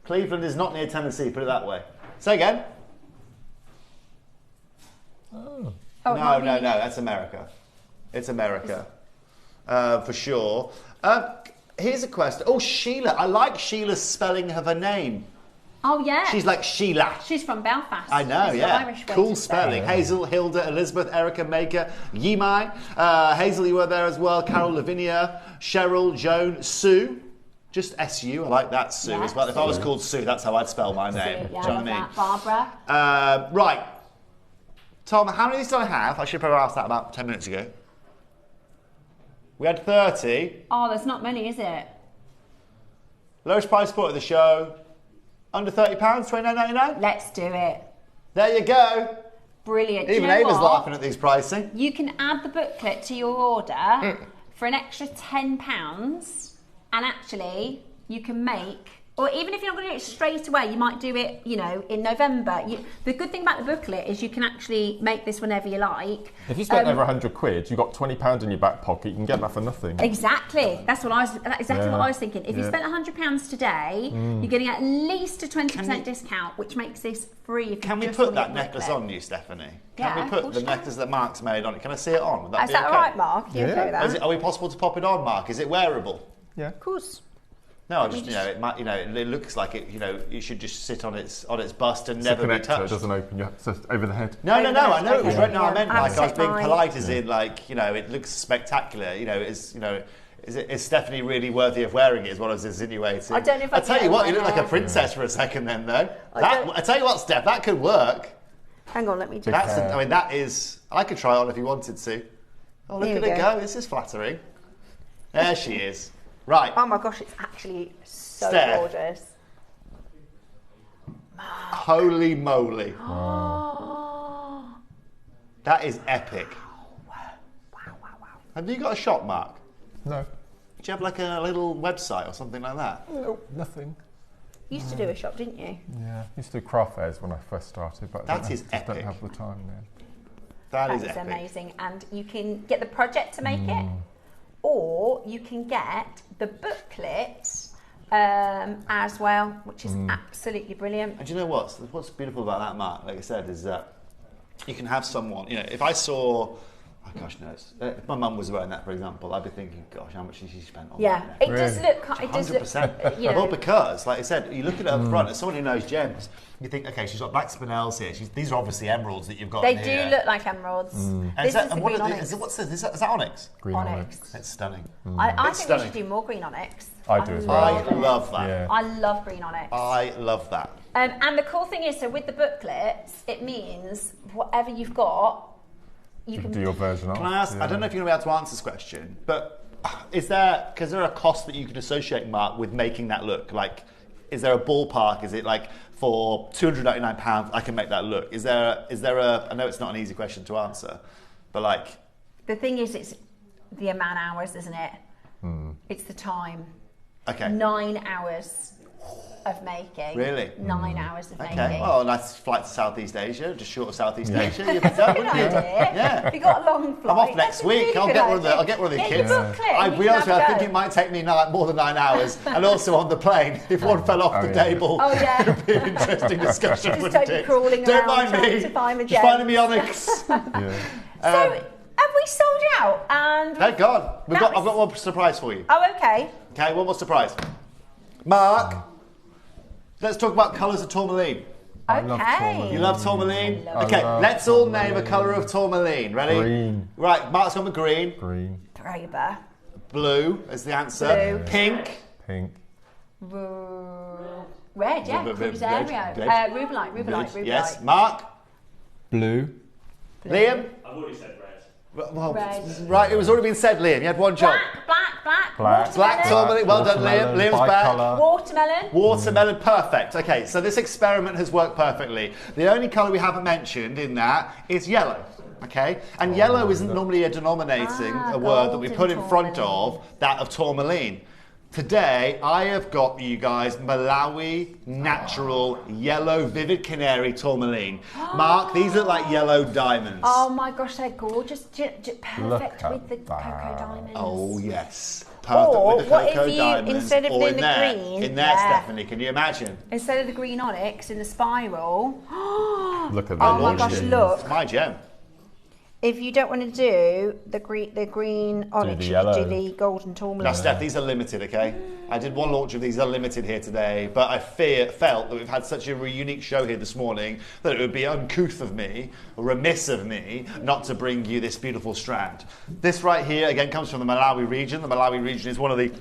[SPEAKER 9] Cleveland is not near Tennessee, put it that way. Say again.
[SPEAKER 2] Oh.
[SPEAKER 9] No, that's America. It's America. For sure. Here's a question. Oh, Sheila. I like Sheila's spelling of her name.
[SPEAKER 1] Oh, yeah.
[SPEAKER 9] She's like Sheila.
[SPEAKER 1] She's from Belfast.
[SPEAKER 9] I know,
[SPEAKER 1] It's the
[SPEAKER 9] yeah.
[SPEAKER 1] Irish way
[SPEAKER 9] Cool
[SPEAKER 1] to say
[SPEAKER 9] spelling.
[SPEAKER 1] it.
[SPEAKER 9] Hazel, Hilda, Elizabeth, Erica, Maker, Yimai. Hazel, you were there as well. Carol, Lavinia, Cheryl, Joan, Sue. Just S-U. I like that, Sue,
[SPEAKER 1] Yeah,
[SPEAKER 9] as well. If I was
[SPEAKER 1] Sue.
[SPEAKER 9] called Sue, that's how I'd spell my name.
[SPEAKER 1] Yeah,
[SPEAKER 9] Do you know what I mean?
[SPEAKER 1] that. Barbara.
[SPEAKER 9] Right. Tom, how many of these do I have? I should have probably asked that about 10 minutes ago. We had 30.
[SPEAKER 1] Oh, there's not many, is it?
[SPEAKER 9] Lowest price support of the show. Under £30, $29.99?
[SPEAKER 1] Let's do it.
[SPEAKER 9] There you go.
[SPEAKER 1] Brilliant. Do
[SPEAKER 9] Even
[SPEAKER 1] you know
[SPEAKER 9] Ava's
[SPEAKER 1] what?
[SPEAKER 9] laughing at these pricing.
[SPEAKER 1] You can add the booklet to your order for an extra £10, and actually you can make, or even if you're not going to do it straight away, you might do it, in November. The good thing about the booklet is you can actually make this whenever you like.
[SPEAKER 2] If you spent over £100, you've got £20 in your back pocket, you can get that for nothing.
[SPEAKER 1] Exactly. That's what I was thinking. If you
[SPEAKER 2] Yeah.
[SPEAKER 1] spent £100 today, you're getting at least a 20% discount, which makes this free.
[SPEAKER 9] Can we put that necklace on you, Stephanie?
[SPEAKER 1] Yeah,
[SPEAKER 9] Can we
[SPEAKER 1] of
[SPEAKER 9] put
[SPEAKER 1] course
[SPEAKER 9] the
[SPEAKER 1] you can.
[SPEAKER 9] necklace that Mark's made on it? Can I see it on? Would that
[SPEAKER 1] Is
[SPEAKER 9] be
[SPEAKER 1] that
[SPEAKER 9] okay?
[SPEAKER 1] all right, Mark? You okay with that?
[SPEAKER 9] Are we possible to pop it on, Mark? Is it wearable?
[SPEAKER 2] Yeah.
[SPEAKER 1] Of course.
[SPEAKER 9] No, I just it might, it looks like it. It should just sit on its bust and
[SPEAKER 2] It's
[SPEAKER 9] never
[SPEAKER 2] a
[SPEAKER 9] be
[SPEAKER 2] connector,
[SPEAKER 9] touched.
[SPEAKER 2] it doesn't open, it's just over the head.
[SPEAKER 9] No, I know it was
[SPEAKER 1] Okay.
[SPEAKER 9] right. No, I
[SPEAKER 1] Yeah.
[SPEAKER 9] meant
[SPEAKER 1] I
[SPEAKER 9] like I was
[SPEAKER 1] set
[SPEAKER 9] being
[SPEAKER 1] mine.
[SPEAKER 9] polite, as in it looks spectacular. Is Stephanie really worthy of wearing it? Is what I was insinuating.
[SPEAKER 1] I don't know if
[SPEAKER 9] I tell
[SPEAKER 1] can
[SPEAKER 9] you
[SPEAKER 1] get
[SPEAKER 9] what,
[SPEAKER 1] it
[SPEAKER 9] you
[SPEAKER 1] on
[SPEAKER 9] look like a
[SPEAKER 1] there.
[SPEAKER 9] princess for a second, then though.
[SPEAKER 1] don't-
[SPEAKER 9] I tell you what, Steph, that could work.
[SPEAKER 1] Hang on, let me just.
[SPEAKER 9] That is. I could try on if you wanted to. Oh, look
[SPEAKER 1] Here
[SPEAKER 9] at
[SPEAKER 1] we
[SPEAKER 9] her
[SPEAKER 1] go.
[SPEAKER 9] go. This is flattering. There she is. Right.
[SPEAKER 1] Oh my gosh, it's actually so
[SPEAKER 9] Steph.
[SPEAKER 1] gorgeous.
[SPEAKER 9] Holy moly. That is epic. Wow. Have you got a shop, Mark?
[SPEAKER 2] No.
[SPEAKER 9] Do you have like a little website or something like that?
[SPEAKER 2] Nope, nothing.
[SPEAKER 1] You used to do a shop, didn't you?
[SPEAKER 2] Yeah, I used to do craft fairs when I first started, but
[SPEAKER 9] That
[SPEAKER 2] I
[SPEAKER 9] is
[SPEAKER 2] just
[SPEAKER 9] epic.
[SPEAKER 2] don't have the time now.
[SPEAKER 9] That is
[SPEAKER 1] is
[SPEAKER 9] epic.
[SPEAKER 1] amazing. And you can get the project to make it, or you can get the booklet as well, which is absolutely brilliant.
[SPEAKER 9] And do you know what's beautiful about that, Mark? Like I said, is that you can have someone. If I saw, oh gosh, no, if my mum was wearing that, for example, I'd be thinking, gosh, how much has she spent on
[SPEAKER 1] Yeah,
[SPEAKER 9] that?
[SPEAKER 1] it does look. It does look.
[SPEAKER 9] 100%. Well, because, like I said, you look at it up front, as someone who knows gems, you think, okay, she's got black spinels here. These are obviously emeralds that you've got
[SPEAKER 1] They
[SPEAKER 9] in
[SPEAKER 1] do
[SPEAKER 9] here.
[SPEAKER 1] look like emeralds.
[SPEAKER 9] And
[SPEAKER 1] This is the
[SPEAKER 9] what
[SPEAKER 1] green
[SPEAKER 9] are
[SPEAKER 1] onyx.
[SPEAKER 9] what's this? Is that onyx?
[SPEAKER 2] Green
[SPEAKER 1] Onyx.
[SPEAKER 9] It's stunning.
[SPEAKER 1] I
[SPEAKER 9] It's
[SPEAKER 1] think
[SPEAKER 9] stunning.
[SPEAKER 1] we should do more green onyx.
[SPEAKER 2] I do as well.
[SPEAKER 9] I love that.
[SPEAKER 2] Yeah.
[SPEAKER 1] I love green onyx.
[SPEAKER 9] I love that.
[SPEAKER 1] And the cool thing is, so with the booklets, it means whatever you've got, you
[SPEAKER 2] You
[SPEAKER 1] can
[SPEAKER 2] can do your version of.
[SPEAKER 9] Can I ask? I don't know if you're going to be able to answer this question, but is there a cost that you could associate, Mark, with making that look? Like, is there a ballpark? Is it like for £299 I can make that look? Is there a? I know it's not an easy question to answer, but like.
[SPEAKER 1] The thing is, it's the amount of hours, isn't it? It's the time.
[SPEAKER 9] Okay.
[SPEAKER 1] 9 hours of making.
[SPEAKER 9] Really?
[SPEAKER 1] 9 hours of making.
[SPEAKER 9] Okay. Well, a nice flight to Southeast Asia, just short of Southeast Asia. You'd be done, wouldn't you?
[SPEAKER 1] Yeah. We got a long flight.
[SPEAKER 9] I'm off next week. I'll get one of the kids. I'll be honest with you, I think it might take me more than 9 hours. And also on the plane, if one fell off the table, it would be an interesting discussion,
[SPEAKER 1] just
[SPEAKER 9] wouldn't
[SPEAKER 1] don't
[SPEAKER 9] it?
[SPEAKER 1] be crawling
[SPEAKER 9] Don't
[SPEAKER 1] around
[SPEAKER 9] mind me.
[SPEAKER 1] trying to find the
[SPEAKER 9] Just finding me onyx.
[SPEAKER 1] So, have we sold out? And
[SPEAKER 9] Thank God. I've got one surprise for you.
[SPEAKER 1] Oh, okay.
[SPEAKER 9] Okay, one more surprise. Mark, let's talk about colours of tourmaline.
[SPEAKER 2] I love tourmaline.
[SPEAKER 9] You love tourmaline? Okay, let's all name a colour of tourmaline. Ready?
[SPEAKER 2] Green.
[SPEAKER 9] Right, Mark's gone with green.
[SPEAKER 2] Green.
[SPEAKER 1] Throber.
[SPEAKER 9] Blue is the answer.
[SPEAKER 1] Blue.
[SPEAKER 9] Pink.
[SPEAKER 2] Pink.
[SPEAKER 1] Red, yeah. Cruzerio. Rubelite.
[SPEAKER 9] Yes. Mark?
[SPEAKER 2] Blue.
[SPEAKER 9] Liam?
[SPEAKER 12] I've already said red.
[SPEAKER 9] Well,
[SPEAKER 1] Red.
[SPEAKER 9] right, it was already been said, Liam. You had one job.
[SPEAKER 1] Black.
[SPEAKER 9] Black tourmaline. Well done, Liam. Liam's back.
[SPEAKER 1] Watermelon.
[SPEAKER 9] Watermelon, perfect. Okay, so this experiment has worked perfectly. The only colour we haven't mentioned in that is yellow. Okay, and yellow isn't normally a denominating a word that we put in front of that of tourmaline. Today, I have got you guys Malawi natural yellow vivid canary tourmaline. Mark, these look like yellow diamonds.
[SPEAKER 1] Oh my gosh, they're gorgeous. Perfect with the cocoa diamonds.
[SPEAKER 9] Oh yes, perfect
[SPEAKER 1] or
[SPEAKER 9] with the cocoa
[SPEAKER 1] what if
[SPEAKER 9] diamonds.
[SPEAKER 1] instead of
[SPEAKER 9] or
[SPEAKER 1] in the green,
[SPEAKER 9] in there, Stephanie, can you imagine?
[SPEAKER 1] Instead of the green onyx in the spiral.
[SPEAKER 2] Look at that.
[SPEAKER 1] Oh my gosh, look.
[SPEAKER 9] It's my gem.
[SPEAKER 1] If you don't want to do the green onyx, you could do the golden tourmaline.
[SPEAKER 9] Now, Steph, these are limited, okay? I did one launch of these, they're limited here today, but I felt that we've had such a unique show here this morning that it would be uncouth of me, or remiss of me, not to bring you this beautiful strand. This right here, again, comes from the Malawi region. The Malawi region is one of the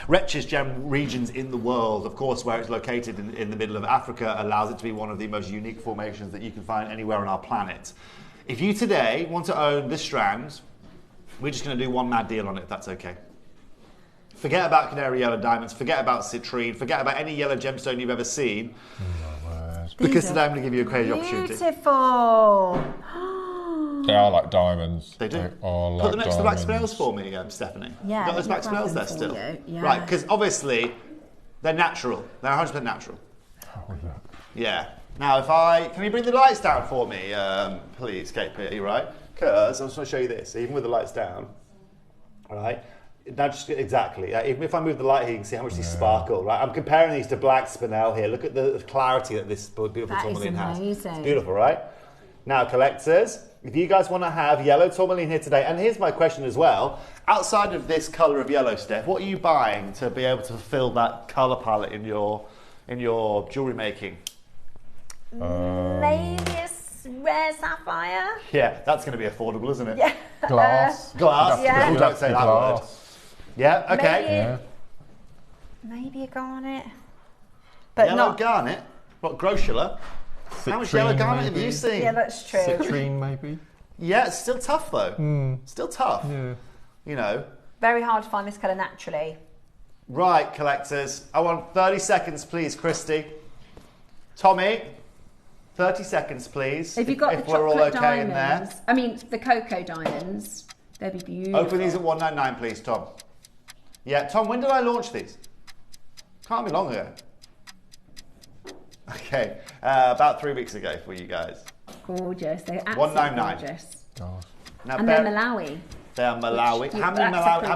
[SPEAKER 9] richest gem regions in the world. Of course, where it's located in the middle of Africa allows it to be one of the most unique formations that you can find anywhere on our planet. If you today want to own this strand, we're just going to do one mad deal on it, if that's okay. Forget about canary yellow diamonds, forget about citrine, forget about any yellow gemstone you've ever seen. Because today I'm going to give you a crazy opportunity.
[SPEAKER 1] Beautiful.
[SPEAKER 2] They are like diamonds.
[SPEAKER 9] They do.
[SPEAKER 2] They are like
[SPEAKER 9] Put them next to the black
[SPEAKER 2] diamonds.
[SPEAKER 9] spells for me, Stephanie.
[SPEAKER 1] Yeah.
[SPEAKER 9] Got those black spells there still? Right, because obviously they're natural. They're 100% natural.
[SPEAKER 2] Oh, look.
[SPEAKER 9] Yeah. Now, can you bring the lights down for me, please, KP, right? Because I just want to show you this, even with the lights down, right? Now, just exactly, even if I move the light here, you can see how much these sparkle, right? I'm comparing these to black spinel here. Look at the clarity that this beautiful tourmaline has. It's beautiful, right? Now, collectors, if you guys want to have yellow tourmaline here today, and here's my question as well, outside of this colour of yellow, Steph, what are you buying to be able to fulfill that colour palette in your jewellery making?
[SPEAKER 1] Maybe a rare sapphire.
[SPEAKER 9] Yeah, that's going to be affordable, isn't it?
[SPEAKER 1] Yeah.
[SPEAKER 2] Glass.
[SPEAKER 9] Glass.
[SPEAKER 1] Yeah.
[SPEAKER 9] People don't say that word. Yeah. Okay.
[SPEAKER 1] Maybe a garnet. But
[SPEAKER 9] yellow
[SPEAKER 1] not
[SPEAKER 9] garnet. What, Groschula? How much yellow garnet have you seen?
[SPEAKER 1] Yeah, that's true.
[SPEAKER 2] Citrine, maybe.
[SPEAKER 9] Yeah, it's still tough though. Still tough.
[SPEAKER 2] Yeah.
[SPEAKER 9] You know.
[SPEAKER 1] Very hard to find this colour naturally.
[SPEAKER 9] Right, collectors. I want 30 seconds, please, Christy. Tommy. 30 seconds, please.
[SPEAKER 1] If you've got the
[SPEAKER 9] we're all
[SPEAKER 1] chocolate
[SPEAKER 9] okay
[SPEAKER 1] diamonds,
[SPEAKER 9] in there.
[SPEAKER 1] I mean the cocoa diamonds, they'd be beautiful.
[SPEAKER 9] Open these at 199, please, Tom. Yeah, Tom, when did I launch these? Can't be long ago. Okay, about 3 weeks ago for you guys.
[SPEAKER 1] Gorgeous, they're absolutely
[SPEAKER 9] 199.
[SPEAKER 1] gorgeous.
[SPEAKER 2] Gosh.
[SPEAKER 9] Now,
[SPEAKER 1] And they're Malawi.
[SPEAKER 9] They are Malawi. How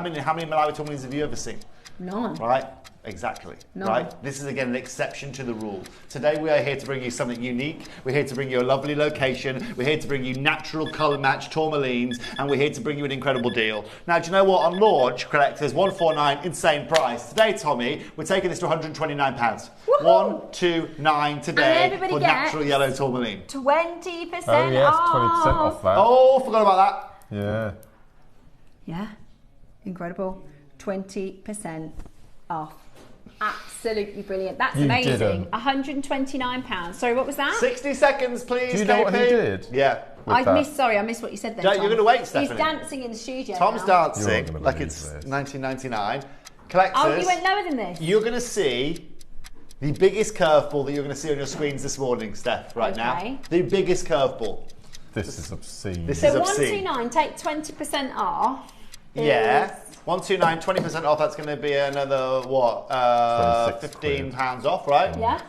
[SPEAKER 9] many Malawi tourmalines have you ever seen?
[SPEAKER 1] None.
[SPEAKER 9] Right? Exactly.
[SPEAKER 1] No.
[SPEAKER 9] Right? This is again an exception to the rule. Today we are here to bring you something unique. We're here to bring you a lovely location. We're here to bring you natural colour match tourmalines, and we're here to bring you an incredible deal. Now, do you know what? On launch, collectors, 149, insane price. Today, Tommy, we're taking this to £129. 129 today for natural yellow tourmaline.
[SPEAKER 1] 20%
[SPEAKER 2] Oh yes, 20%
[SPEAKER 1] off.
[SPEAKER 2] off that.
[SPEAKER 9] Oh, forgot about that.
[SPEAKER 2] Yeah.
[SPEAKER 1] Yeah, incredible. 20% off. Absolutely brilliant. That's
[SPEAKER 2] You
[SPEAKER 1] amazing.
[SPEAKER 2] didn't.
[SPEAKER 1] £129. Sorry, what was that?
[SPEAKER 9] 60 seconds, please,
[SPEAKER 2] Do you know
[SPEAKER 9] KP.
[SPEAKER 2] what he did?
[SPEAKER 9] Yeah.
[SPEAKER 1] I missed what you said then.
[SPEAKER 9] You're going to wait, Stephanie.
[SPEAKER 1] He's dancing in the studio.
[SPEAKER 9] Tom's
[SPEAKER 1] now.
[SPEAKER 9] dancing like it's 1999. Collectors.
[SPEAKER 1] Oh, you went lower than this.
[SPEAKER 9] You're going to see the biggest curveball that you're going to see on your screens this morning, Steph, right now. The biggest curveball.
[SPEAKER 2] This is obscene.
[SPEAKER 9] This is obscene.
[SPEAKER 1] 129, take 20% off.
[SPEAKER 9] Yeah. 129, 20% off. That's going to be another, what, £15 off, right?
[SPEAKER 1] Yeah.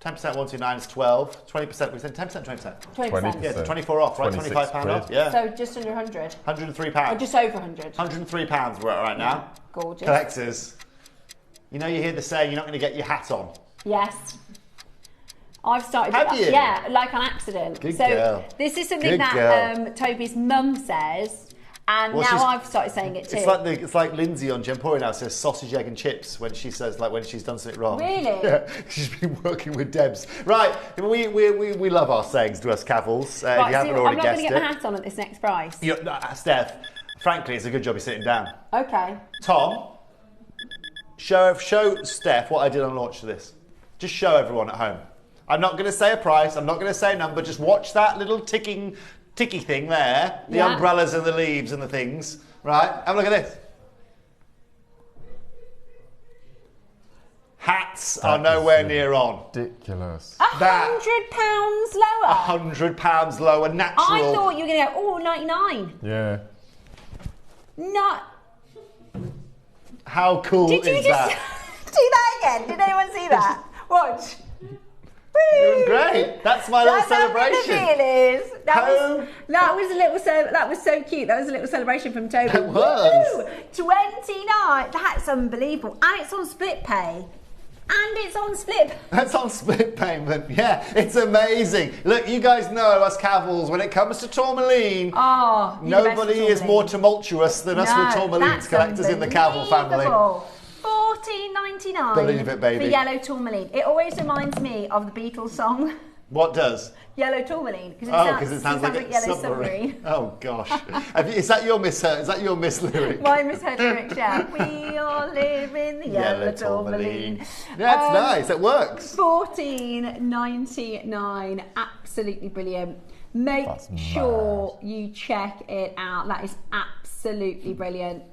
[SPEAKER 9] 10% 129 is 12. 20%, we said 10%, 20%?
[SPEAKER 1] 20%.
[SPEAKER 9] Yeah, 24 off, right? £25 off, yeah.
[SPEAKER 1] So just under 100.
[SPEAKER 9] £103.
[SPEAKER 1] Or just over 100.
[SPEAKER 9] £103 we're at right now.
[SPEAKER 1] Gorgeous.
[SPEAKER 9] Collectors. You know you hear the saying, you're not going to get your hat on.
[SPEAKER 1] Yes. I've started
[SPEAKER 9] Have you?
[SPEAKER 1] Yeah, like on accident.
[SPEAKER 9] Good
[SPEAKER 1] so
[SPEAKER 9] girl.
[SPEAKER 1] This is something
[SPEAKER 9] Good
[SPEAKER 1] that Toby's mum says, and now I've started saying it too.
[SPEAKER 9] It's like Lindsay on Jempori now says sausage, egg and chips when she says, like, when she's done something wrong.
[SPEAKER 1] Really?
[SPEAKER 9] Yeah, she's been working with Debs. Right, we love our sayings to us cavils, if you haven't already guessed it.
[SPEAKER 1] I'm not going to get my hat on at this next price.
[SPEAKER 9] Steph, frankly, it's a good job you're sitting down.
[SPEAKER 1] Okay.
[SPEAKER 9] Tom, show Steph what I did on launch to this. Just show everyone at home. I'm not going to say a price, I'm not going to say a number, just watch that little ticky thing there, the umbrellas and the leaves and the things, right? Have a look at this. Hats are nowhere near on.
[SPEAKER 2] Ridiculous.
[SPEAKER 1] £100 lower.
[SPEAKER 9] £100 lower, natural.
[SPEAKER 1] I thought you were going to go, 99.
[SPEAKER 2] Yeah.
[SPEAKER 1] Not.
[SPEAKER 9] How cool is that?
[SPEAKER 1] Did you just do that again? Did anyone see that? Watch.
[SPEAKER 9] It was great. That's my little celebration.
[SPEAKER 1] That was so cute. That was a little celebration from Toby.
[SPEAKER 9] It was.
[SPEAKER 1] Woo! 29. That's unbelievable. And it's on split pay.
[SPEAKER 9] That's on split payment. Yeah, it's amazing. Look, you guys know us cavils. When it comes to tourmaline, nobody is more tumultuous than us with tourmalines, collectors in the Cavill family.
[SPEAKER 1] $14.99.
[SPEAKER 9] Believe it, baby.
[SPEAKER 1] For yellow tourmaline. It always reminds me of the Beatles song.
[SPEAKER 9] What does?
[SPEAKER 1] Yellow tourmaline.
[SPEAKER 9] Because it sounds like a yellow submarine. Oh gosh. Is that your Miss lyric?
[SPEAKER 1] My misheard lyric, yeah. We all live in the yellow tourmaline.
[SPEAKER 9] Yeah, it's nice. It works.
[SPEAKER 1] $14.99. Absolutely brilliant. Make sure you check it out. That is absolutely brilliant.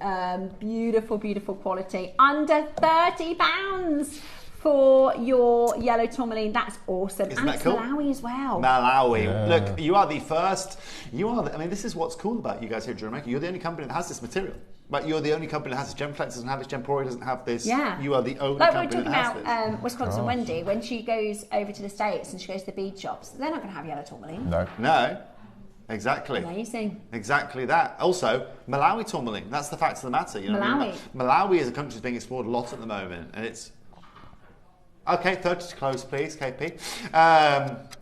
[SPEAKER 1] Beautiful, beautiful quality. Under £30 for your yellow tourmaline. That's awesome.
[SPEAKER 9] Isn't that cool?
[SPEAKER 1] Malawi as well.
[SPEAKER 9] Malawi. Yeah. Look, you are the first. I mean, this is what's cool about you guys here at JewelleryMaker. You're the only company that has this material. But you're the only company that has this. Gem Collectors doesn't have this. Jempori doesn't have this.
[SPEAKER 1] Yeah.
[SPEAKER 9] You are the only company that has this.
[SPEAKER 1] Like we were talking about Wisconsin Wendy, when she goes over to the States and she goes to the bead shops, they're not going to have yellow tourmaline.
[SPEAKER 9] No. Exactly.
[SPEAKER 1] Amazing.
[SPEAKER 9] Exactly that. Also, Malawi tourmaline. That's the fact of the matter. You know Malawi is a country that's being explored a lot at the moment, and it's. Okay, 30 to close, please, KP.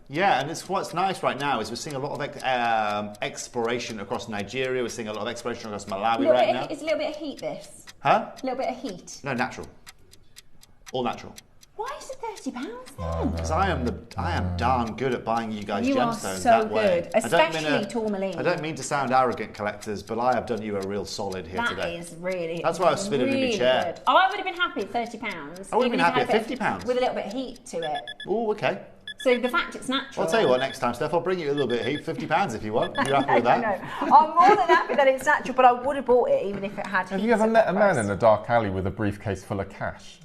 [SPEAKER 9] Yeah, and what's nice right now is we're seeing a lot of exploration across Nigeria. We're seeing a lot of exploration across Malawi right now.
[SPEAKER 1] It's a little bit of heat, this.
[SPEAKER 9] Huh?
[SPEAKER 1] A little bit of heat.
[SPEAKER 9] No, natural. All natural.
[SPEAKER 1] Why is it £30
[SPEAKER 9] then? Because I am darn good at buying you guys gemstones that way.
[SPEAKER 1] You are so good, especially tourmaline.
[SPEAKER 9] I don't mean to sound arrogant, collectors, but I have done you a real solid here today.
[SPEAKER 1] That is really.
[SPEAKER 9] That's why I was spinning in my chair.
[SPEAKER 1] Good. I would have been happy at £30.
[SPEAKER 9] I would have been happy at £50
[SPEAKER 1] with a little bit of heat to it.
[SPEAKER 9] Oh, okay.
[SPEAKER 1] So the fact it's natural.
[SPEAKER 9] I'll tell you what, next time, Steph, I'll bring you a little bit of heat, £50 if you want. You're happy with that?
[SPEAKER 1] No. I'm more than happy that it's natural, but I would have bought it even if it had heat.
[SPEAKER 2] Have you ever met a man in a dark alley with a briefcase full of cash?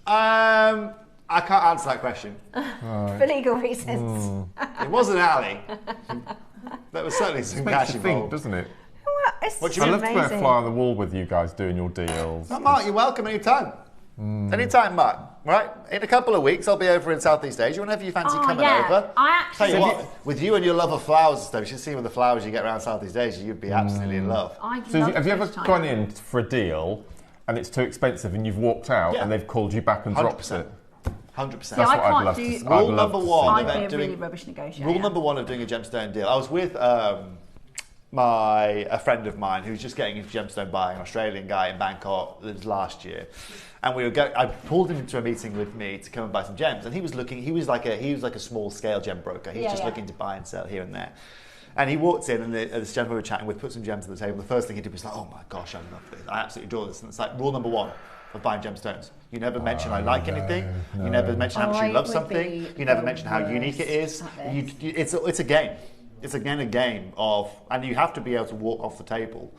[SPEAKER 9] I can't answer that question.
[SPEAKER 1] For legal reasons.
[SPEAKER 9] It was an alley. There was certainly some cash involved.
[SPEAKER 2] Doesn't it?
[SPEAKER 1] What
[SPEAKER 2] I love to wear a fly on the wall with you guys doing your deals.
[SPEAKER 9] Mark, you're welcome anytime. Anytime, Mark. Right? In a couple of weeks, I'll be over in Southeast Asia. Whenever you fancy coming over. Tell you what, with you and your love of flowers and stuff, you should see with the flowers you get around Southeast Asia, you'd be absolutely in love.
[SPEAKER 2] Have you ever gone in for a deal and it's too expensive and you've walked out and they've called you back and dropped it?
[SPEAKER 9] 100%.
[SPEAKER 1] Yeah, I can't do.
[SPEAKER 9] Rule number one.
[SPEAKER 1] I'd be a really rubbish negotiator.
[SPEAKER 9] Rule number one of doing a gemstone deal. I was with a friend of mine who's just getting into gemstone buying, an Australian guy in Bangkok last year, and I pulled him into a meeting with me to come and buy some gems, and he was like a small scale gem broker. He's just looking to buy and sell here and there. And he walked in, and this gentleman we were chatting with put some gems on the table. The first thing he did was like, "Oh my gosh, I love this! I absolutely adore this." And it's like rule number one of buying gemstones. You never mention I like anything. You never mention how much you love something. You never mention how unique it is. It's a game. it's again a game of, and you have to be able to walk off the table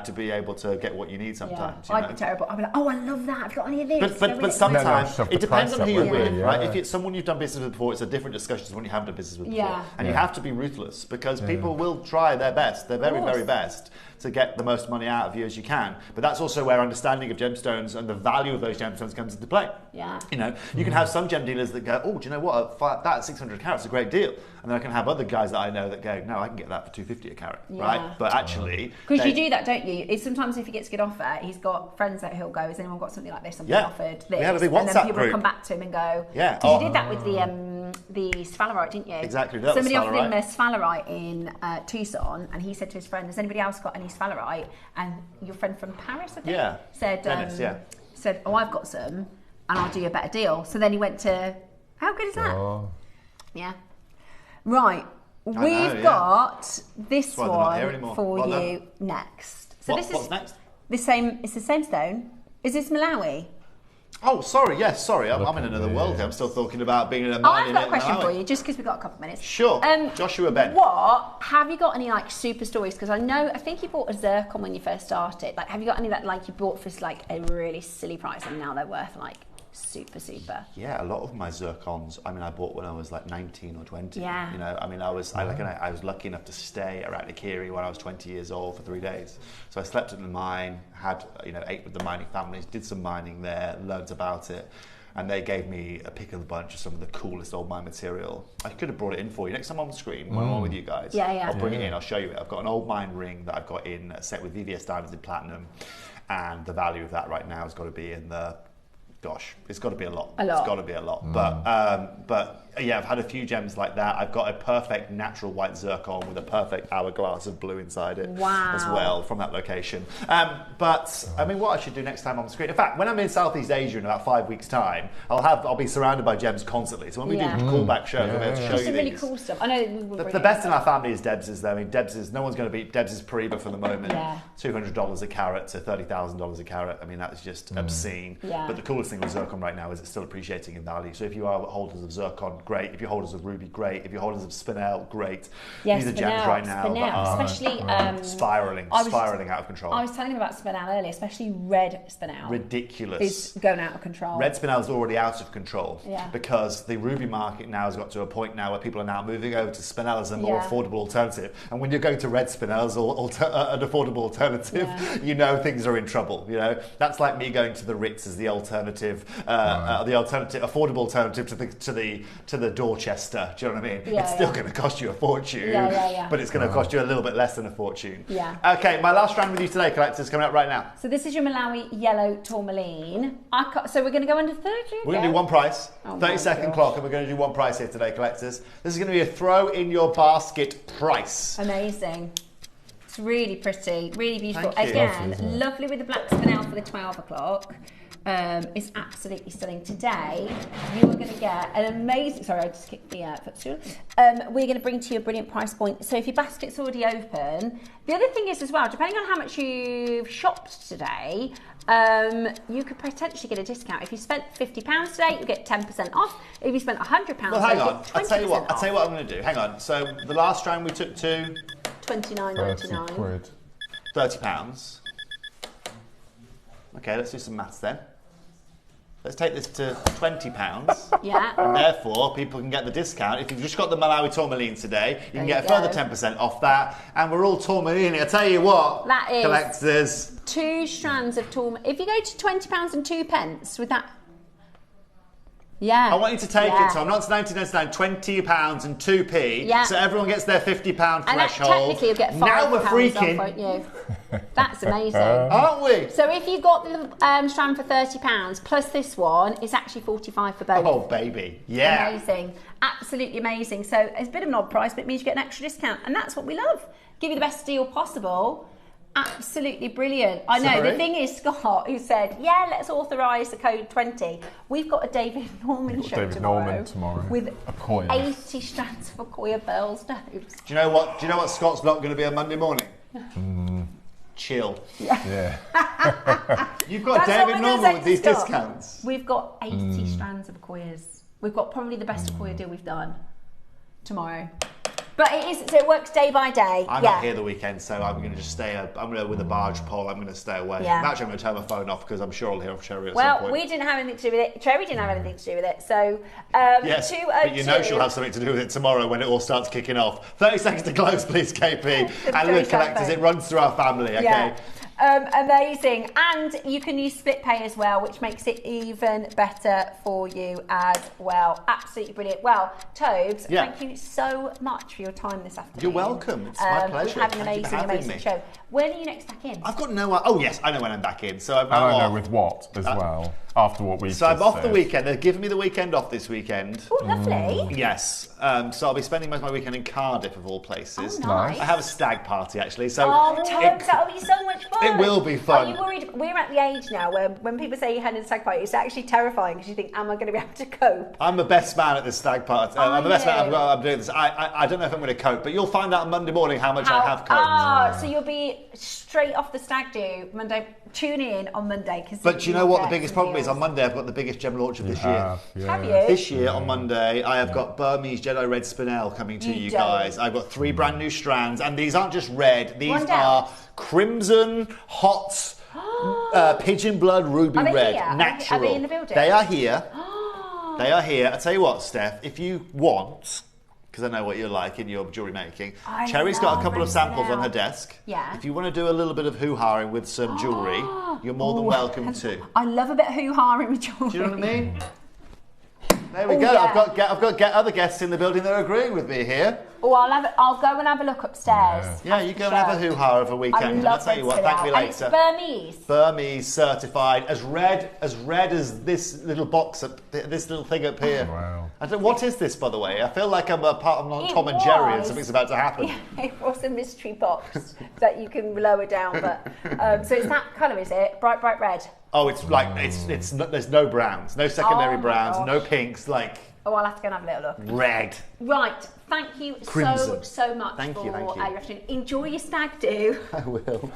[SPEAKER 9] to be able to get what you need sometimes.
[SPEAKER 1] I'd be terrible. I'd be like, oh, I love that. Have you got any of this?
[SPEAKER 9] But sometimes it depends on who you're with, right?
[SPEAKER 2] Yeah.
[SPEAKER 9] If it's someone you've done business with before, it's a different discussion to when you haven't done business with before.
[SPEAKER 1] Yeah.
[SPEAKER 9] And you have to be ruthless because people will try their best, their very, very best, to get the most money out of you as you can. But that's also where understanding of gemstones and the value of those gemstones comes into play.
[SPEAKER 1] Yeah.
[SPEAKER 9] You know, you can have some gem dealers that go, oh, do you know what? That 600 carats is a great deal. And then I can have other guys that I know that go, no, I can get that for 250 a carat, right? But actually,
[SPEAKER 1] because you do that, don't you? It's sometimes if he gets a good offer, he's got friends that he'll go, has anyone got something like this? Something offered this.
[SPEAKER 9] We had a big WhatsApp
[SPEAKER 1] and then people
[SPEAKER 9] group.
[SPEAKER 1] will come back to him and go,
[SPEAKER 9] yeah.
[SPEAKER 1] Because you did that with the sphalerite, didn't you?
[SPEAKER 9] Exactly.
[SPEAKER 1] Somebody offered him a sphalerite in Tucson, and he said to his friend, has anybody else got any sphalerite? And your friend from Paris, I think, said, oh, I've got some, and I'll do you a better deal. So then he went to, how good is that?
[SPEAKER 2] Oh.
[SPEAKER 1] Yeah. Right. We've got this one for you next. So
[SPEAKER 9] what's next?
[SPEAKER 1] It's the same stone. Is this Malawi?
[SPEAKER 9] Oh, sorry. Yes, sorry. I'm in another world here. I'm still talking about being in a mine.
[SPEAKER 1] I've got a question for you, just because we've got a couple of minutes.
[SPEAKER 9] Sure. Joshua Ben.
[SPEAKER 1] Have you got any like super stories? Because I think you bought a zircon when you first started. Like, have you got any that like you bought for like a really silly price and now they're worth like super?
[SPEAKER 9] Yeah, a lot of my zircons, I mean, I bought when I was like 19 or 20.
[SPEAKER 1] Yeah.
[SPEAKER 9] You know, I mean, I was lucky enough to stay at Ratnakiri when I was 20 years old for 3 days. So I slept in the mine, ate with the mining families, did some mining there, learned about it. And they gave me a pick of the bunch of some of the coolest old mine material. I could have brought it in for you. Next time on the screen, when I'm on with you guys, I'll bring it in, I'll show you it. I've got an old mine ring that I've got in, set with VVS diamonds in platinum. And the value of that right now has got to be in the, it's got to be a lot. It's got to be a lot. But yeah, I've had a few gems like that. I've got a perfect natural white zircon with a perfect hourglass of blue inside it as well from that location. But I mean, what I should do next time on the screen. In fact, when I'm in Southeast Asia in about 5 weeks' time, I'll be surrounded by gems constantly. So when we do callback shows, I'll be able to show you
[SPEAKER 1] some
[SPEAKER 9] these.
[SPEAKER 1] really cool stuff. I know
[SPEAKER 9] the best in our family is Debs's though. I mean, no one's going to beat Debs's Paribas for the moment. $200 a carat to $30,000 a carat. I mean, that is just obscene. But the coolest thing with zircon right now is it's still appreciating in value. So if you are holders of zircon, great. If you're holders of ruby, great. If you're holders of spinel, great. These are gems right now that are
[SPEAKER 1] especially
[SPEAKER 9] spiraling out of control.
[SPEAKER 1] I was telling him about spinel earlier, especially red spinel.
[SPEAKER 9] Ridiculous.
[SPEAKER 1] Is going out of control.
[SPEAKER 9] Red spinel is already out of control because the ruby market now has got to a point now where people are now moving over to spinel as a more affordable alternative. And when you're going to red spinel as an affordable alternative, you know things are in trouble. You know, that's like me going to the Ritz as the alternative, affordable alternative to the Dorchester. Do you know what I mean? It's still going to cost you a fortune, but it's going to cost you a little bit less than a fortune. Okay, my last round with you today, collectors, coming up right now.
[SPEAKER 1] So this is your Malawi yellow tourmaline. So we're going to go under 30.
[SPEAKER 9] We're going to do one price, 30-second clock, and we're going to do one price here today, collectors. This is going to be a throw in your basket price.
[SPEAKER 1] Amazing. It's really pretty, really beautiful.
[SPEAKER 9] Thank you.
[SPEAKER 1] Again, lovely with the black spinel for the 12 o'clock. It's absolutely stunning. Today, you are going to get an amazing... Sorry, I just kicked the footstool. We're going to bring to you a brilliant price point. So if your basket's already open... The other thing is as well, depending on how much you've shopped today, you could potentially get a discount. If you spent £50 today, you get 10% off. If you spent £100
[SPEAKER 9] well, hang on.
[SPEAKER 1] I'll tell you what
[SPEAKER 9] I'm going to do. Hang on. So the last round we took to...
[SPEAKER 1] £29.99.
[SPEAKER 9] £30. Okay, let's do some maths then. Let's take this to £20.
[SPEAKER 1] Yeah.
[SPEAKER 9] And therefore, people can get the discount. If you've just got the Malawi tourmaline today, you can get a further 10% off that. And we're all tourmaline. I tell you what,
[SPEAKER 1] that is
[SPEAKER 9] collectors.
[SPEAKER 1] 2 strands of tourmaline. If you go to £20 and 2 pence with that. Yeah.
[SPEAKER 9] I want you to take it, Tom. Not to 19.99, £20 and 2p.
[SPEAKER 1] Yeah.
[SPEAKER 9] So everyone gets their £50 threshold.
[SPEAKER 1] And technically you'll get £5
[SPEAKER 9] now we're freaking.
[SPEAKER 1] Off, won't you? That's amazing.
[SPEAKER 9] Aren't we?
[SPEAKER 1] So if you got the strand for £30 plus this one, it's actually $45 for both.
[SPEAKER 9] Oh, baby. Yeah.
[SPEAKER 1] Amazing. Absolutely amazing. So it's a bit of an odd price, but it means you get an extra discount. And that's what we love. Give you the best deal possible. Absolutely brilliant. I know. The thing is, Scott, who said, yeah, let's authorise the code 20. We've got a David Norman show tomorrow with 80 strands of Akoya pearl stones.
[SPEAKER 9] Do you know what Scott's not going to be on Monday morning? Chill.
[SPEAKER 1] Yeah.
[SPEAKER 9] You've got David Norman with these discounts.
[SPEAKER 1] We've got 80 strands of Akoyas. We've got probably the best Akoya deal we've done tomorrow. But it is, so it works day by day.
[SPEAKER 9] I'm not here the weekend, so I'm going to just stay. I'm going to, with a barge pole, I'm going to stay away.
[SPEAKER 1] Yeah.
[SPEAKER 9] Actually, I'm going to turn my phone off because I'm sure I'll hear off Cherry at some
[SPEAKER 1] Well,
[SPEAKER 9] point.
[SPEAKER 1] we didn't have anything to do with it. Cherry didn't have anything to do with it. So,
[SPEAKER 9] yes,
[SPEAKER 1] 202.
[SPEAKER 9] but you know she'll have something to do with it tomorrow when it all starts kicking off. 30 seconds to close, please, KP. And Lid Collectors, it runs through our family, okay?
[SPEAKER 1] Yeah. Amazing. And you can use split pay as well, which makes it even better for you as well. Absolutely brilliant. Well, Tobes, thank you so much for your time this afternoon.
[SPEAKER 9] You're welcome. It's my pleasure.
[SPEAKER 1] We've had an amazing show. When are you next back in?
[SPEAKER 9] I've got no... Oh, yes, I know when I'm back in. So I'm
[SPEAKER 2] I don't know with what as well, after what we've
[SPEAKER 9] So I'm off
[SPEAKER 2] said.
[SPEAKER 9] the weekend. They're giving me the weekend off this weekend.
[SPEAKER 1] Oh, lovely.
[SPEAKER 9] Yes. So I'll be spending most of my weekend in Cardiff, of all places.
[SPEAKER 1] Oh, nice.
[SPEAKER 9] I have a stag party, actually. So
[SPEAKER 1] Tobes, that'll be so much fun.
[SPEAKER 9] It will be fun.
[SPEAKER 1] Are you worried? We're at the age now where when people say you're heading to a stag party, it's actually terrifying because you think, am I going to be able to cope?
[SPEAKER 9] I'm the best man at this stag party. I'm the best man. I'm doing this. I don't know if I'm going to cope, but you'll find out on Monday morning how much I have coped.
[SPEAKER 1] So you'll be straight off the stag do Monday. Tune in on Monday.
[SPEAKER 9] But do you know what the biggest problem is? On Monday, I've got the biggest gem launch of this year.
[SPEAKER 1] Have you?
[SPEAKER 9] This year on Monday, I have got Burmese Jedi Red Spinel coming to you guys. I've got 3 brand new strands, and these aren't just red. These are crimson, hot, pigeon blood, ruby red, natural.
[SPEAKER 1] Are they in the building?
[SPEAKER 9] They are here. They are here. I tell you what, Steph, if you want, because I know what you're like in your jewellery making, Cherry's got a couple of samples on her desk.
[SPEAKER 1] Yeah.
[SPEAKER 9] If you want to do a little bit of hoo-haing with some jewellery, you're more than welcome to.
[SPEAKER 1] I love a bit of hoo-haing with jewellery.
[SPEAKER 9] Do you know what I mean? There we go. Yeah. I've got other guests in the building that are agreeing with me here.
[SPEAKER 1] Oh, I'll go and have a look upstairs.
[SPEAKER 9] Yeah, you go and have a hoo-ha over a weekend. I'll tell you what, thank me later.
[SPEAKER 1] It's Burmese.
[SPEAKER 9] Burmese certified, as red as this little box, this little thing up here.
[SPEAKER 2] Wow.
[SPEAKER 9] I don't, what is this, by the way? I feel like I'm a part of Tom and Jerry and something's about to happen.
[SPEAKER 1] Yeah, it was a mystery box that you can lower down, but so it's that colour, is it? Bright red.
[SPEAKER 9] Oh, it's like it's there's no browns, no secondary browns, no pinks, like.
[SPEAKER 1] Oh, I'll have to go and have a little look.
[SPEAKER 9] Red.
[SPEAKER 1] Right, thank you so much for your afternoon. Enjoy your stag do.
[SPEAKER 9] I will.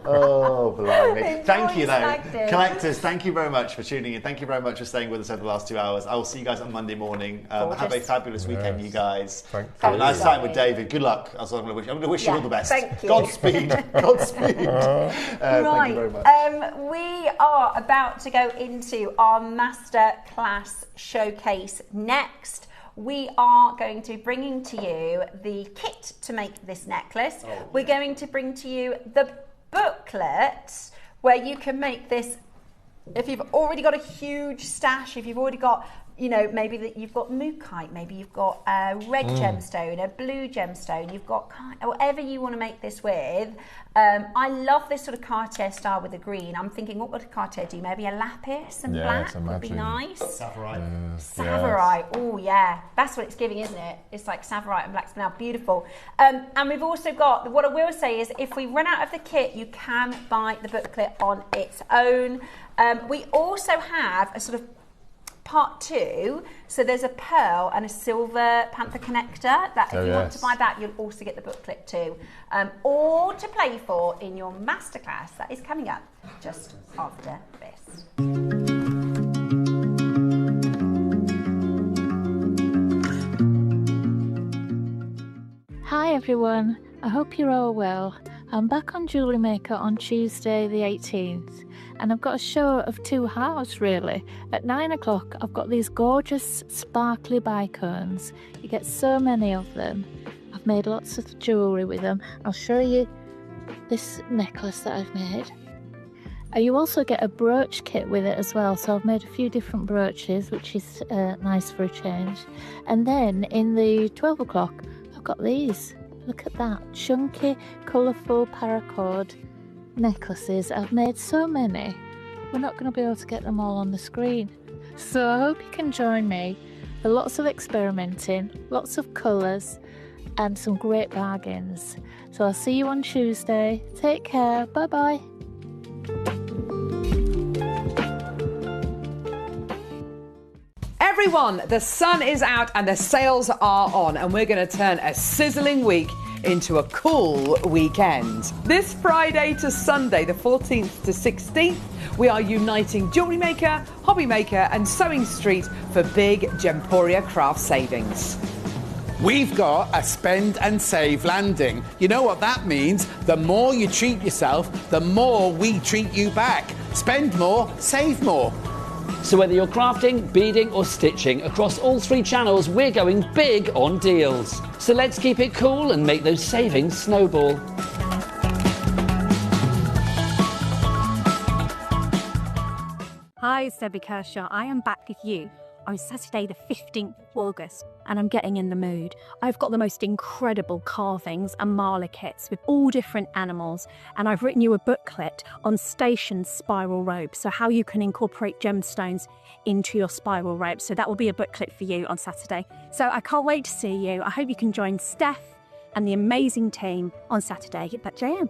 [SPEAKER 9] Oh, blimey. Thank you, though. Collectors, thank you very much for tuning in. Thank you very much for staying with us over the last 2 hours. I will see you guys on Monday morning. Have a fabulous weekend, you guys.
[SPEAKER 2] Have
[SPEAKER 9] a nice time with David. Good luck. That's what I'm going to wish you all the best.
[SPEAKER 1] Thank you.
[SPEAKER 9] Godspeed. Godspeed. Thank you very much.
[SPEAKER 1] We are about to go into our masterclass showcase next. We are going to be bringing to you the kit to make this necklace. We're going to bring to you the booklet where you can make this. If you've already got a huge stash, if you've already got, you know, maybe that you've got mookaite, maybe you've got a red gemstone, a blue gemstone, you've got whatever you want to make this with. I love this sort of Cartier style with the green. I'm thinking, what would Cartier do? Maybe a lapis and black would be nice.
[SPEAKER 9] Savarite.
[SPEAKER 1] Savarite. Oh yeah, that's what it's giving, isn't it? It's like Savarite and black spinel. Beautiful. And we've also got, what I will say is, if we run out of the kit, you can buy the booklet on its own. We also have a sort of part 2, so there's a pearl and a silver panther connector that if you want to buy that, you'll also get the booklet too. All to play for in your masterclass that is coming up just after this.
[SPEAKER 3] Hi everyone, I hope you're all well. I'm back on JewelleryMaker on Tuesday the 18th, and I've got a show of 2 halves really. At 9 o'clock I've got these gorgeous sparkly bicones. You get so many of them. I've made lots of jewellery with them. I'll show you this necklace that I've made. You also get a brooch kit with it as well, so I've made a few different brooches, which is nice for a change. And then in the 12 o'clock I've got these. Look at that, chunky, colourful paracord necklaces. I've made so many, we're not going to be able to get them all on the screen. So I hope you can join me for lots of experimenting, lots of colours and some great bargains. So I'll see you on Tuesday. Take care, bye bye.
[SPEAKER 4] Everyone, the sun is out and the sales are on, and we're going to turn a sizzling week into a cool weekend. This Friday to Sunday, the 14th to 16th, we are uniting Jewellery Maker, Hobby Maker and Sewing Street for big Gemporia craft savings.
[SPEAKER 5] We've got a spend and save landing. You know what that means? The more you treat yourself, the more we treat you back. Spend more, save more.
[SPEAKER 6] So whether you're crafting, beading or stitching, across all 3 channels we're going big on deals. So let's keep it cool and make those savings snowball.
[SPEAKER 7] Hi, it's Debbie Kershaw. I am back with you on Saturday the 15th of August and I'm getting in the mood. I've got the most incredible carvings and mala kits with all different animals, and I've written you a booklet on station spiral ropes, so how you can incorporate gemstones into your spiral ropes. So that will be a booklet for you on Saturday. So I can't wait to see you. I hope you can join Steph and the amazing team on Saturday at JM.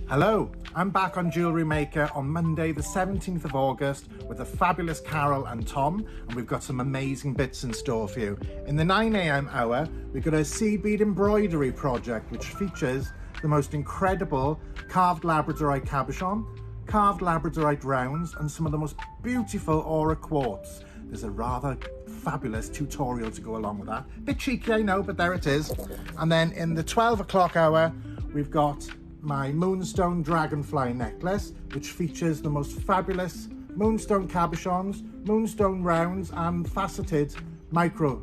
[SPEAKER 12] Hello, I'm back on JewelleryMaker on Monday the 17th of August with the fabulous Carol and Tom, and we've got some amazing bits in store for you. In the 9 AM hour, we've got a sea bead embroidery project which features the most incredible carved labradorite cabochon, carved labradorite rounds, and some of the most beautiful aura quartz. There's a rather fabulous tutorial to go along with that. Bit cheeky, I know, but there it is. And then in the 12 o'clock hour, we've got my moonstone dragonfly necklace, which features the most fabulous moonstone cabochons, moonstone rounds, and faceted micro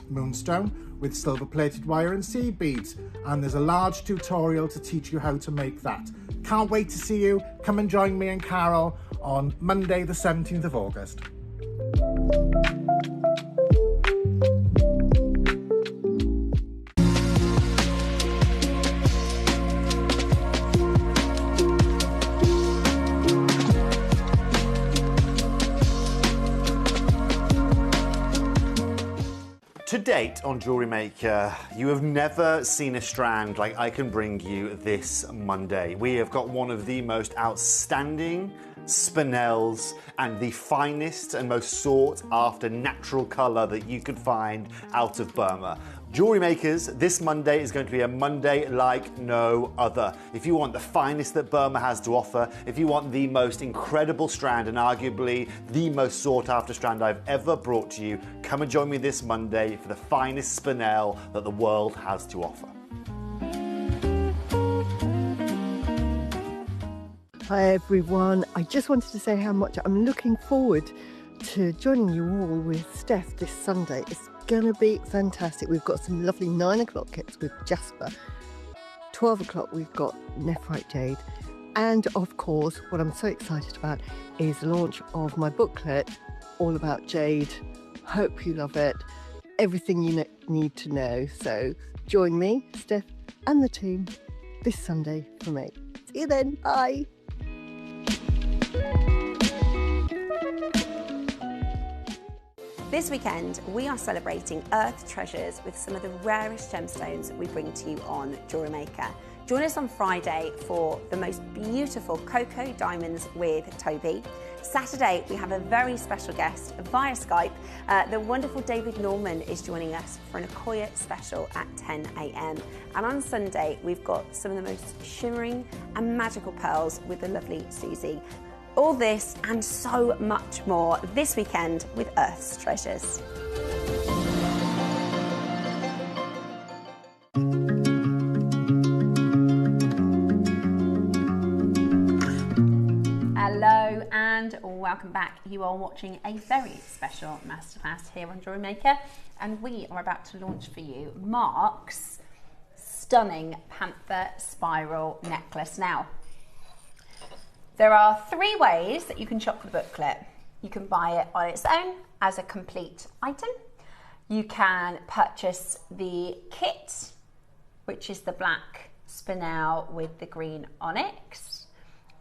[SPEAKER 12] moonstone with silver plated wire and seed beads. And there's a large tutorial to teach you how to make that. Can't wait to see you. Come and join me and Carol on Monday the 17th of August.
[SPEAKER 9] To date on JewelleryMaker, you have never seen a strand like I can bring you this Monday. We have got one of the most outstanding spinels and the finest and most sought after natural colour that you could find out of Burma. JewelleryMakers, this Monday is going to be a Monday like no other. If you want the finest that Burma has to offer, if you want the most incredible strand and arguably the most sought after strand I've ever brought to you, come and join me this Monday for the finest spinel that the world has to offer.
[SPEAKER 8] Hi everyone, I just wanted to say how much I'm looking forward to joining you all with Steph this Sunday. It's gonna be fantastic. We've got some lovely 9 o'clock kits with Jasper. 12 o'clock we've got Nephrite Jade, and of course what I'm so excited about is the launch of my booklet all about jade. Hope you love it, everything you need to know. So join me, Steph and the team this Sunday for me. See you then, bye.
[SPEAKER 1] This weekend, we are celebrating Earth treasures with some of the rarest gemstones we bring to you on JewelleryMaker. Join us on Friday for the most beautiful cocoa diamonds with Toby. Saturday, we have a very special guest via Skype. The wonderful David Norman is joining us for an Okoye special at 10 AM. And on Sunday, we've got some of the most shimmering and magical pearls with the lovely Susie. All this and so much more this weekend with Earth's Treasures. Hello and welcome back. You are watching a very special masterclass here on JewelleryMaker, and we are about to launch for you Mark's stunning Panther Spiral necklace. Now, there are 3 ways that you can shop the booklet. You can buy it on its own as a complete item. You can purchase the kit, which is the black spinel with the green onyx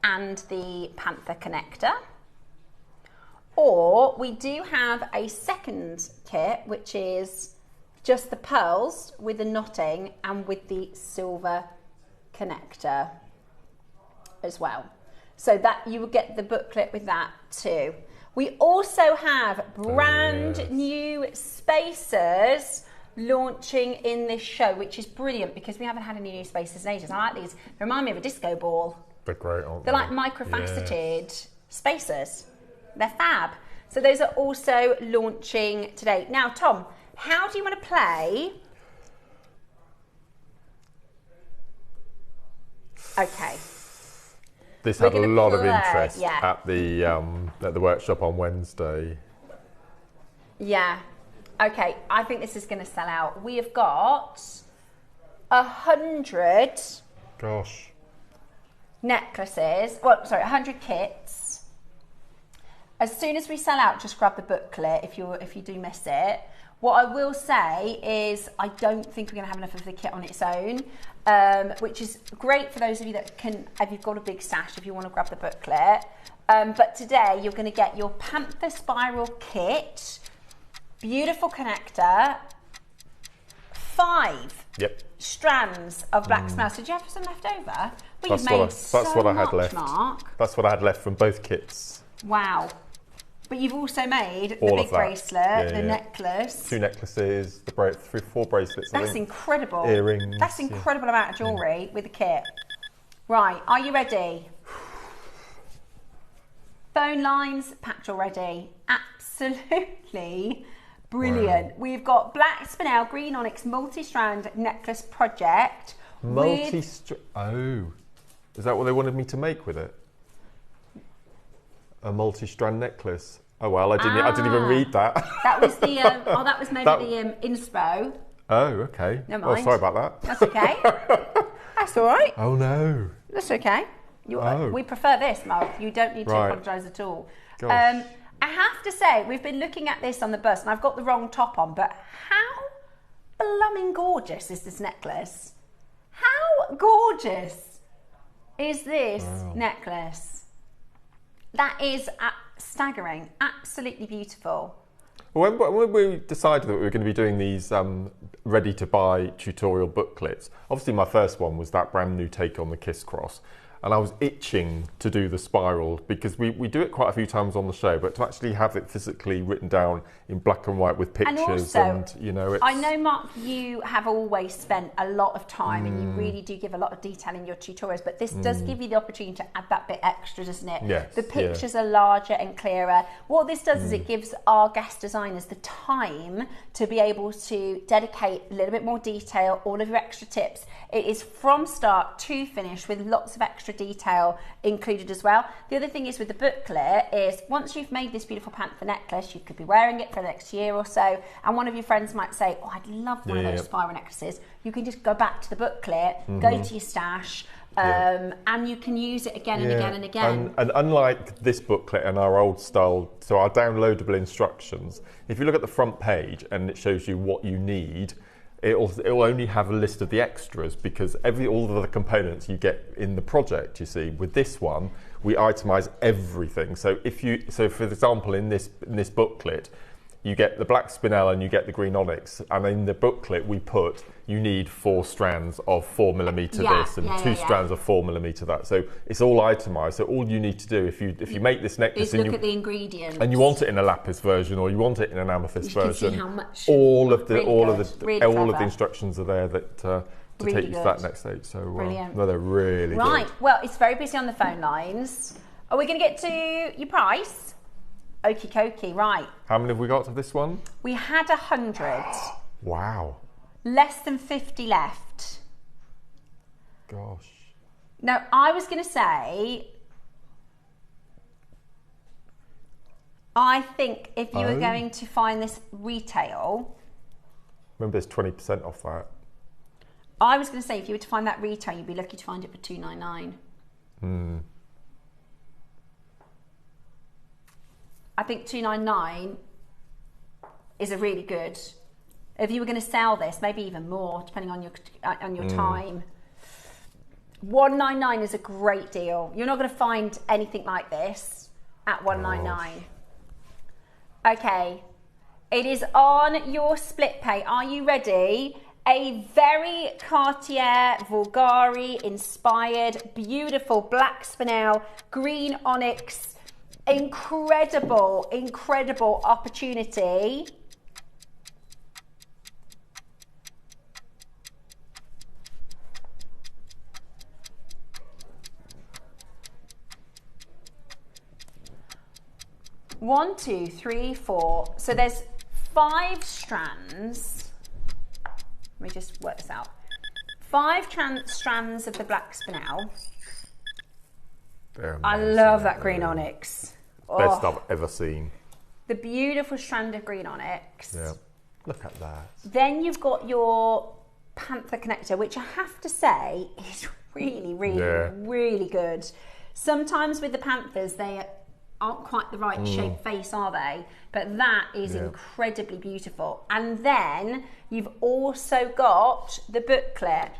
[SPEAKER 1] and the Panther connector. Or we do have a second kit, which is just the pearls with the knotting and with the silver connector as well. So that you will get the booklet with that too. We also have brand new spacers launching in this show, which is brilliant because we haven't had any new spacers in ages. I like these. They remind me of a disco ball.
[SPEAKER 2] They're great, aren't
[SPEAKER 1] They're like microfaceted spacers. They're fab. So those are also launching today. Now, Tom, how do you want to play? Okay.
[SPEAKER 2] This had a lot of interest at the workshop on Wednesday.
[SPEAKER 1] Yeah. Okay, I think this is going to sell out. We have got 100 necklaces. Well, sorry, 100 kits. As soon as we sell out, just grab the booklet if you do miss it. What I will say is I don't think we're going to have enough of the kit on its own, which is great for those of you that can, if you've got a big stash, if you want to grab the booklet. But today you're going to get your Panther Spiral kit, beautiful connector, 5 strands of black spinel. So did you have some left over? Well,
[SPEAKER 2] that's what I had left.
[SPEAKER 1] Mark.
[SPEAKER 2] That's what I had left from both kits.
[SPEAKER 1] Wow. But you've also made the big bracelet, the necklace.
[SPEAKER 2] 2 necklaces, 4 bracelets.
[SPEAKER 1] That's incredible.
[SPEAKER 2] Earrings.
[SPEAKER 1] That's incredible amount of jewellery with the kit. Right, are you ready? Phone lines packed already. Absolutely brilliant. Wow. We've got black spinel, green onyx, multi-strand necklace project.
[SPEAKER 2] Oh, is that what they wanted me to make with it? A multi-strand necklace. Oh well, I didn't even read that.
[SPEAKER 1] That was the that was maybe the inspo.
[SPEAKER 2] Oh, okay.
[SPEAKER 1] Never mind.
[SPEAKER 2] Oh, sorry about that.
[SPEAKER 1] That's okay. That's all right.
[SPEAKER 2] Oh no.
[SPEAKER 1] That's okay. We prefer this, Mark. You don't need to apologise at all. I have to say, we've been looking at this on the bus, and I've got the wrong top on, but how blooming gorgeous is this necklace? How gorgeous is this necklace? That is staggering, absolutely beautiful.
[SPEAKER 2] When we decided that we were going to be doing these ready-to-buy tutorial booklets, obviously my first one was that brand new take on the Kiss Cross, and I was itching to do the spiral because we do it quite a few times on the show, but to actually have it physically written down in black and white with pictures
[SPEAKER 1] and
[SPEAKER 2] you know, it's...
[SPEAKER 1] I know, Mark, you have always spent a lot of time and you really do give a lot of detail in your tutorials, but this does give you the opportunity to add that bit extra, doesn't it?
[SPEAKER 2] Yes,
[SPEAKER 1] the pictures are larger and clearer. What this does is it gives our guest designers the time to be able to dedicate a little bit more detail, all of your extra tips. It is from start to finish with lots of extra detail included as well. The other thing is with the booklet is once you've made this beautiful panther necklace, you could be wearing it for the next year or so, and one of your friends might say, oh, I'd love one of those spiral necklaces. You can just go back to the booklet, go to your stash, and you can use it again and again and again. And
[SPEAKER 2] unlike this booklet and our old style, so our downloadable instructions, if you look at the front page and it shows you what you need, it'll only have a list of the extras because all of the components you get in the project, you see. With this one, we itemize everything. So for example, in this booklet, you get the black spinel and you get the green onyx, and in the booklet we put you need 4 strands of 4mm this and 2 strands of 4mm that. So it's all itemized. So all you need to do if you make this necklace
[SPEAKER 1] is look at the ingredients,
[SPEAKER 2] and you want it in a lapis version or you want it in an amethyst version,
[SPEAKER 1] see how much
[SPEAKER 2] all of the instructions are there that to take you to that next stage. So no, they're really
[SPEAKER 1] right.
[SPEAKER 2] Good.
[SPEAKER 1] Well, it's very busy on the phone lines. Are we going to get to your price? Okie dokie, right.
[SPEAKER 2] How many have we got of this one?
[SPEAKER 1] We had 100.
[SPEAKER 2] Wow.
[SPEAKER 1] Less than 50 left.
[SPEAKER 2] Gosh.
[SPEAKER 1] Now, I was going to say, I think if you were going to find this retail...
[SPEAKER 2] Remember, there's 20% off that.
[SPEAKER 1] I was going to say, if you were to find that retail, you'd be lucky to find it for $299. I think $299 is a really good. If you were going to sell this, maybe even more, depending on your time. $199 is a great deal. You're not going to find anything like this at $199. Okay, it is on your split pay. Are you ready? A very Cartier Vulgari inspired, beautiful black spinel, green onyx, incredible, incredible opportunity. One, two, three, four. So there's 5 strands. Let me just work this out. 5 strands of the black spinel. I love that green onyx.
[SPEAKER 2] Best I've ever seen.
[SPEAKER 1] The beautiful strand of green onyx.
[SPEAKER 2] Yeah, look at that.
[SPEAKER 1] Then you've got your panther connector, which I have to say is really, really good. Sometimes with the panthers, they aren't quite the right shape face, are they? But that is incredibly beautiful. And then you've also got the booklet.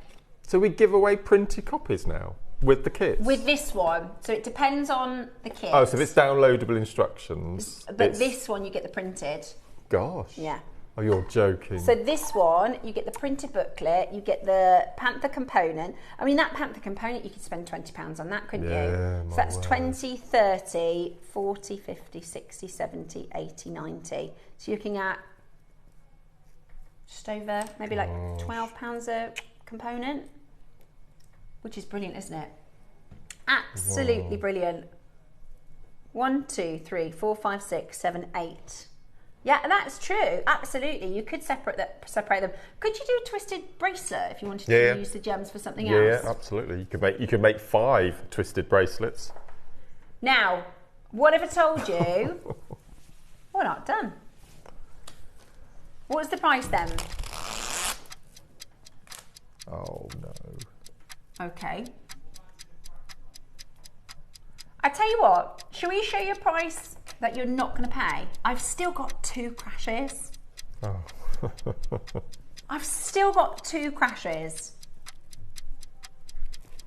[SPEAKER 2] So we give away printed copies now with the kits?
[SPEAKER 1] With this one. So it depends on the kit.
[SPEAKER 2] Oh, so if it's downloadable instructions.
[SPEAKER 1] But this one you get the printed.
[SPEAKER 2] Gosh.
[SPEAKER 1] Yeah.
[SPEAKER 2] Oh, you're joking.
[SPEAKER 1] So this one, you get the printed booklet, you get the panther component. I mean, that panther component, you could spend £20 on that, couldn't you? So that's 20, 30, 40, 50, 60, 70, 80, 90. So you're looking at just over maybe like £12 a component, which is brilliant, isn't it? Absolutely brilliant. 1, 2, 3, 4, 5, 6, 7, 8. Yeah, that's true. Absolutely, you could separate them. Could you do a twisted bracelet if you wanted to use the gems for something else?
[SPEAKER 2] Yeah, absolutely. You could make 5 twisted bracelets.
[SPEAKER 1] Now, what if I told you we're not done? What's the price then?
[SPEAKER 2] Oh no.
[SPEAKER 1] Okay. I tell you what, shall we show you a price that you're not going to pay? I've still got 2 crashes.
[SPEAKER 2] Oh.
[SPEAKER 1] I've still got 2 crashes.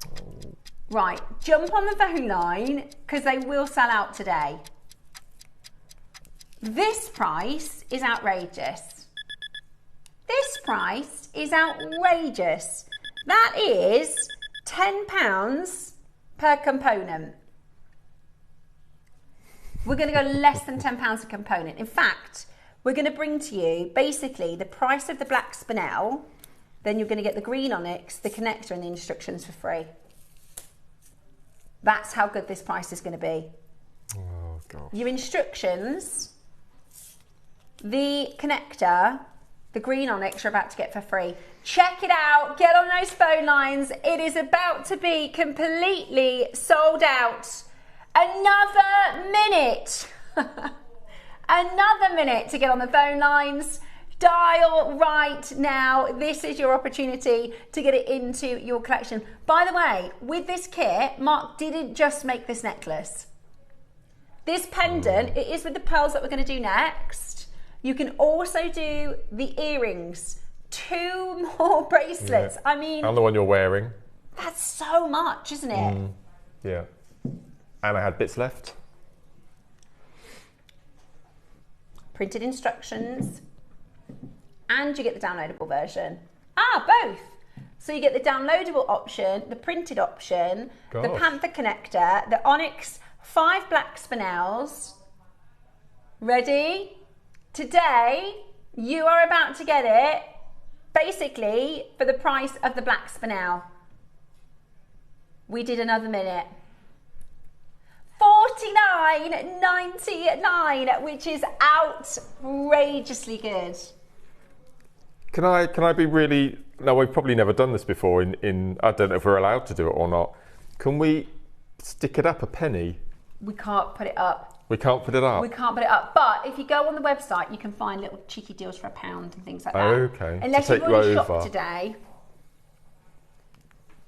[SPEAKER 2] Oh.
[SPEAKER 1] Right, jump on the phone line because they will sell out today. This price is outrageous. This price is outrageous. That is £10 per component. We're going to go less than £10 a component. In fact, we're going to bring to you basically the price of the black spinel, then you're going to get the green onyx, the connector and the instructions for free. That's how good this price is going to be.
[SPEAKER 2] Oh, God.
[SPEAKER 1] Your instructions, the connector, the green onyx you're about to get for free. Check it out. Get on those phone lines. It is about to be completely sold out. Another minute. Another minute to get on the phone lines. Dial right now. This is your opportunity to get it into your collection. By the way, with this kit, Mark didn't just make this necklace. This pendant, it is with the pearls that we're going to do next. You can also do the earrings. 2 more bracelets.
[SPEAKER 2] Yeah.
[SPEAKER 1] I mean...
[SPEAKER 2] And the one you're wearing.
[SPEAKER 1] That's so much, isn't it?
[SPEAKER 2] Yeah. And I had bits left.
[SPEAKER 1] Printed instructions. And you get the downloadable version. Both. So you get the downloadable option, the printed option, the panther connector, the onyx, 5 black spinels. Ready? Today, you are about to get it, basically, for the price of the black spinel. We did another minute. $49.99, which is outrageously good.
[SPEAKER 2] Can I be really... No, we've probably never done this before in I don't know if we're allowed to do it or not. Can we stick it up a penny?
[SPEAKER 1] We can't put it up.
[SPEAKER 2] We can't put it up?
[SPEAKER 1] We can't put it up. But if you go on the website, you can find little cheeky deals for £1 and things like that.
[SPEAKER 2] Okay.
[SPEAKER 1] Unless you've already shopped today.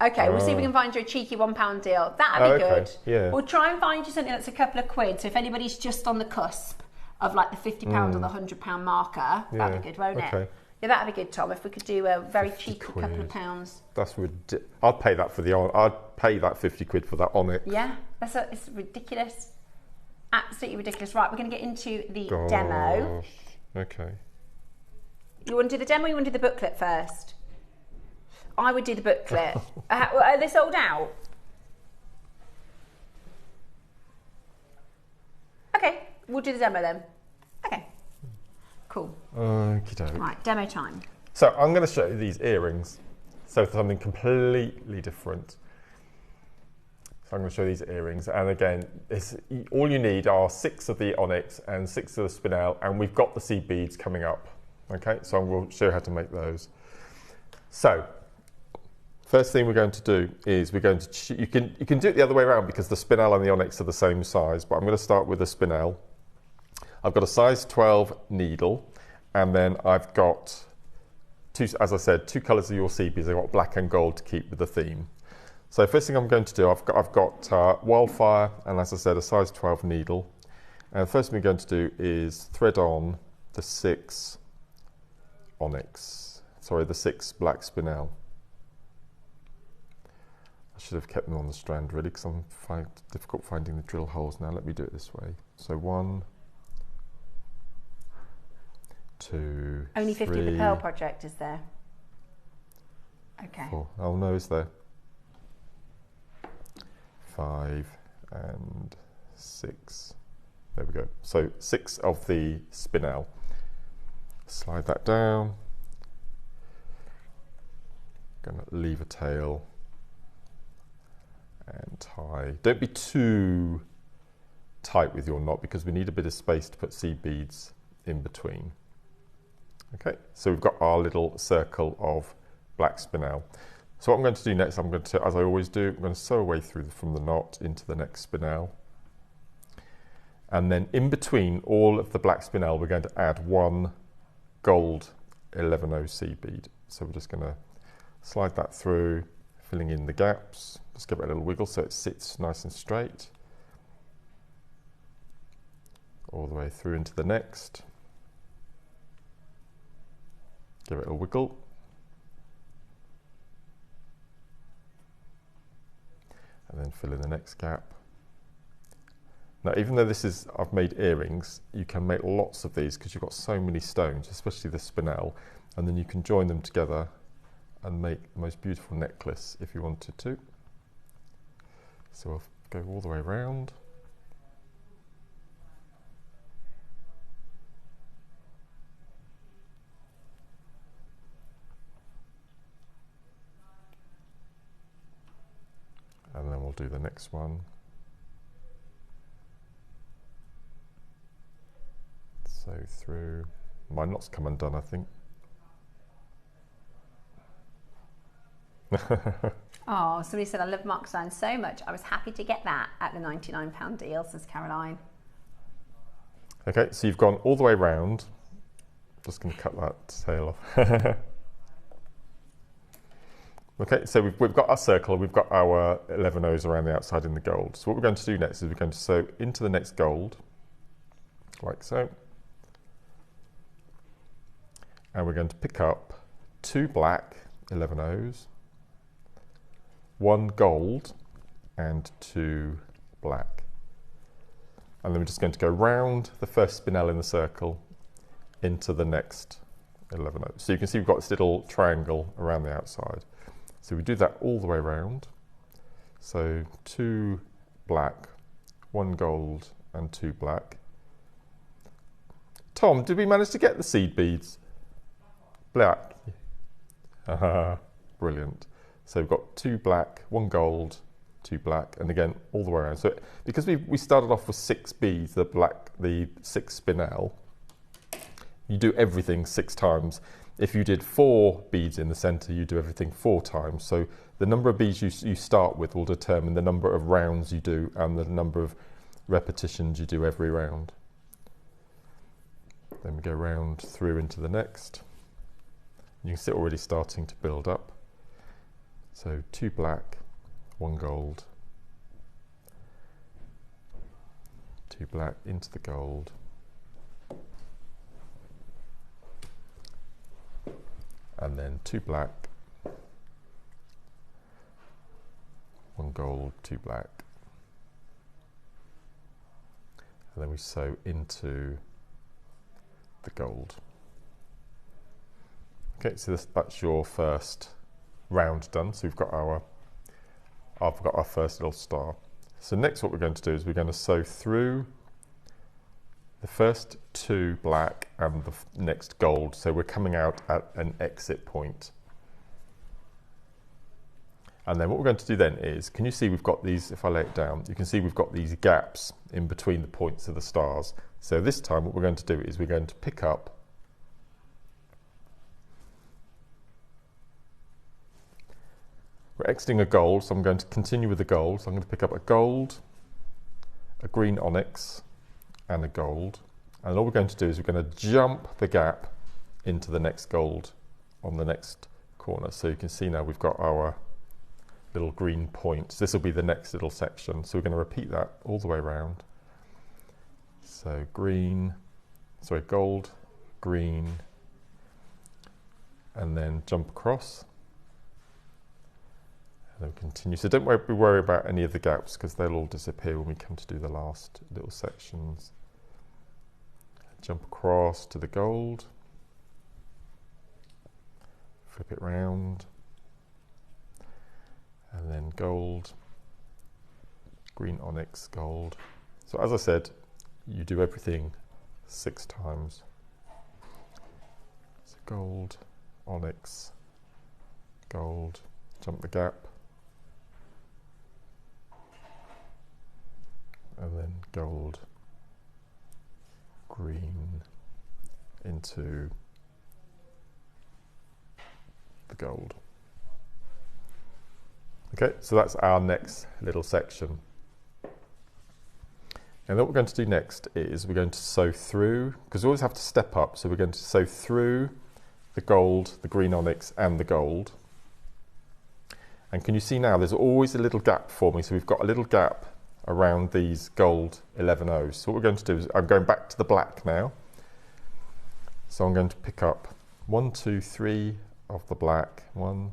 [SPEAKER 1] Okay, we'll see if we can find you a cheeky £1 deal. That'd be good.
[SPEAKER 2] Yeah.
[SPEAKER 1] We'll try and find you something that's a couple of quid. So if anybody's just on the cusp of like the £50 or the £100 marker, that'd be good, won't it? Yeah, that'd be good, Tom. If we could do a very cheeky couple of pounds.
[SPEAKER 2] That's I'd pay that for I'd pay that 50 quid for that onyx.
[SPEAKER 1] Yeah, it's ridiculous. Absolutely ridiculous. Right, we're going to get into the demo.
[SPEAKER 2] Okay.
[SPEAKER 1] You want to do the demo or you want to do the booklet first? I would do the booklet. Are they sold out? Okay, we'll do the demo then. Okay, cool.
[SPEAKER 2] Okey-doke.
[SPEAKER 1] Right, demo time.
[SPEAKER 2] So I'm going to show you these earrings. So something completely different. So I'm going to show you these earrings, and again, all you need are 6 of the onyx and 6 of the spinel, and we've got the seed beads coming up. Okay, so we'll show you how to make those. So, first thing we're going to do is we're going to, you can do it the other way around because the spinel and the onyx are the same size, but I'm going to start with the spinel. I've got a size 12 needle, and then I've got as I said, 2 colours of your seed beads. I've got black and gold to keep with the theme. So first thing I'm going to do, I've got wildfire, and as I said, a size 12 needle. And the first thing we're going to do is thread on the 6 onyx, sorry, the 6 black spinel. I should have kept them on the strand really, because I'm difficult finding the drill holes now. Let me do it this way. So 1, 2,
[SPEAKER 1] Only 50
[SPEAKER 2] 3,
[SPEAKER 1] of the Pearl project is there. Okay.
[SPEAKER 2] 4. Oh no, is there? 5 and 6. There we go. So 6 of the spinel. Slide that down. Going to leave a tail and tie. Don't be too tight with your knot because we need a bit of space to put seed beads in between. Okay, so we've got our little circle of black spinel. So what I'm going to do next, I'm going to, as I always do, I'm going to sew away through from the knot into the next spinel. And then in between all of the black spinel, we're going to add 1 gold 11/0 seed bead. So we're just going to slide that through, filling in the gaps. Just give it a little wiggle so it sits nice and straight. All the way through into the next. Give it a wiggle. And then fill in the next gap. Now, even though this is, I've made earrings, you can make lots of these because you've got so many stones, especially the spinel, and then you can join them together and make the most beautiful necklace if you wanted to. So I'll go all the way around. And then we'll do the next one. So through, my knot's come undone, I think.
[SPEAKER 1] Oh, somebody said, I love Mark Stein so much. I was happy to get that at the £99 deal, says Caroline.
[SPEAKER 2] Okay, so you've gone all the way round. Just going to cut that tail off. Okay, so we've got our circle, we've got our 11/0s around the outside in the gold. So what we're going to do next is we're going to sew into the next gold, like so. And we're going to pick up 2 black 11/0s, 1 gold, and 2 black. And then we're just going to go round the first spinel in the circle into the next 11/0. So you can see we've got this little triangle around the outside. So we do that all the way around. So 2 black, 1 gold, and 2 black. Tom, did we manage to get the seed beads? Black. Brilliant. So we've got 2 black, 1 gold, 2 black, and again all the way around. So because we started off with 6 beads, the 6 spinel, you do everything 6 times. If you did 4 beads in the centre, you do everything 4 times. So the number of beads you start with will determine the number of rounds you do and the number of repetitions you do every round. Then we go round through into the next. You can see it already starting to build up. So 2 black, 1 gold, 2 black into the gold. And then 2 black, 1 gold, 2 black. And then we sew into the gold. Okay, so that's your first round done. So I've got our first little star. So next what we're going to do is we're going to sew through the first 2 black and the next gold. So we're coming out at an exit point. And then what we're going to do then is, can you see we've got these, if I lay it down, you can see we've got these gaps in between the points of the stars. So this time what we're going to do is we're going to pick up we're exiting a gold, so I'm going to continue with the gold. So I'm going to pick up a gold, a green onyx, and a gold. And all we're going to do is we're going to jump the gap into the next gold on the next corner. So you can see now we've got our little green points. This will be the next little section. So we're going to repeat that all the way around. So gold, green, and then jump across. And then continue. So don't worry about any of the gaps because they'll all disappear when we come to do the last little sections. Jump across to the gold. Flip it round. And then gold, green onyx, gold. So as I said, you do everything 6 times. So gold, onyx, gold, jump the gap. And then gold, green into the gold. Okay, so that's our next little section. And what we're going to do next is we're going to sew through, because we always have to step up, so we're going to sew through the gold, the green onyx and the gold. And can you see now there's always a little gap forming, so we've got a little gap around these gold 11 O's. So what we're going to do is I'm going back to the black now. So I'm going to pick up 1, 2, 3 of the black. 1,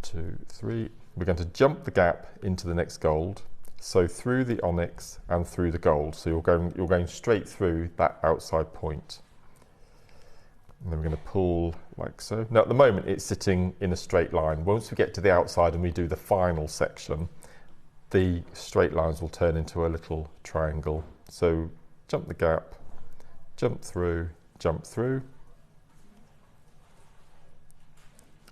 [SPEAKER 2] 2, 3. We're going to jump the gap into the next gold. So through the onyx and through the gold. So you're going straight through that outside point. And then we're going to pull like so. Now at the moment it's sitting in a straight line. Once we get to the outside and we do the final section, the straight lines will turn into a little triangle. So jump the gap, jump through, jump through.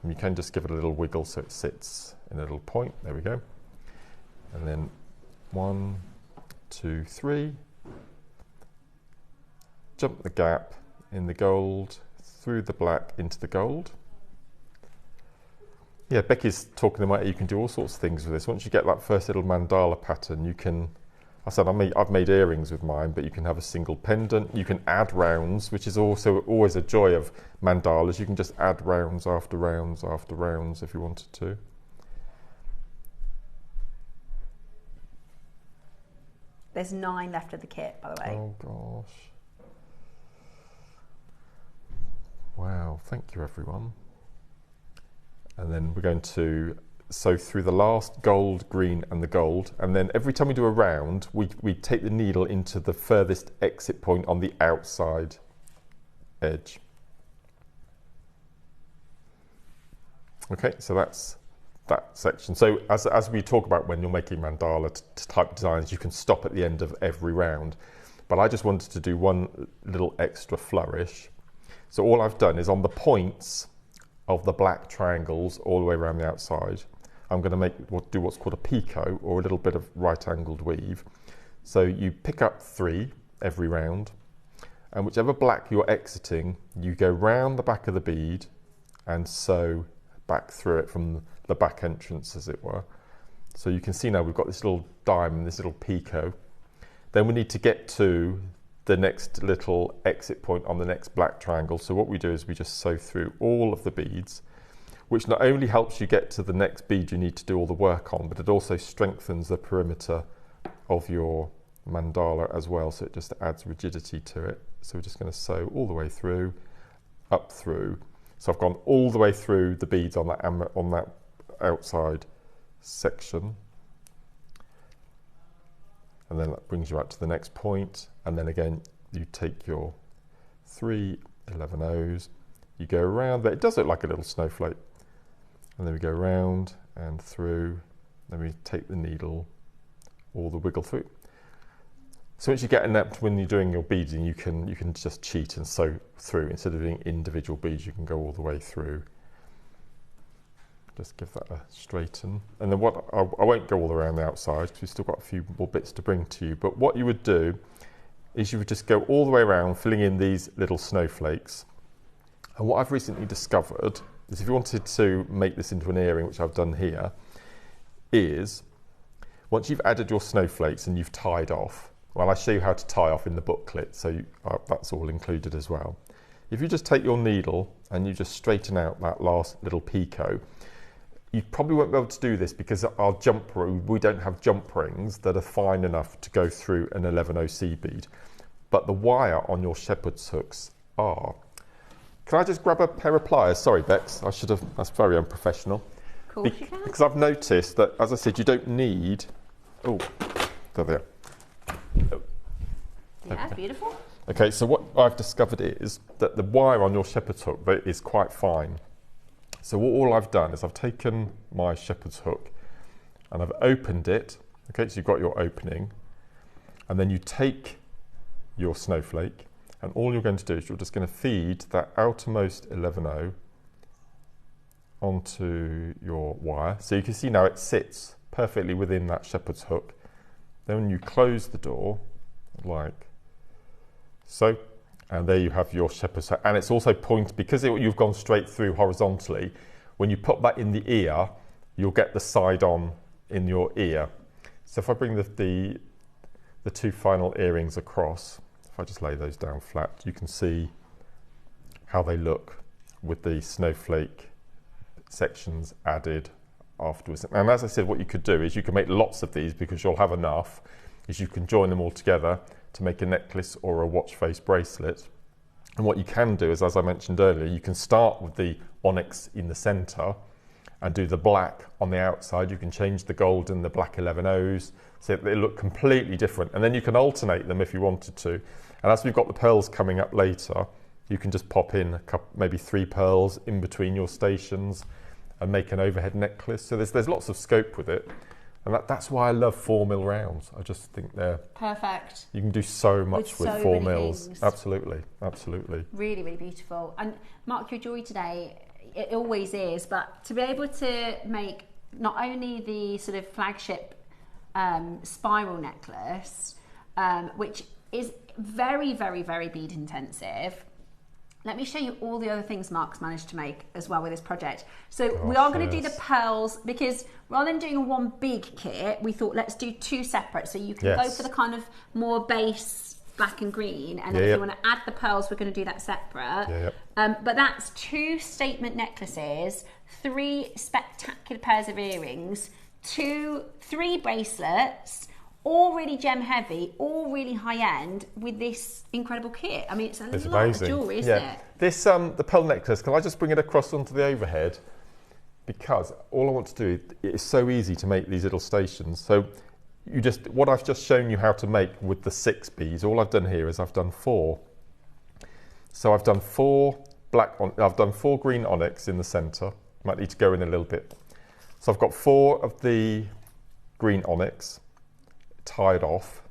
[SPEAKER 2] And you can just give it a little wiggle so it sits in a little point. There we go. And then 1, 2, 3. Jump the gap in the gold, through the black into the gold. Yeah, Becky's talking about you can do all sorts of things with this. Once you get that first little mandala pattern, you can, I said I've made earrings with mine, but you can have a single pendant. You can add rounds, which is also always a joy of mandalas. You can just add rounds after rounds after rounds if you wanted to.
[SPEAKER 1] There's 9 left of the kit, by the way.
[SPEAKER 2] Oh gosh. Wow, thank you everyone. And then we're going to sew through the last gold, green and the gold. And then every time we do a round, we take the needle into the furthest exit point on the outside edge. Okay, so that's that section. So as we talk about when you're making mandala type designs, you can stop at the end of every round. But I just wanted to do one little extra flourish. So all I've done is on the points of the black triangles all the way around the outside, I'm going to do what's called a picot, or a little bit of right angled weave. So you pick up 3 every round, and whichever black you're exiting, you go round the back of the bead and sew back through it from the back entrance, as it were. So you can see now we've got this little diamond, this little picot. Then we need to get to the next little exit point on the next black triangle. So what we do is we just sew through all of the beads, which not only helps you get to the next bead you need to do all the work on, but it also strengthens the perimeter of your mandala as well. So it just adds rigidity to it. So we're just going to sew all the way through, up through. So I've gone all the way through the beads on that outside section. And then that brings you out to the next point. And then again, you take your 3 11 O's, you go around, but it does look like a little snowflake. And then we go round and through, then we take the needle, all the wiggle through. So once you get enough, when you're doing your beading, you can just cheat and sew through. Instead of doing individual beads, you can go all the way through. Just give that a straighten. And then what, I won't go all around the outside because we've still got a few more bits to bring to you. But what you would do is you would just go all the way around, filling in these little snowflakes. And what I've recently discovered is if you wanted to make this into an earring, which I've done here, is once you've added your snowflakes and you've tied off, well, I show you how to tie off in the booklet, so that's all included as well. If you just take your needle and you just straighten out that last little picot, you probably won't be able to do this because we don't have jump rings that are fine enough to go through an 11OC bead, but the wire on your shepherd's hooks are. Can I just grab a pair of pliers? Sorry, Bex, that's very unprofessional.
[SPEAKER 1] Cool, you can.
[SPEAKER 2] Because I've noticed that, as I said, you don't need, oh, there they are. Oh.
[SPEAKER 1] Yeah, beautiful.
[SPEAKER 2] Okay, so what I've discovered is that the wire on your shepherd's hook is quite fine. So all I've done is I've taken my shepherd's hook and I've opened it. Okay, so you've got your opening, and then you take your snowflake, and all you're going to do is you're just going to feed that outermost 11O onto your wire. So you can see now it sits perfectly within that shepherd's hook. Then when you close the door, like so, and there you have your shepherd's hook. And it's also pointed, because you've gone straight through horizontally, when you put that in the ear, you'll get the side on in your ear. So if I bring the two final earrings across, if I just lay those down flat, you can see how they look with the snowflake sections added afterwards. And as I said, what you could do is you can make lots of these because you'll have enough, is you can join them all together to make a necklace or a watch face bracelet. And what you can do is, as I mentioned earlier, you can start with the onyx in the center and do the black on the outside. You can change the gold and the black 11Os so they look completely different, and then you can alternate them if you wanted to. And as we've got the pearls coming up later, you can just pop in maybe 3 pearls in between your stations and make an overhead necklace. So there's lots of scope with it, and that's why I love 4mm rounds. I just think they're
[SPEAKER 1] perfect.
[SPEAKER 2] You can do so much with 4mm.
[SPEAKER 1] Things.
[SPEAKER 2] Absolutely, absolutely.
[SPEAKER 1] Really, really beautiful. And Mark, your jewelry today, it always is, but to be able to make not only the sort of flagship spiral necklace, which is very, very, very bead intensive. Let me show you all the other things Mark's managed to make as well with this project. So we are going to do the pearls, because rather than doing a one big kit, we thought let's do 2 separate. So you can go for the kind of more base black and green, and then if you want to add the pearls, we're going to do that separate. But that's 2 statement necklaces, 3 spectacular pairs of earrings, 3 bracelets, all really gem heavy, all really high end, with this incredible kit. I mean, it's lot amazing. Of jewellery, isn't it?
[SPEAKER 2] This, the pearl necklace, can I just bring it across onto the overhead? Because all I want to do, it's so easy to make these little stations. So what I've just shown you how to make with the 6 beads, all I've done here is I've done 4. So I've done 4 I've done 4 green onyx in the centre. Might need to go in a little bit. So I've got 4 of the green onyx tied off.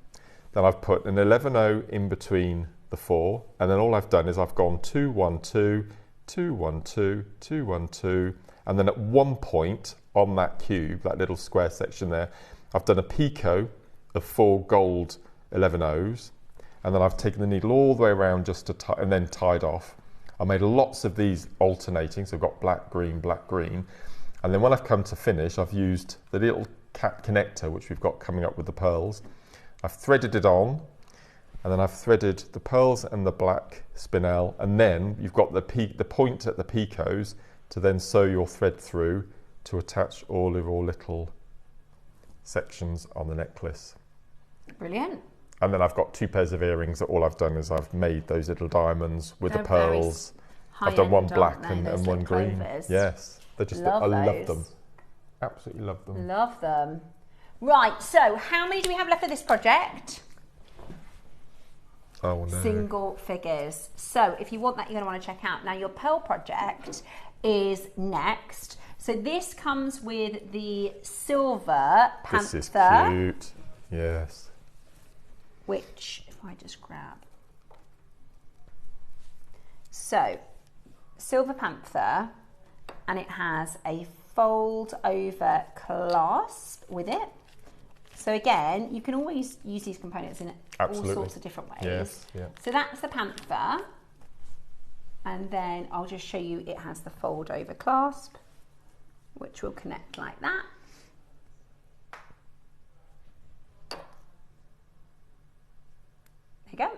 [SPEAKER 2] Then I've put an 11O in between the 4, and then all I've done is I've gone 2, 1, 2, 2, 1, 2, 2, 1, 2, and then at one point on that cube, that little square section there, I've done a picot of 4 gold 11Os, and then I've taken the needle all the way around just to tie, and then tied off. I made lots of these alternating, so I've got black, green, and then when I've come to finish, I've used the little cap connector, which we've got coming up with the pearls. I've threaded it on, and then I've threaded the pearls and the black spinel, and then you've got the point at the picots to then sew your thread through to attach all of your little sections on the necklace.
[SPEAKER 1] Brilliant.
[SPEAKER 2] And then I've got 2 pairs of earrings that all I've done is I've made those little diamonds with the pearls. I've done one black and one green. Yes, they're just, I love them. Absolutely love them.
[SPEAKER 1] Love them. Right, so how many do we have left of this project?
[SPEAKER 2] Oh, no.
[SPEAKER 1] Single figures. So if you want that, you're going to want to check out. Now your pearl project is next. So this comes with the silver panther.
[SPEAKER 2] This is cute. Yes.
[SPEAKER 1] Which, if I just grab. So, silver panther, and it has a fold over clasp with it. So again, you can always use these components in all sorts of different ways.
[SPEAKER 2] Yes, yeah.
[SPEAKER 1] So that's the panther. And then I'll just show you it has the fold over clasp, which will connect like that. There you go.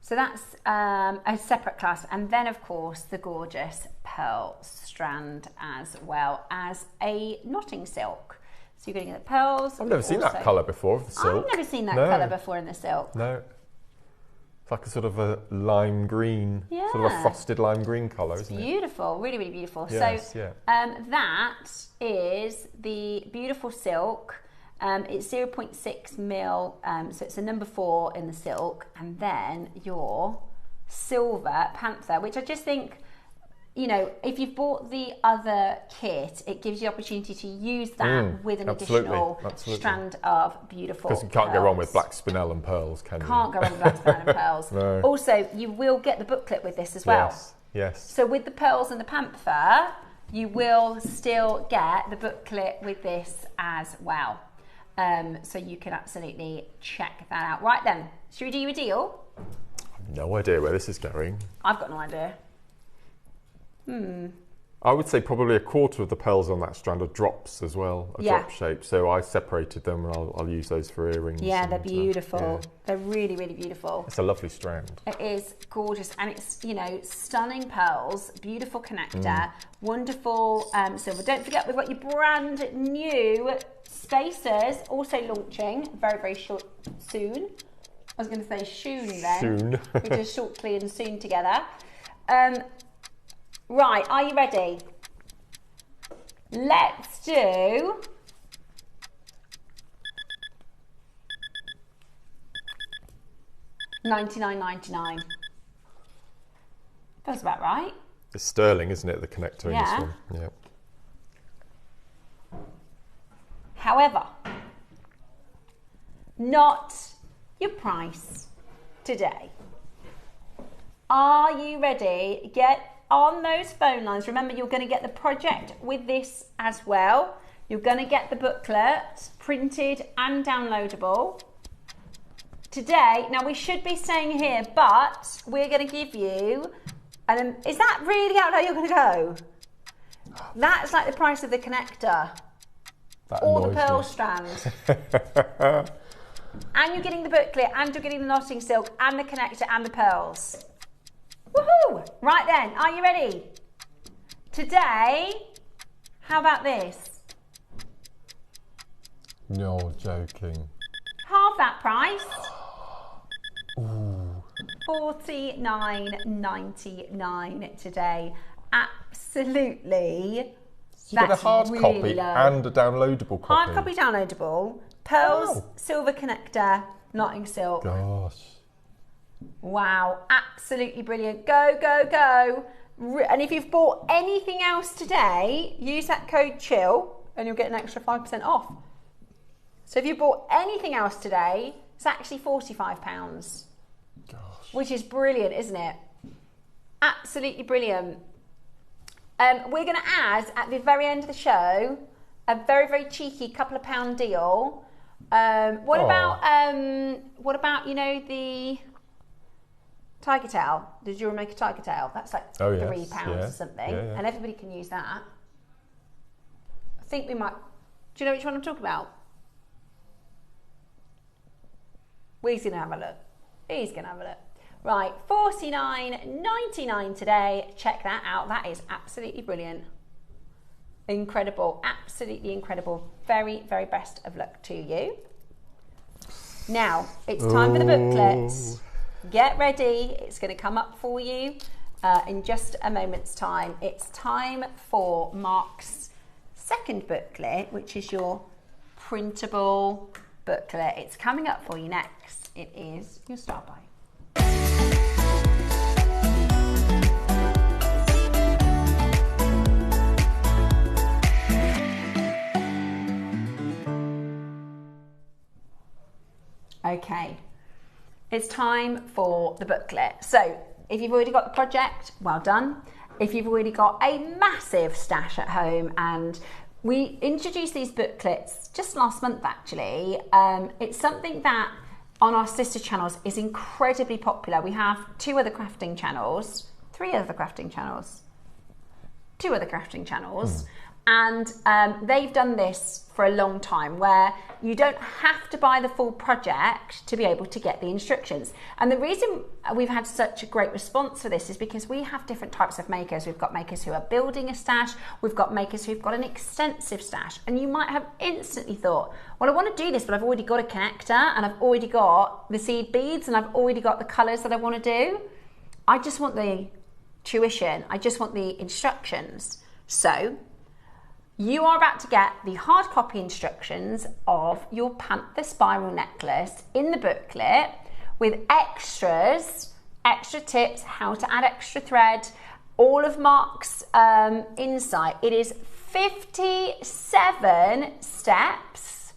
[SPEAKER 1] So that's a separate clasp, and then of course the gorgeous pearl strand as well as a knotting silk. So you're going to get the pearls.
[SPEAKER 2] I've never seen that colour before, the silk.
[SPEAKER 1] I've never seen that colour before in the silk.
[SPEAKER 2] No. It's like a sort of a lime green, sort of a frosted lime green colour, isn't it?
[SPEAKER 1] Beautiful, really, really beautiful.
[SPEAKER 2] Yes,
[SPEAKER 1] so that is the beautiful silk. It's 0.6 mil, so it's a number 4 in the silk, and then your silver panther, which I just think, you know, if you've bought the other kit, it gives you the opportunity to use that with an additional strand of beautiful
[SPEAKER 2] Because you can't go wrong with black spinel and pearls, can you?
[SPEAKER 1] Can't go wrong with black spinel and pearls.
[SPEAKER 2] No.
[SPEAKER 1] Also, you will get the booklet with this as well.
[SPEAKER 2] Yes, yes.
[SPEAKER 1] So with the pearls and the panther, you will still get the booklet with this as well. So you can absolutely check that out. Right then, should we do you a deal?
[SPEAKER 2] I've no idea where this is going.
[SPEAKER 1] I've got no idea.
[SPEAKER 2] I would say probably a quarter of the pearls on that strand are drops as well, drop shape. So I separated them, and I'll use those for earrings.
[SPEAKER 1] Yeah, they're beautiful. They're really, really beautiful.
[SPEAKER 2] It's a lovely strand.
[SPEAKER 1] It is gorgeous, and it's, you know, stunning pearls, beautiful connector, wonderful silver. Don't forget, we've got your brand new spacers also launching very, very soon. I was going to say soon then.
[SPEAKER 2] Soon.
[SPEAKER 1] Which is shortly and soon together. Right, are you ready? Let's do $99.99. Feels about right.
[SPEAKER 2] It's sterling, isn't it, the connector in this one? Yeah.
[SPEAKER 1] However, not your price today. Are you ready? Get on those phone lines. Remember, you're going to get the project with this as well. You're going to get the booklet printed and downloadable. Today, now we should be staying here, but we're going to give you, and is that really how low you're going to go? That's like the price of the connector. All the pearl strands. And you're getting the booklet, and you're getting the knotting silk, and the connector, and the pearls. Woohoo! Right then, are you ready? Today, how about this?
[SPEAKER 2] You're joking.
[SPEAKER 1] Half that price.
[SPEAKER 2] Ooh.
[SPEAKER 1] $49.99 today. Absolutely.
[SPEAKER 2] You get a hard copy and a downloadable copy.
[SPEAKER 1] Hard copy downloadable. Pearls, silver connector, knotting silk.
[SPEAKER 2] Gosh.
[SPEAKER 1] Wow, absolutely brilliant. Go, go, go. And if you've bought anything else today, use that code CHILL and you'll get an extra 5% off. So if you bought anything else today, it's actually £45.
[SPEAKER 2] Gosh.
[SPEAKER 1] Which is brilliant, isn't it? Absolutely brilliant. We're going to add, at the very end of the show, a very, very cheeky couple of £1 deal. What about, you know, the tiger tail, the JewelleryMaker tiger tail? That's like £3 or something.
[SPEAKER 2] Yeah.
[SPEAKER 1] And everybody can use that. I think we might, do you know which one I'm talking about? He's going to have a look. He's going to have a look. Right, $49.99 today. Check that out. That is absolutely brilliant. Incredible. Absolutely incredible. Very, very best of luck to you. Now, it's time for the booklets. Get ready. It's going to come up for you in just a moment's time. It's time for Mark's second booklet, which is your printable booklet. It's coming up for you next it is your star buy. Okay, it's time for the booklet. So if you've already got the project, well done. If you've already got a massive stash at home, and we introduced these booklets just last month actually, it's something that on our sister channels is incredibly popular. We have two other crafting channels. And they've done this for a long time, where you don't have to buy the full project to be able to get the instructions. And the reason we've had such a great response for this is because we have different types of makers. We've got makers who are building a stash, we've got makers who've got an extensive stash, and you might have instantly thought, well, I want to do this, but I've already got a connector, and I've already got the seed beads, and I've already got the colours that I want to do. I just want the tuition, I just want the instructions. So you are about to get the hard copy instructions of your Panther spiral necklace in the booklet with extras, extra tips, how to add extra thread, all of Mark's insight. It is 57 steps.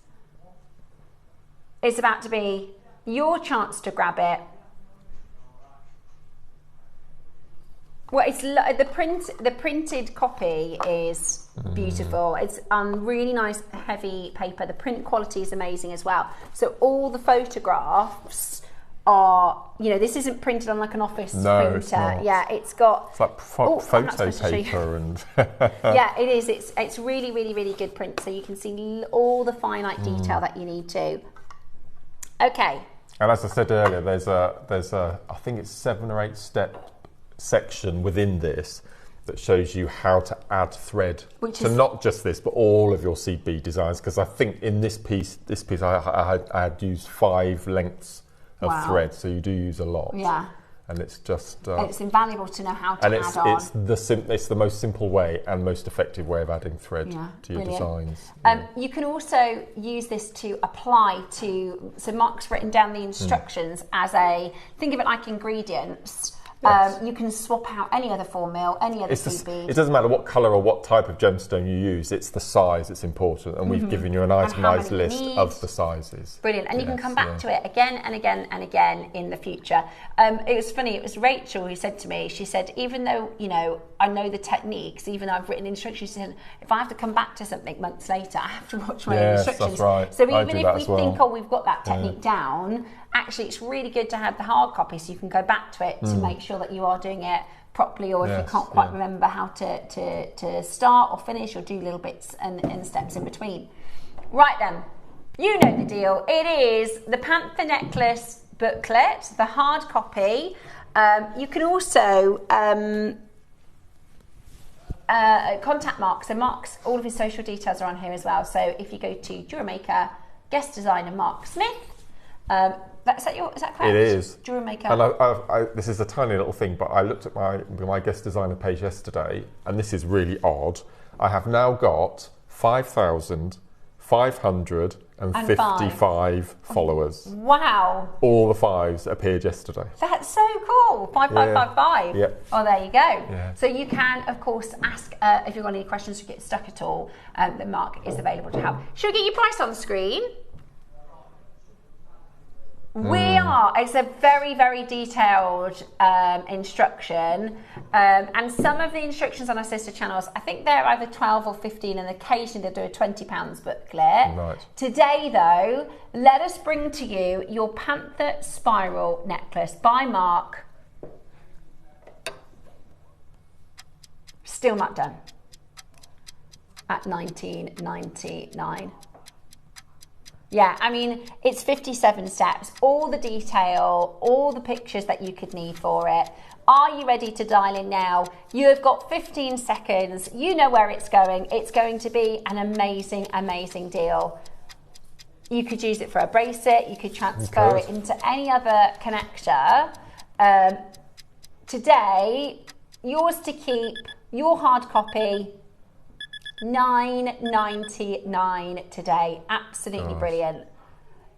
[SPEAKER 1] It's about to be your chance to grab it. Well, it's the printed copy is beautiful. It's really nice heavy paper. The print quality is amazing as well. So all the photographs are, this isn't printed on like an office printer.
[SPEAKER 2] It's not.
[SPEAKER 1] Yeah, it's got
[SPEAKER 2] like photo paper and
[SPEAKER 1] yeah, it is. It's really, really, really good print. So you can see all the finite detail that you need to. Okay.
[SPEAKER 2] And as I said earlier, there's a I think it's 7 or 8 step section within this that shows you how to add thread to not just this but all of your seed bead designs, because I think in this piece I had used 5 lengths of thread, so you do use a lot.
[SPEAKER 1] Yeah.
[SPEAKER 2] And it's just
[SPEAKER 1] it's invaluable to know how to add on.
[SPEAKER 2] It's the most simple way and most effective way of adding thread to your designs.
[SPEAKER 1] You can also use this to apply to, so Mark's written down the instructions as think of it like ingredients. Yes. You can swap out any other form mill, any other seed bead.
[SPEAKER 2] It doesn't matter what colour or what type of gemstone you use, it's the size that's important, and we've given you an itemised list of the sizes.
[SPEAKER 1] Brilliant, and you can come back to it again and again and again in the future. It was funny, it was Rachel who said to me, she said, even though, I know the techniques, even though I've written instructions, she said, if I have to come back to something months later, I have to watch my instructions.
[SPEAKER 2] That's right.
[SPEAKER 1] So even if we think, we've got that technique down, actually it's really good to have the hard copy so you can go back to it to make sure that you are doing it properly, or if you can't quite remember how to start or finish or do little bits and steps in between. Right then, you know the deal. It is the Panther necklace booklet, the hard copy. You can also contact Mark. So Mark's, all of his social details are on here as well. So if you go to JewelleryMaker, guest designer Mark Smith, is that correct?
[SPEAKER 2] It is.
[SPEAKER 1] JewelleryMaker.
[SPEAKER 2] And this is a tiny little thing, but I looked at my guest designer page yesterday, and this is really odd. I have now got 5,555 followers.
[SPEAKER 1] Wow.
[SPEAKER 2] All the 5s appeared yesterday.
[SPEAKER 1] That's so cool. 5555.
[SPEAKER 2] Yeah.
[SPEAKER 1] Oh, there you go.
[SPEAKER 2] Yeah.
[SPEAKER 1] So you can, of course, ask if you've got any questions or get stuck at all, that Mark is available to help. Should we get your price on the screen? We are. It's a very, very detailed instruction, and some of the instructions on our sister channels, I think they're either 12 or 15, and occasionally they'll do a £20 booklet.
[SPEAKER 2] Right.
[SPEAKER 1] Today, though, let us bring to you your Panther Spiral necklace by Mark. Still not done. At £19.99. Yeah, I mean, it's 57 steps, all the detail, all the pictures that you could need for it. Are you ready to dial in now? You have got 15 seconds. You know where it's going. It's going to be an amazing, amazing deal. You could use it for a bracelet. You could transfer it into any other connector. Today, yours to keep, your hard copy, £9.99 today. Absolutely brilliant.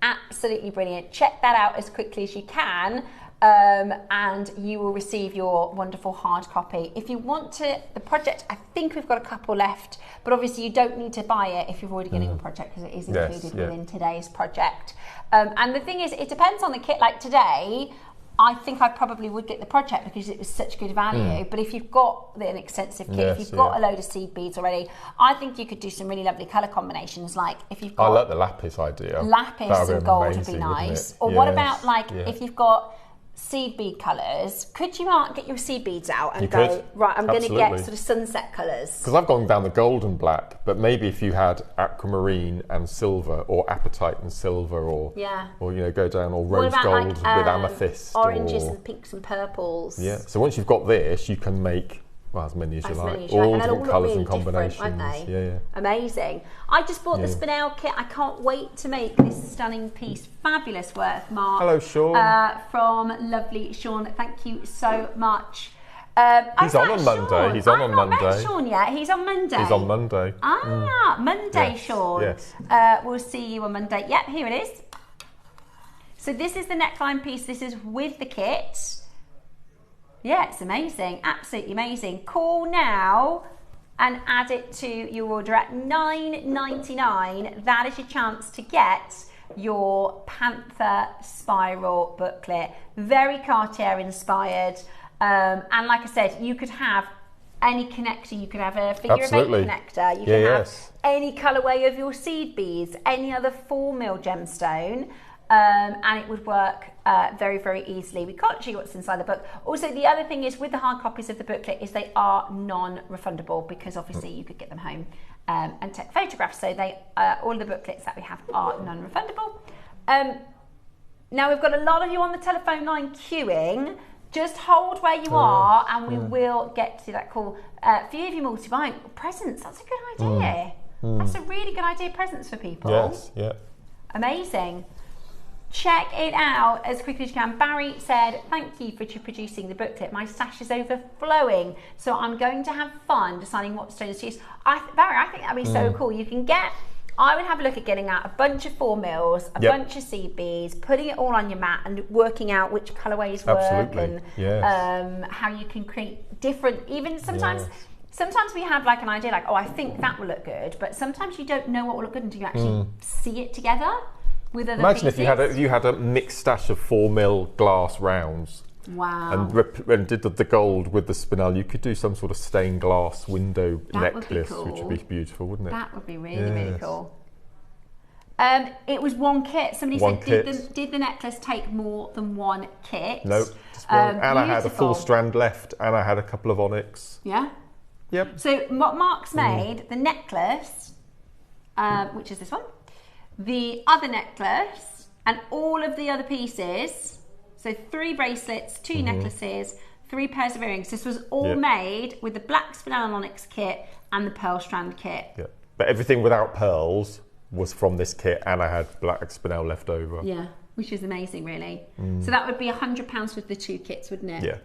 [SPEAKER 1] absolutely brilliant. Check that out as quickly as you can. And you will receive your wonderful hard copy. If you want the project, I think we've got a couple left, but obviously you don't need to buy it if you're already getting a project, because it is included within today's project. And the thing is, it depends on the kit. Like today, I think I probably would get the project because it was such good value. But if you've got an extensive kit, if you've got a load of seed beads already, I think you could do some really lovely colour combinations. Like if you've got...
[SPEAKER 2] I like the lapis idea.
[SPEAKER 1] Lapis and gold would be nice. Or what about like if you've got seed bead colours, could you get your seed beads out and go, right, I'm going to get sort of sunset colours?
[SPEAKER 2] Because I've gone down the gold and black, but maybe if you had aquamarine and silver, or apatite and silver, or you know, go down, or rose gold with amethyst,
[SPEAKER 1] oranges and pinks and purples.
[SPEAKER 2] Yeah, so once you've got this, you can make as many as you like, all different colours and combinations. Won't they?
[SPEAKER 1] Yeah. Amazing. I just bought the spinel kit. I can't wait to make this stunning piece. Fabulous work, Mark.
[SPEAKER 2] Hello, Sean.
[SPEAKER 1] From lovely Sean. Thank you so much.
[SPEAKER 2] He's on Monday. He's on Monday.
[SPEAKER 1] I've not met Sean yet. He's on Monday.
[SPEAKER 2] He's on Monday.
[SPEAKER 1] Monday, yes. Sean.
[SPEAKER 2] Yes.
[SPEAKER 1] We'll see you on Monday. Yep, here it is. So this is the neckline piece. This is with the kit. Yeah, it's amazing. Absolutely amazing. Call now and add it to your order at $9.99. That is your chance to get your Panther Spiral booklet. Very Cartier inspired. And like I said, you could have any connector. You could have a figure of 8 connector. You can have any colourway of your seed beads, any other 4mm gemstone. And it would work very, very easily. We can't show you what's inside the book. Also, the other thing is with the hard copies of the booklet is they are non-refundable, because obviously you could get them home and take photographs. So they all the booklets that we have are non-refundable. Now we've got a lot of you on the telephone line queuing. Just hold where you are and we will get to that call. For you, if you're multi-buying presents, that's a good idea. That's a really good idea, presents for people.
[SPEAKER 2] Yes, yeah.
[SPEAKER 1] Amazing. Check it out as quickly as you can. Barry said, thank you for producing the booklet. My stash is overflowing, so I'm going to have fun deciding what stones to use. Barry, I think that'd be so cool. You can get, I would have a look at getting out a bunch of 4mm, a bunch of seed beads, putting it all on your mat and working out which colourways work and how you can create different, even sometimes we have like an idea like, oh, I think that will look good, but sometimes you don't know what will look good until you actually see it together. Imagine
[SPEAKER 2] if you had a mixed stash of 4mm glass rounds.
[SPEAKER 1] Wow.
[SPEAKER 2] And did the gold with the spinel. You could do some sort of stained glass window necklace, which would be beautiful, wouldn't it?
[SPEAKER 1] That would be really, really cool. It was one kit. Somebody said, did the necklace take more than one kit?
[SPEAKER 2] No, just one. And I had a full strand left, and I had a couple of onyx.
[SPEAKER 1] Yeah?
[SPEAKER 2] Yep.
[SPEAKER 1] So what Mark's made, the necklace, which is this one, the other necklace, and all of the other pieces, so 3 bracelets, 2 necklaces, 3 pairs of earrings. This was all made with the black spinel and onyx kit and the pearl strand kit.
[SPEAKER 2] Yeah, but everything without pearls was from this kit, and I had black spinel left over.
[SPEAKER 1] Yeah, which is amazing, really. So that would be £100 with the 2 kits, wouldn't it?
[SPEAKER 2] Yeah.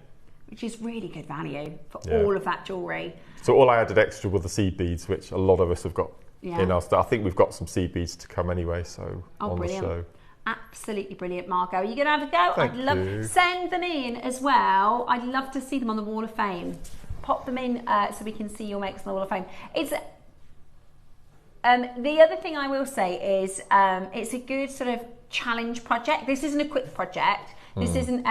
[SPEAKER 1] Which is really good value for all of that jewellery.
[SPEAKER 2] So all I added extra were the seed beads, which a lot of us have got in our stuff. I think we've got some seed beads to come anyway, so on the show.
[SPEAKER 1] Absolutely brilliant, Margot. Are you going to have a go?
[SPEAKER 2] Thank you.
[SPEAKER 1] Send them in as well. I'd love to see them on the Wall of Fame. Pop them in so we can see your makes on the Wall of Fame. It's the other thing I will say is it's a good sort of challenge project. This isn't a quick project. This isn't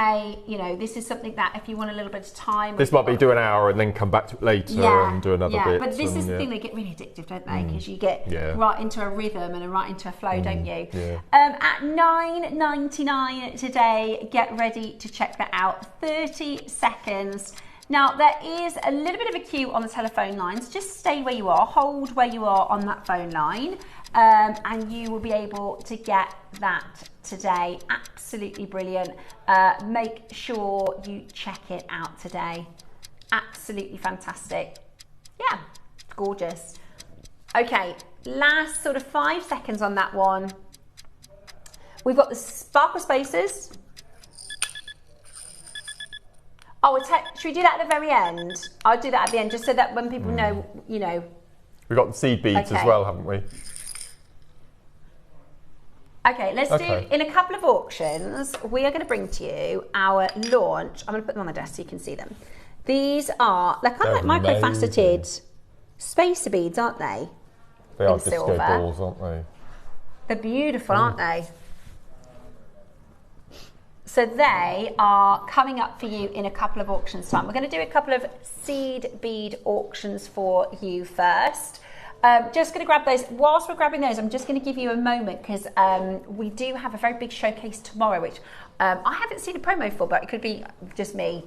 [SPEAKER 1] this is something that if you want a little bit of time.
[SPEAKER 2] This might be do an hour and then come back to it later and do another bit.
[SPEAKER 1] But this is the thing, they get really addictive, don't they? Because you get right into a rhythm and right into a flow, don't you?
[SPEAKER 2] Yeah.
[SPEAKER 1] At $9.99 today, get ready to check that out. 30 seconds. Now, there is a little bit of a queue on the telephone lines. Just stay where you are, hold where you are on that phone line, and you will be able to get that today. Absolutely brilliant. Make sure you check it out today. Absolutely fantastic. Yeah, gorgeous. Okay, last sort of 5 seconds on that one. We've got the sparkle spacers. Oh, should we do that at the very end? I'll do that at the end, just so that when people know, you know.
[SPEAKER 2] We've got the seed beads as well, haven't we?
[SPEAKER 1] Okay, let's do, in a couple of auctions, we are going to bring to you our launch. I'm going to put them on the desk so you can see them. They're kind of like microfaceted spacer beads, aren't they?
[SPEAKER 2] They are disco balls, aren't they?
[SPEAKER 1] They're beautiful, aren't they? So they are coming up for you in a couple of auctions time. We're going to do a couple of seed bead auctions for you first. Just going to grab those. Whilst we're grabbing those, I'm just going to give you a moment because we do have a very big showcase tomorrow, which I haven't seen a promo for, but it could be just me.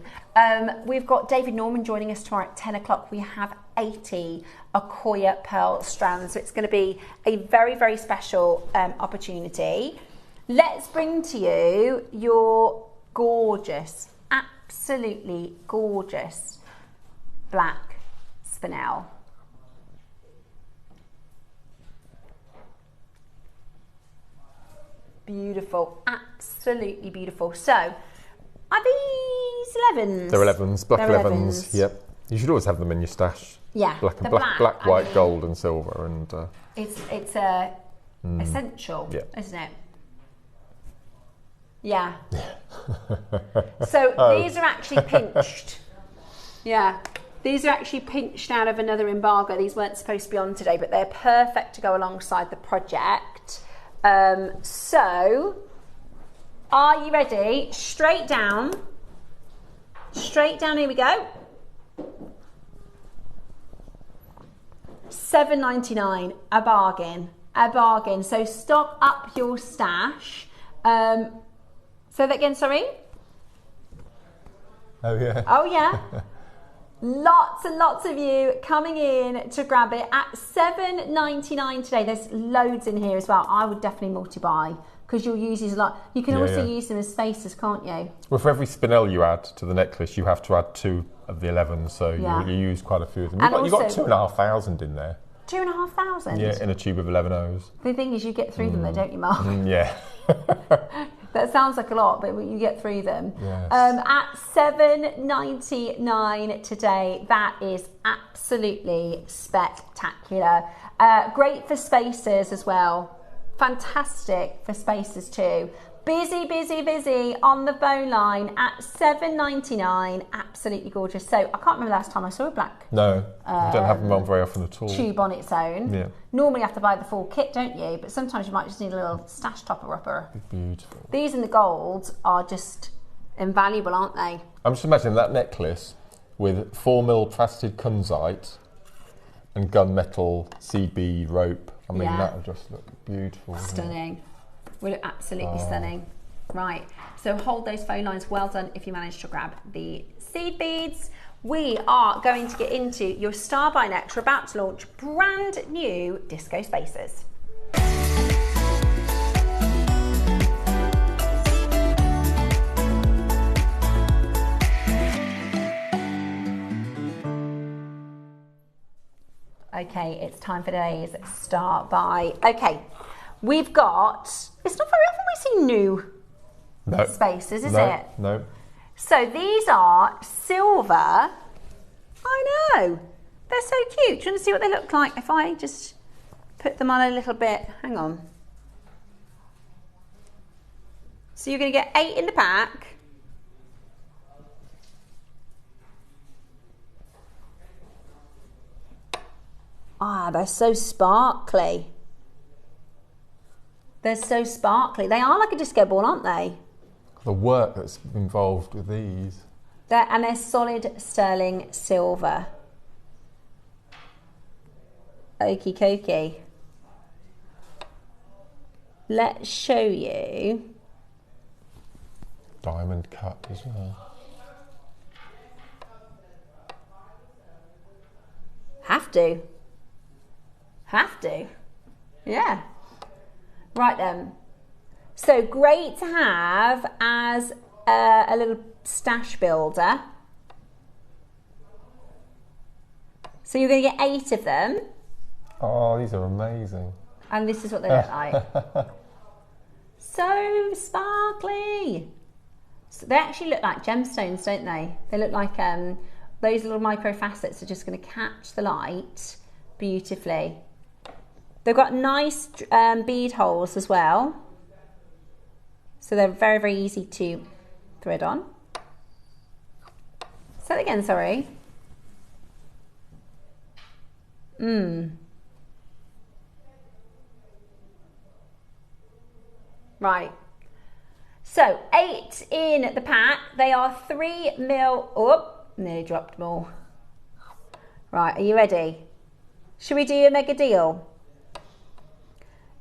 [SPEAKER 1] We've got David Norman joining us tomorrow at 10 o'clock. We have 80 Akoya pearl strands, so it's going to be a very, very special opportunity. Let's bring to you your gorgeous, absolutely gorgeous black spinel. Beautiful, absolutely beautiful. So, are these 11s?
[SPEAKER 2] They're 11s, black 11s. Yep. You should always have them in your stash.
[SPEAKER 1] Yeah.
[SPEAKER 2] Black, white, gold, and silver, and.
[SPEAKER 1] It's essential, isn't it? Yeah. So these are actually pinched. Yeah. These are actually pinched out of another embargo. These weren't supposed to be on today, but they're perfect to go alongside the project. So, are you ready? Straight down, here we go. $7.99, a bargain. So stock up your stash. Say that again, sorry?
[SPEAKER 2] Oh yeah.
[SPEAKER 1] Oh yeah. Lots and lots of you coming in to grab it at $7.99 today. There's loads in here as well. I would definitely multi-buy because you'll use these a lot. You can also use them as spacers, can't you?
[SPEAKER 2] Well, for every spinel you add to the necklace, you have to add 2 of the 11s, so you use quite a few of them. You've got 2,500 in there.
[SPEAKER 1] 2,500?
[SPEAKER 2] Yeah, in a tube of 11 O's.
[SPEAKER 1] The thing is, you get through them though, don't you, Mark?
[SPEAKER 2] Yeah.
[SPEAKER 1] That sounds like a lot, but you get through them.
[SPEAKER 2] Yes.
[SPEAKER 1] At $7.99 today, that is absolutely spectacular. Great for spacers as well. Fantastic for spacers too. Busy on the bone line at $7.99. Absolutely gorgeous. So I can't remember the last time I saw a black.
[SPEAKER 2] No, you don't have them on very often at all.
[SPEAKER 1] Tube on its own.
[SPEAKER 2] Yeah.
[SPEAKER 1] Normally you have to buy the full kit, don't you? But sometimes you might just need a little stash topper-upper.
[SPEAKER 2] Beautiful.
[SPEAKER 1] These in the gold are just invaluable, aren't they?
[SPEAKER 2] I'm just imagining that necklace with 4mm faceted kunzite and gunmetal seed bead rope. I mean, that would just look beautiful.
[SPEAKER 1] Stunning. Will look absolutely stunning. Right, so hold those phone lines. Well done if you managed to grab the seed beads. We are going to get into your Star by Next. We're about to launch brand new disco spacers. Okay, it's time for today's Star by. Okay, we've got, it's not very often we see new spacers, is it?
[SPEAKER 2] No.
[SPEAKER 1] So these are silver. I know, they're so cute. Do you want to see what they look like if I just put them on a little bit? Hang on. So you're going to get 8 in the pack. Ah, they're so sparkly. They're so sparkly. They are like a disco ball, aren't they?
[SPEAKER 2] The work that's involved with these.
[SPEAKER 1] And they're solid sterling silver. Okie dokie. Let's show you.
[SPEAKER 2] Diamond cut as well.
[SPEAKER 1] Have to. Yeah. Right then. So great to have as a little stash builder. So you're going to get 8 of them.
[SPEAKER 2] Oh, these are amazing.
[SPEAKER 1] And this is what they look like. So sparkly. So they actually look like gemstones, don't they? They look like those little micro facets are just going to catch the light beautifully. They've got nice bead holes as well. So they're very, very easy to thread on. Say that again, sorry. Right. So 8 in the pack. They are 3 mil. Oh, nearly dropped more. Right, are you ready? Should we do a mega deal?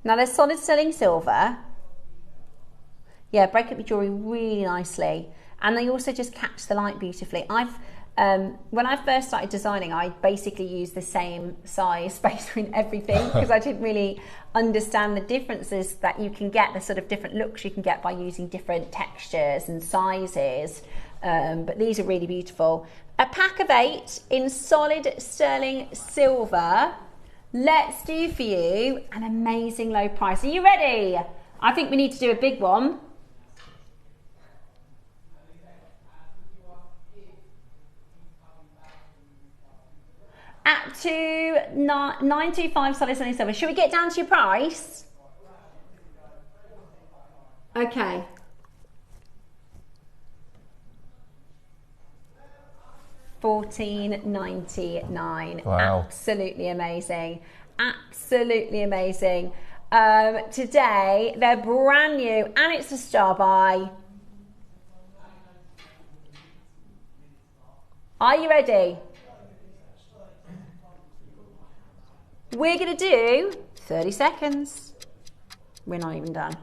[SPEAKER 1] Now they're solid sterling silver. Yeah, break up your jewellery really nicely. And they also just catch the light beautifully. When I first started designing, I basically used the same size space between everything because I didn't really understand the differences that you can get, the sort of different looks you can get by using different textures and sizes. But these are really beautiful. A pack of 8 in solid sterling silver. Let's do for you an amazing low price. Are you ready? I think we need to do a big one. At 925 solid sterling silver. Should we get down to your price? Okay. $14.99.
[SPEAKER 2] Wow.
[SPEAKER 1] Absolutely amazing. Absolutely amazing. Today they're brand new and it's a star buy. Are you ready? We're going to do 30 seconds. We're not even done.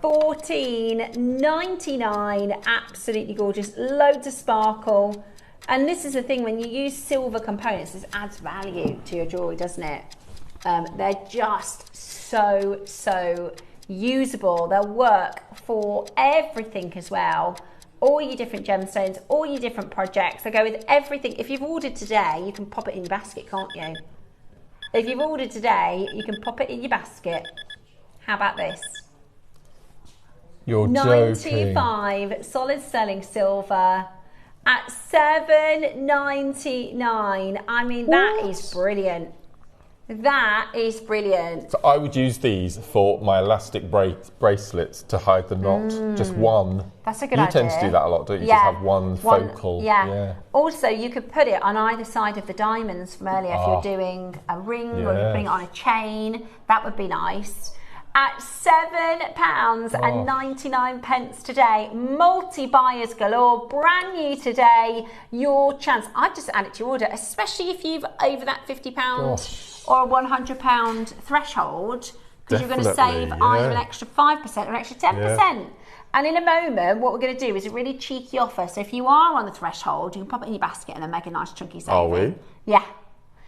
[SPEAKER 1] $14.99, absolutely gorgeous, loads of sparkle. And this is the thing, when you use silver components, this adds value to your jewellery, doesn't it? They're just so usable. They'll work for everything as well. All your different gemstones, all your different projects. They go with everything. If you've ordered today, you can pop it in your basket, can't you? If you've ordered today, you can pop it in your basket. How about this?
[SPEAKER 2] You're
[SPEAKER 1] 925
[SPEAKER 2] joking.
[SPEAKER 1] solid sterling silver at $7.99. I mean, that is brilliant. That is brilliant.
[SPEAKER 2] So I would use these for my elastic bracelets to hide the knot. Just one.
[SPEAKER 1] That's a good idea.
[SPEAKER 2] You tend to do that a lot, don't you?
[SPEAKER 1] Yeah.
[SPEAKER 2] Just have one focal.
[SPEAKER 1] Yeah. Also, you could put it on either side of the diamonds from earlier. If you're doing a ring or you're putting it on a chain, that would be nice. At £7.99 today, multi-buyers galore, brand new today, your chance. I've just added to your order, especially if you've over that £50 or a £100 threshold, because you're going to save either an extra 5% or an extra 10%. Yeah. And in a moment, what we're going to do is a really cheeky offer. So if you are on the threshold, you can pop it in your basket and then make a nice chunky saving.
[SPEAKER 2] Are we?
[SPEAKER 1] Yeah.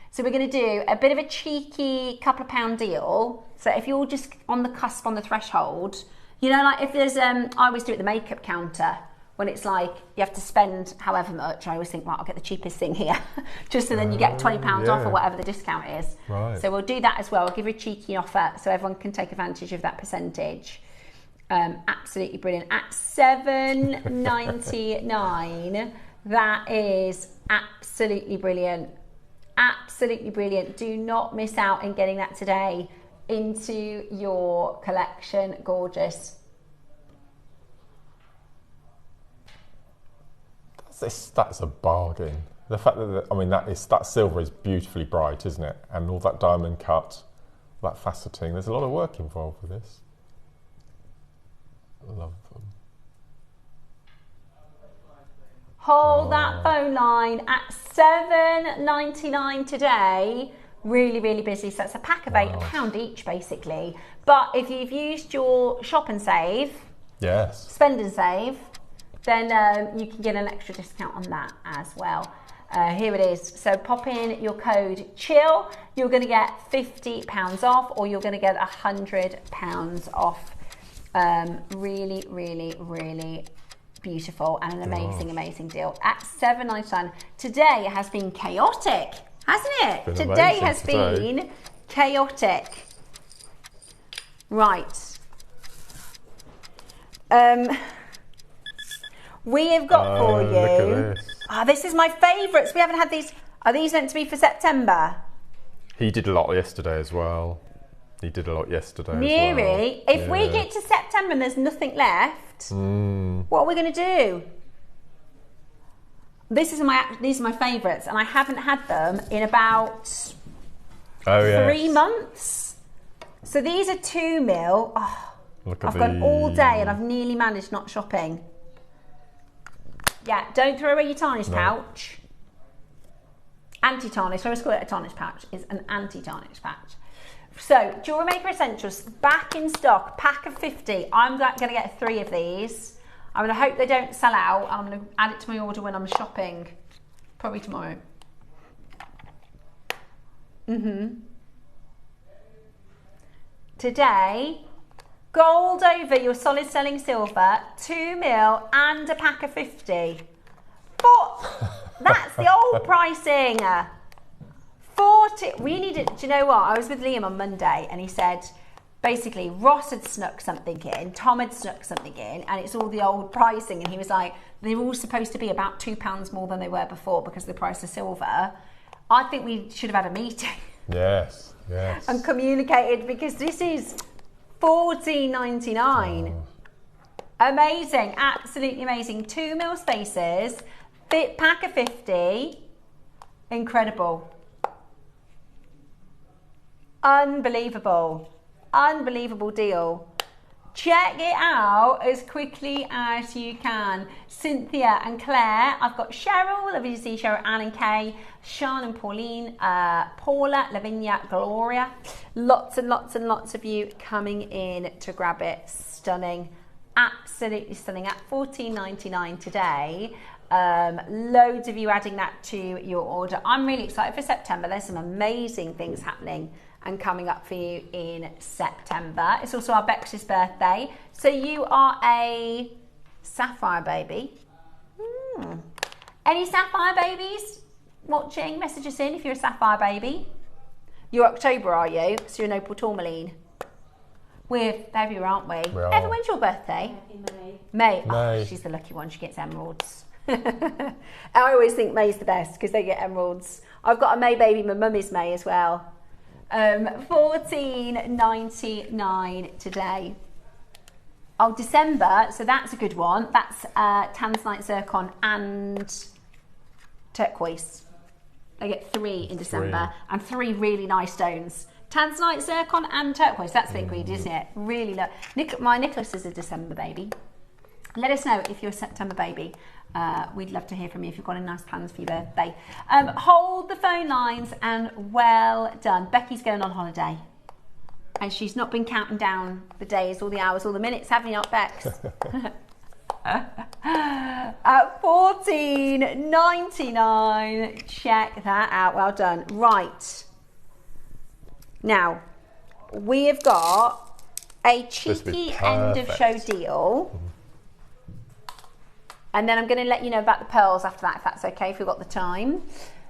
[SPEAKER 1] So we're going to do a bit of a cheeky couple of pound deal. So if you're just on the cusp, on the threshold, you know, like if there's, I always do it at the makeup counter, when it's like you have to spend however much, I always think, right, I'll get the cheapest thing here, just so then you get £20 off or whatever the discount is.
[SPEAKER 2] Right.
[SPEAKER 1] So we'll do that as well. We'll give you a cheeky offer so everyone can take advantage of that percentage. Absolutely brilliant. At $7.99, that is absolutely brilliant. Absolutely brilliant. Do not miss out in getting that today into your collection. Gorgeous.
[SPEAKER 2] That's a bargain. The fact that, I mean, that silver is beautifully bright, isn't it? And all that diamond cut, that faceting. There's a lot of work involved with this. I love them.
[SPEAKER 1] Hold that phone line at $7.99 today. Really, really busy. So it's a pack of 8, £1 each basically. But if you've used your shop and save, spend and save, then you can get an extra discount on that as well. Here it is. So pop in your code CHILL. You're going to get £50 off, or you're going to get £100 off. Really, really, really beautiful and an amazing, amazing deal at $7.99. Today has been chaotic, hasn't it? Today has been chaotic. Right. We have got for you.
[SPEAKER 2] Look at this.
[SPEAKER 1] This is my favourites. We haven't had these. Are these meant to be for September?
[SPEAKER 2] He did a lot yesterday as well. He did a lot yesterday
[SPEAKER 1] Neary.
[SPEAKER 2] as well.
[SPEAKER 1] If we get to September and there's nothing left, what are we going to do? These are my favourites, and I haven't had them in about 3 months. So these are 2 mil. Oh, I've gone all day and I've nearly managed not shopping. Yeah, don't throw away your tarnish pouch. Anti-tarnish, I always call it a tarnish pouch. It's an anti-tarnish pouch. So, JewelleryMaker Essentials, back in stock, pack of 50. I'm going to get 3 of these. I'm going to hope they don't sell out. I'm going to add it to my order when I'm shopping. Probably tomorrow. Today, gold over your solid selling silver, 2 mil and a pack of 50. But that's the old pricing. 40. We needed, do you know what? I was with Liam on Monday and he said, basically, Ross had snuck something in, Tom had snuck something in, and it's all the old pricing. And he was like, they're all supposed to be about £2 more than they were before because of the price of silver. I think we should have had a meeting.
[SPEAKER 2] Yes.
[SPEAKER 1] And communicated, because this is $14.99. Amazing, absolutely amazing. 2 mil spaces, pack of 50. Incredible. Unbelievable deal. Check it out as quickly as you can. Cynthia and Claire, I've got Cheryl, lovely to see Cheryl, Anne and Kay, Sean and Pauline, Paula, Lavinia, Gloria. Lots and lots and lots of you coming in to grab it. Stunning, absolutely stunning at $14.99 today. Loads of you adding that to your order. I'm really excited for September. There's some amazing things happening and coming up for you in September. It's also our Bex's birthday. So you are a sapphire baby. Any sapphire babies watching? Message us in if you're a sapphire baby. You're October, are you? So you're an opal tourmaline. We're February, aren't we? Evan, when's your birthday? May. Oh, she's the lucky one. She gets emeralds. I always think May's the best because they get emeralds. I've got a May baby. My mum is May as well. $14.99 today. Oh, December, so that's a good one. That's Tanzanite zircon and turquoise. I get 3 in December and 3 really nice stones. Tanzanite zircon and turquoise. That's a bit greedy, isn't it? Really low. My Nicholas is a December baby. Let us know if you're a September baby. We'd love to hear from you if you've got any nice plans for your birthday. Hold the phone lines and well done. Becky's going on holiday and she's not been counting down the days, all the hours, all the minutes, have you not, Bex? At $14.99. Check that out. Well done. Right. Now, we have got a cheeky end of show deal. And then I'm going to let you know about the pearls after that, if that's okay, if we've got the time.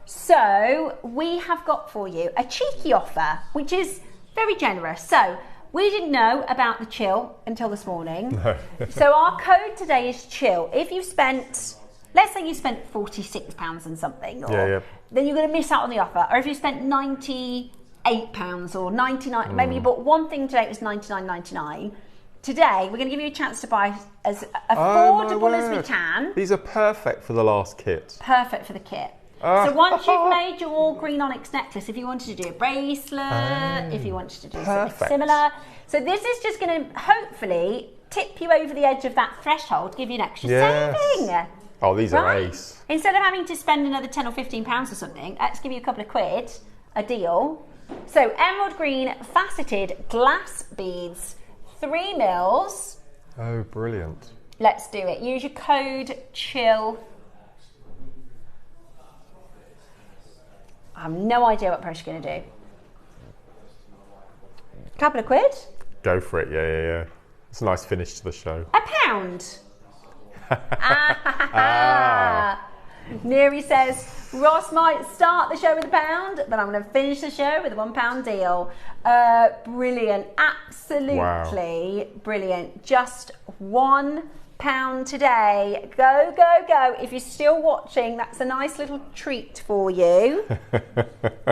[SPEAKER 1] So we have got for you a cheeky offer, which is very generous. So we didn't know about the chill until this morning. No. So our code today is chill. If you spent, let's say you spent £46 and something, or then you're going to miss out on the offer. Or if you spent £98 or $99, maybe you bought one thing today, it was $99.99. Today, we're going to give you a chance to buy as affordable as we can.
[SPEAKER 2] These are perfect for the last kit.
[SPEAKER 1] Perfect for the kit. So once you've made your all green onyx necklace, if you wanted to do a bracelet, if you wanted to do something similar. So this is just going to hopefully tip you over the edge of that threshold, give you an extra saving.
[SPEAKER 2] Oh, these are ace.
[SPEAKER 1] Instead of having to spend another £10 or £15 or something, let's give you a couple of quid, a deal. So emerald green faceted glass beads. 3 mils.
[SPEAKER 2] Oh, brilliant.
[SPEAKER 1] Let's do it. Use your code CHILL. I have no idea what price you're going to do. Couple of quid?
[SPEAKER 2] Go for it, yeah. It's a nice finish to the show.
[SPEAKER 1] £1. Neary says, Ross might start the show with £1, but I'm going to finish the show with a £1 deal. Brilliant, absolutely brilliant. Just £1 today. Go, go, go. If you're still watching, that's a nice little treat for you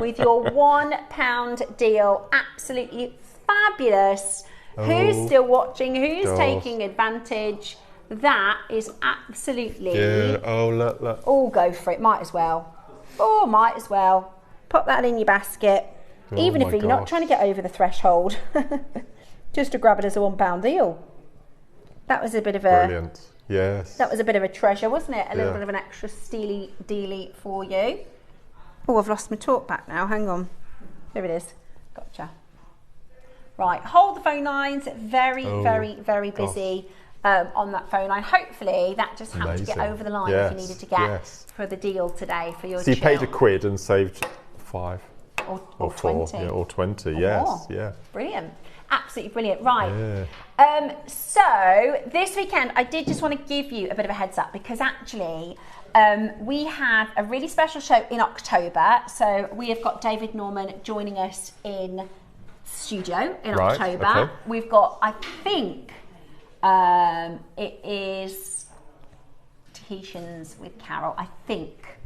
[SPEAKER 1] with your £1 deal. Absolutely fabulous. Who's still watching? Who's taking advantage? That is absolutely...
[SPEAKER 2] Yeah, oh, look.
[SPEAKER 1] Oh, go for it. Might as well. Oh, might as well. Pop that in your basket. Even if you're not trying to get over the threshold. Just to grab it as a £1 deal. That was a bit of a...
[SPEAKER 2] Brilliant. Yes.
[SPEAKER 1] That was a bit of a treasure, wasn't it? A little bit of an extra steely dealy for you. Oh, I've lost my talk back now. Hang on. There it is. Gotcha. Right, hold the phone lines. Very, very busy on that phone line. Hopefully that just helped you get over the line if you needed to get for the deal today for your
[SPEAKER 2] So you paid £1 and saved 5
[SPEAKER 1] or
[SPEAKER 2] 20. Yeah, or 20, yes. Yeah.
[SPEAKER 1] Brilliant. Absolutely brilliant. Right. So this weekend, I did just want to give you a bit of a heads up because actually we have a really special show in October. So we have got David Norman joining us in studio in October. Okay. We've got, I think, it is Tahitians with Carol. I think.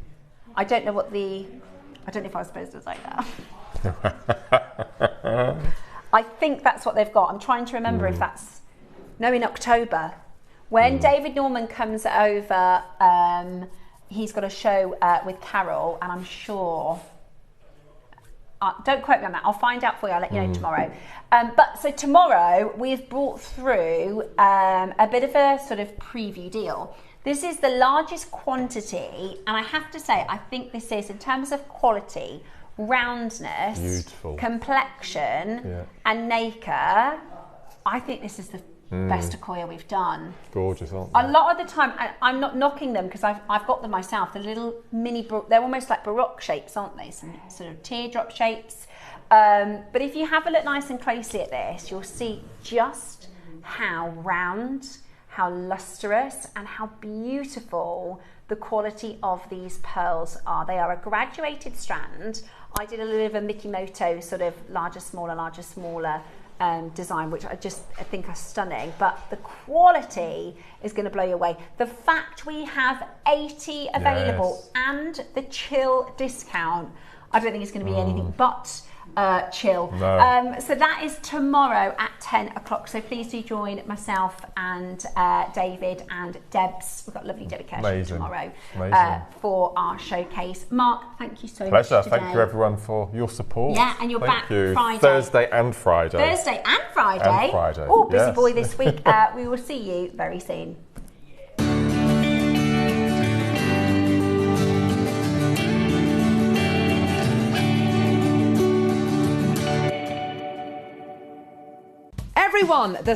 [SPEAKER 1] I don't know if I was supposed to say that. I think that's what they've got. I'm trying to remember if that's... No, in October. When David Norman comes over, he's got a show with Carol, and I'm sure... don't quote me on that. I'll find out for you. I'll let you know tomorrow. But so tomorrow, we've brought through a bit of a sort of preview deal. This is the largest quantity, and I have to say, I think this is, in terms of quality, roundness, beautiful complexion, and nacre, I think this is the best Akoya we've done.
[SPEAKER 2] Gorgeous, aren't they?
[SPEAKER 1] A lot of the time, I'm not knocking them because I've got them myself. The little mini, they're almost like Baroque shapes, aren't they? Some sort of teardrop shapes. But if you have a look nice and closely at this, you'll see just how round, how lustrous, and how beautiful the quality of these pearls are. They are a graduated strand. I did a little bit of a Mikimoto sort of larger, smaller design, which I think are stunning, but the quality is going to blow you away. The fact we have 80 available and the chill discount, I don't think it's going to be anything but chill. No. So that is tomorrow at 10 o'clock. So please do join myself and David and Debs. We've got lovely Debbie Kersh tomorrow for our showcase. Mark, thank you so much today.
[SPEAKER 2] Thank you everyone for your support.
[SPEAKER 1] Yeah, and you're back Friday.
[SPEAKER 2] Thursday and Friday.
[SPEAKER 1] Oh, busy boy this week. We will see you very soon.
[SPEAKER 4] Everyone, the